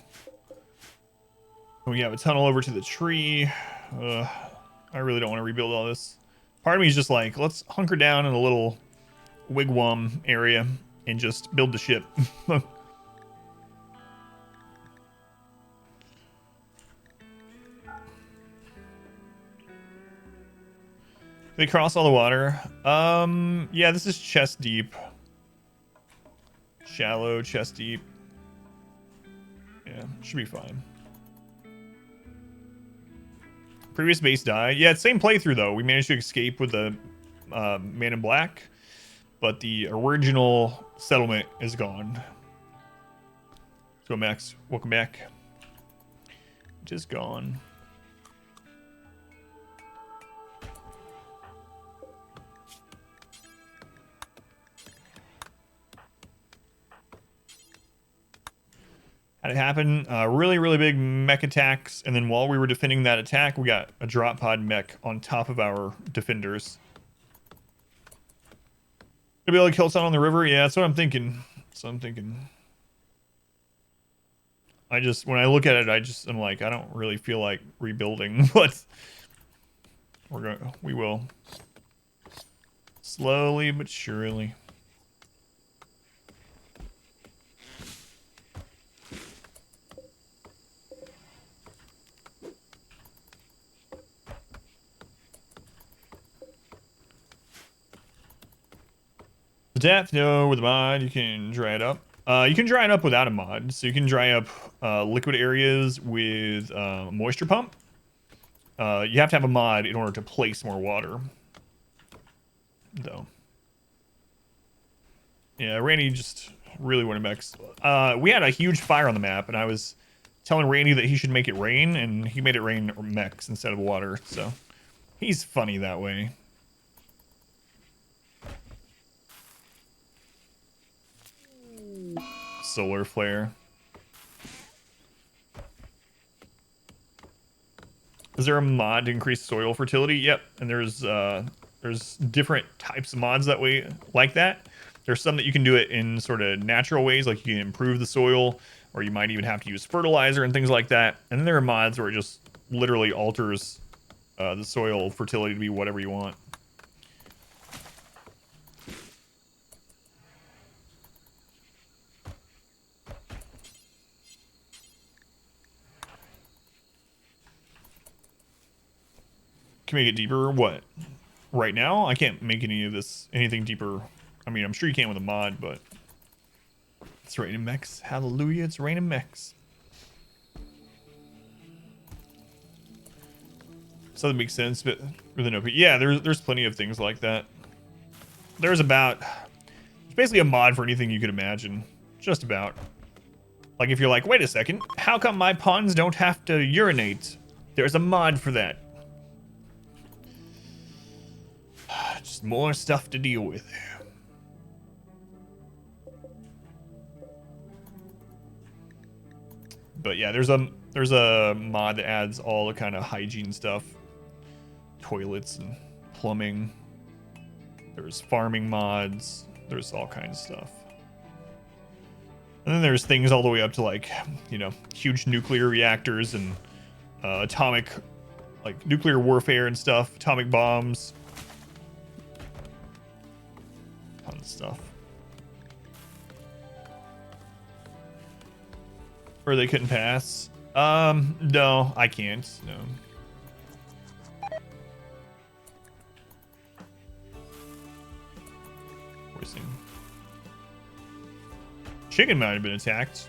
S2: We have a tunnel over to the tree. I really don't want to rebuild all this. Part of me is just like, let's hunker down in a little wigwam area and just build the ship. They cross all the water. Yeah, this is chest deep. Shallow, chest deep. Yeah, should be fine. Previous base died. Yeah, same playthrough though. We managed to escape with the man in black, but the original settlement is gone. Let's go, Max. Welcome back. Just gone. Had it happen. Really, really big mech attacks. And then while we were defending that attack, we got a drop pod mech on top of our defenders. Gonna be able to kill someone on the river? Yeah, that's what I'm thinking. When I look at it, I'm like, I don't really feel like rebuilding, but we will. Slowly but surely. The depth, no, with a mod, you can dry it up. You can dry it up without a mod. So you can dry up liquid areas with a moisture pump. You have to have a mod in order to place more water. Though. Yeah, Randy just really wanted mechs. We had a huge fire on the map, and I was telling Randy that he should make it rain, and he made it rain mechs instead of water. So he's funny that way. Solar flare. Is there a mod to increase soil fertility? Yep, and there's different types of mods that way like that. There's some that you can do it in sort of natural ways, like you can improve the soil, or you might even have to use fertilizer and things like that. And then there are mods where it just literally alters the soil fertility to be whatever you want. Can make it deeper? What? Right now, I can't make anything deeper. I mean, I'm sure you can with a mod, but it's raining mechs. Hallelujah, it's raining mechs. So that makes sense, but with an OP. Yeah, there's plenty of things like that. There's basically a mod for anything you could imagine. Just about. Like if you're like, wait a second, how come my pawns don't have to urinate? There's a mod for that. Just more stuff to deal with. But yeah, there's a mod that adds all the kind of hygiene stuff. Toilets and plumbing. There's farming mods. There's all kinds of stuff. And then there's things all the way up to like, you know, huge nuclear reactors and atomic, like nuclear warfare and stuff, atomic bombs. Tons of stuff. Or they couldn't pass. No, I can't. No. Voicing. Chicken might have been attacked.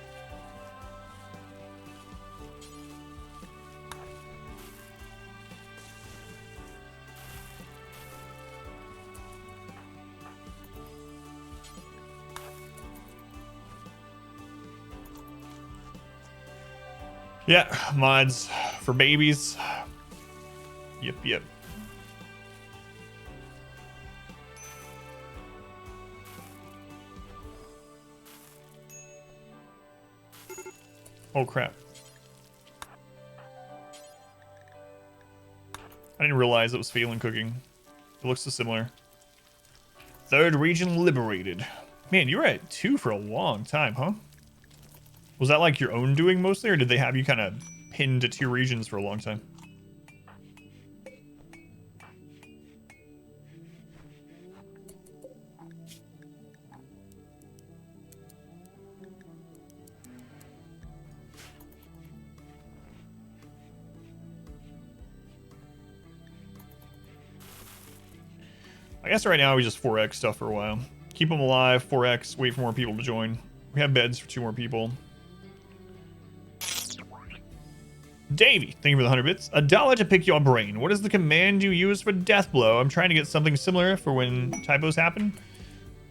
S2: Yeah, mods for babies. Yep. Oh crap. I didn't realize it was failing cooking. It looks so similar. Third region liberated. Man, you were at 2 for a long time, huh? Was that like your own doing mostly, or did they have you kind of pinned to 2 regions for a long time? I guess right now we just 4x stuff for a while. Keep them alive, 4x, wait for more people to join. We have beds for 2 more people. Davey, thank you for the 100 bits. $1 to pick your brain. What is the command you use for death blow? I'm trying to get something similar for when typos happen.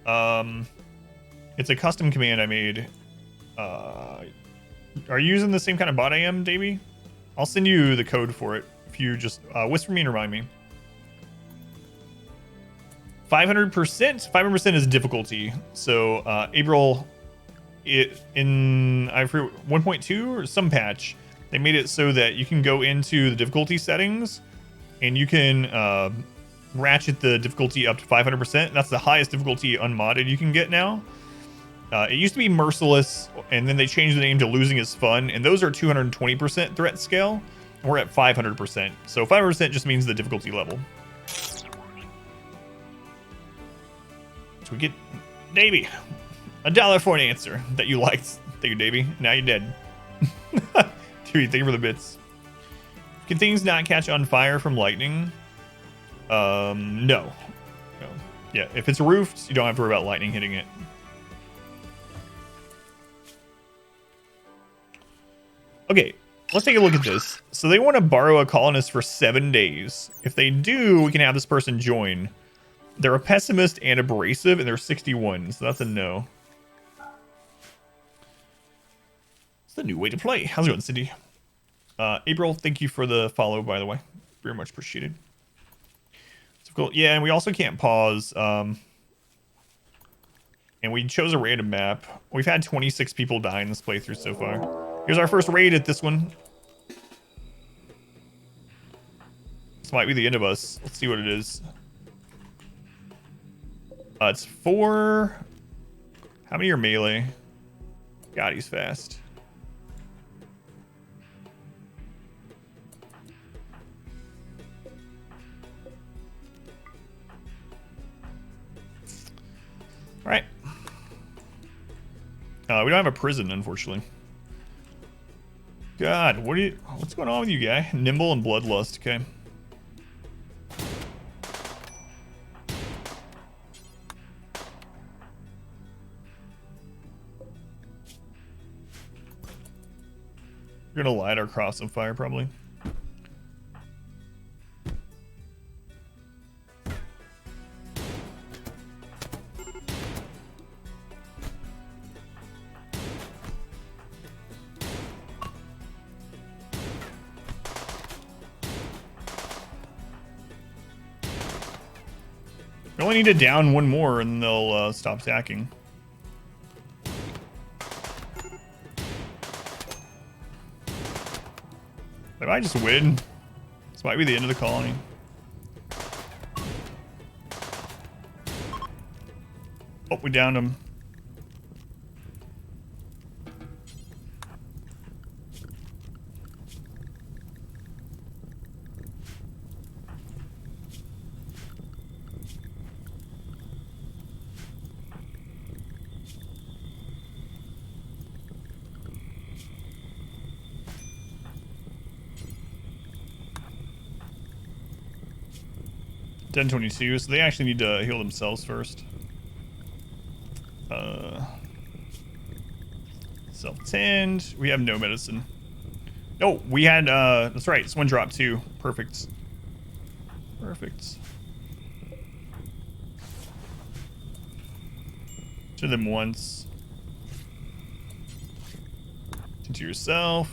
S2: It's a custom command I made. Are you using the same kind of bot I am, Davey? I'll send you the code for it if you just whisper me and remind me. 500%? 500% is difficulty. So April I forget 1.2 or some patch, they made it so that you can go into the difficulty settings and you can ratchet the difficulty up to 500%. That's the highest difficulty unmodded you can get now. It used to be merciless, and then they changed the name to losing is fun, and those are 220% threat scale. We're at 500%, so 500% just means the difficulty level. So we get Davey, $1 for an answer that you liked. Thank you, Davey. Now you're dead. Dude, thank you for the bits. Can things not catch on fire from lightning? No. Yeah, if it's roofed, you don't have to worry about lightning hitting it. Okay, let's take a look at this. So they want to borrow a colonist for 7 days. If they do, we can have this person join. They're a pessimist and abrasive, and they're 61, so that's a no. It's the new way to play. How's it going, Cindy? April, thank you for the follow, by the way. Very much appreciated. So cool. Yeah, and we also can't pause. And we chose a random map. We've had 26 people die in this playthrough so far. Here's our first raid at this one. This might be the end of us. Let's see what it is. It's 4. How many are melee? God, he's fast. All right. We don't have a prison, unfortunately. God, what's going on with you, guy? Nimble and bloodlust, okay. We're gonna light our cross on fire, probably. We only need to down one more and they'll stop attacking. They might just win. This might be the end of the colony. Oh, we downed him. Ten 22, so they actually need to heal themselves first. Self-tend. We have no medicine. No, we had, that's right, this one dropped too. Perfect. Perfect. To them once. To yourself.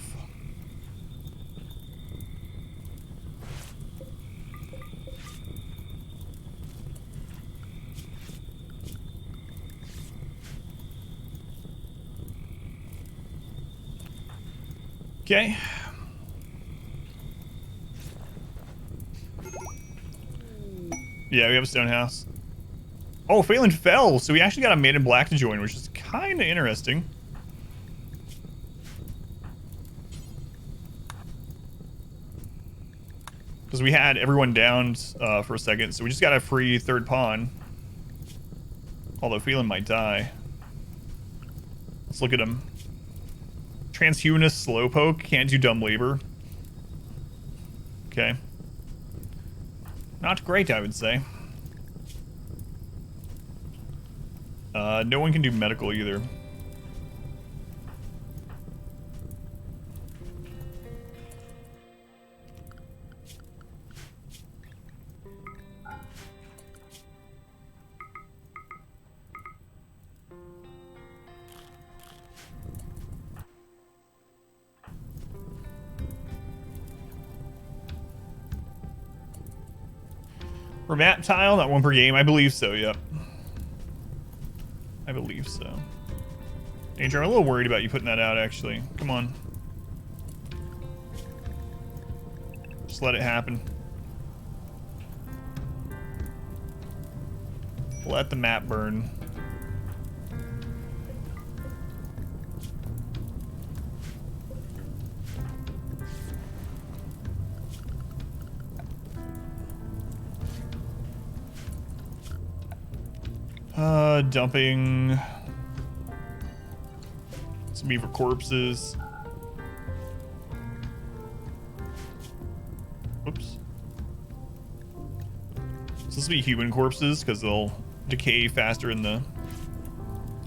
S2: Okay. Yeah, we have a stone house. Oh, Phelan fell, so we actually got a man in black to join, which is kind of interesting. Because we had everyone down for a second, so we just got a free third pawn. Although Phelan might die. Let's look at him. Transhumanist slowpoke, can't do dumb labor. Okay. Not great, I would say. No one can do medical either. For map tile, not one per game. I believe so, yep. I believe so. Danger, I'm a little worried about you putting that out, actually. Come on. Just let it happen. Let the map burn. Dumping some beaver corpses. Oops. So this will be human corpses because they'll decay faster in the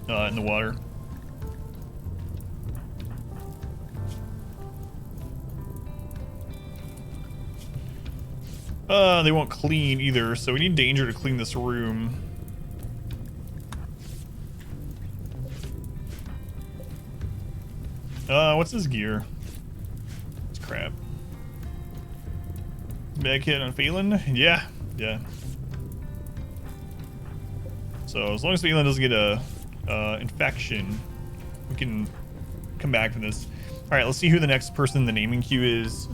S2: water. They won't clean either, so we need Danger to clean this room. What's his gear? It's crap. Back hit on Phelan? Yeah, yeah. So as long as Phelan doesn't get a infection, we can come back from this. All right, let's see who the next person in the naming queue is.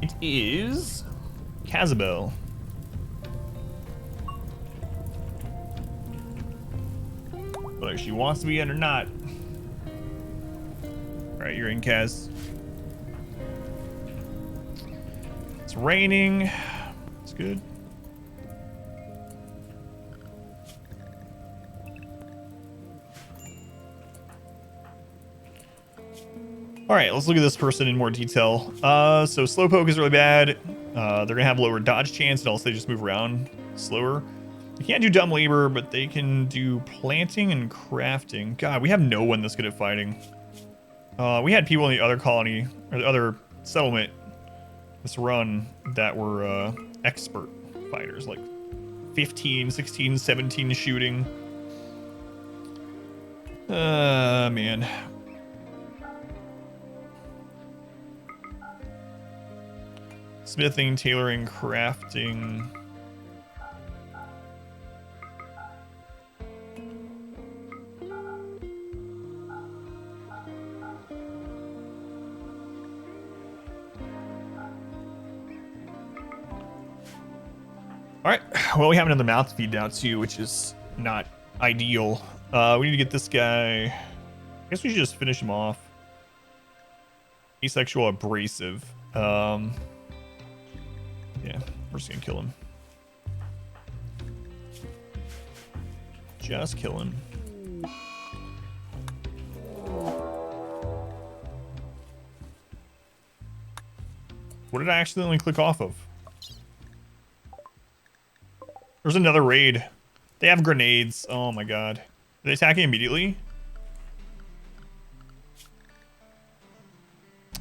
S2: It is Kazabel. Whether she wants to be in or not. All right, you're in, Kaz. It's raining. It's good. All right, let's look at this person in more detail. So Slowpoke is really bad. They're gonna have lower dodge chance, and also they just move around slower. They can't do dumb labor, but they can do planting and crafting. God, we have no one that's good at fighting. We had people in the other colony, or the other settlement, this run, that were expert fighters, like 15, 16, 17 shooting. Man. Smithing, tailoring, crafting. All right, well, we have another mouth to feed now too, which is not ideal. We need to get this guy. I guess we should just finish him off. Asexual abrasive. Yeah, we're just gonna kill him. Just kill him. What did I accidentally click off of? There's another raid. They have grenades. Oh my god. Are they attacking immediately?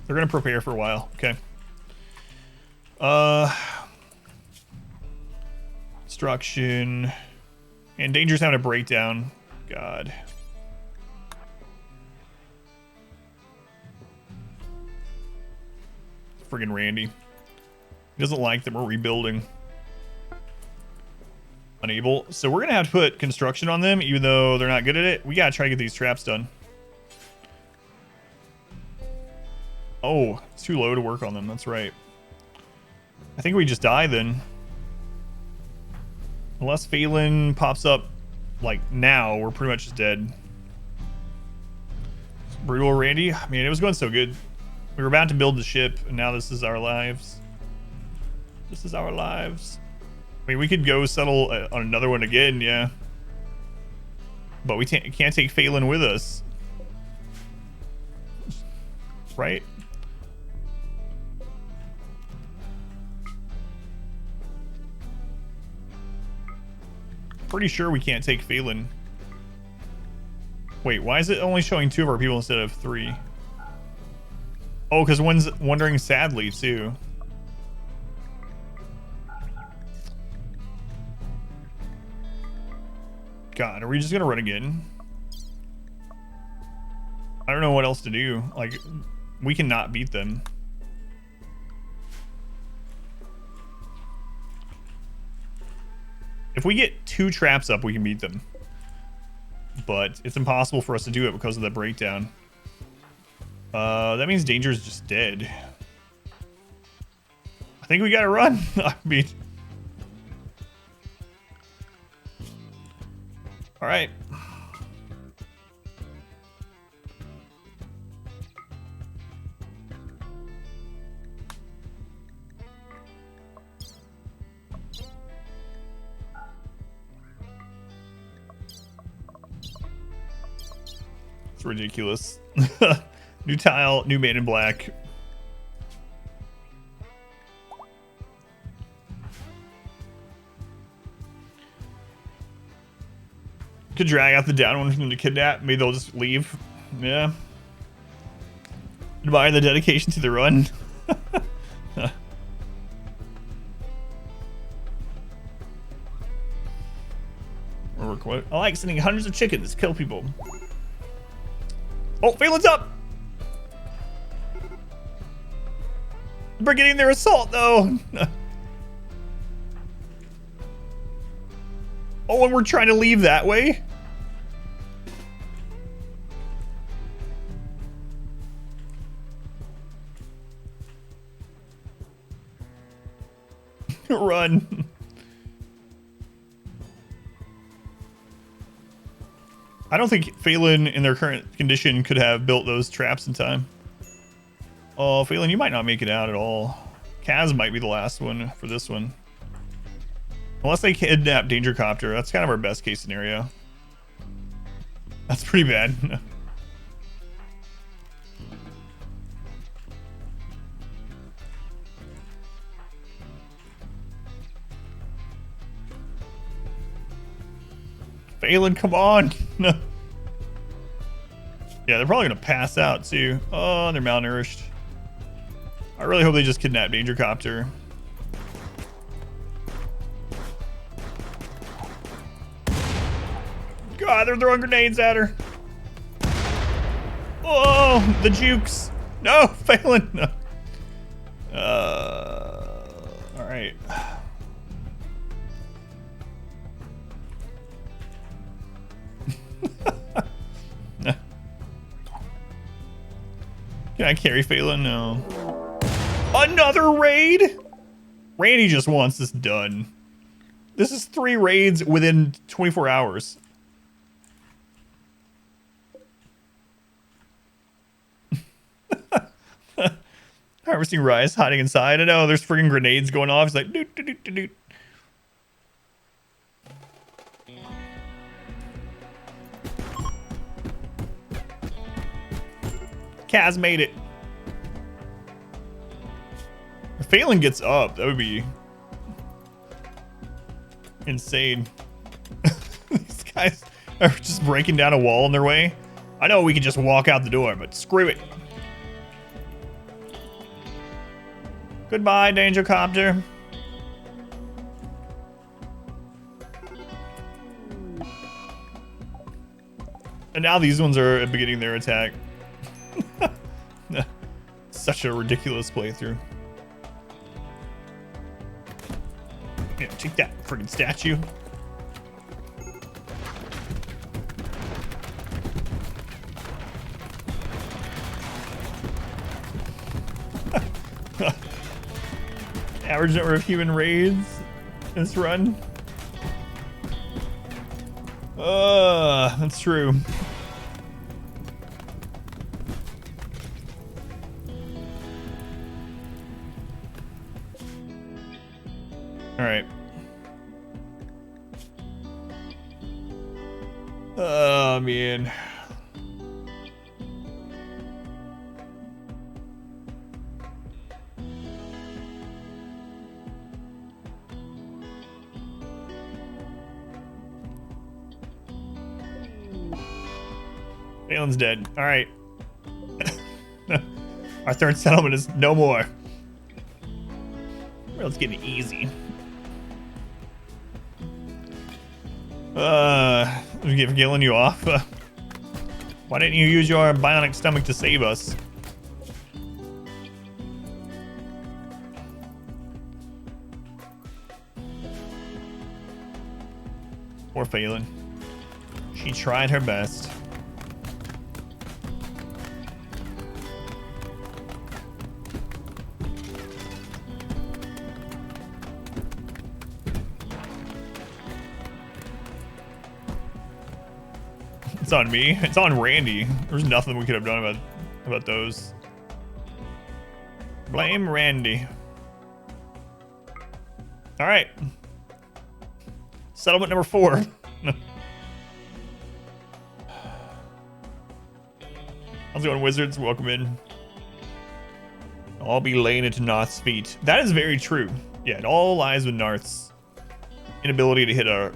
S2: They're gonna prepare for a while. Okay. Destruction. And Danger's having a breakdown. God. Friggin' Randy. He doesn't like that we're rebuilding. Unable. So we're gonna have to put construction on them, even though they're not good at it. We gotta try to get these traps done. Oh, it's too low to work on them. That's right. I think we just die then. Unless Phelan pops up like now, we're pretty much just dead. Brutal Randy. I mean, it was going so good. We were about to build the ship, and now this is our lives. This is our lives. I mean, we could go settle on another one again, yeah. But we can't take Phelan with us. Right? Pretty sure we can't take Phelan. Wait, why is it only showing 2 of our people instead of 3? Oh, because one's wandering sadly, too. God, are we just gonna run again? I don't know what else to do. Like, we cannot beat them. If we get 2 traps up, we can beat them. but it's impossible for us to do it because of the breakdown. That means Danger is just dead. I think we gotta run. I mean, all right. It's ridiculous. New tile, new man in black. Could drag out the down one from the kidnap. Maybe they'll just leave. Yeah. Admire the dedication to the run. I like sending hundreds of chickens to kill people. Oh, Phelan's up! We're getting their assault though. Oh, and we're trying to leave that way? Run. I don't think Phelan in their current condition could have built those traps in time. Oh, Phelan, you might not make it out at all. Kaz might be the last one for this one. Unless they kidnap Danger Copter. That's kind of our best case scenario. That's pretty bad. Phelan, come on. No. Yeah, they're probably gonna pass out too. Oh, they're malnourished. I really hope they just kidnap Danger Copter. God, they're throwing grenades at her. Oh, the jukes. No, Phelan. No. All right. Can I carry Phelan? No. Another raid? Randy just wants this done. This is 3 raids within 24 hours. Harvesting rice, hiding inside. I know, there's freaking grenades going off. He's like, doot, doot, doot, doot, doot. Kaz made it. If Phelan gets up, that would be insane. These guys are just breaking down a wall in their way. I know we can just walk out the door, but screw it. Goodbye, Danger Copter. And now these ones are beginning their attack. Such a ridiculous playthrough. Yeah, take that friggin' statue. Average number of human raids in this run. That's true. All right. Oh, man. Phelan's dead. All right. Our third settlement is no more. Well, it's getting easy. We're killing you off. Why didn't you use your bionic stomach to save us? Poor Phelan. She tried her best. It's on me. It's on Randy. There's nothing we could have done about those. Blame Randy. All right. Settlement number 4. How's it going, Wizards? Welcome in. I'll be laying it to Noth's feet. That is very true. Yeah, it all lies with Narth's inability to hit a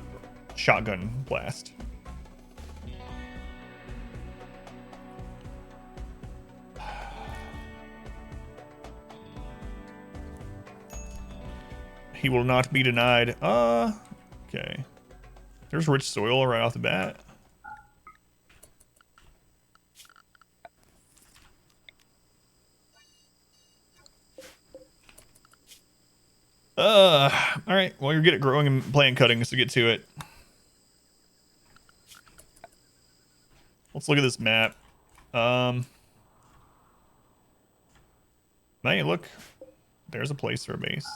S2: shotgun blast. He will not be denied. Okay. There's rich soil right off the bat. All right. Well, you're good at growing and plant cutting, so get to it. Let's look at this map. Hey, look. There's a place for a base.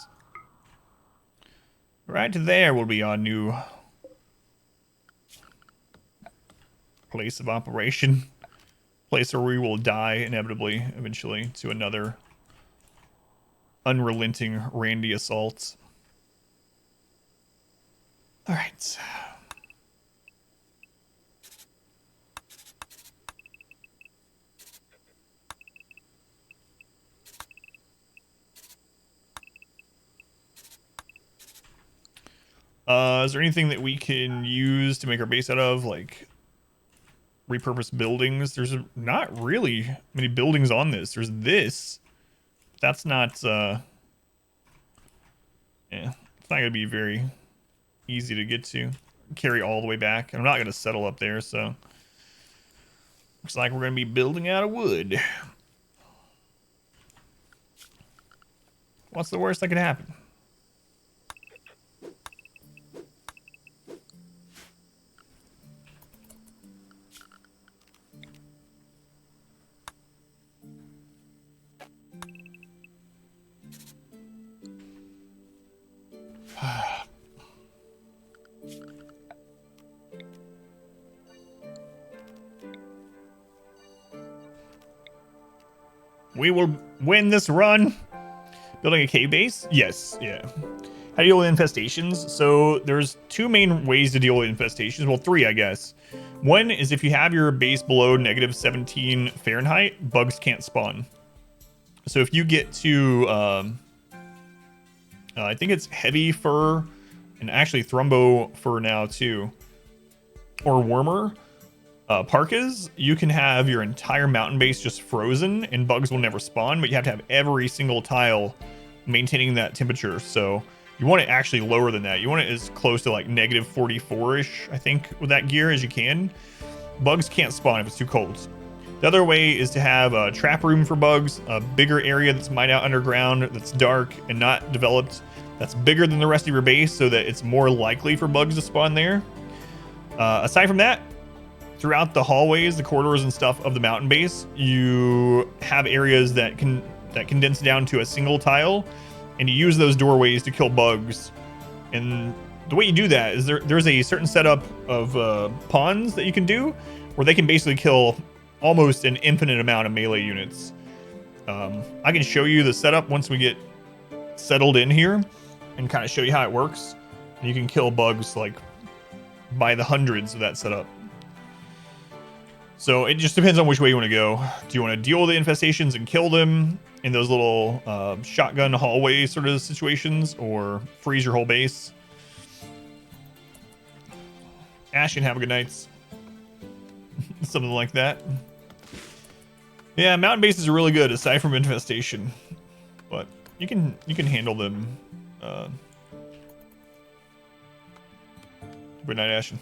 S2: Right there will be our new place of operation. Place where we will die inevitably, eventually, to another unrelenting Randy assault. All right. Is there anything that we can use to make our base out of, like repurposed buildings? There's not really many buildings on this. There's this. That's not, yeah, it's not gonna be very easy to get to. Carry all the way back. I'm not gonna settle up there, so looks like we're gonna be building out of wood. What's the worst that could happen? We will win this run. Building a cave base? Yes, yeah. How do you deal with infestations? So there's 2 main ways to deal with infestations. Well, 3, I guess. One is if you have your base below -17 Fahrenheit, bugs can't spawn. So if you get to, I think it's heavy fur and actually thrumbo fur now too, or warmer parkas, you can have your entire mountain base just frozen and bugs will never spawn, but you have to have every single tile maintaining that temperature. So you want it actually lower than that. You want it as close to like -44-ish, I think, with that gear as you can. Bugs can't spawn if it's too cold. The other way is to have a trap room for bugs, a bigger area that's mined out underground, that's dark and not developed, that's bigger than the rest of your base so that it's more likely for bugs to spawn there. Aside from that, throughout the hallways, the corridors and stuff of the mountain base, you have areas that condense down to a single tile, and you use those doorways to kill bugs. And the way you do that is there's a certain setup of pawns that you can do where they can basically kill almost an infinite amount of melee units. I can show you the setup once we get settled in here and kind of show you how it works. And you can kill bugs like by the hundreds of that setup. So it just depends on which way you want to go. Do you want to deal with the infestations and kill them in those little shotgun hallway sort of situations, or freeze your whole base? Ashen, have a good night. Something like that. Yeah, mountain bases are really good aside from infestation, but you can handle them. Good night, Ashen.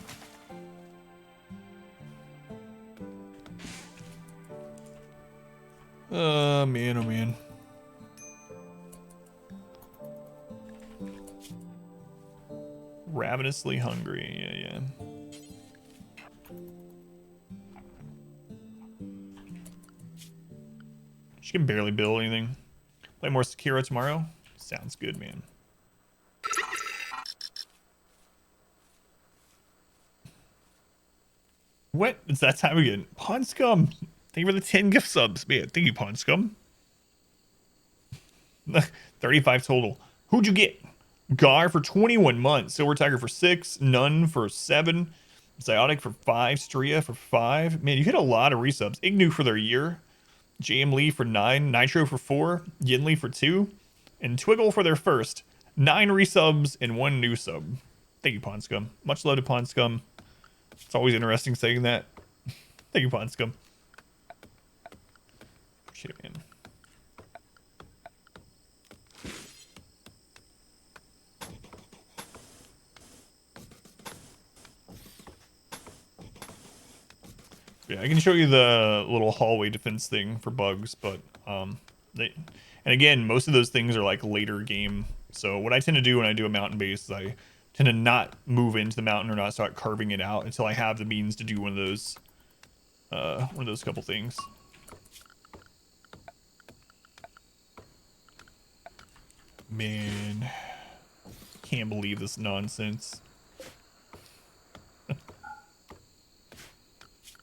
S2: Man, oh man. Ravenously hungry, yeah. can barely build anything. Play more Sekiro tomorrow. Sounds good, man. What? It's that time again. Pawn Scum. Thank you for the 10 gift subs, man. Thank you, Pawn Scum. 35 total. Who'd you get? Gar for 21 months. Silver Tiger for 6. Nun for 7. Ziotic for 5. Stria for 5. Man, you hit a lot of resubs. Ignu for their year. JM Lee for 9. Nitro for 4. Yinli for 2. And Twiggle for their first. 9 resubs and 1 new sub. Thank you, Pawn Scum. Much love to Pawn Scum. It's always interesting saying that. Thank you, Pawn Scum. Appreciate it, man. Yeah, I can show you the little hallway defense thing for bugs, but and again, most of those things are like later game. So what I tend to do when I do a mountain base is I tend to not move into the mountain or not start carving it out until I have the means to do one of those couple things. Man, can't believe this nonsense.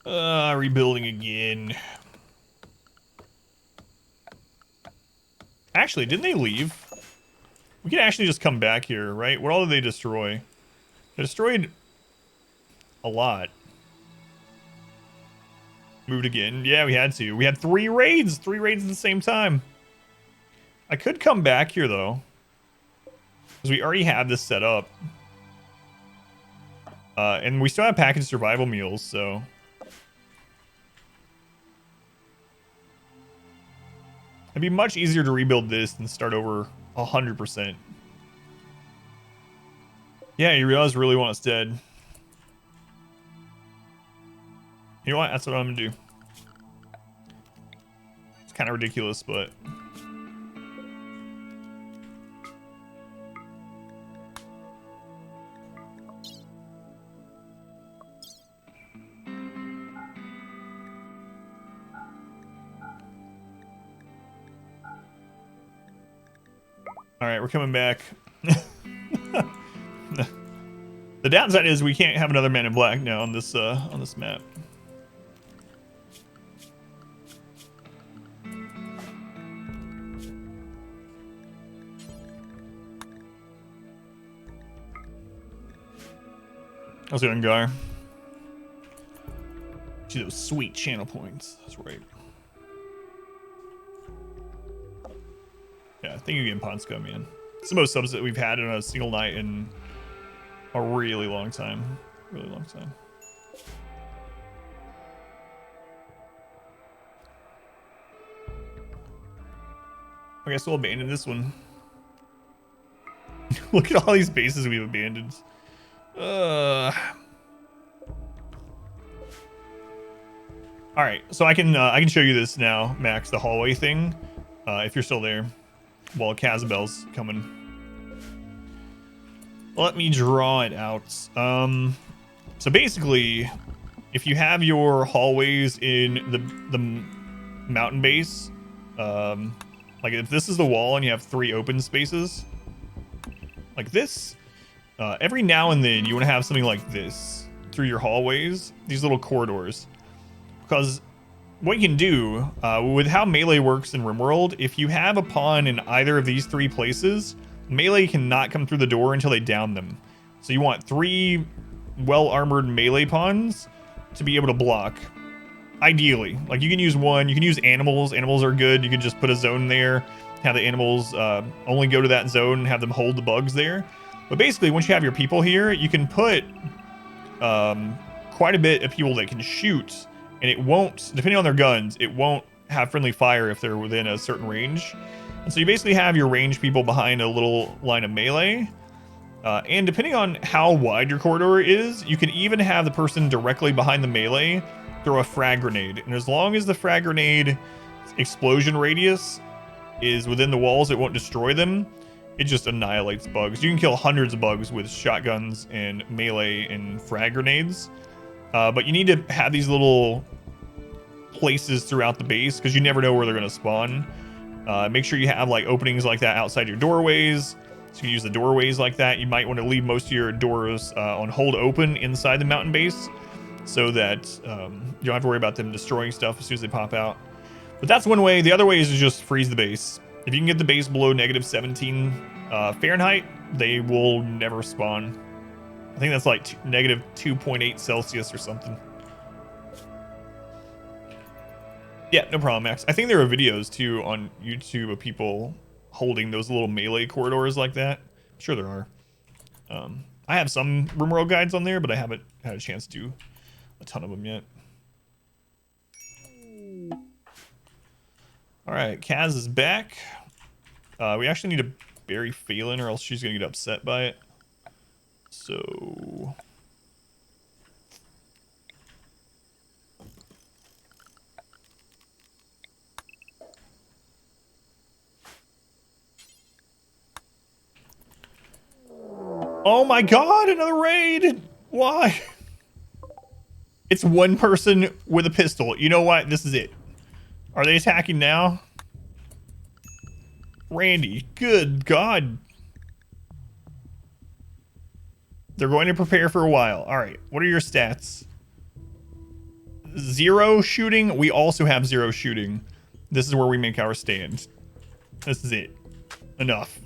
S2: Rebuilding again. Actually, didn't they leave? We could actually just come back here, right? What all did they destroy? They destroyed a lot. Moved again. Yeah, we had to. We had 3 raids. 3 raids at the same time. I could come back here, though. Because we already have this set up. And we still have packaged survival meals, so... It'd be much easier to rebuild this than start over 100%. Yeah, you realize really want us dead. You know what? That's what I'm gonna do. It's kind of ridiculous, but... Alright, we're coming back. The downside is we can't have another man in black now on this map. How's it going, Gar? See those sweet channel points. That's right. Yeah, thank you again, Pawn Scum, man. It's the most subs that we've had in a single night in a really long time. Really long time. I guess we'll abandon this one. Look at all these bases we've abandoned. Alright, so I can show you this now, Max, the hallway thing. If you're still there. While Kazabel's coming. Let me draw it out. So basically, if you have your hallways in the mountain base, like if this is the wall and you have 3 open spaces, like this, every now and then you want to have something like this through your hallways, these little corridors, because what you can do, with how melee works in RimWorld, if you have a pawn in either of these 3 places, melee cannot come through the door until they down them. So you want 3 well-armored melee pawns to be able to block. Ideally. Like, you can use 1, you can use animals. Animals are good. You can just put a zone there, have the animals only go to that zone and have them hold the bugs there. But basically, once you have your people here, you can put quite a bit of people that can shoot. And it won't, depending on their guns, it won't have friendly fire if they're within a certain range. And so you basically have your range people behind a little line of melee. And depending on how wide your corridor is, you can even have the person directly behind the melee throw a frag grenade. And as long as the frag grenade explosion radius is within the walls, it won't destroy them. It just annihilates bugs. You can kill hundreds of bugs with shotguns and melee and frag grenades. But you need to have these little places throughout the base because you never know where they're going to spawn. Make sure you have like openings like that outside your doorways. So you can use the doorways like that. You might want to leave most of your doors on hold open inside the mountain base so that you don't have to worry about them destroying stuff as soon as they pop out. But that's one way. The other way is to just freeze the base. If you can get the base below -17 Fahrenheit, they will never spawn. I think that's like -2.8 Celsius or something. Yeah, no problem, Max. I think there are videos too on YouTube of people holding those little melee corridors like that. I'm sure there are. I have some RimWorld guides on there, but I haven't had a chance to do a ton of them yet. All right, Kaz is back. We actually need to bury Phelan or else she's going to get upset by it. So... Oh my god, another raid! Why? It's one person with a pistol. You know what? This is it. Are they attacking now? Randy, good god. They're going to prepare for a while. Alright, what are your stats? 0 shooting? We also have 0 shooting. This is where we make our stand. This is it. Enough.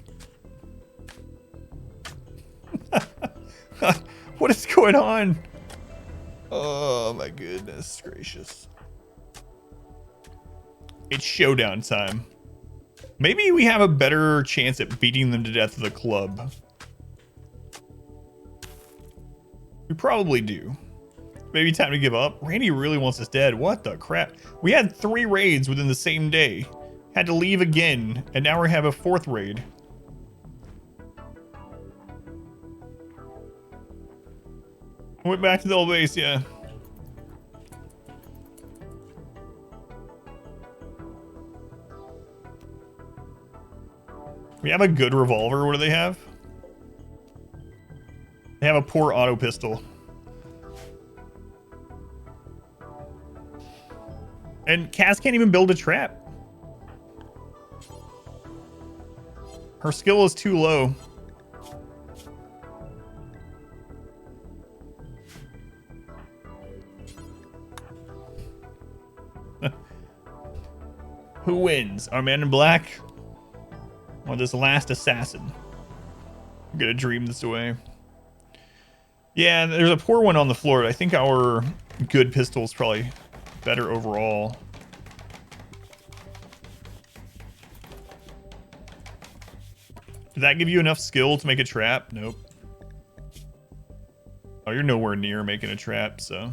S2: What is going on? Oh my goodness gracious. It's showdown time. Maybe we have a better chance at beating them to death with a club. We probably do. Maybe time to give up. Randy really wants us dead. What the crap? We had 3 raids within the same day. Had to leave again, and now we have a 4th raid. Went back to the old base, yeah. We have a good revolver. What do they have? They have a poor auto pistol. And Cass can't even build a trap. Her skill is too low. Who wins? Our man in black? Or this last assassin? I'm gonna dream this away. Yeah, there's a poor one on the floor. I think our good pistol is probably better overall. Did that give you enough skill to make a trap? Nope. Oh, you're nowhere near making a trap, so...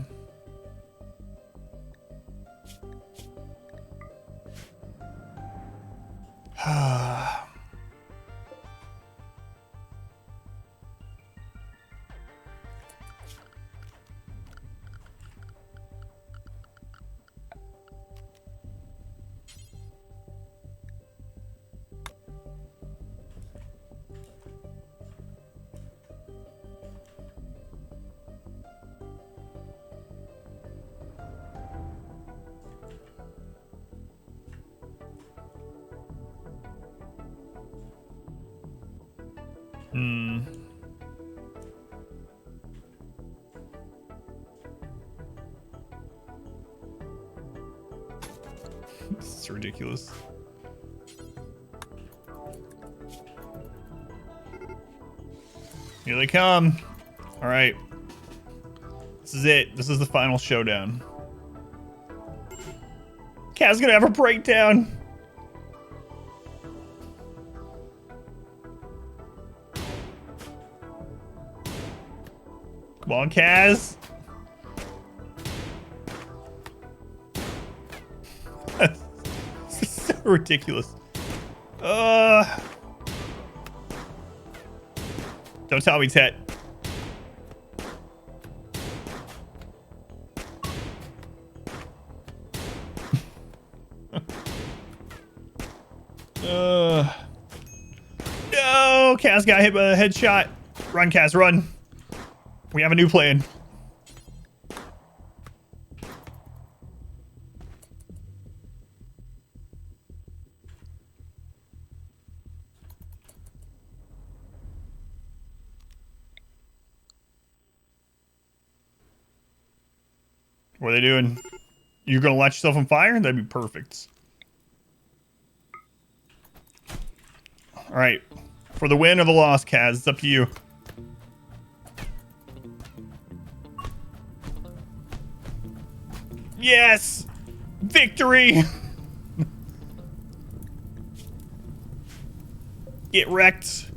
S2: This is ridiculous. Here they come. All right. This is it. This is the final showdown. Cat's gonna have a breakdown. Come on, Kaz. This is so ridiculous. Don't tell me, Tet. No, Kaz got hit by a headshot. Run, Kaz, run. We have a new plan. What are they doing? You're gonna light yourself on fire? That'd be perfect. All right, for the win or the loss, Kaz, it's up to you. Yes, victory. Get wrecked,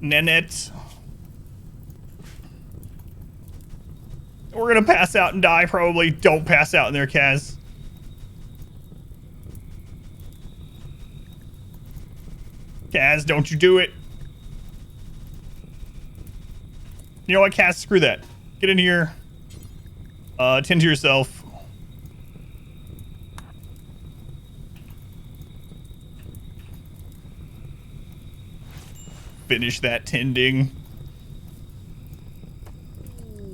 S2: Nenette. We're gonna pass out and die, probably. Don't pass out in there, Kaz. Kaz, don't you do it. You know what, Kaz? Screw that. Get in here. Tend to yourself. Finish that tending.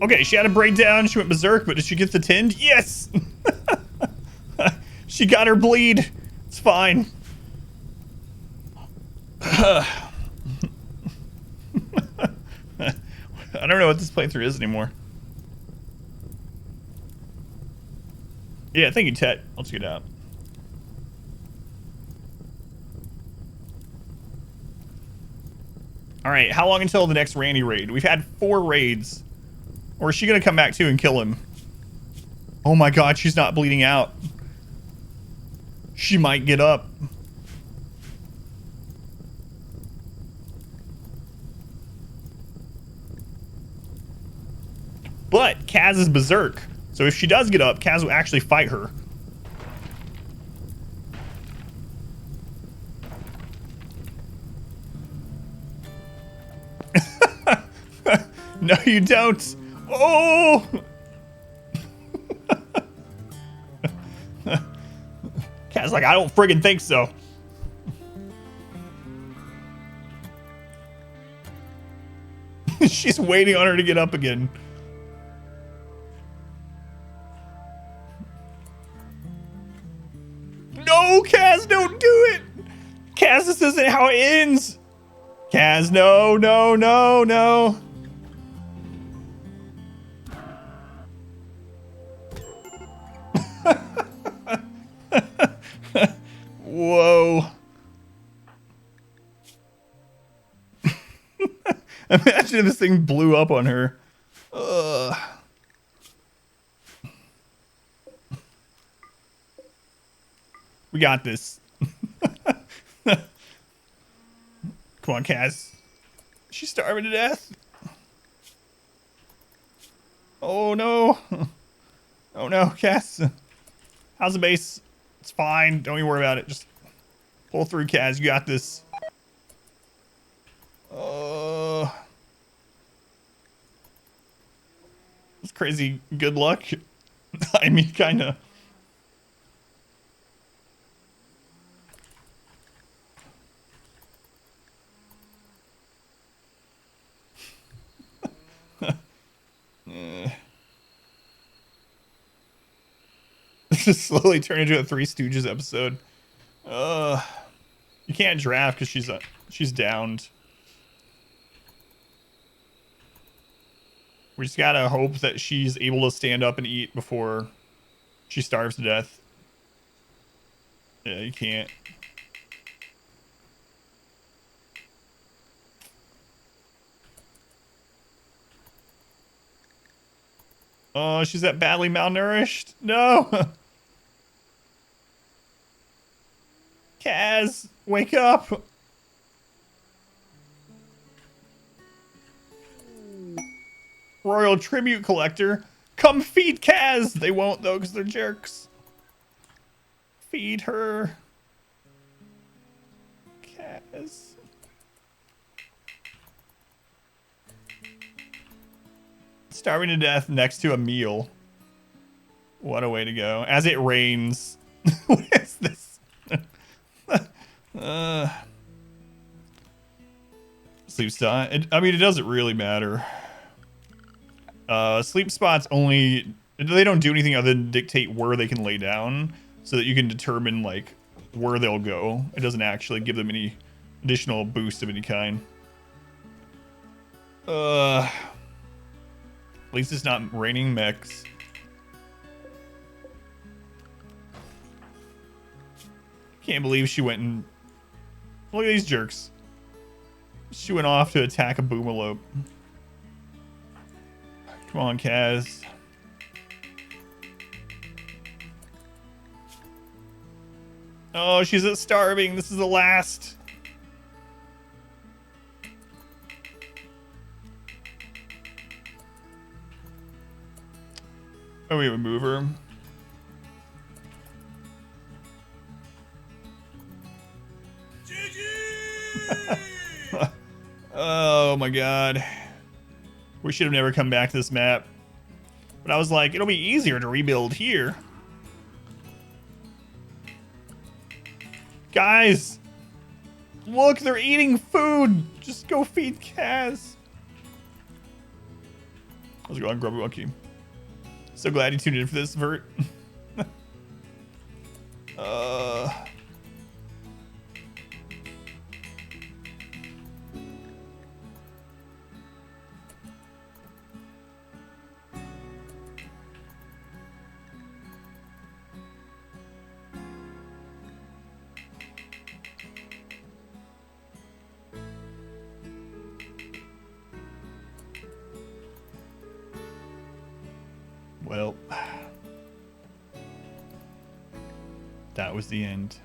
S2: Okay, she had a breakdown. She went berserk, but did she get the tend? Yes! She got her bleed. It's fine. I don't know what this playthrough is anymore. Yeah, thank you, Tet. Let's get out. All right, how long until the next Randy raid? We've had 4 raids. Or is she gonna come back too and kill him? Oh my god, she's not bleeding out. She might get up. But Kaz is berserk. So if she does get up, Kaz will actually fight her. No, you don't. Oh! Kaz's like, I don't friggin' think so. She's waiting on her to get up again. No, Kaz, don't do it! Kaz, this isn't how it ends! Kaz, no, no, no, no. Whoa. Imagine if this thing blew up on her. Ugh. We got this. Come on, Kaz. She's starving to death. Oh no. Oh no, Kaz. How's the base? It's fine. Don't even worry about it. Just pull through, Kaz. You got this. It's crazy. Good luck. I mean, kind of. This is slowly turning into a Three Stooges episode. You can't draft because she's downed. We just gotta hope that she's able to stand up and eat before she starves to death. Yeah, you can't. Oh, she's that badly malnourished? No! Kaz, wake up! Royal Tribute Collector. Come feed Kaz! They won't though, because they're jerks. Feed her. Kaz. Starving to death next to a meal. What a way to go. As it rains. What is this? Sleep spot. I mean, it doesn't really matter. Sleep spots only... They don't do anything other than dictate where they can lay down so that you can determine, like, where they'll go. It doesn't actually give them any additional boost of any kind. At least it's not raining mechs. Can't believe she went and... Look at these jerks. She went off to attack a boomalope. Come on, Kaz. Oh, she's starving. This is the last. Oh, we would move her. Oh my god. We should have never come back to this map. But I was like, it'll be easier to rebuild here. Guys! Look, they're eating food! Just go feed Kaz. How's it going, Grubby Monkey? So glad you tuned in for this, Vert. Well, that was the end.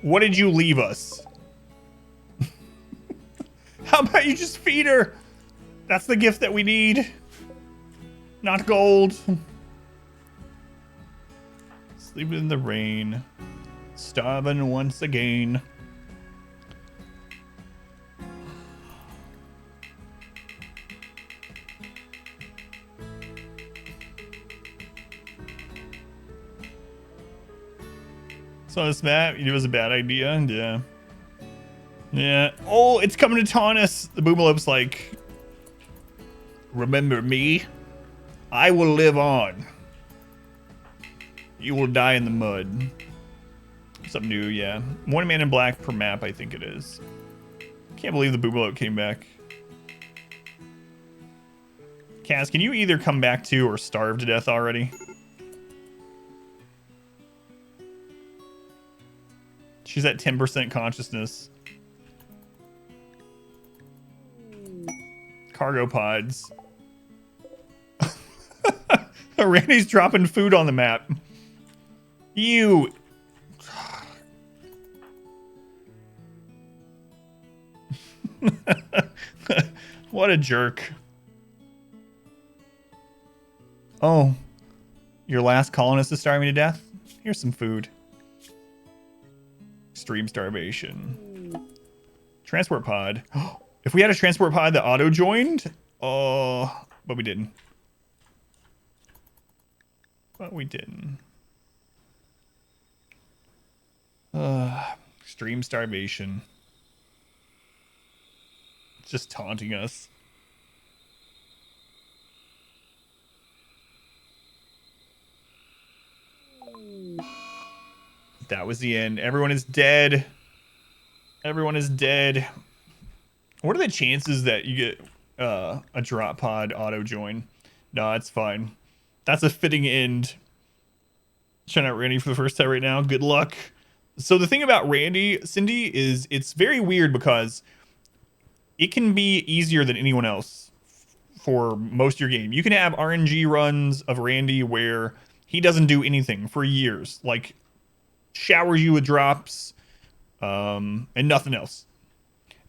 S2: What did you leave us? How about you just feed her? That's the gift that we need. Not gold. Sleeping in the rain. Starving once again. So this map, it was a bad idea. Yeah. Yeah. Oh, it's coming to taunt us. The boomalope's like, remember me? I will live on. You will die in the mud. Something new, yeah. One man in black per map, I think it is. Can't believe the boomalope came back. Kaz, can you either come back to or starve to death already? She's at 10% consciousness. Cargo pods. Randy's dropping food on the map. You. What a jerk. Oh. Your last colonist is starving to death? Here's some food. Extreme starvation. Transport pod. If we had a transport pod that auto joined, oh, but we didn't. But we didn't. Extreme starvation. It's just taunting us. That was the end. Everyone is dead. Everyone is dead. What are the chances that you get a drop pod auto join? No, it's fine. That's a fitting end. Trying out Randy for the first time right now. Good luck. So the thing about Randy, Cindy, is it's very weird because it can be easier than anyone else for most of your game. You can have RNG runs of Randy where he doesn't do anything for years. Like, showers you with drops, and nothing else.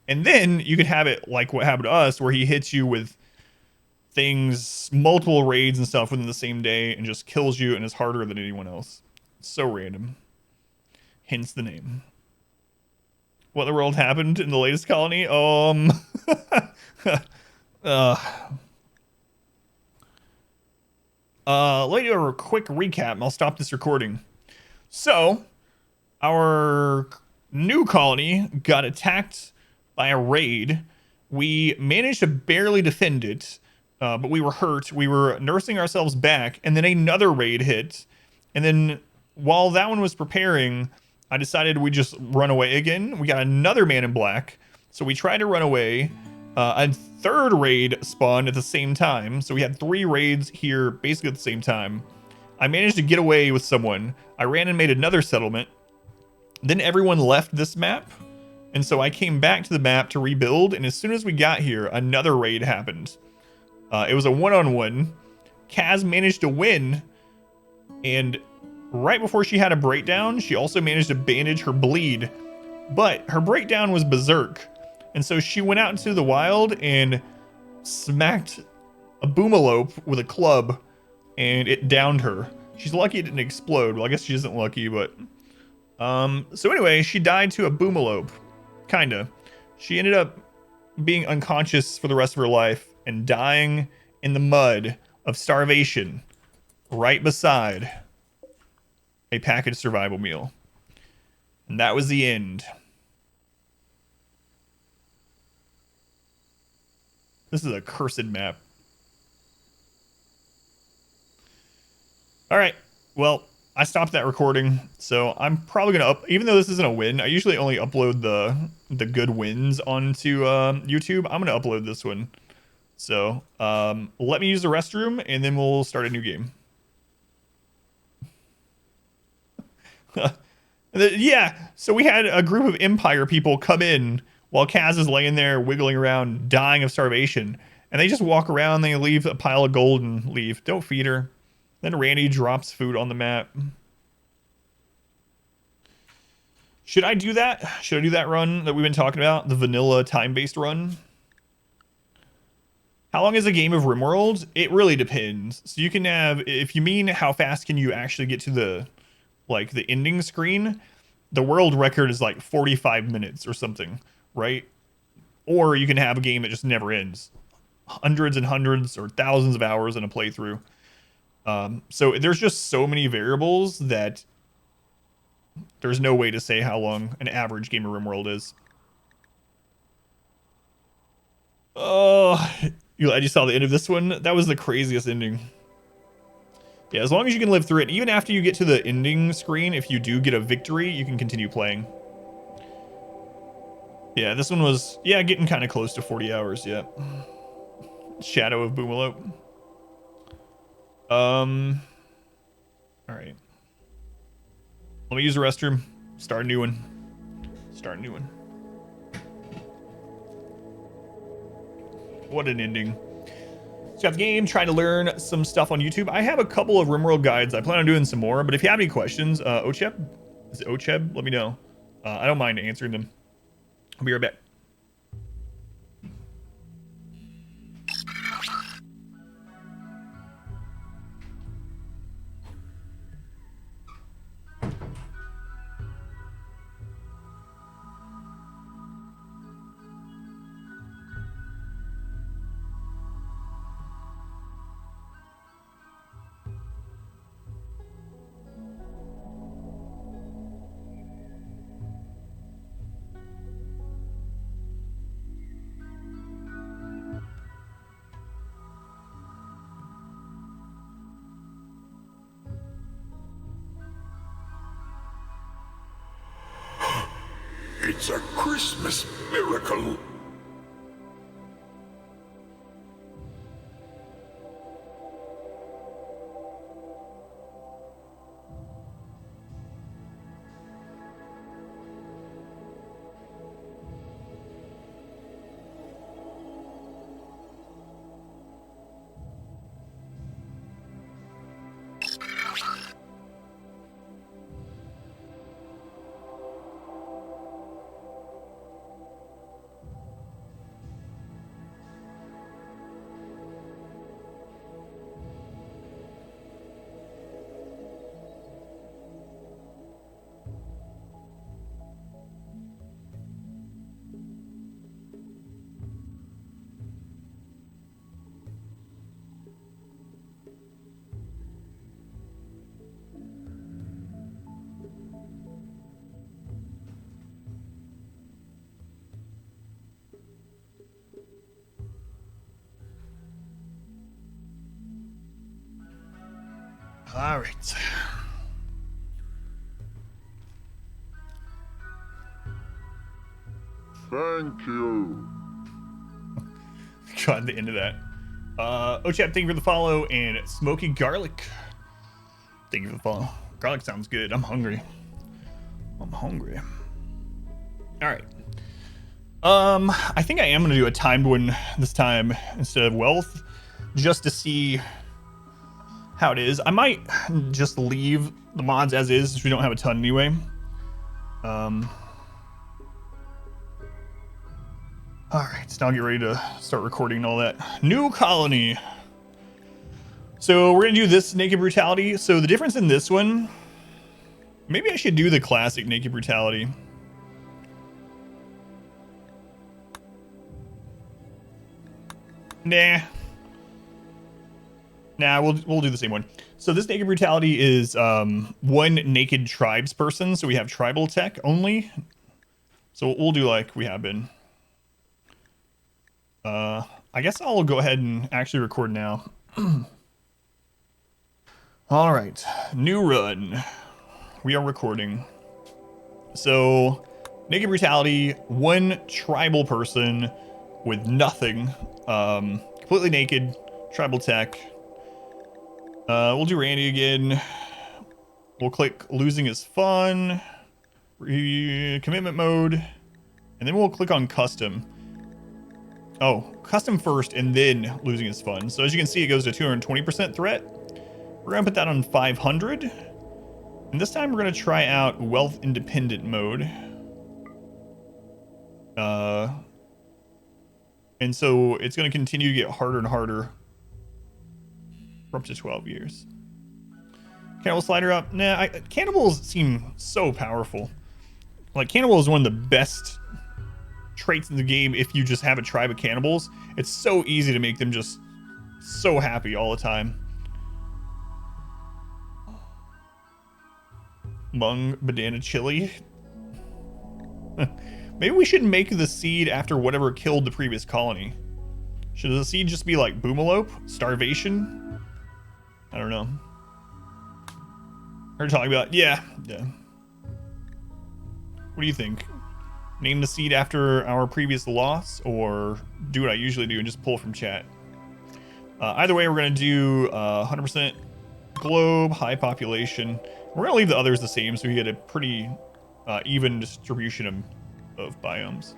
S2: And then you could have it like what happened to us, where he hits you with things, multiple raids and stuff within the same day, and just kills you and is harder than anyone else. It's so random. Hence the name. What in the world happened in the latest colony? Let me do a quick recap and I'll stop this recording. So, our new colony got attacked by a raid. We managed to barely defend it, but we were hurt. We were nursing ourselves back, and then another raid hit. And then while that one was preparing, I decided we'd just run away again. We got another man in black, so we tried to run away. A third raid spawned at the same time, so we had 3 raids here basically at the same time. I managed to get away with someone. I ran and made another settlement. Then everyone left this map. And so I came back to the map to rebuild. And as soon as we got here, another raid happened. It was a one-on-one. Kaz managed to win. And right before she had a breakdown, she also managed to bandage her bleed. But her breakdown was berserk. And so she went out into the wild and smacked a boomalope with a club. And it downed her. She's lucky it didn't explode. Well, I guess she isn't lucky, but... So anyway, she died to a boomalope. Kinda. She ended up being unconscious for the rest of her life and dying in the mud of starvation right beside a packaged survival meal. And that was the end. This is a cursed map. All right. Well, I stopped that recording, so I'm probably gonna even though this isn't a win, I usually only upload the good wins onto YouTube. I'm gonna upload this one. So let me use the restroom and then we'll start a new game. Yeah, so we had a group of Empire people come in while Kaz is laying there wiggling around, dying of starvation, and they just walk around, they leave a pile of gold and leave. Don't feed her. Then Randy drops food on the map. Should I do that? Should I do that run that we've been talking about? The vanilla time-based run? How long is a game of RimWorld? It really depends. So you can have, if you mean how fast can you actually get to the, like, the ending screen, the world record is like 45 minutes or something, right? Or you can have a game that just never ends. Hundreds and hundreds or thousands of hours in a playthrough. So there's just so many variables that there's no way to say how long an average game of RimWorld is. Oh, I just saw the end of this one. That was the craziest ending. Yeah, as long as you can live through it, even after you get to the ending screen, if you do get a victory, you can continue playing. Yeah, this one was, yeah, getting kind of close to 40 hours, yeah. Shadow of Boomalope. All right. Let me use the restroom. Start a new one. Start a new one. What an ending. So got the game, trying to learn some stuff on YouTube. I have a couple of RimWorld guides. I plan on doing some more, but if you have any questions, Ocheb, is it Ocheb? Let me know. I don't mind answering them. I'll be right back.
S1: It's a Christmas miracle. All right. Thank you.
S2: Got the end of that. Ochap, thank you for the follow, and Smoky Garlic. Thank you for the follow. Garlic sounds good. I'm hungry. I'm hungry. All right. I think I am gonna do a timed one this time instead of wealth, just to see how it is. I might just leave the mods as is since we don't have a ton anyway. All right, so now get ready to start recording all that. New colony. So we're gonna do this naked brutality. So the difference in this one, maybe I should do the classic naked brutality. Nah, we'll do the same one. So this naked brutality is one naked tribes person. So we have tribal tech only. So we'll do like we have been. I guess I'll go ahead and actually record now. All right, new run. We are recording. So naked brutality, one tribal person with nothing, completely naked, tribal tech. We'll do Randy again. We'll click losing is fun, commitment mode, and then we'll click on custom. Oh, custom first and then losing is fun. So as you can see, it goes to 220% threat. We're gonna put that on 500. And this time we're gonna try out wealth independent mode. And so it's gonna continue to get harder and harder for up to 12 years. Cannibal slider up. Nah, cannibals seem so powerful. Like, cannibal is one of the best traits in the game if you just have a tribe of cannibals. It's so easy to make them just so happy all the time. Mung banana chili. Maybe we should make the seed after whatever killed the previous colony. Should the seed just be like boomalope? Starvation? I don't know. We're talking about, yeah. What do you think? Name the seed after our previous loss, or do what I usually do and just pull from chat? Either way, we're gonna do 100% globe, high population. We're gonna leave the others the same so we get a pretty even distribution of biomes.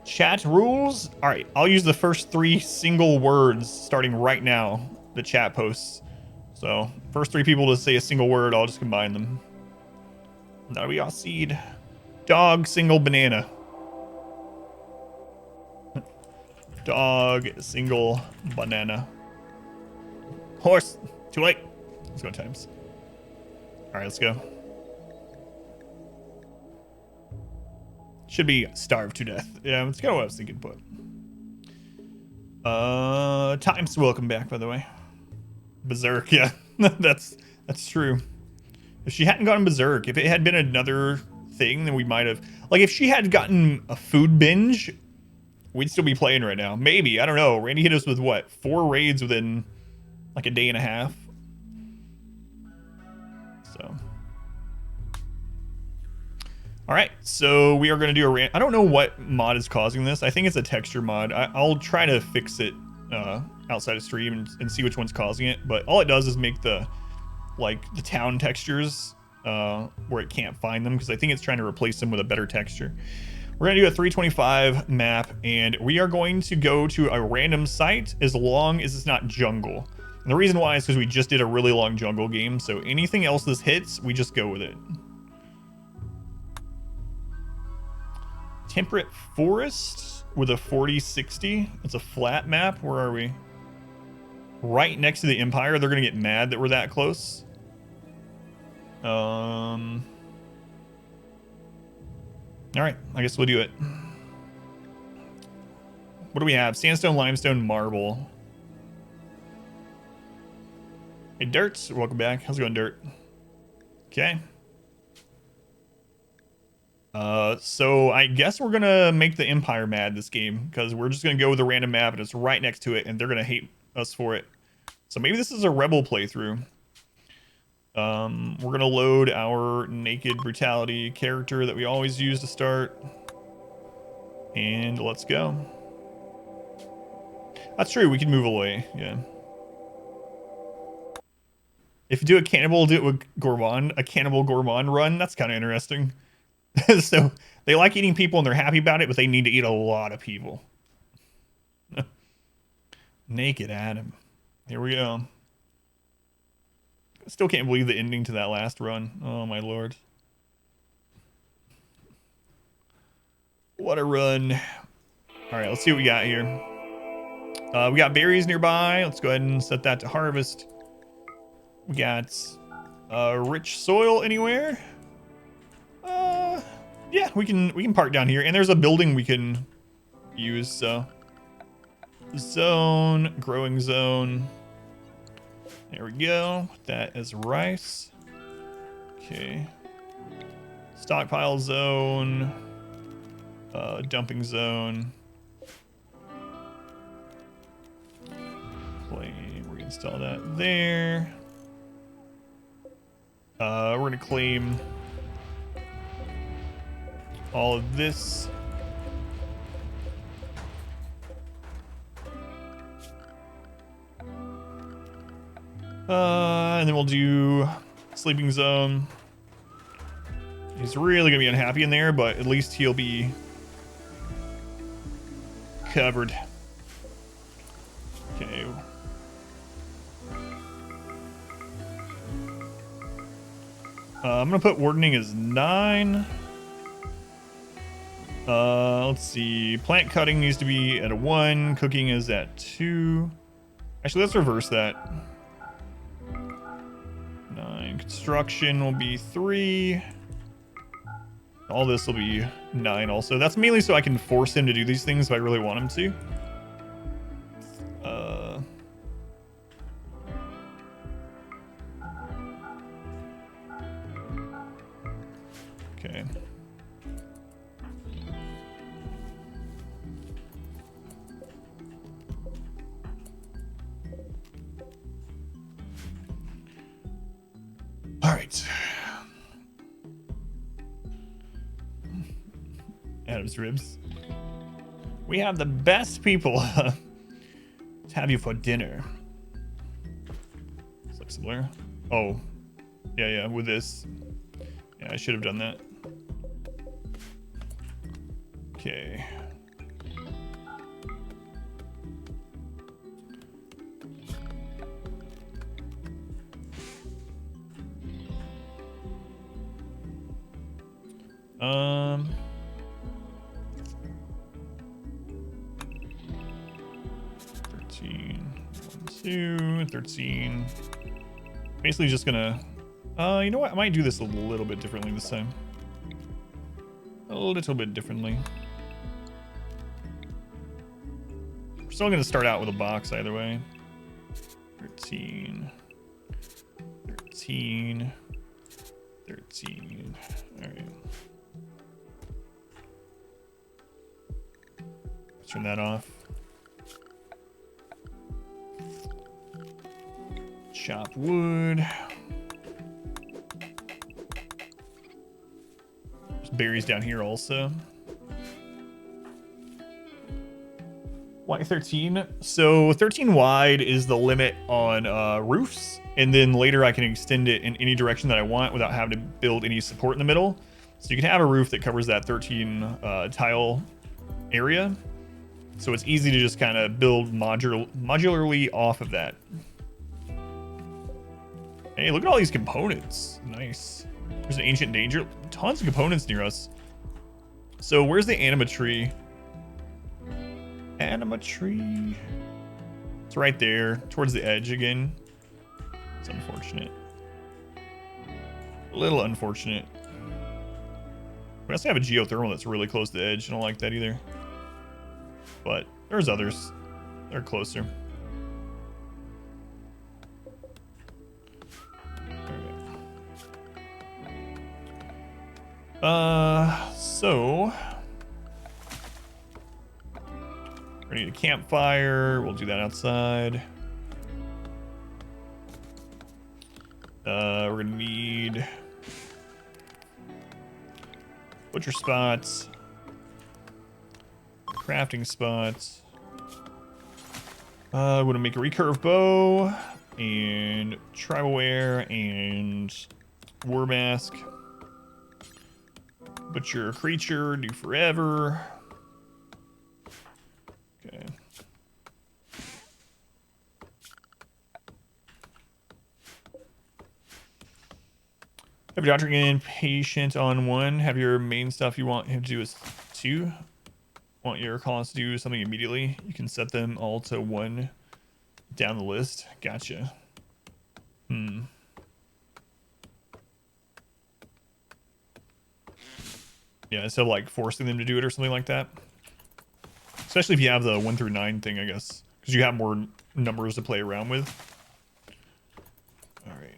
S2: Chat rules. All right, I'll use the first 3 single words starting right now. The chat posts. So first 3 people to say a single word, I'll just combine them. That'll be our seed. Dog, single banana. Dog, single banana. Horse. Too late. Let's go times. All right, let's go. Should be starved to death. Yeah, that's kind of what I was thinking, but. Times, welcome back, by the way. Berserk, yeah. that's true. If she hadn't gotten berserk, if it had been another thing, then we might have. Like, if she had gotten a food binge, we'd still be playing right now. Maybe, I don't know. Randy hit us with what? 4 raids within like a day and a half. So. All right, so we are going to do a I don't know what mod is causing this. I think it's a texture mod. I'll try to fix it outside of stream and see which one's causing it. But all it does is make the town textures where it can't find them, because I think it's trying to replace them with a better texture. We're going to do a 325 map, and we are going to go to a random site as long as it's not jungle. And the reason why is because we just did a really long jungle game, so anything else this hits, we just go with it. Temperate forest with a 40-60. It's a flat map. Where are we? Right next to the Empire. They're gonna get mad that we're that close. All right, I guess we'll do it. What do we have? Sandstone, limestone, marble. Hey, Dirt, welcome back. How's it going, Dirt? Okay. So I guess we're gonna make the Empire mad this game, because we're just gonna go with a random map and it's right next to it, and they're gonna hate us for it. So maybe this is a rebel playthrough. We're gonna load our naked brutality character that we always use to start, and let's go. That's true, we can move away, yeah. If you do a cannibal, do it with gourmand. A cannibal gourmand run. That's kind of interesting. So they like eating people and they're happy about it, but they need to eat a lot of people. Naked Adam. Here we go. Still can't believe the ending to that last run. Oh my lord. What a run. Alright, let's see what we got here. We got berries nearby. Let's go ahead and set that to harvest. We got rich soil anywhere. Yeah, we can park down here. And there's a building we can use, so. Zone, growing zone. There we go. Put that as rice. Okay. Stockpile zone. Dumping zone. Reinstall that there. We're gonna claim all of this. And then we'll do sleeping zone. He's really gonna be unhappy in there, but at least he'll be covered. Okay. I'm gonna put wardening as 9. Let's see. Plant cutting needs to be at a 1. Cooking is at 2. Actually, let's reverse that. 9. Construction will be 3. All this will be 9 also. That's mainly so I can force him to do these things if I really want him to. Okay. All right. Adam's ribs. We have the best people to have you for dinner. It's like similar. Oh, yeah, with this. Yeah, I should have done that. Okay. $13, 13. Basically just gonna, you know what? I might do this a little bit differently this time. A little bit differently. We're still gonna start out with a box either way. 13. 13. 13. All right. Let's turn that off. Chop wood. There's berries down here also. Why 13? So 13 wide is the limit on roofs, and then later I can extend it in any direction that I want without having to build any support in the middle. So you can have a roof that covers that 13 tile area. So it's easy to just kind of build modularly off of that. Hey, look at all these components. Nice. There's an ancient danger. Tons of components near us. So where's the anima tree? Anima tree. It's right there, towards the edge again. It's unfortunate. A little unfortunate. We also have a geothermal that's really close to the edge. I don't like that either. But there's others. They're closer. So we need a campfire. We'll do that outside. We're gonna need butcher spots, crafting spots. I want to make a recurve bow and tribal wear and war mask. Butcher creature, do forever. Okay. Have your doctor again, patient on 1. Have your main stuff you want him to do is 2. Want your colonists to do something immediately. You can set them all to 1 down the list. Gotcha. Yeah, instead of like forcing them to do it or something like that. Especially if you have the 1 through 9 thing, I guess. Because you have more numbers to play around with. Alright.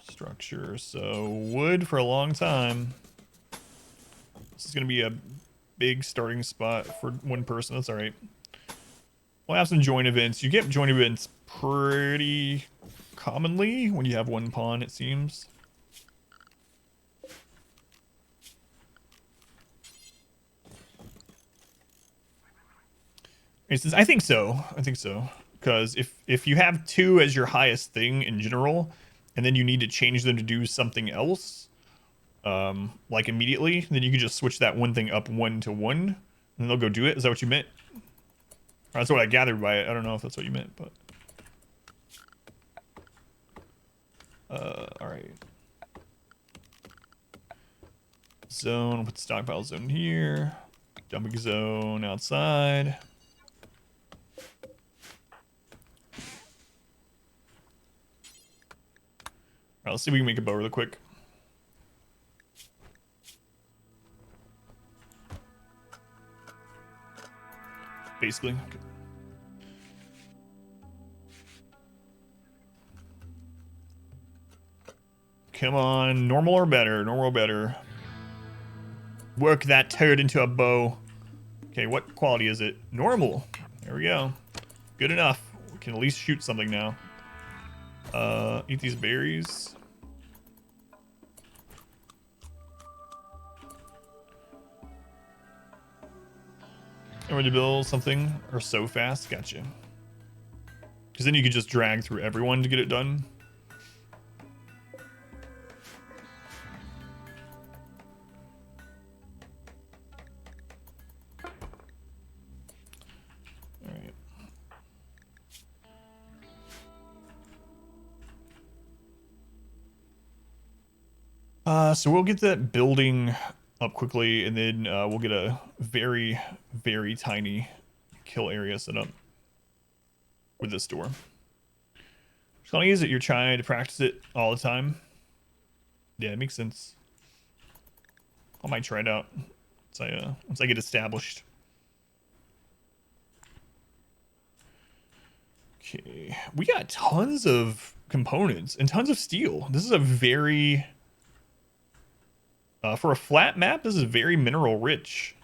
S2: Structure. So, wood for a long time. This is going to be a big starting spot for 1 person. That's alright. We'll have some joint events. You get joint events pretty commonly when you have 1 pawn, it seems. I think so. I think so. Because if you have 2 as your highest thing in general, and then you need to change them to do something else, like immediately, then you can just switch that 1 thing up 1 to 1, and they'll go do it. Is that what you meant? Or that's what I gathered by it. I don't know if that's what you meant, but... alright. Zone, put stockpile zone here. Dumping zone outside. Alright, let's see if we can make a bow really quick. Basically. Okay. Come on, normal or better? Normal or better? Work that turd into a bow. Okay, what quality is it? Normal. There we go. Good enough. We can at least shoot something now. Eat these berries. And ready to build something or so fast. Gotcha. Because then you could just drag through everyone to get it done. So we'll get that building up quickly, and then we'll get a very, very tiny kill area set up with this door. As long as you're trying to practice it all the time. Yeah, it makes sense. I might try it out once I get established. Okay, we got tons of components and tons of steel. This is a very... for a flat map, this is very mineral rich.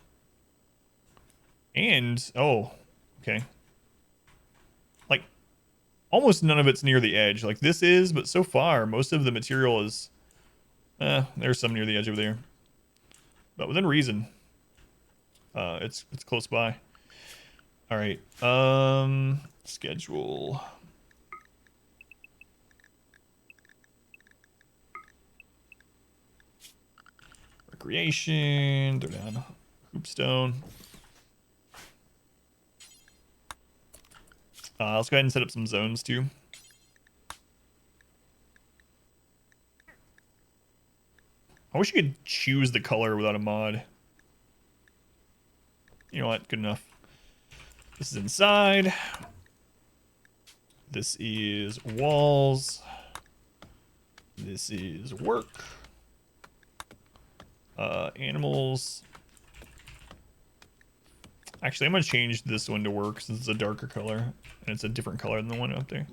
S2: And, oh, okay. Like, almost none of it's near the edge. Like, this is, but so far, most of the material is... there's some near the edge over there. But within reason. It's close by. Alright, schedule... Recreation, they're down. Hoopstone. Let's go ahead and set up some zones too. I wish you could choose the color without a mod. You know what? Good enough. This is inside. This is walls. This is work. Animals. Actually, I'm going to change this one to work since it's a darker color. And it's a different color than the one up there.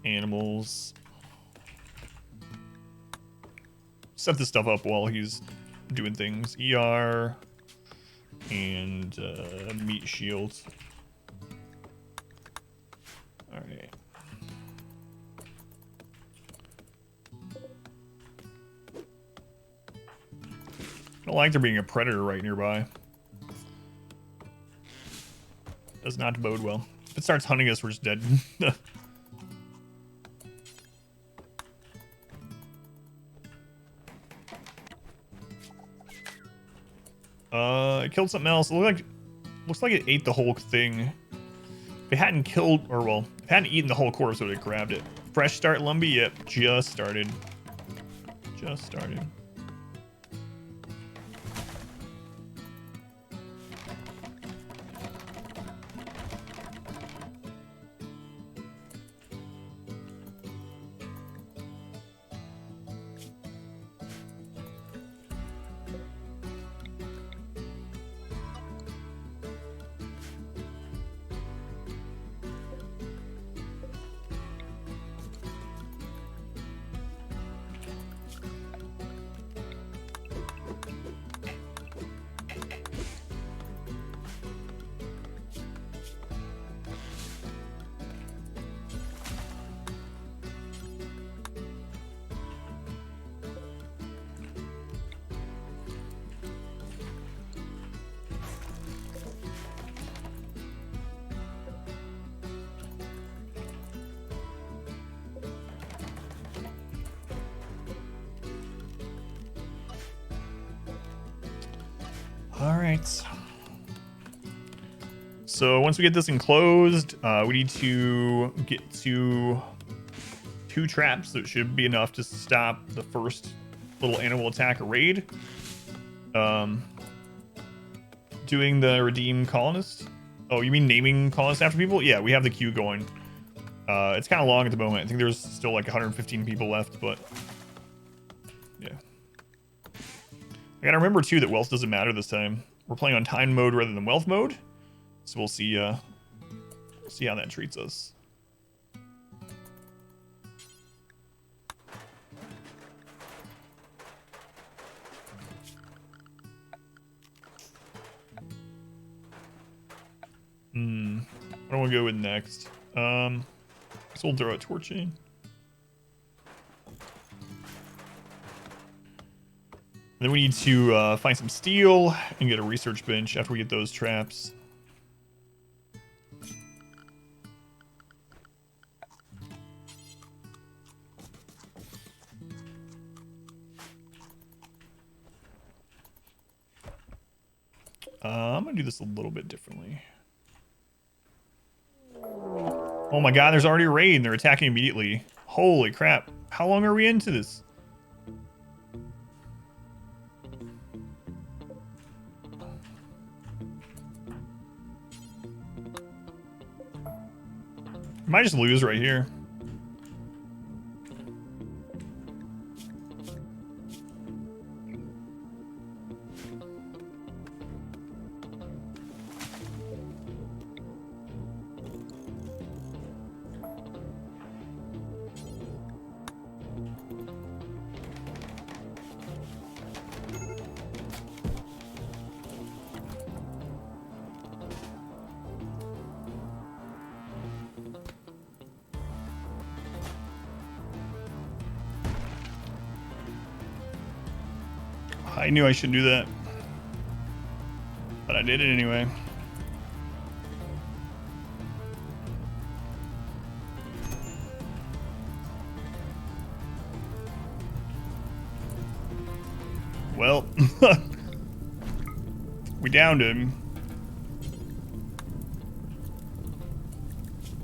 S2: Animals. Set this stuff up while he's doing things. ER. And meat shields. Alright. I don't like there being a predator right nearby. Does not bode well. If it starts hunting us, we're just dead. It killed something else. It looks like it ate the whole thing. If it hadn't killed, or well, if it hadn't eaten the whole corpse, it would have grabbed it. Fresh start, Lumbee? Yep, just started. Just started. All right. So once we get this enclosed, we need to get to 2 traps. So it should be enough to stop the first little animal attack or raid. Doing the redeem colonist. Oh, you mean naming colonists after people? Yeah, we have the queue going. It's kind of long at the moment. I think there's still like 115 people left, but yeah. I gotta remember too that wealth doesn't matter this time. We're playing on time mode rather than wealth mode, so we'll see how that treats us. What do I want to go with next? So we'll throw a torch in. Then we need to find some steel and get a research bench after we get those traps. I'm gonna do this a little bit differently. Oh my god, there's already a raid and they're attacking immediately. Holy crap. How long are we into this? We might just lose right here. I knew I shouldn't do that, but I did it anyway. Well, we downed him.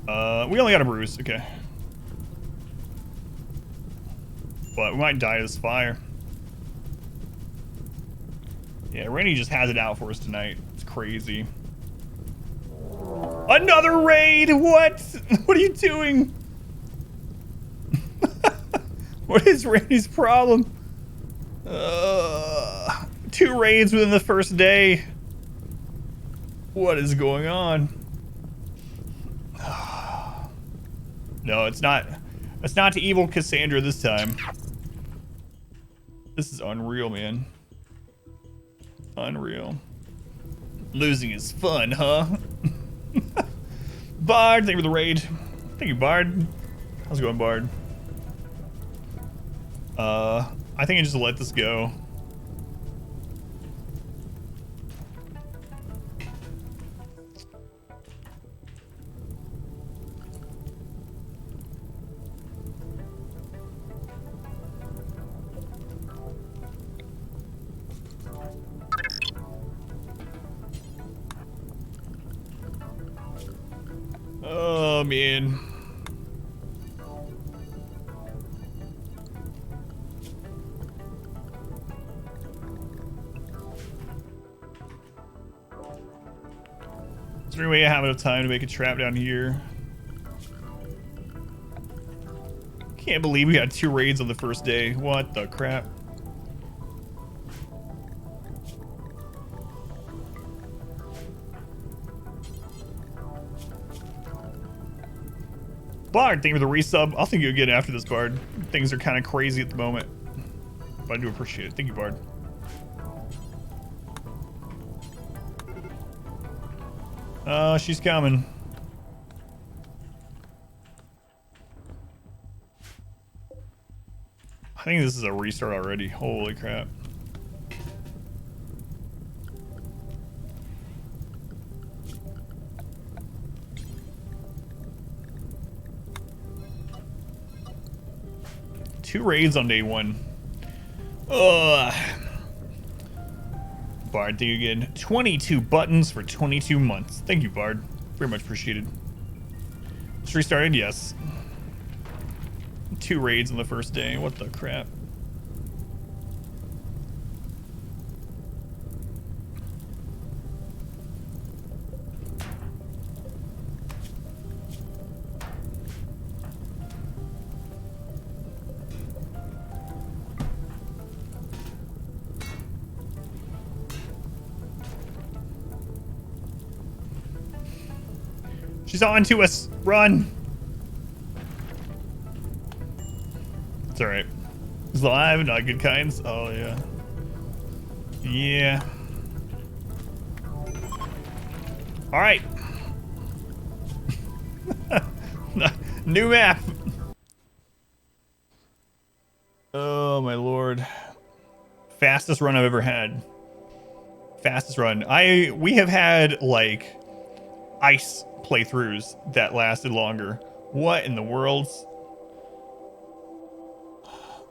S2: We only got a bruise, okay. But we might die to this fire. Yeah, Randy just has it out for us tonight. It's crazy. Another raid! What? What are you doing? What is Randy's problem? 2 raids within the first day. What is going on? No, it's not. It's not to evil Cassandra this time. This is unreal, man. Unreal. Losing is fun, huh? Bard, thank you for the raid. Thank you, Bard. How's it going, Bard? I think I just let this go. Oh, man. Is there any way I have enough time to make a trap down here? Can't believe we had 2 raids on the first day. What the crap? Bard, thank you for the resub. I'll think you again after this, Bard. Things are kind of crazy at the moment, but I do appreciate it. Thank you, Bard. Oh, she's coming. I think this is a restart already. Holy crap. Two raids on day 1. Ugh. Bard, thank you again. 22 buttons for 22 months. Thank you, Bard. Very much appreciated. Just restarted? Yes. 2 raids on the first day. What the crap? She's on to us. Run. It's alright. He's alive, not good kinds. Oh, yeah. Yeah. Alright. New map. Oh, my lord. Fastest run I've ever had. Fastest run. We have had, like, ice playthroughs that lasted longer. What in the world?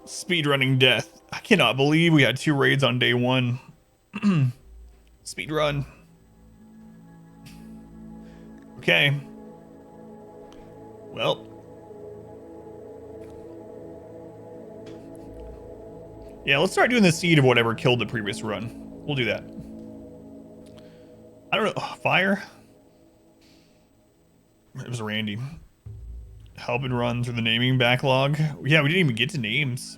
S2: Speedrunning death. I cannot believe we had 2 raids on day 1. Speedrun. Okay. Well. Yeah, let's start doing the seed of whatever killed the previous run. We'll do that. I don't know. Oh, fire? It was Randy. Help and run through the naming backlog. Yeah, we didn't even get to names.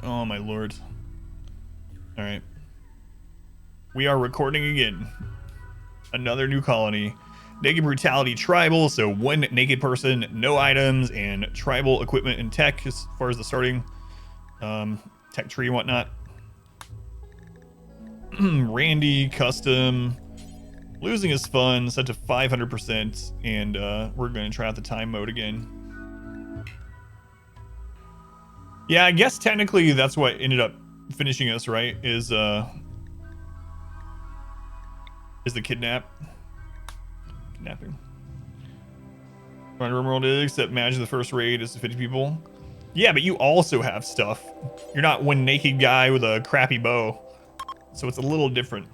S2: Oh my lord. Alright. We are recording again. Another new colony. Naked Brutality Tribal, so 1 naked person, no items, and tribal equipment and tech as far as the starting tech tree and whatnot. Randy, custom. Losing is fun, set to 500%, and we're going to try out the time mode again. Yeah, I guess technically that's what ended up finishing us, right? Is the kidnapping. Run RimWorld is, except imagine the first raid is to 50 people. Yeah, but you also have stuff. You're not 1 naked guy with a crappy bow. So it's a little different.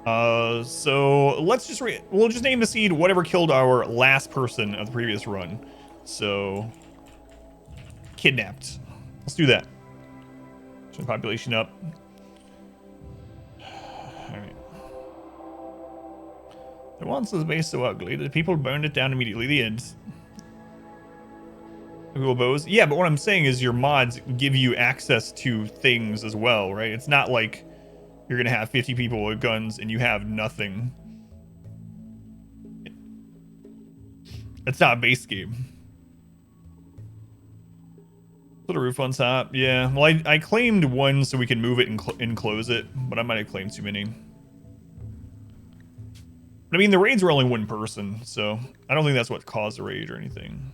S2: So let's just we'll just name the seed whatever killed our last person of the previous run. So kidnapped. Let's do that. Turn the population up. Alright. The once was base so ugly that people burned it down immediately. The end. Google bows. Yeah, but what I'm saying is your mods give you access to things as well, right? It's not like you're gonna have 50 people with guns and you have nothing. It's not a base game. Put a roof on top. Yeah, well, I claimed 1 so we can move it and close it, but I might have claimed too many. But I mean, the raids were only 1 person, so I don't think that's what caused the raid or anything.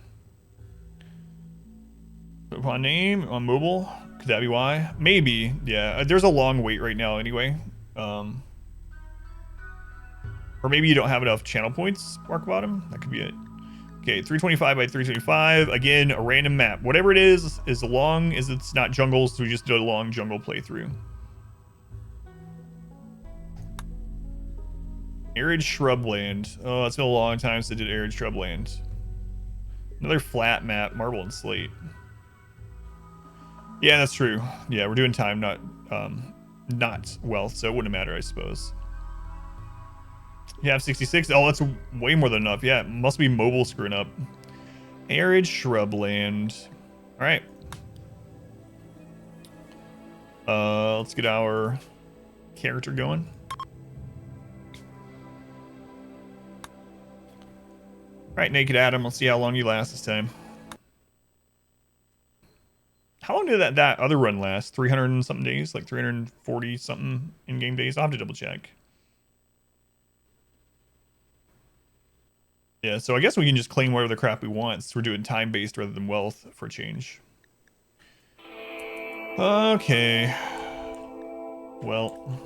S2: Put upon name on mobile. Could that be why? Maybe. Yeah, there's a long wait right now anyway. Or maybe you don't have enough channel points, Mark Bottom. That could be it. Okay, 325 by 325. Again, a random map. Whatever it is, as long as it's not jungle, so we just did a long jungle playthrough. Arid shrubland. Oh, it's been a long time since I did arid shrubland. Another flat map, marble and slate. Yeah, that's true. Yeah, we're doing time, not wealth, so it wouldn't matter, I suppose. You have 66? Oh, that's way more than enough. Yeah, it must be mobile screwing up. Arid shrubland. All right. Let's get our character going. All right, Naked Adam. Let's see how long you last this time. How long did that other run last? 300 and something days? Like 340 something in-game days? I'll have to double check. Yeah, so I guess we can just claim whatever the crap we want. So we're doing time-based rather than wealth for a change. Okay. Well.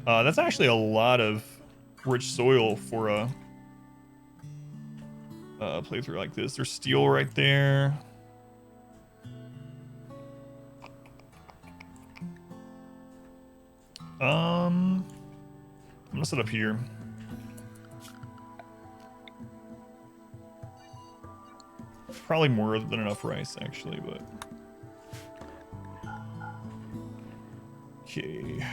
S2: That's actually a lot of rich soil for a playthrough like this. There's steel right there. I'm gonna set up here. Probably more than enough rice, actually, but... Okay.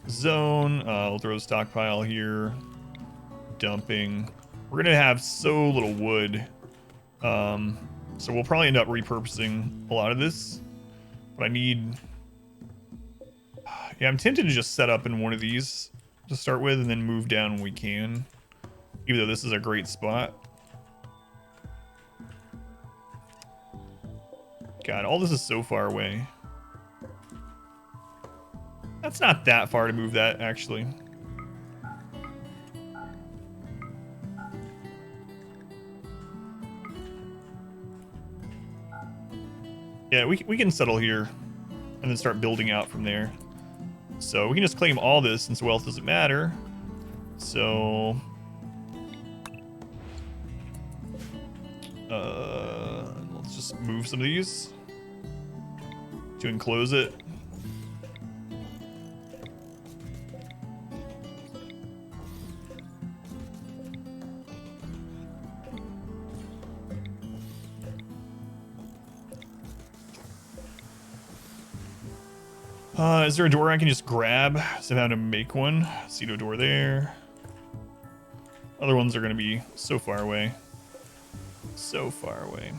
S2: Zone. We'll throw a stockpile here. Dumping. We're gonna have so little wood. So we'll probably end up repurposing a lot of this. But I need... Yeah, I'm tempted to just set up in one of these to start with and then move down when we can. Even though this is a great spot. God, all this is so far away. That's not that far to move that, actually. Yeah, we can settle here and then start building out from there. So we can just claim all this since wealth doesn't matter. So... let's just move some of these to enclose it. Is there a door I can just grab? So I have to make one. Pseudo door there. Other ones are going to be so far away. So far away.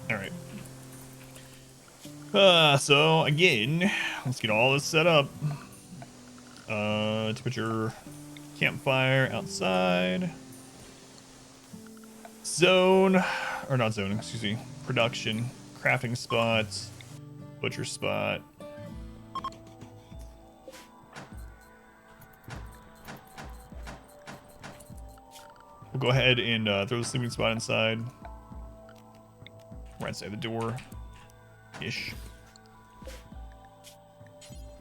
S2: Alright. So again, let's get all this set up. To put your campfire outside. Zone, or not zone, excuse me. Production, crafting spots, butcher spot. We'll go ahead and throw the sleeping spot inside. Right side of the door. Ish.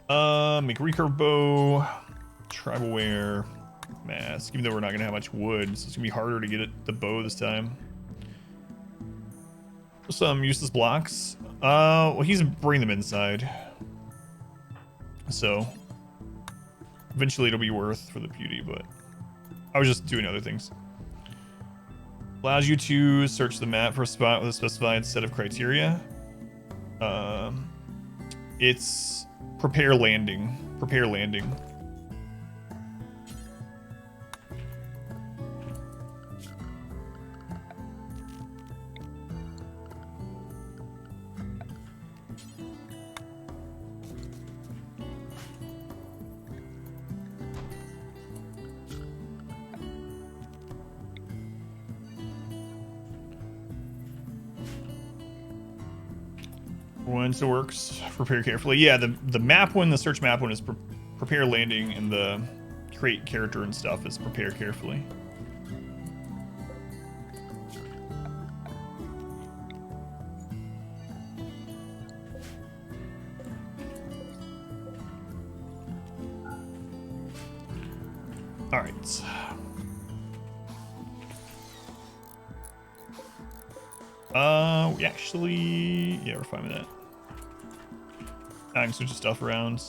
S2: Make recurve bow. Tribal wear. Mask. Even though we're not gonna have much wood, so it's gonna be harder to get the bow this time. Some useless blocks. Well, he's bringing them inside. So eventually it'll be worth for the beauty, but I was just doing other things. Allows you to search the map for a spot with a specified set of criteria. It's prepare landing. Prepare landing. One still works. Prepare carefully. Yeah, the map one, the search map one is prepare landing, and the create character and stuff is prepare carefully. All right. We actually, yeah, we're fine with that. I can switch the stuff around.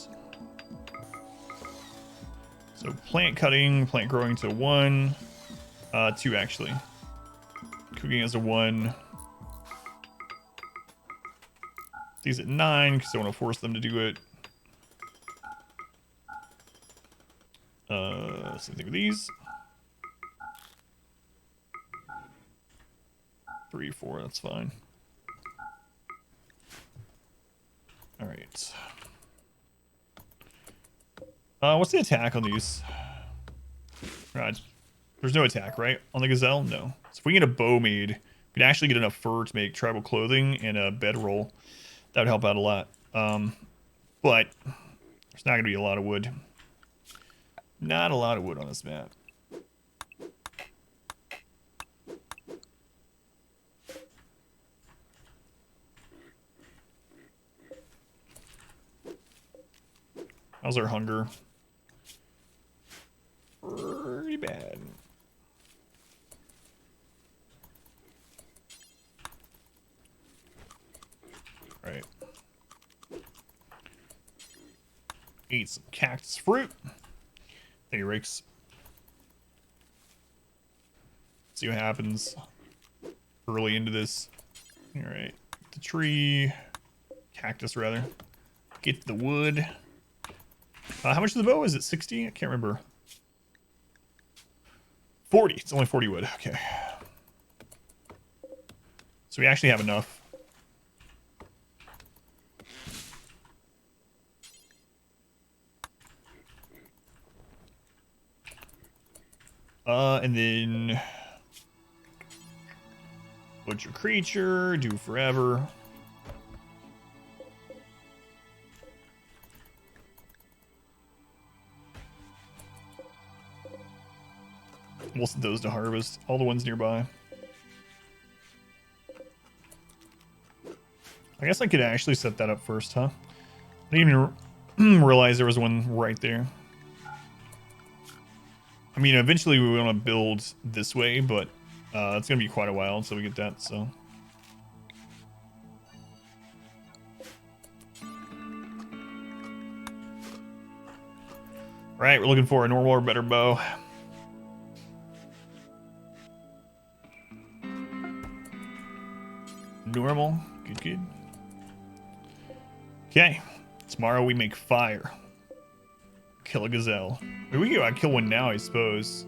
S2: So plant cutting, plant growing to 1, 2 actually. Cooking as a 1. These at 9 because I want to force them to do it. Same thing with these. 3, 4, that's fine. All right. What's the attack on these? Right. There's no attack, right? On the gazelle? No. So if we get a bow made, we can actually get enough fur to make tribal clothing and a bedroll. That would help out a lot. But there's not going to be a lot of wood. Not a lot of wood on this map. How's our hunger? Pretty bad. Right. Eat some cactus fruit. Thank you, Rakes. See what happens early into this. All right. The tree. Cactus, rather. Get the wood. How much is the bow? Is it 60? I can't remember. 40. It's only 40 wood. Okay. So we actually have enough. And then butcher creature, do forever. We'll send those to harvest. All the ones nearby. I guess I could actually set that up first, huh? I didn't even realize there was one right there. I mean, eventually we want to build this way, but it's going to be quite a while until we get that, so. Right, we're looking for a normal or better bow. Normal. Good, good. Okay. Tomorrow we make fire. Kill a gazelle. Maybe we can kill one now, I suppose.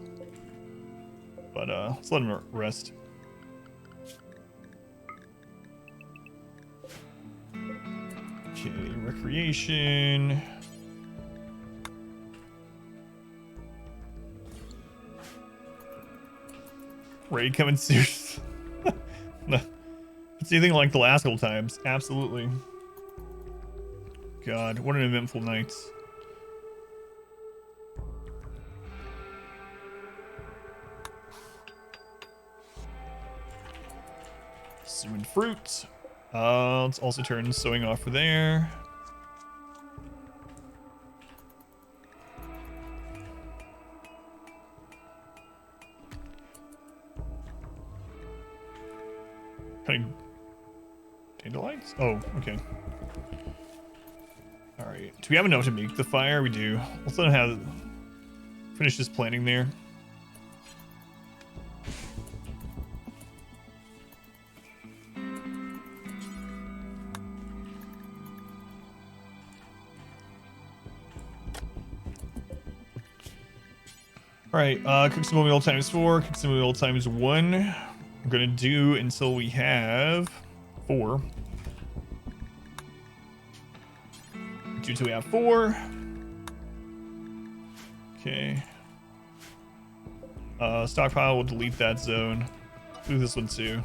S2: But let's let him rest. Okay, recreation. Raid coming soon. It's anything like the last couple times. Absolutely. God, what an eventful night. Sewing fruit. Let's also turn sewing off for there. Cutting dandelions? Oh, okay. Alright. Do we have enough to make the fire? We do. Let's let him finish this planting there. Alright, cook some oil times 4, cook some oil times 1. I'm gonna do until we have 4. Do until we have 4. Okay. Stockpile, we'll delete that zone. Do this one too.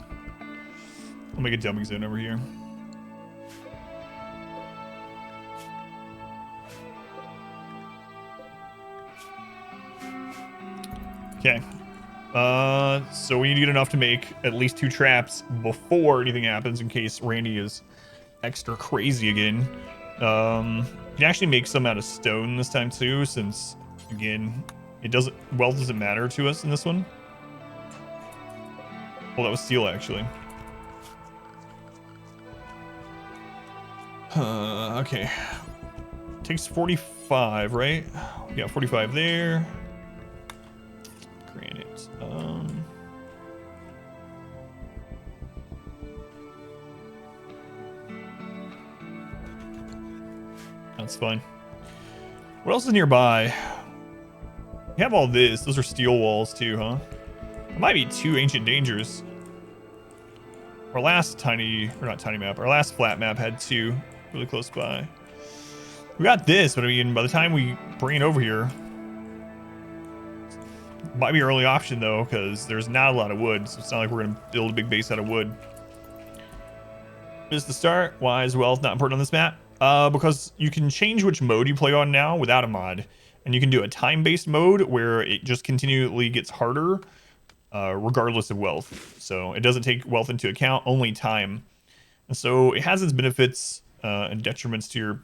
S2: I'll make a dumping zone over here. Okay. So we need to get enough to make at least 2 traps before anything happens in case Randy is extra crazy again. You can actually make some out of stone this time too, since again, wealth doesn't matter to us in this one. Well, that was steel actually. Okay. Takes 45, right? Yeah, 45 there. Granite. That's fine. What else is nearby? You have all this. Those are steel walls too, huh? It might be 2 ancient dangers. Our last our last flat map had 2 really close by. We got this, but I mean, by the time we bring it over here, might be an early option though, because there's not a lot of wood, so it's not like we're gonna build a big base out of wood. Just to start, why is wealth not important on this map? Because you can change which mode you play on now without a mod, and you can do a time-based mode where it just continually gets harder, regardless of wealth. So it doesn't take wealth into account, only time. And so it has its benefits and detriments to your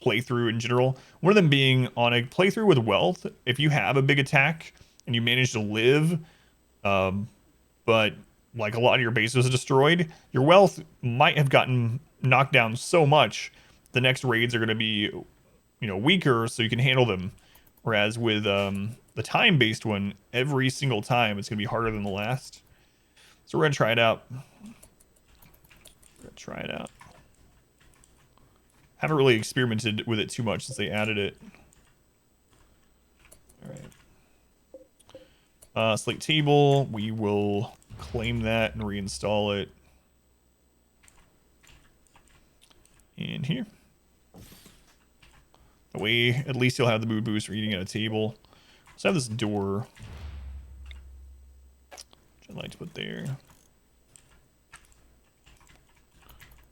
S2: playthrough in general. One of them being on a playthrough with wealth, if you have a big attack and you manage to live, but like a lot of your base was destroyed, your wealth might have gotten knocked down so much the next raids are going to be, you know, weaker, so you can handle them. Whereas with the time-based one, every single time it's going to be harder than the last. So we're going to try it out. Haven't really experimented with it too much since they added it. All right. Slate table. We will claim that and reinstall it in here. That way, at least you'll have the mood boost for eating at a table. Let's have this door, which I'd like to put there.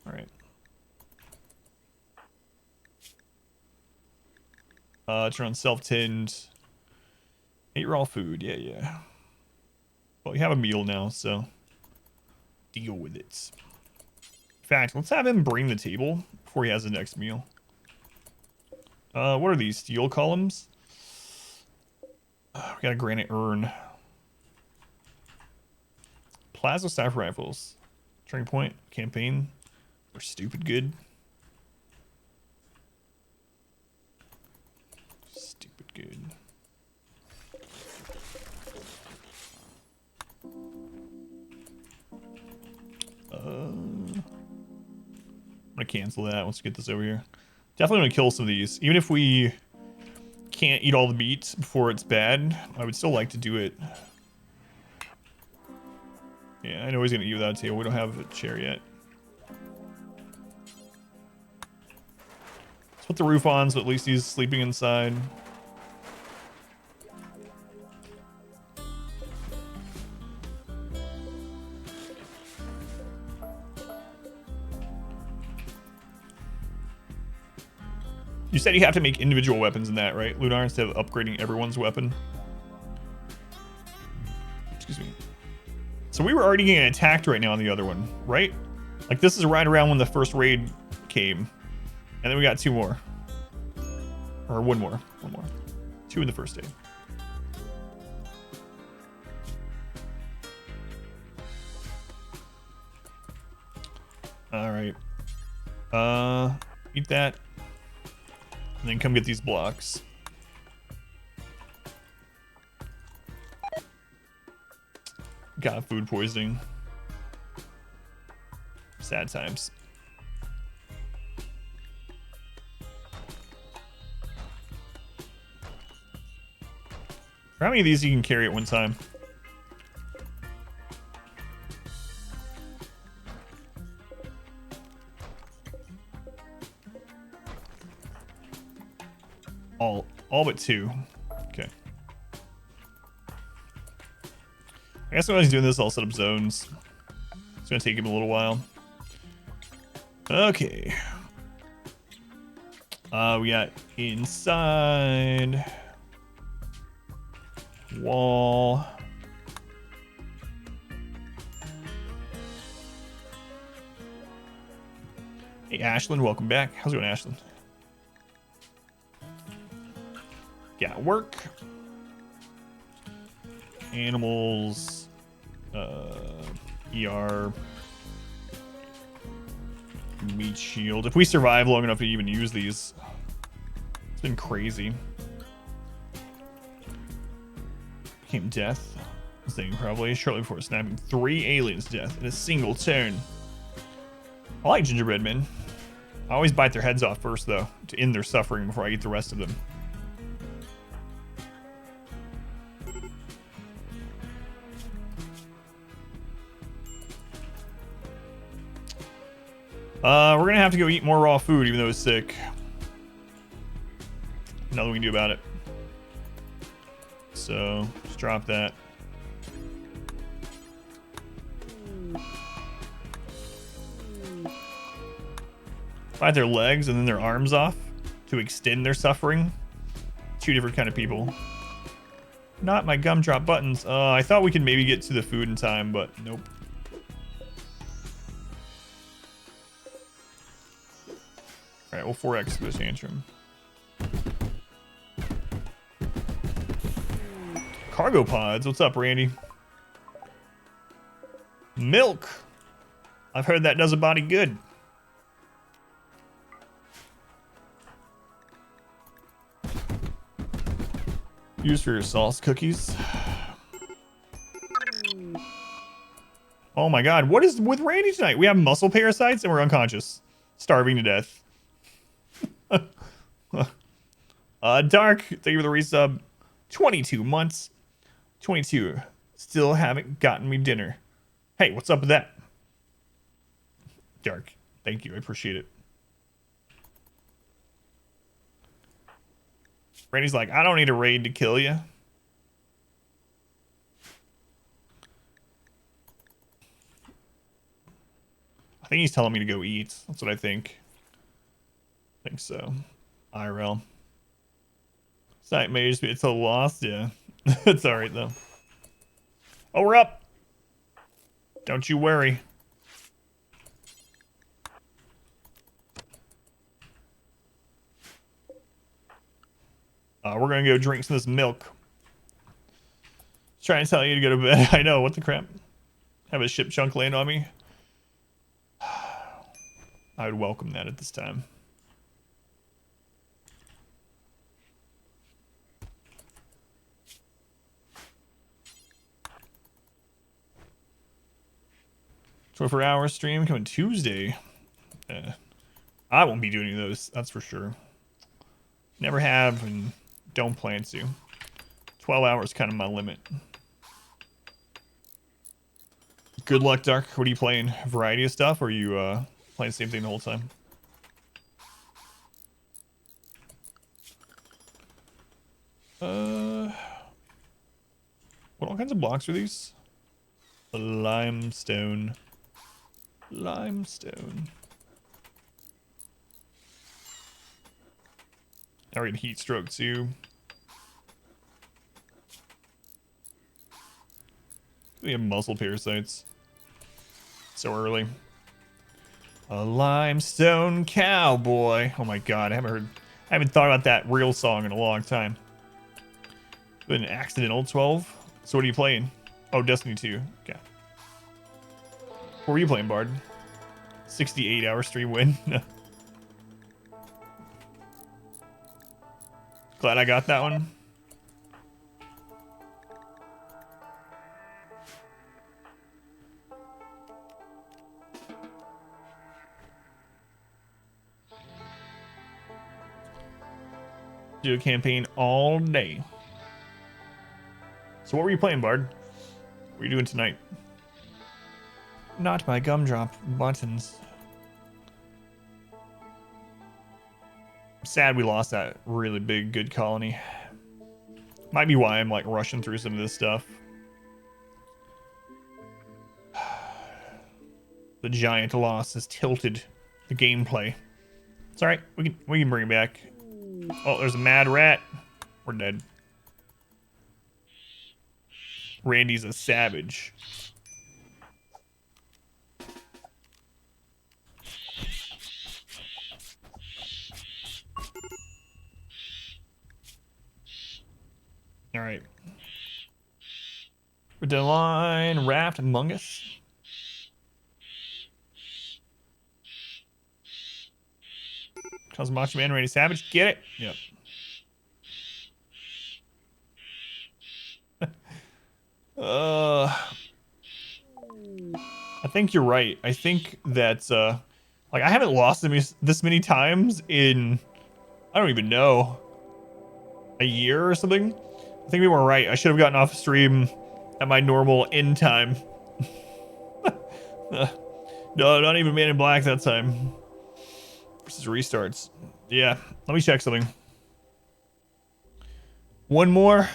S2: All right. Turn on self-tend. Eat raw food. Yeah. Well, you have a meal now, so deal with it. In fact, let's have him bring the table before he has the next meal. What are these? Steel columns? We got a granite urn. Plasma staff rifles. Turning point. Campaign. They're stupid good. Stupid good. I'm gonna cancel that once we get this over here. Definitely gonna kill some of these. Even if we can't eat all the meat before it's bad, I would still like to do it. Yeah, I know he's gonna eat without a table. We don't have a chair yet. Let's put the roof on so at least he's sleeping inside. You said you have to make individual weapons in that, right, Lunar, instead of upgrading everyone's weapon? Excuse me. So we were already getting attacked right now on the other one, right? Like, this is right around when the first raid came. And then we got 2 more. Or one more. 2 in the first day. Alright. Eat that. And then come get these blocks. Got food poisoning. Sad times. How many of these you can carry at one time? All but 2. Okay. I guess when I was doing this, I'll set up zones. It's gonna take him a little while. Okay. We got inside. Wall. Hey, Ashland, welcome back. How's it going, Ashland? Got work. Animals. ER. Meat shield. If we survive long enough to even use these, it's been crazy. Became death. Thing probably shortly before snapping 3 aliens to death in a single turn. I like gingerbread men. I always bite their heads off first, though, to end their suffering before I eat the rest of them. We're gonna have to go eat more raw food, even though it's sick. Nothing we can do about it. So, just drop that. Bite their legs and then their arms off to extend their suffering. 2 different kind of people. Not my gumdrop buttons. I thought we could maybe get to the food in time, but nope. Alright, we'll 4x this tantrum. Cargo pods. What's up, Randy? Milk. I've heard that does a body good. Use for your sauce cookies. Oh my god, what is with Randy tonight? We have muscle parasites and we're unconscious. Starving to death. Dark, thank you for the resub. 22 months. 22. Still haven't gotten me dinner. Hey, what's up with that? Dark, thank you, I appreciate it. Randy's like, I don't need a raid to kill you. I think he's telling me to go eat. That's what I think. I think so. IRL. Site may just be it's a loss, yeah. It's alright though. Oh, we're up. Don't you worry. We're gonna go drink some of this milk. Trying to tell you to go to bed. I know, what the crap? Have a ship chunk land on me? I would welcome that at this time. For-hour stream coming Tuesday. I won't be doing any of those, that's for sure. Never have and don't plan to. 12 hours is kind of my limit. Good luck, Dark. What are you playing? A variety of stuff, or are you playing the same thing the whole time? What all kinds of blocks are these? Limestone. Limestone. Now we're getting heat stroke too. We have muscle parasites. So early. A limestone cowboy. Oh my god, I haven't thought about that real song in a long time. Been an accidental 12. So what are you playing? Oh, Destiny 2. Okay. What were you playing, Bard? 68-hour stream win. Glad I got that one. Do a campaign all day. So what were you playing, Bard? What were you doing tonight? Not my gumdrop buttons. Sad we lost that really big good colony. Might be why I'm like rushing through some of this stuff. The giant loss has tilted the gameplay. It's alright, we can bring it back. Oh, there's a mad rat. We're dead. Randy's a savage. All right. Line, Raft, Among Us. Cosmo Macho Man, Randy Savage. Get it? Yep. I think you're right. I think that, like, I haven't lost this many times in, I don't even know, a year or something. I think we were right. I should have gotten off stream at my normal end time. No, not even Man in Black that time. Versus restarts. Yeah, let me check something. One more.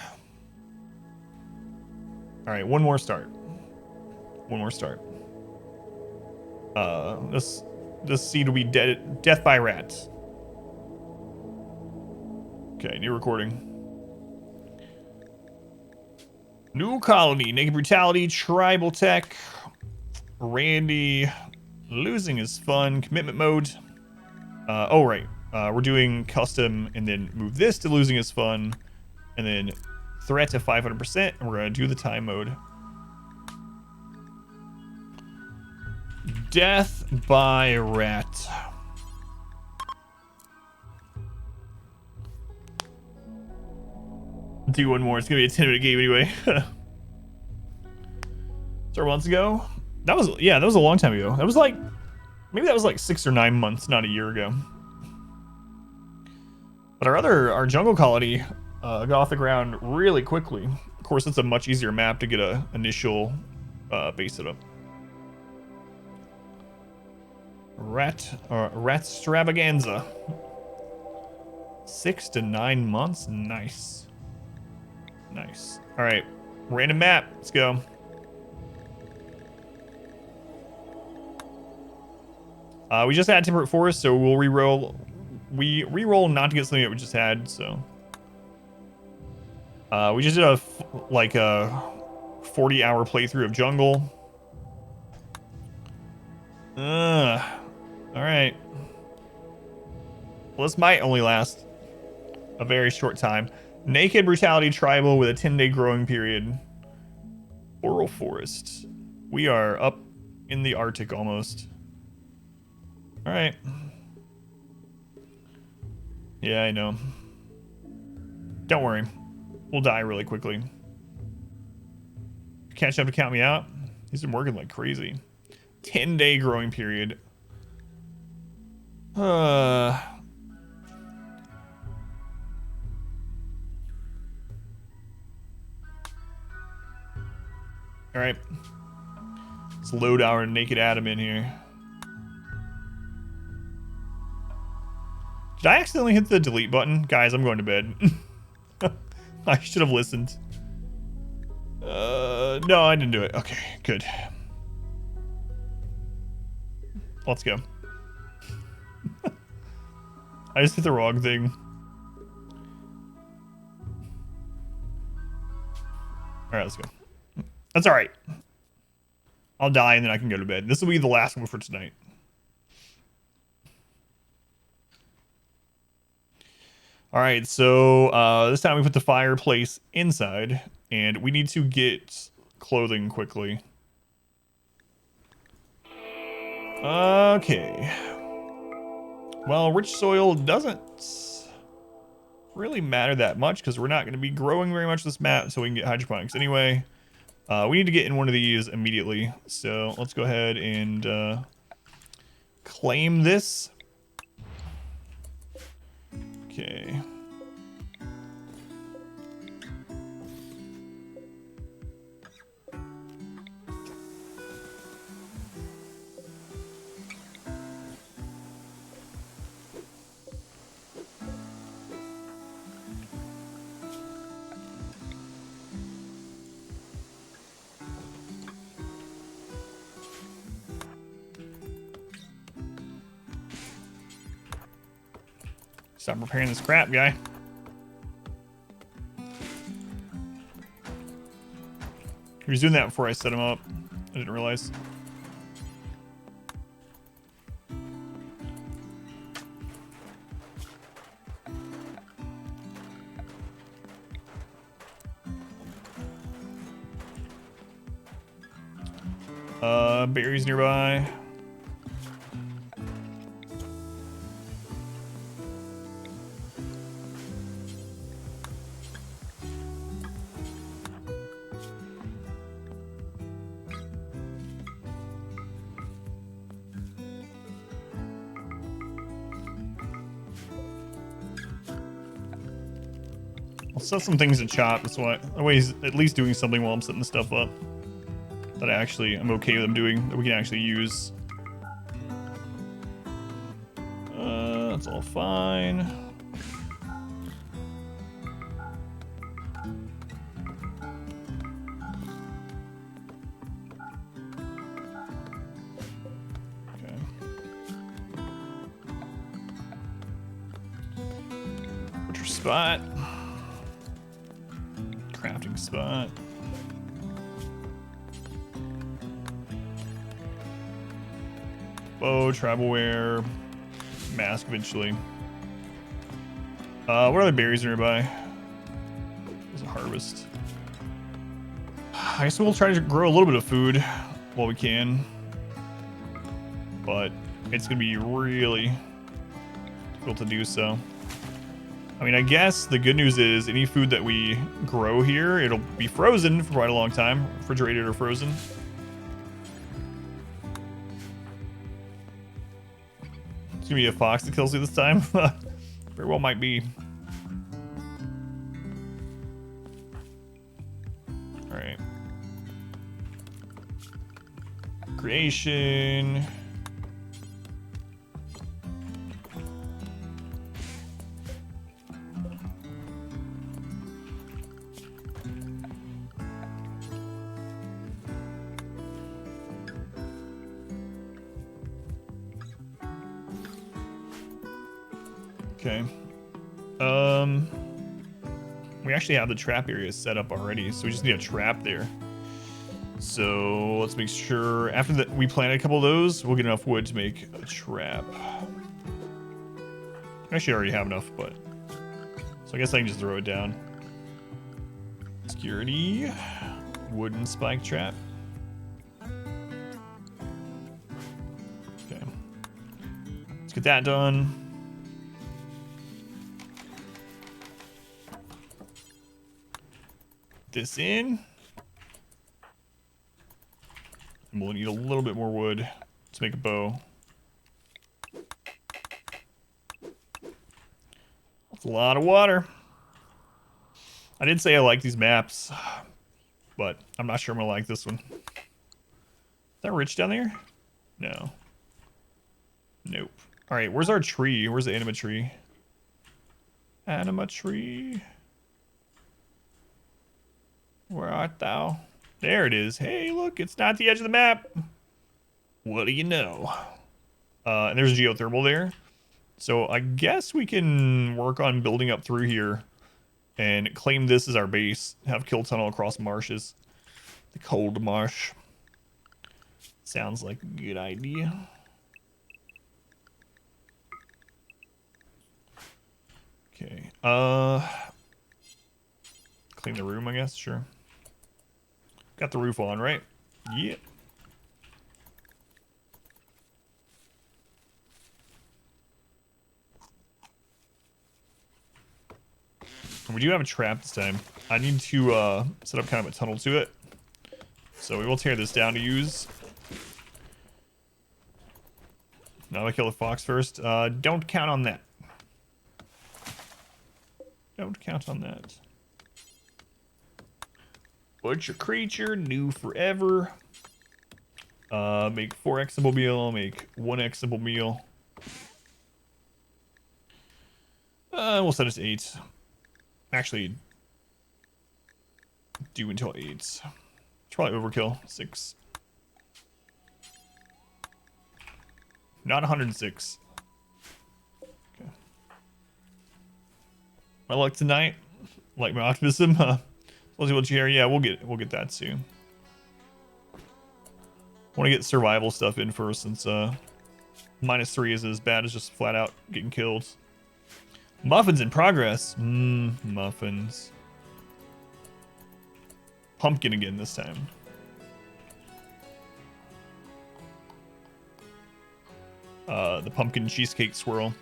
S2: All right, one more start. One more start. This seed will be death by rats. Okay, new recording. New colony, naked brutality, tribal tech. Randy losing is fun. Commitment mode. Oh right, we're doing custom and then move this to losing is fun, and then threat to 500%, and we're gonna do the time mode. Death by rat. Do one more. It's gonna be a 10-minute game anyway. Several months ago. That was a long time ago. That was like, maybe that was like 6 or 9 months, not a year ago. But our jungle colony got off the ground really quickly. Of course, it's a much easier map to get a initial base set up. Rat extravaganza. 6 to 9 months. Nice. Nice. All right, random map. Let's go. We just had Temperate Forest, so we'll re-roll. We re-roll not to get something that we just had, so. We just did a 40-hour playthrough of Jungle. All right. Well, this might only last a very short time. Naked Brutality Tribal with a 10-day growing period. Oral Forest. We are up in the Arctic almost. All right. Yeah, I know. Don't worry. We'll die really quickly. Catch up to count me out. He's been working like crazy. 10-day growing period. All right. Let's load our naked Adam in here. Did I accidentally hit the delete button? Guys, I'm going to bed. I should have listened. No, I didn't do it. Okay, good. Let's go. I just hit the wrong thing. Alright, let's go. That's alright. I'll die and then I can go to bed. This will be the last one for tonight. Alright, so this time we put the fireplace inside, and we need to get clothing quickly. Okay. Well, rich soil doesn't really matter that much because we're not going to be growing very much this map, so we can get hydroponics anyway. We need to get in one of these immediately, so let's go ahead and claim this. Okay. Stop repairing this crap, guy. He was doing that before I set him up. I didn't realize. Berries nearby. I'll set some things to chop. That's why. That way he's at least doing something while I'm setting the stuff up. That I'm okay with him doing, that we can actually use. That's all fine. Okay. Butcher spot. Crafting spot. Bow, travel wear, mask eventually. What other berries are nearby? There's a harvest. I guess we'll try to grow a little bit of food while we can. But it's gonna be really difficult to do so. I mean, I guess the good news is any food that we grow here, it'll be frozen for quite a long time. Refrigerated or frozen. It's gonna be a fox that kills you this time. Very well might be. All right. Creation. Okay. We actually have the trap area set up already, so we just need a trap there. So let's make sure after that we plant a couple of those, we'll get enough wood to make a trap. Actually, I already have enough, but so I guess I can just throw it down. Security, wooden spike trap. Okay, let's get that done. This in. And we'll need a little bit more wood to make a bow. That's a lot of water. I did say I like these maps, but I'm not sure I'm gonna like this one. Is that rich down there? No. Nope. All right, where's our tree? Where's the anima tree? Anima tree. Where art thou? There it is. Hey, look, it's not the edge of the map. What do you know? And there's geothermal there. So I guess we can work on building up through here and claim this as our base. Have kill tunnel across marshes. The cold marsh. Sounds like a good idea. Okay. Clean the room, I guess. Sure. Got the roof on, right? Yeah. We do have a trap this time. I need to set up kind of a tunnel to it. So we will tear this down to use. Now I kill the fox first. Don't count on that. Don't count on that. Butcher creature, new forever. Make 4x simple meal, make 1x simple meal. We'll set it to 8. Actually, do until 8. It's probably overkill. 6. Not 106. Okay. My luck tonight, like my optimism. Let's see what you hear. Yeah, we'll get that soon. Want to get survival stuff in first, since -3 is as bad as just flat out getting killed. Muffins in progress. Muffins. Pumpkin again this time. The pumpkin cheesecake swirl.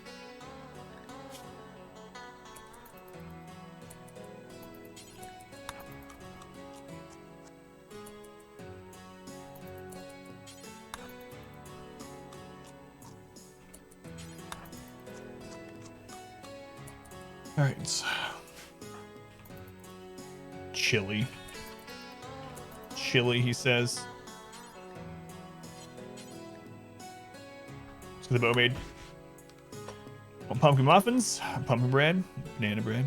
S2: All right. Chili. Chili, he says. Let's get the bow made. Want pumpkin muffins, pumpkin bread, banana bread.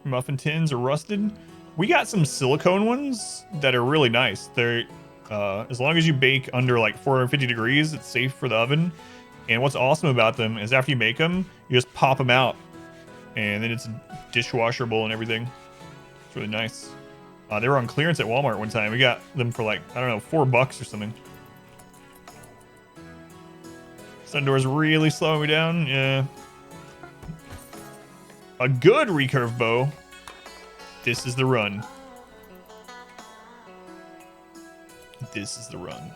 S2: Muffin tins are rusted. We got some silicone ones that are really nice. They're as long as you bake under like 450 degrees, it's safe for the oven. And what's awesome about them is after you make them, you just pop them out, and then it's dishwasherable and everything. It's really nice. They were on clearance at Walmart one time. We got them for like, I don't know, $4 or something. Sundoor's really slowing me down. Yeah. A good recurve bow. This is the run. This is the run.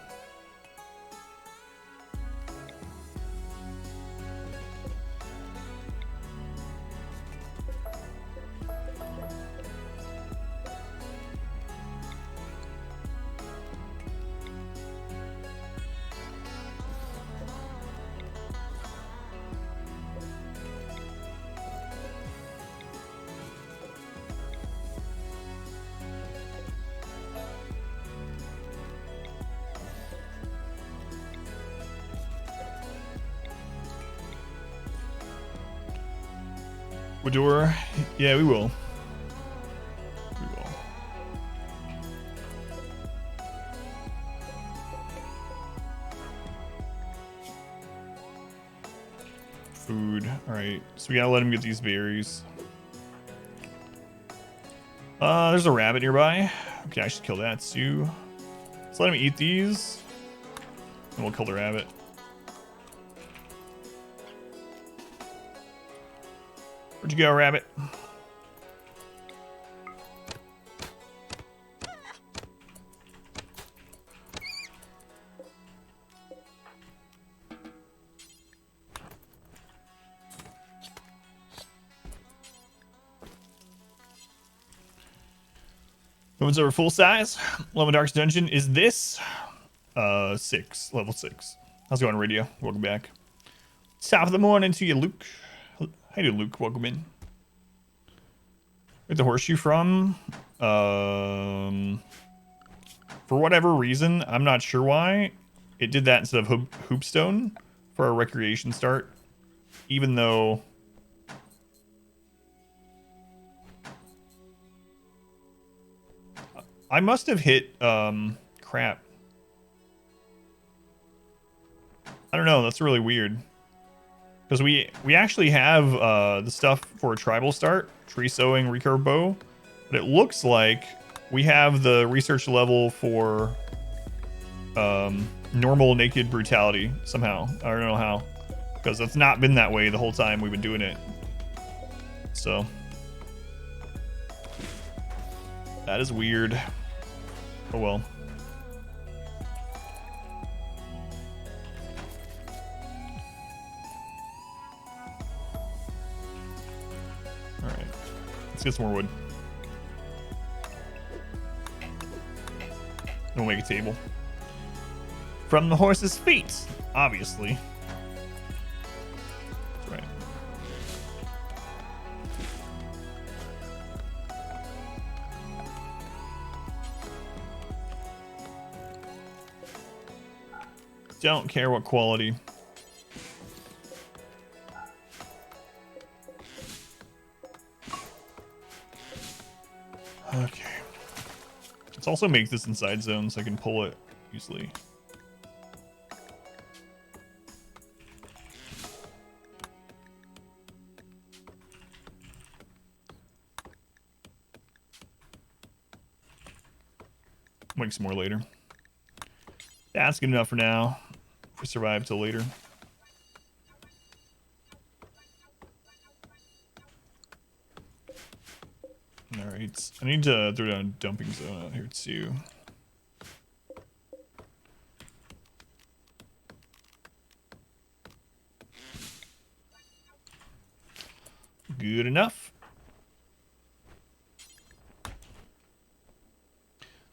S2: Widor, yeah, we will. We will. Food. All right, so we gotta let him get these berries. There's a rabbit nearby. Okay, I should kill that too. Let's let him eat these, and we'll kill the rabbit. Where'd you go, rabbit? Movements over full size. Love Dark's dungeon is this. 6, level 6. How's it going, radio? Welcome back. Top of the morning to you, Luke. How you doing, Luke? Welcome in. Where'd the horseshoe from? For whatever reason, I'm not sure why, it did that instead of hoopstone for our recreation start. Even though... I must have hit, crap. I don't know, that's really weird. Because we actually have the stuff for a tribal start, tree sowing, recurve bow, but it looks like we have the research level for normal naked brutality somehow. I don't know how, because it's not been that way the whole time we've been doing it. So that is weird. Oh well. Alright. Let's get some more wood. And we'll make a table. From the horse's feet, obviously. That's right. Don't care what quality. Okay. Let's also make this inside zone so I can pull it easily. Make some more later. That's good enough for now. If we survive till later. Alright. I need to throw down a dumping zone out here too. Good enough.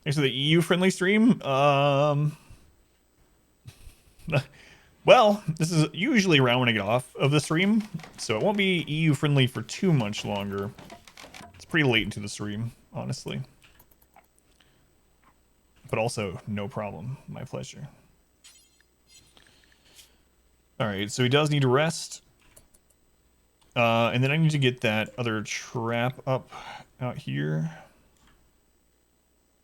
S2: Thanks for the EU-friendly stream. Well, this is usually around when I get off of the stream, so it won't be EU-friendly for too much longer. It's pretty late into the stream, honestly. But also, no problem. My pleasure. Alright, so he does need to rest. And then I need to get that other trap up out here.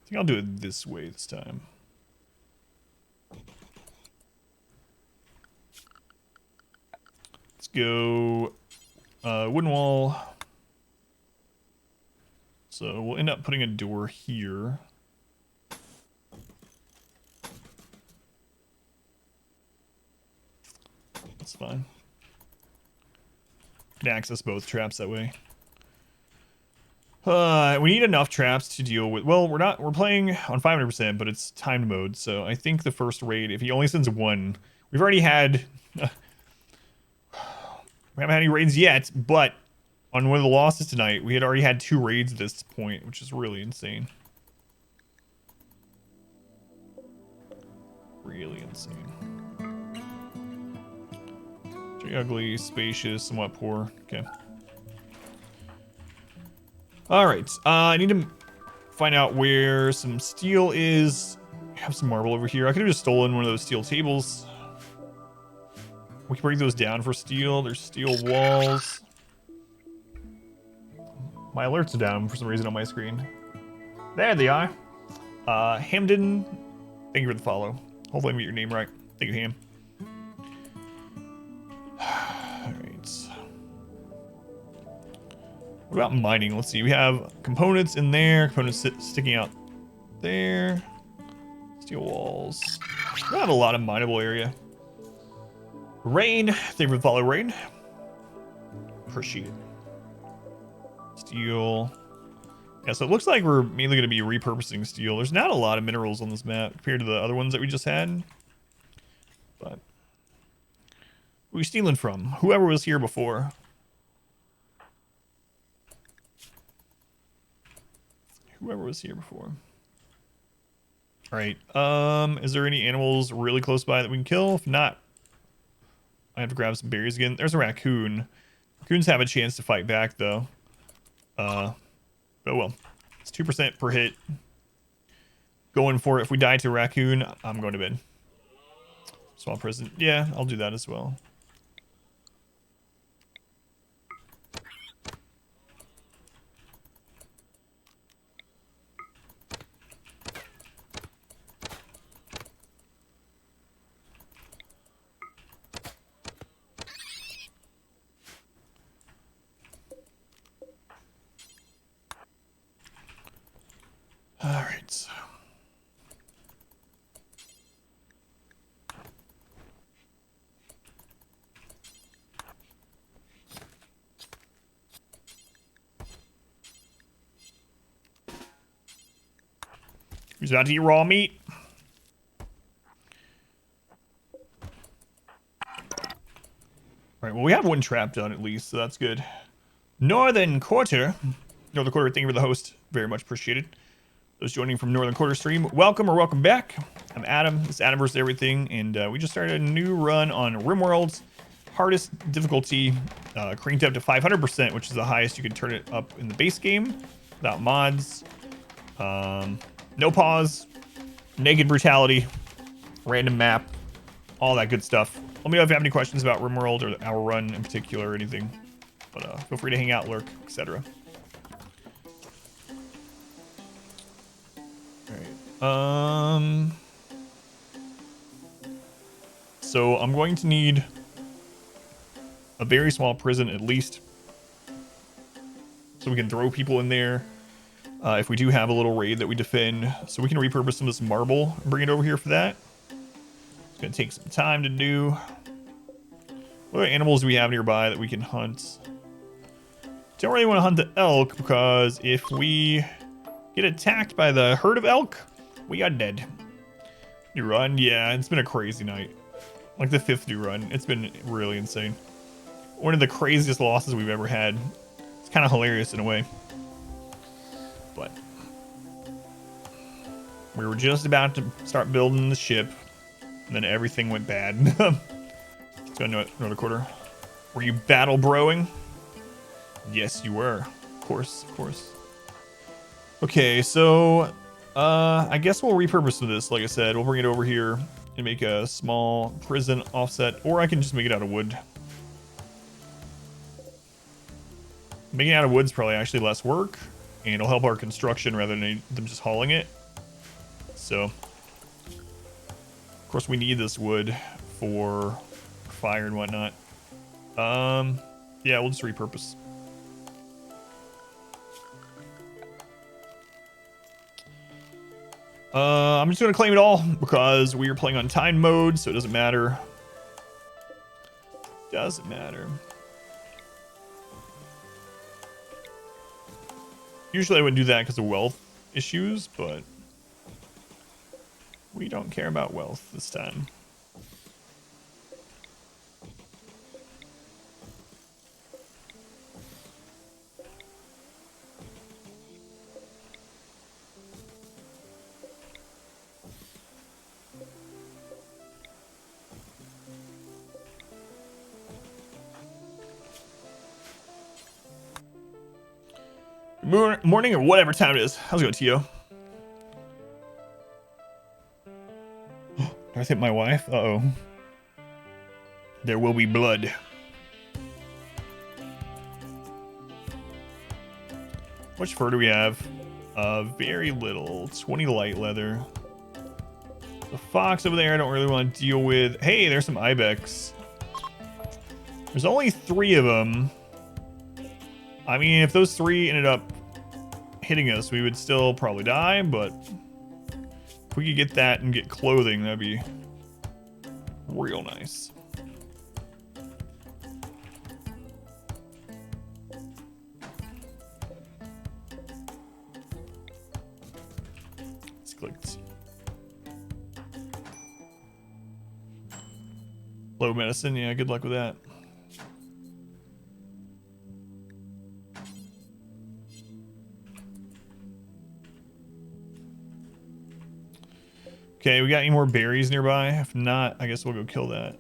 S2: I think I'll do it this way this time. Let's go wooden wall. So we'll end up putting a door here. That's fine. Can access both traps that way. We need enough traps to deal with. Well, we're playing on 500%, but it's timed mode. So I think the first raid, if he only sends one, we've already had. We haven't had any raids yet, but on one of the losses tonight, we had already had 2 raids at this point, which is really insane. Really insane. Very ugly, spacious, somewhat poor. Okay. Alright, I need to find out where some steel is. I have some marble over here. I could have just stolen one of those steel tables. We can break those down for steel. There's steel walls. My alerts are down for some reason on my screen. There they are. Hamden, thank you for the follow. Hopefully I get your name right. Thank you, Ham. Alright. What about mining? Let's see. We have components in there. Components sticking out there. Steel walls. We have a lot of mineable area. Rain. Thank you for the follow, Rain. Appreciate it. Steel. Yeah, so it looks like we're mainly going to be repurposing steel. There's not a lot of minerals on this map compared to the other ones that we just had. But who are we stealing from? Whoever was here before. Whoever was here before. Alright, is there any animals really close by that we can kill? If not, I have to grab some berries again. There's a raccoon. Raccoons have a chance to fight back, though. Oh well. It's 2% per hit. Going for it. If we die to a raccoon, I'm going to bed. Small prison. Yeah, I'll do that as well. All right. Who's about to eat raw meat? Alright, well, we have one trap done at least, so that's good. Northern Quarter, thank you for the host. Very much appreciated. Those joining from Northern Quarter stream, welcome or welcome back. I'm Adam. It's AdamVsEverything, and we just started a new run on RimWorld's hardest difficulty, cranked up to 500%, which is the highest you can turn it up in the base game without mods. No pause, naked brutality, random map, all that good stuff. Let me know if you have any questions about RimWorld or our run in particular or anything. But feel free to hang out, lurk, etc. Alright. So I'm going to need a very small prison at least, so we can throw people in there. If we do have a little raid that we defend, so we can repurpose some of this marble and bring it over here for that. gonna take some time to do. What other animals do we have nearby that we can hunt? Don't really want to hunt the elk because if we get attacked by the herd of elk, we are dead. New run, yeah, it's been a crazy night. Like the 5th new run, it's been really insane. One of the craziest losses we've ever had. It's kind of hilarious in a way. But we were just about to start building the ship, and then everything went bad. Let's go into another quarter. Were you battle broing? Yes, you were. Of course, of course. Okay, so I guess we'll repurpose this. Like I said, we'll bring it over here and make a small prison offset, or I can just make it out of wood. Making it out of wood is probably actually less work, and it'll help our construction rather than them just hauling it. So, of course, we need this wood for fire and whatnot. Yeah, we'll just repurpose. I'm just gonna claim it all because we are playing on time mode, so it doesn't matter. Doesn't matter. Usually I wouldn't do that because of wealth issues, but we don't care about wealth this time. Morning or whatever time it is. How's it going, Tio? Did I hit my wife? Uh-oh. There will be blood. How much fur do we have? Very little. 20 light leather. The fox over there I don't really want to deal with. Hey, there's some ibex. There's only 3 of them. I mean, if those 3 ended up hitting us, we would still probably die, but if we could get that and get clothing, that'd be real nice. It's clicked. Low medicine, yeah, good luck with that. Okay, we got any more berries nearby? If not, I guess we'll go kill that.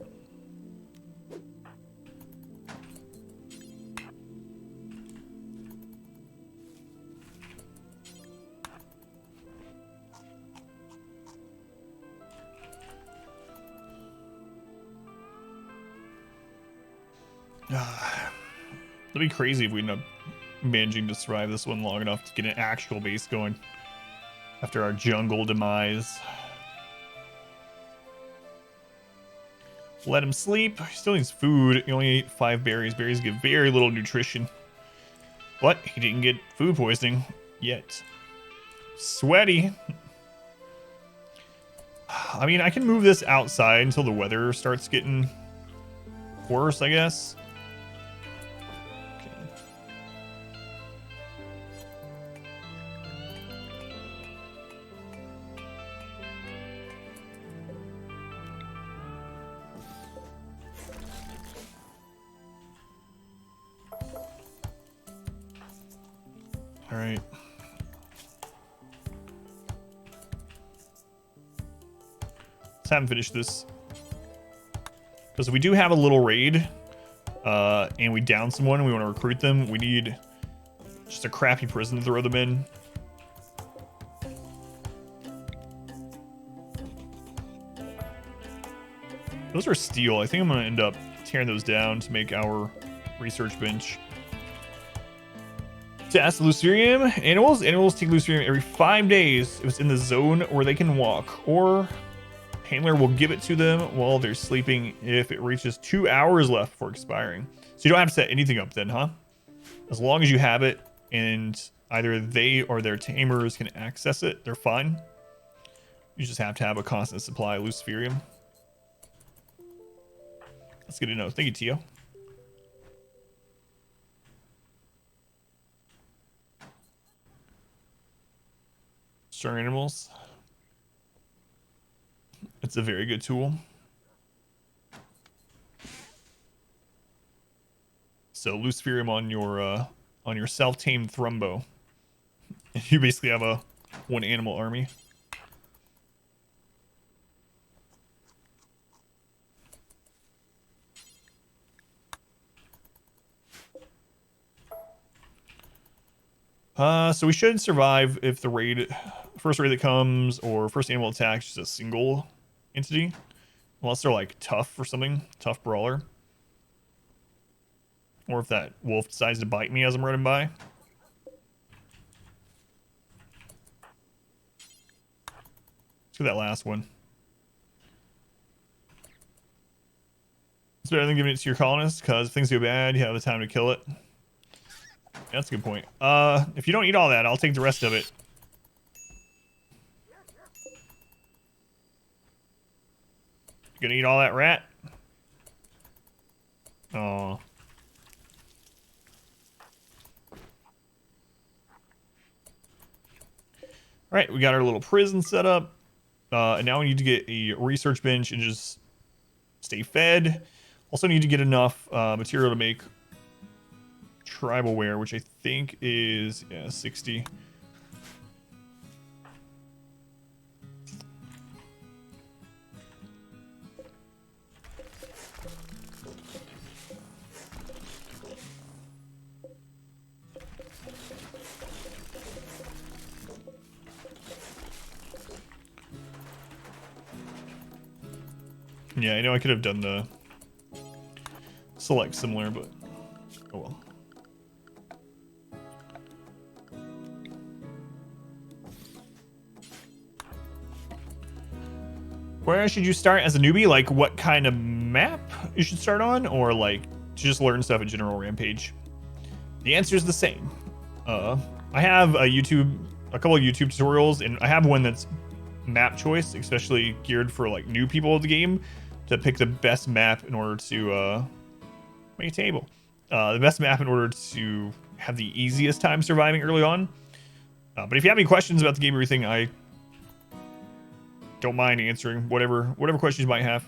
S2: It'd be crazy if we end up managing to survive this one long enough to get an actual base going after our jungle demise. Let him sleep. He still needs food. He only ate 5 berries. Berries give very little nutrition. But he didn't get food poisoning yet. Sweaty. I mean, I can move this outside until the weather starts getting worse, I guess. All right. Let's have him finish this. Because if we do have a little raid, and we down someone and we want to recruit them, we need just a crappy prison to throw them in. Those are steel. I think I'm going to end up tearing those down to make our research bench. To ask the Lucerium, animals take Lucerium every 5 days if it's in the zone where they can walk, or handler will give it to them while they're sleeping if it reaches 2 hours left before expiring. So you don't have to set anything up then, huh? As long as you have it and either they or their tamers can access it, they're fine. You just have to have a constant supply of Luciferium. That's good to know. Thank you, Tio. Strong animals. It's a very good tool. So Luciferium on your self-tamed Thrumbo. You basically have a one animal army. So we should survive if the first raid that comes or first animal attack is just a single entity. Unless they're like tough or something, tough brawler. Or if that wolf decides to bite me as I'm running by. Let's do that last one. It's better than giving it to your colonists, because if things go bad, you have the time to kill it. That's a good point. If you don't eat all that, I'll take the rest of it. You gonna eat all that rat? Oh. Alright, we got our little prison set up. And now we need to get a research bench and just stay fed. Also need to get enough material to make tribal wear, which I think is 60. Yeah, I know I could have done the select similar, but oh well. Where should you start as a newbie? Like what kind of map you should start on, or like to just learn stuff in general Rampage? The answer is the same. I have a couple of YouTube tutorials, and I have one that's map choice, especially geared for like new people of the game to pick the best map in order to make a table. The best map in order to have the easiest time surviving early on. But if you have any questions about the game or everything, I don't mind answering whatever questions you might have.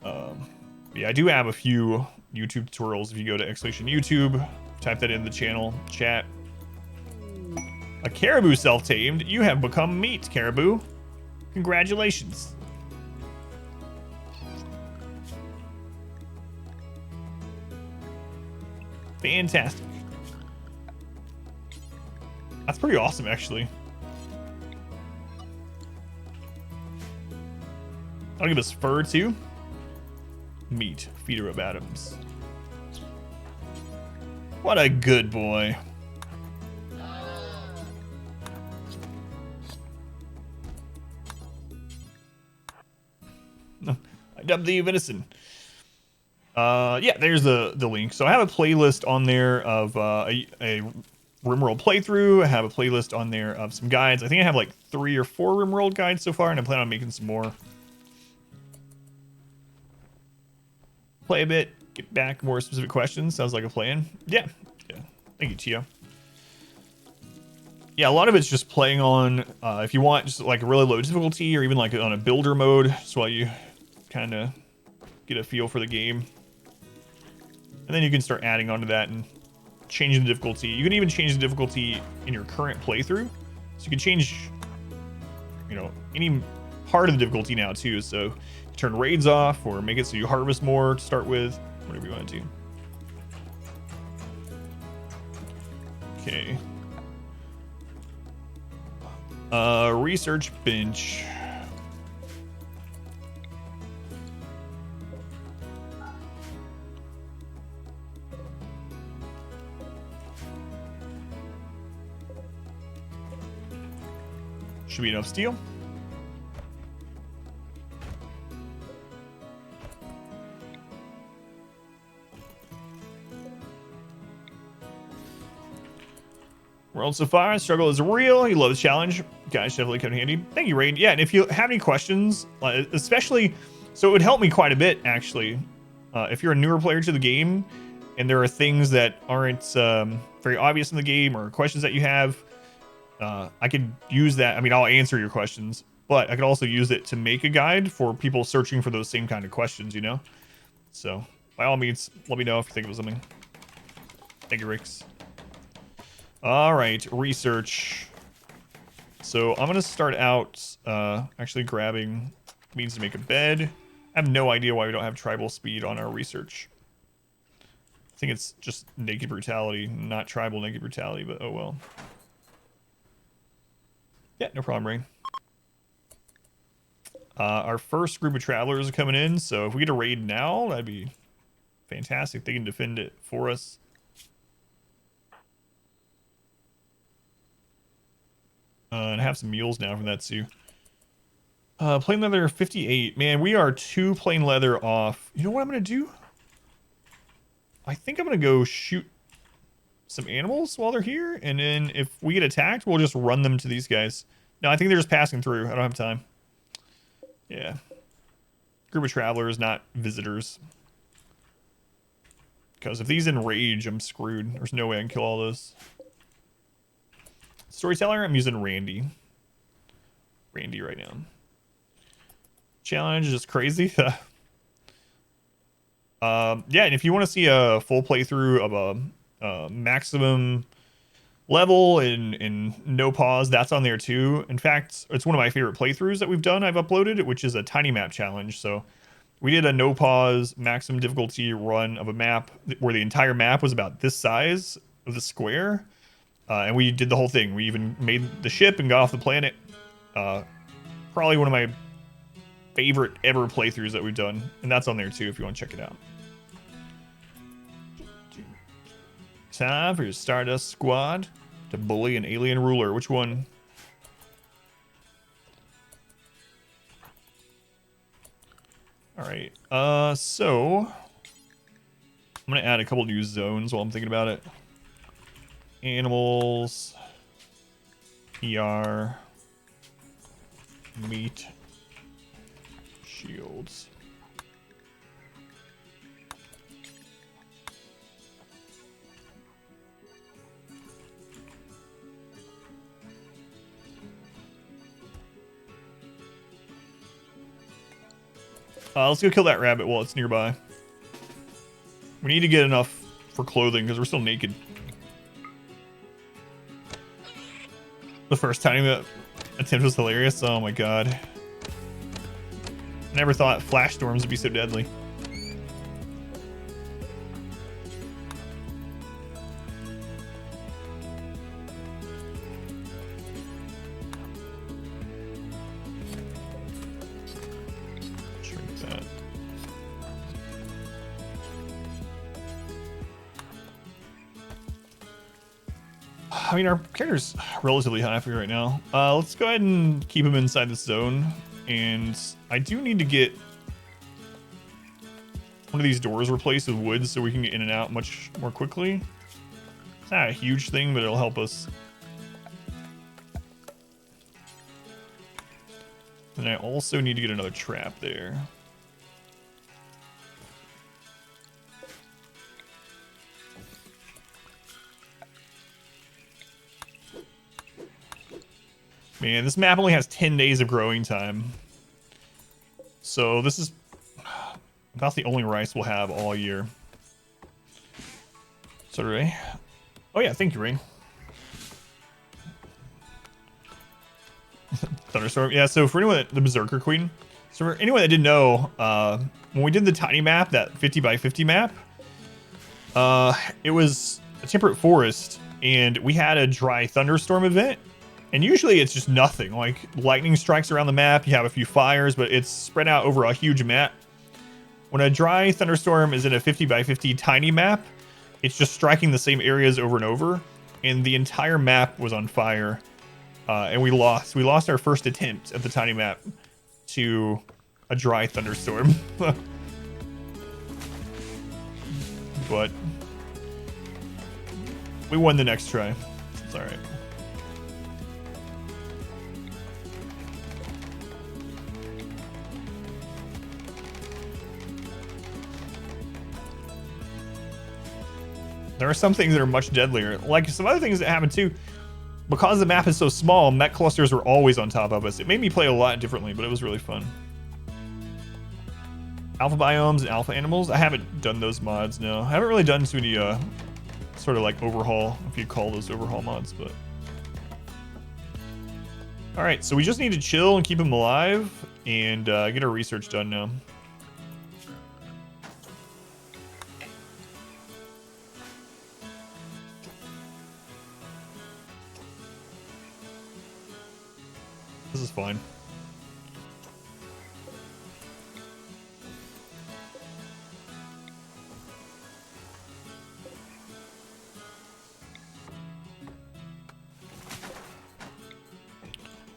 S2: Yeah, I do have a few YouTube tutorials. If you go to !YouTube, type that in the channel chat. A caribou self-tamed. You have become meat, caribou. Congratulations. Fantastic. That's pretty awesome, actually. I'll give us fur too. Meat, feeder of Adams. What a good boy. I dubbed thee venison. Yeah, there's the link. So I have a playlist on there of a RimWorld playthrough. I have a playlist on there of some guides. I think I have like 3 or 4 RimWorld guides so far, and I plan on making some more. Play a bit, get back more specific questions. Sounds like a plan. Yeah. Thank you, Tio. Yeah, a lot of it's just playing on, if you want just like a really low difficulty, or even like on a builder mode, just while you kind of get a feel for the game. And then you can start adding onto that and changing the difficulty. You can even change the difficulty in your current playthrough. So you can change, any part of the difficulty now too. So you turn raids off, or make it so you harvest more to start with, whatever you want to do. Okay. Research bench. Should be enough steel. World so far, struggle is real. You love the challenge. Guys, definitely come in handy. Thank you, Raid. Yeah, and if you have any questions, especially, so it would help me quite a bit, actually, If you're a newer player to the game and there are things that aren't very obvious in the game or questions that you have, I could use that. I mean, I'll answer your questions, but I could also use it to make a guide for people searching for those same kind of questions, you know? So, by all means, let me know if you think of something. Thank you, Rix. All right, research. So I'm gonna start out actually grabbing means to make a bed. I have no idea why we don't have tribal speed on our research. I think it's just naked brutality, not tribal naked brutality, but oh well. Yeah, no problem, Rain. Our first group of travelers are coming in, so if we get a raid now, that'd be fantastic. They can defend it for us. And have some mules now from that Sioux. Plain leather 58. Man, we are 2 plain leather off. You know what I'm going to do? I think I'm going to go shoot some animals while they're here. And then if we get attacked, we'll just run them to these guys. No, I think they're just passing through. I don't have time. Yeah. Group of travelers, not visitors. Because if these enrage, I'm screwed. There's no way I can kill all those. Storyteller, I'm using Randy. Randy right now. Challenge is crazy. Yeah, and if you want to see a full playthrough of a maximum level and no pause, that's on there too. In fact, it's one of my favorite playthroughs that we've done. I've uploaded, which is a tiny map challenge. So we did a no pause maximum difficulty run of a map where the entire map was about this size of the square. And we did the whole thing. We even made the ship and got off the planet. Probably one of my favorite ever playthroughs that we've done. And that's on there too if you want to check it out. Time for your Stardust squad to bully an alien ruler. Which one? Alright. So I'm going to add a couple new zones while I'm thinking about it. Animals, ER, meat, shields. Let's go kill that rabbit while it's nearby. We need to get enough for clothing because we're still naked. The first time that attempt was hilarious. Oh my god. Never thought flash storms would be so deadly. Shrink that. I mean, our character's relatively happy right now. Let's go ahead and keep him inside this zone. And I do need to get one of these doors replaced with wood so we can get in and out much more quickly. It's not a huge thing, but it'll help us. And I also need to get another trap there. Man, this map only has 10 days of growing time. So this is about the only rice we'll have all year. So, Ray. Oh yeah, thank you, Ray. Thunderstorm. Yeah, so for anyone the Berserker Queen. So for anyone that didn't know, when we did the tiny map, that 50 by 50 map, it was a temperate forest, and we had a dry thunderstorm event. And usually it's just nothing. Like lightning strikes around the map, you have a few fires, but it's spread out over a huge map. When a dry thunderstorm is in a 50 by 50 tiny map, it's just striking the same areas over and over, and the entire map was on fire. And we lost. We lost our first attempt at the tiny map to a dry thunderstorm. But we won the next try. It's all right. There are some things that are much deadlier. Like some other things that happen too. Because the map is so small, mech clusters were always on top of us. It made me play a lot differently, but it was really fun. Alpha biomes and alpha animals. I haven't done those mods, no. I haven't really done too many sort of like overhaul, if you call those overhaul mods, but. All right, so we just need to chill and keep him alive and get our research done now. This is fine.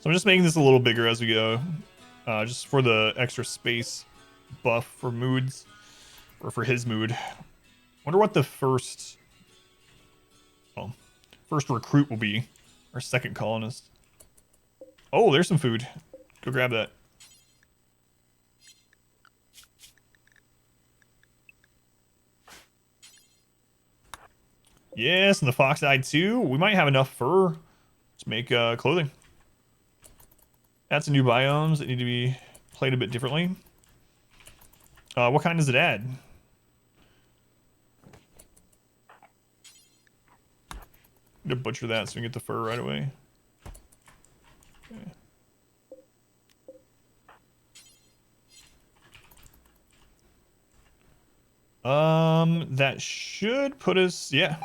S2: So I'm just making this a little bigger as we go, just for the extra space buff for moods, or for his mood. Wonder what the first recruit will be, our second colonist. Oh, there's some food. Go grab that. Yes, and the fox eye too. We might have enough fur to make clothing. Add some new biomes that need to be played a bit differently. What kind does it add? I'm gonna butcher that so we can get the fur right away. Okay. That should put us, yeah.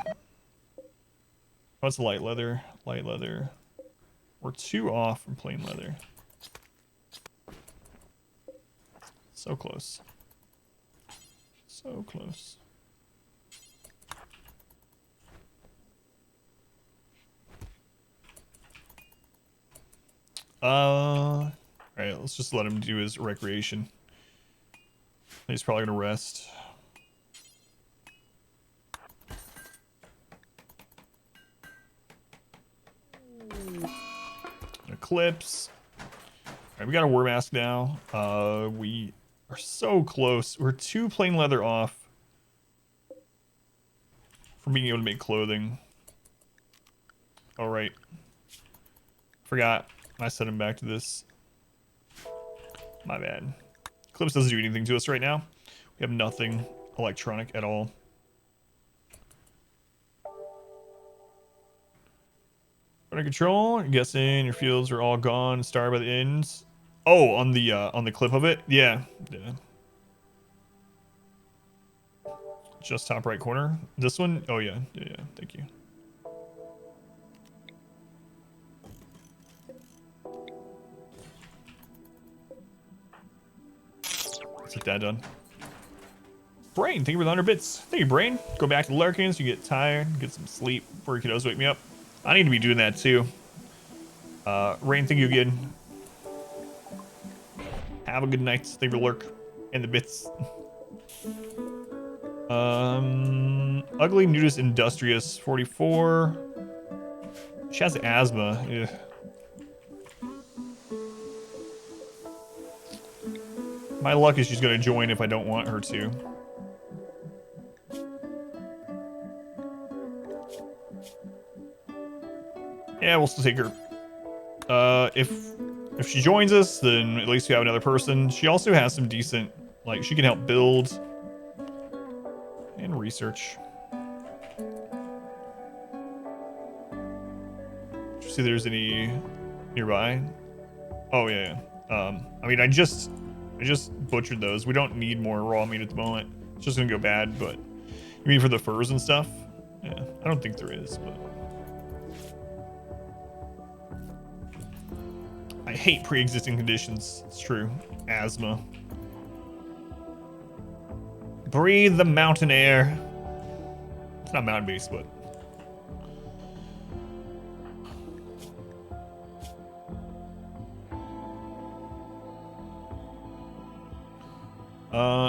S2: What's light leather? Light leather. We're 2 off from plain leather. So close. So close. Alright, let's just let him do his recreation. He's probably gonna rest. Eclipse. Alright, we got a war mask now. We are so close. We're 2 plain leather off from being able to make clothing. Alright. Forgot. I set him back to this. My bad. Eclipse doesn't do anything to us right now. We have nothing electronic at all. Under control. I'm guessing your fields are all gone. Started by the ends. Oh, on the clip of it. Yeah. Yeah. Just top right corner. This one. Oh yeah. Yeah. Thank you. Let's get that done. Brain, thank you for the 100 bits. Thank you, Brain. Go back to lurking so you get tired, get some sleep before your kiddos wake me up. I need to be doing that too. Rain, thank you again. Have a good night. Thank you for lurk and the bits. Ugly, nudist, industrious, 44. She has asthma. Ugh. My luck is she's gonna join if I don't want her to. Yeah, we'll still take her. If she joins us, then at least we have another person. She also has some decent, like, she can help build and research. Did you see there's any nearby? Oh yeah. I mean, I just butchered those. We don't need more raw meat at the moment. It's just gonna go bad, but you mean for the furs and stuff? Yeah, I don't think there is, but I hate pre-existing conditions. It's true. Asthma. Breathe the mountain air. It's not mountain-based, but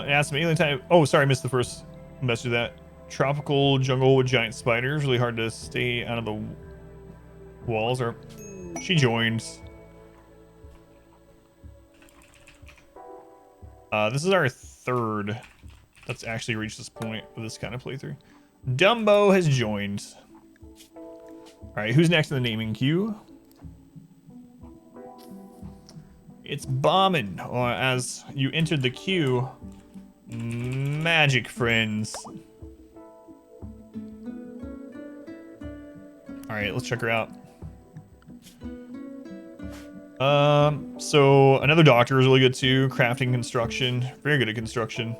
S2: ask me alien type. Oh, sorry, I missed the first message of that. Tropical jungle with giant spiders. Really hard to stay out of the walls. Or she joins. This is our third that's actually reached this point with this kind of playthrough. Dumbo has joined. All right, who's next in the naming queue? It's Bombin, or as you entered the queue, Magic Friends. All right, let's check her out. So another doctor is really good too. Crafting, construction, very good at construction.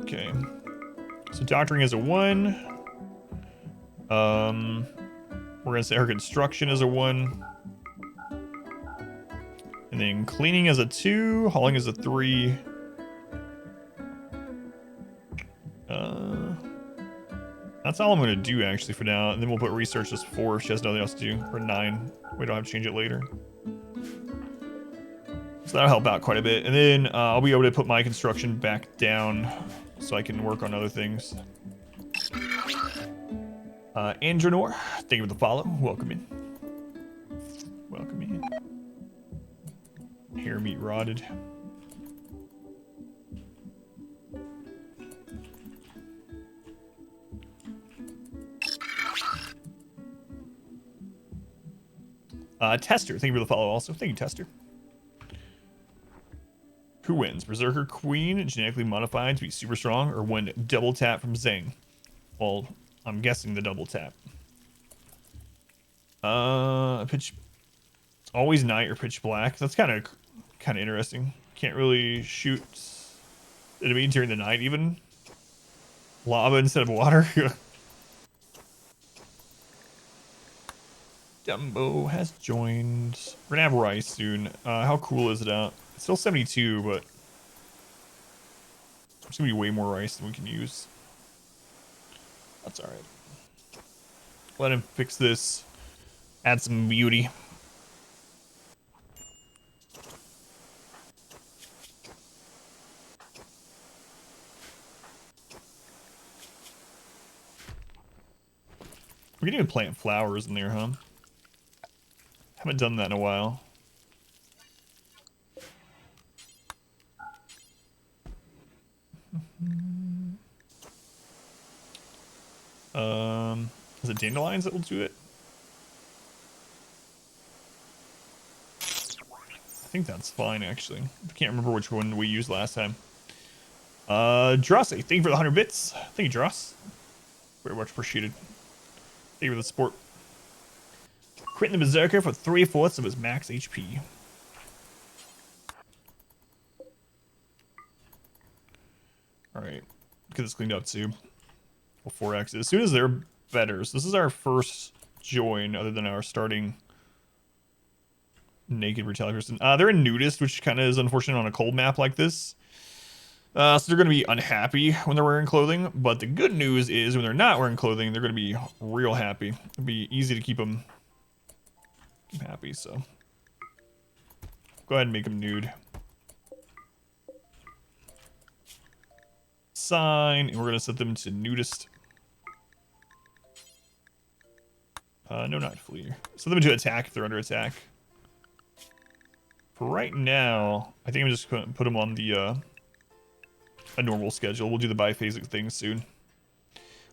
S2: Okay, so doctoring is a 1. We're gonna say her construction is a 1. And then cleaning is a 2, hauling is a 3. That's all I'm gonna do actually for now. And then we'll put research as 4 if she has nothing else to do, or 9. We don't have to change it later. So that'll help out quite a bit. And then I'll be able to put my construction back down so I can work on other things. Andronor, thank you for the follow. Welcome in. Welcome in. Hair meat rotted. Tester, thank you for the follow also. Thank you, Tester. Who wins? Berserker Queen, genetically modified to be super strong, or one double tap from Zang? Well, I'm guessing the double tap. Pitch. It's always night or pitch black. That's kind of interesting. Can't really shoot enemy during the night even. Lava instead of water. Dumbo has joined. We're gonna have rice soon. How cool is it out? It's still 72, but there's gonna be way more rice than we can use. That's alright. Let him fix this. Add some beauty. We can even plant flowers in there, huh? Haven't done that in a while. Is it dandelions that will do it? I think that's fine, actually. I can't remember which one we used last time. Dross, thank you for the 100 bits. Thank you, Dross. Very much appreciated. Thank you for the support. Critting the Berserker for 3/4 of his max HP. Alright. Get this cleaned up too. Well, 4x. As soon as they're better. So this is our first join other than our starting naked retaliate person. They're a nudist, which kind of is unfortunate on a cold map like this. So they're going to be unhappy when they're wearing clothing. But the good news is when they're not wearing clothing, they're going to be real happy. It'll be easy to keep them happy, so go ahead and make them nude. Sign, and we're going to set them to nudist. No, not flee. Set them to attack if they're under attack. For right now, I think I'm just going to put them on the a normal schedule. We'll do the biphasic thing soon,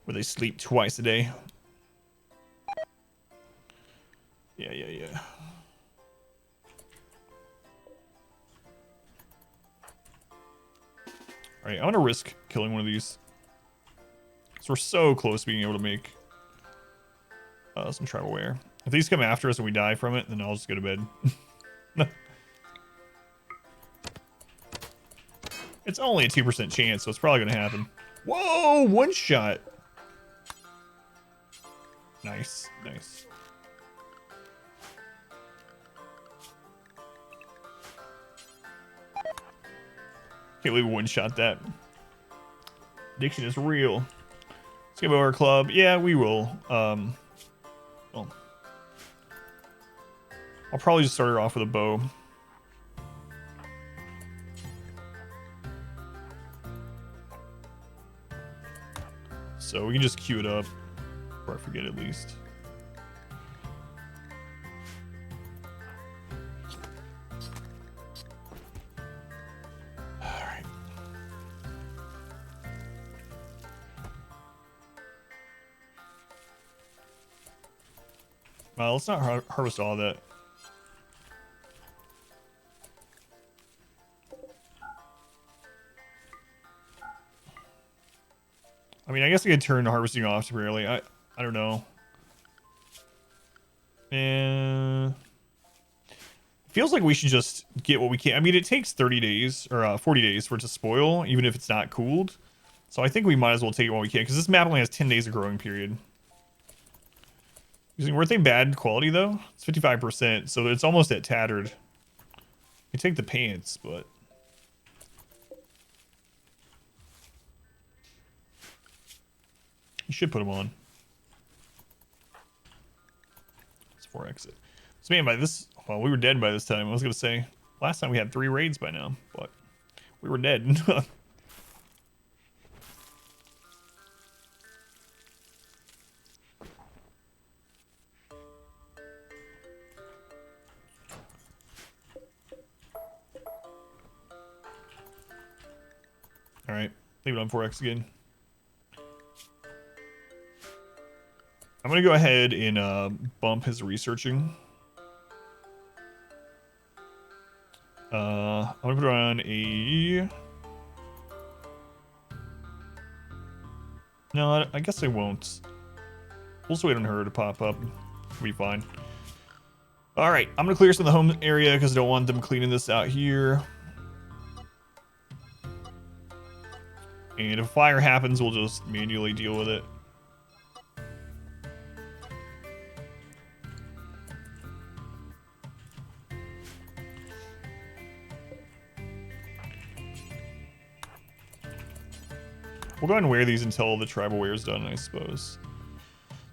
S2: where they sleep twice a day. Yeah. Alright, I want to risk killing one of these. So we're so close to being able to make some tribal wear. If these come after us and we die from it, then I'll just go to bed. It's only a 2% chance, so it's probably going to happen. Whoa! One shot! Nice. Can't believe we one-shot that. Addiction is real. Let's give our club. Yeah, we will. Well, I'll probably just start her off with a bow. So we can just queue it up. Before I forget at least. Well, let's not harvest all of that. I mean, I guess I could turn harvesting off temporarily. I don't know. And feels like we should just get what we can. I mean, it takes 30 days or 40 days for it to spoil, even if it's not cooled. So I think we might as well take what we can, because this map only has 10 days of growing period. Weren't they bad quality though? It's 55%, so it's almost at tattered. You take the pants, but you should put them on. It's 4 exit. So man, by this, well, we were dead by this time. I was gonna say last time we had 3 raids by now, but we were dead. All right, leave it on 4x again. I'm gonna go ahead and bump his researching. I'm gonna put it on a. No, I guess I won't. We'll just wait on her to pop up. We'll be fine. All right, I'm gonna clear some of the home area because I don't want them cleaning this out here. And if a fire happens, we'll just manually deal with it. We'll go ahead and wear these until the tribal wear is done, I suppose.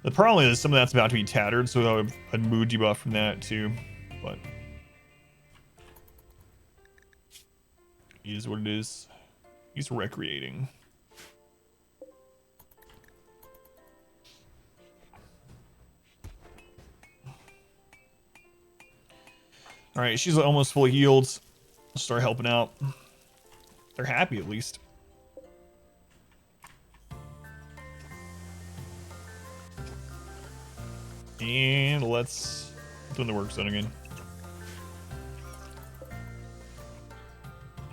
S2: The problem is some of that's about to be tattered, so I'll have a mood debuff from that too. But it is what it is. He's recreating. All right, she's almost fully healed. I'll start helping out. They're happy at least. And let's do the work zone again.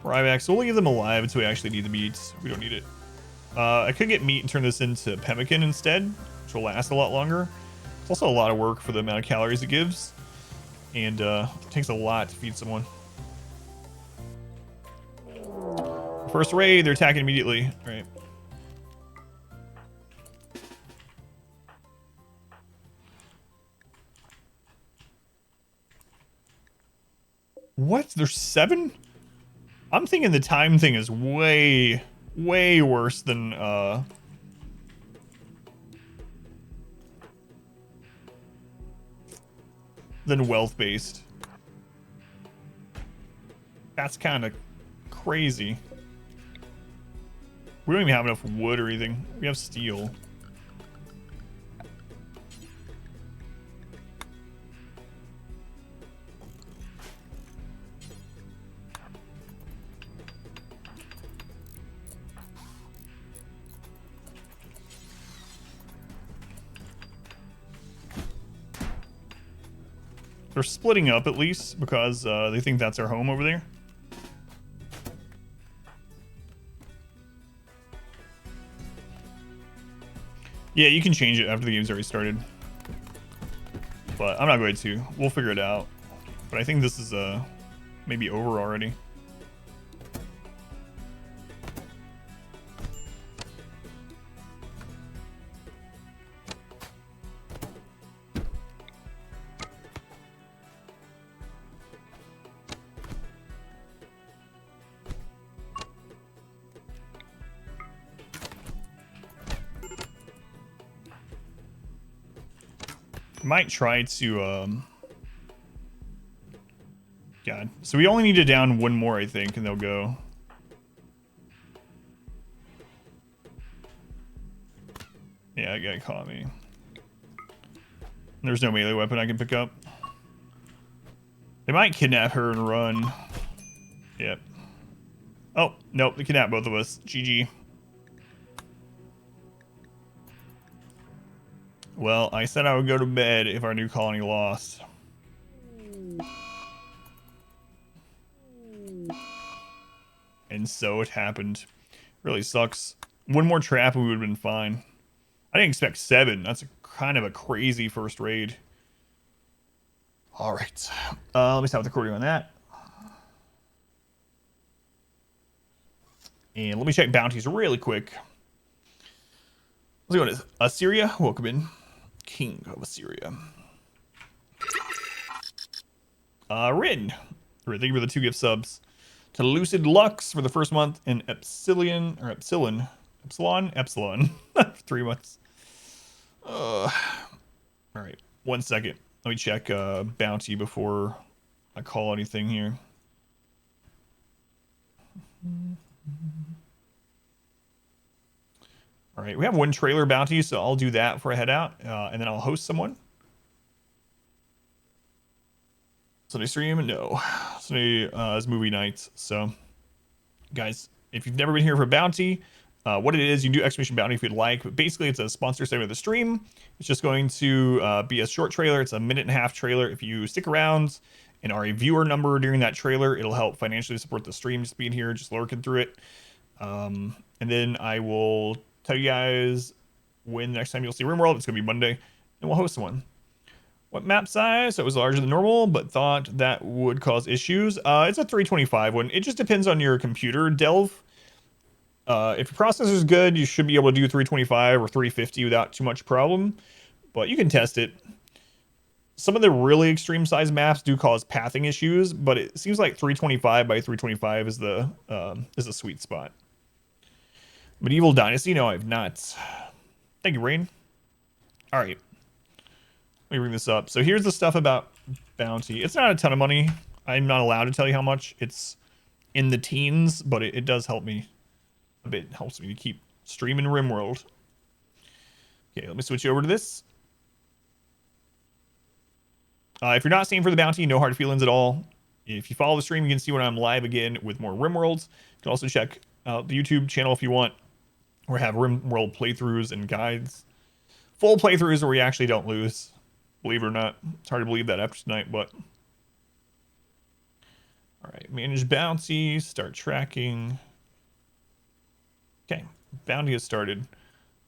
S2: Ryback, so we'll leave them alive until we actually need the meat. We don't need it. I could get meat and turn this into pemmican instead, which will last a lot longer. It's also a lot of work for the amount of calories it gives. And it takes a lot to feed someone. First raid, they're attacking immediately. All right. What? There's 7? I'm thinking the time thing is way worse than wealth based. That's kind of crazy. We don't even have enough wood or anything. We have steel. They're splitting up at least because they think that's our home over there. Yeah, you can change it after the game's already started. But I'm not going to. We'll figure it out. But I think this is maybe over already. Might try to God, so we only need to down 1 more, I think, and they'll go. Yeah, that guy caught me. There's no melee weapon I can pick up. They might kidnap her and run. Yep. Oh, nope, they kidnapped both of us. GG. Well, I said I would go to bed if our new colony lost. And so it happened. Really sucks. One more trap and we would have been fine. I didn't expect 7. That's kind of a crazy first raid. All right. Let me stop the recording on that. And let me check bounties really quick. Let's go to Assyria. Welcome in. King of Assyria. Rin. Thank you for the 2 gift subs. To Lucid Lux for the first month, and Epsilon. 3 months. All right, 1 second. Let me check bounty before I call anything here. All right, we have 1 trailer bounty, so I'll do that before I head out, and then I'll host someone. Sunday stream? No. Sunday is movie nights. So, guys, if you've never been here for bounty, what it is, you can do exclamation bounty if you'd like. But basically, it's a sponsor segment of the stream. It's just going to be a short trailer. It's a 1.5-minute trailer. If you stick around and are a viewer number during that trailer, it'll help financially support the stream. Just being here, just lurking through it. And then I will tell you guys when the next time you'll see RimWorld. It's going to be Monday, and we'll host one. What map size? So it was larger than normal, but thought that would cause issues. It's a 325 one. It just depends on your computer, Delve. If your processor is good, you should be able to do 325 or 350 without too much problem, but you can test it. Some of the really extreme size maps do cause pathing issues, but it seems like 325 by 325 is the sweet spot. Medieval Dynasty? No, I've not. Thank you, Rain. All right. Let me bring this up. So here's the stuff about bounty. It's not a ton of money. I'm not allowed to tell you how much. It's in the teens, but it does help me a bit. It helps me to keep streaming RimWorld. Okay, let me switch over to this. If you're not staying for the bounty, no hard feelings at all. If you follow the stream, you can see when I'm live again with more RimWorlds. You can also check out the YouTube channel if you want, or have RimWorld playthroughs and guides. Full playthroughs where we actually don't lose. Believe it or not. It's hard to believe that after tonight, but... Alright, manage bounty, start tracking. Okay, bounty has started.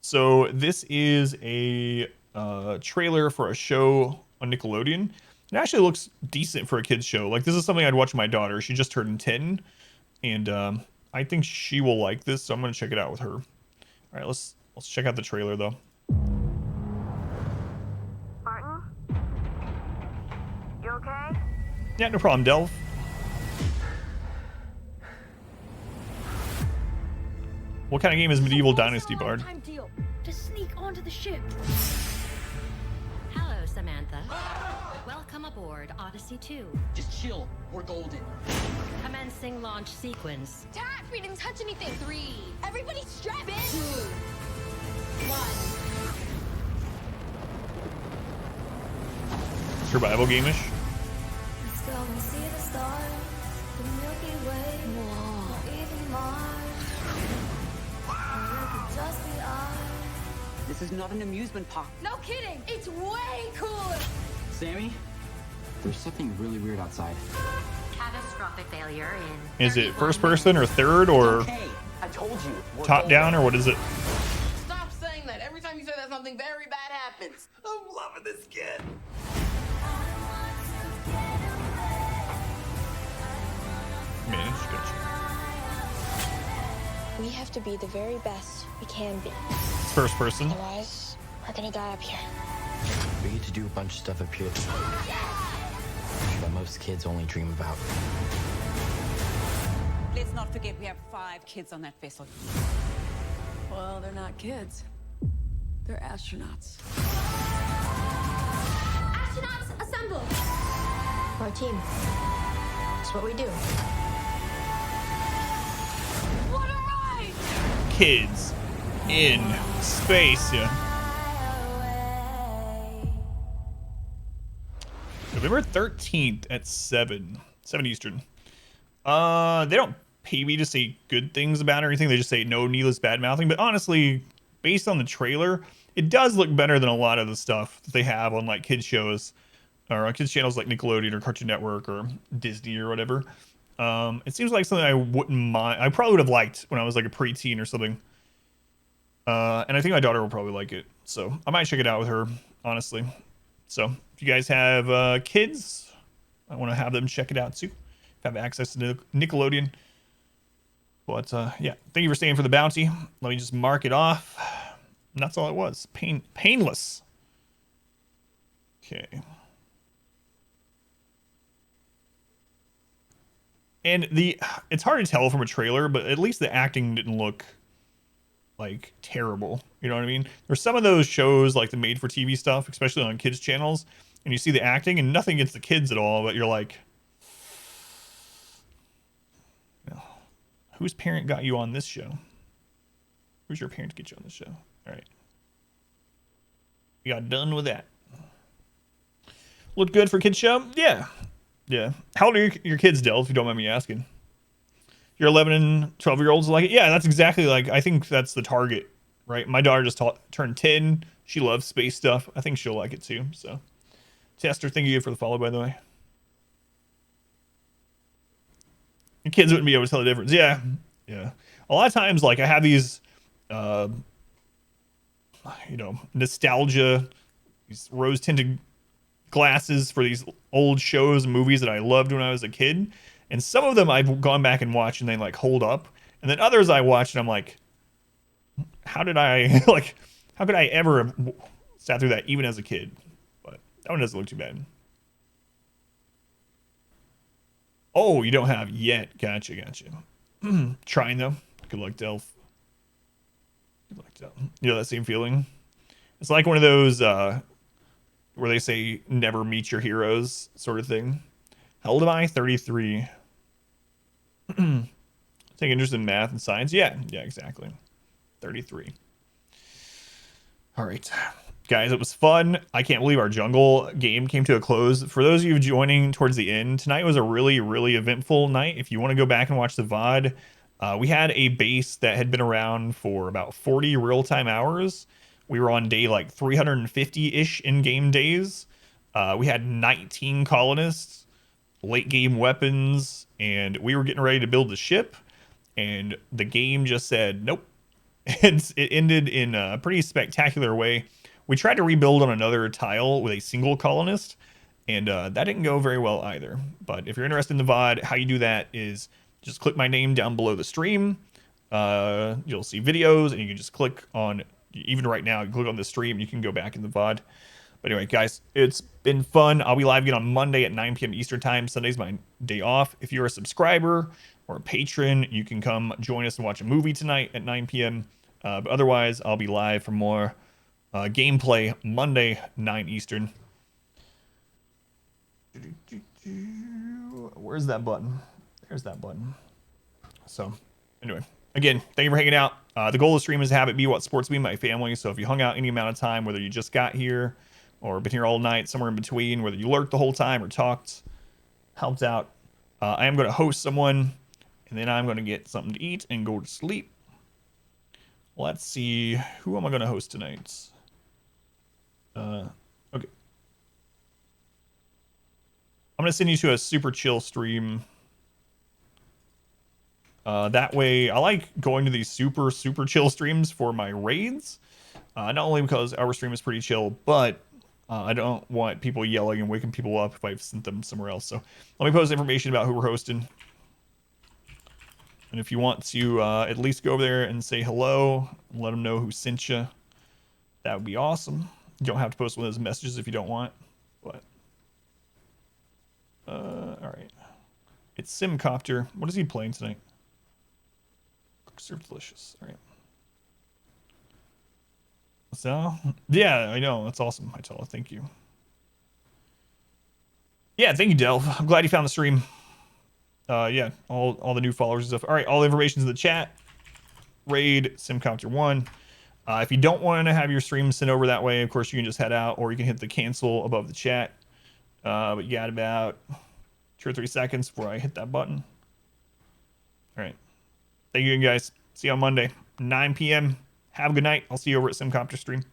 S2: So this is a trailer for a show on Nickelodeon. It actually looks decent for a kid's show. Like, this is something I'd watch with my daughter. She just turned 10, and I think she will like this, so I'm going to check it out with her. Alright, let's check out the trailer, though.
S4: Okay?
S2: Yeah, no problem, Delve. What kind of game is Medieval Dynasty, Bard?
S4: Time deal. Just sneak onto the ship.
S5: Hello, Samantha. Welcome aboard Odyssey 2.
S6: Just chill. We're golden.
S5: Commencing launch sequence.
S4: Dad, we didn't touch anything.
S5: 3,
S4: Everybody strap in.
S5: 2, 1.
S2: Survival game-ish.
S7: Let's go and see the stars, the Milky Way, or even Mars. Or it could just be us.
S6: This is not an amusement park.
S4: No kidding. It's way cooler.
S6: Sammy, there's something really weird outside.
S5: Catastrophic failure in.
S2: Is it first person or third or
S6: Okay, I told you. We're
S2: top
S6: golden.
S2: down, or what is it?
S8: Stop saying that. Every time you say that, something very bad happens. I'm loving this kid.
S2: Manage, gotcha.
S9: We have to be the very best we can be.
S2: It's first person.
S9: Otherwise, we're gonna die up here.
S10: We get to do a bunch of stuff up here that most kids only dream about.
S11: Let's not forget we have 5 kids on that vessel.
S12: Well, they're not kids. They're astronauts.
S4: Astronauts, assemble.
S9: Our team. It's what we do.
S4: What a ride!
S2: Kids in space, yeah. November 13th at 7 Eastern. They don't pay me to say good things about it or anything. They just say no needless bad mouthing. But honestly, based on the trailer, it does look better than a lot of the stuff that they have on like kids shows or on kids channels like Nickelodeon or Cartoon Network or Disney or whatever. It seems like something I wouldn't mind. I probably would have liked when I was like a preteen or something. And I think my daughter will probably like it. So I might check it out with her, honestly. So if you guys have kids, I want to have them check it out too. Have access to Nickelodeon. But yeah, thank you for staying for the bounty. Let me just mark it off. And that's all it was. Painless. Okay. And it's hard to tell from a trailer, but at least the acting didn't look like terrible. You know what I mean? There's some of those shows like the made for TV stuff, especially on kids channels, and you see the acting and nothing against the kids at all, but you're like, whose parent got you on this show? Who's your parent to get you on this show? All right. We got done with that. Looked good for kids show? Yeah. Yeah. How old are your kids, Del, if you don't mind me asking? Your 11 and 12-year-olds like it? Yeah, that's exactly like, I think that's the target, right? My daughter just turned 10. She loves space stuff. I think she'll like it too. So, Tester, thank you for the follow, by the way. Your kids wouldn't be able to tell the difference. Yeah. Yeah. A lot of times, like, I have these, you know, nostalgia, these rose-tinted glasses for these old shows and movies that I loved when I was a kid. And some of them I've gone back and watched and they like hold up. And then others I watched and I'm like, how did I, like, how could I ever have sat through that even as a kid? But that one doesn't look too bad. Oh, you don't have yet. Gotcha, gotcha. Trying though. Good luck, Delph. Good luck, Delph. You know that same feeling? It's like one of those where they say never meet your heroes sort of thing. How old am I? 33. Take interest in math and science. Yeah, exactly. 33. All right. Guys, it was fun. I can't believe our jungle game came to a close. For those of you joining towards the end, tonight was a really, really eventful night. If you want to go back and watch the VOD, we had a base that had been around for about 40 real-time hours. We were on day like 350-ish in-game days. We had 19 colonists, late-game weapons, and we were getting ready to build the ship, and the game just said, nope. And it ended in a pretty spectacular way. We tried to rebuild on another tile with a single colonist, and that didn't go very well either. But if you're interested in the VOD, how you do that is just click my name down below the stream. You'll see videos, and you can just click on, even right now, you click on the stream, you can go back in the VOD. But anyway, guys, it's been fun. I'll be live again on Monday at 9 p.m. Eastern Time. Sunday's my day off. If you're a subscriber or a patron, you can come join us and watch a movie tonight at 9 p.m. But otherwise, I'll be live for more gameplay Monday, 9 Eastern. Where's that button? There's that button. So, anyway, again, thank you for hanging out. The goal of the stream is to have it be what sports me and my family. So if you hung out any amount of time, whether you just got here or been here all night, somewhere in between, whether you lurked the whole time or talked, helped out, I am going to host someone, and then I'm going to get something to eat and go to sleep. Let's see, who am I going to host tonight? Okay. I'm going to send you to a super chill stream. That way, I like going to these super chill streams for my raids. Not only because our stream is pretty chill, but I don't want people yelling and waking people up if I've sent them somewhere else. So let me post information about who we're hosting. And if you want to at least go over there and say hello and let them know who sent you, that would be awesome. You don't have to post one of those messages if you don't want. But all right. It's Simcopter. What is he playing tonight? Serve delicious. All right. So, yeah, I know. That's awesome. I tell her. Thank you. Yeah, thank you, Del. I'm glad you found the stream. Yeah, all the new followers and stuff. All right, all the information's in the chat. Raid, Simcopter 1. If you don't want to have your stream sent over that way, of course, you can just head out, or you can hit the cancel above the chat. But you got about 2 or 3 seconds before I hit that button. All right. Thank you, guys. See you on Monday, 9 p.m. Have a good night. I'll see you over at Simcopter stream.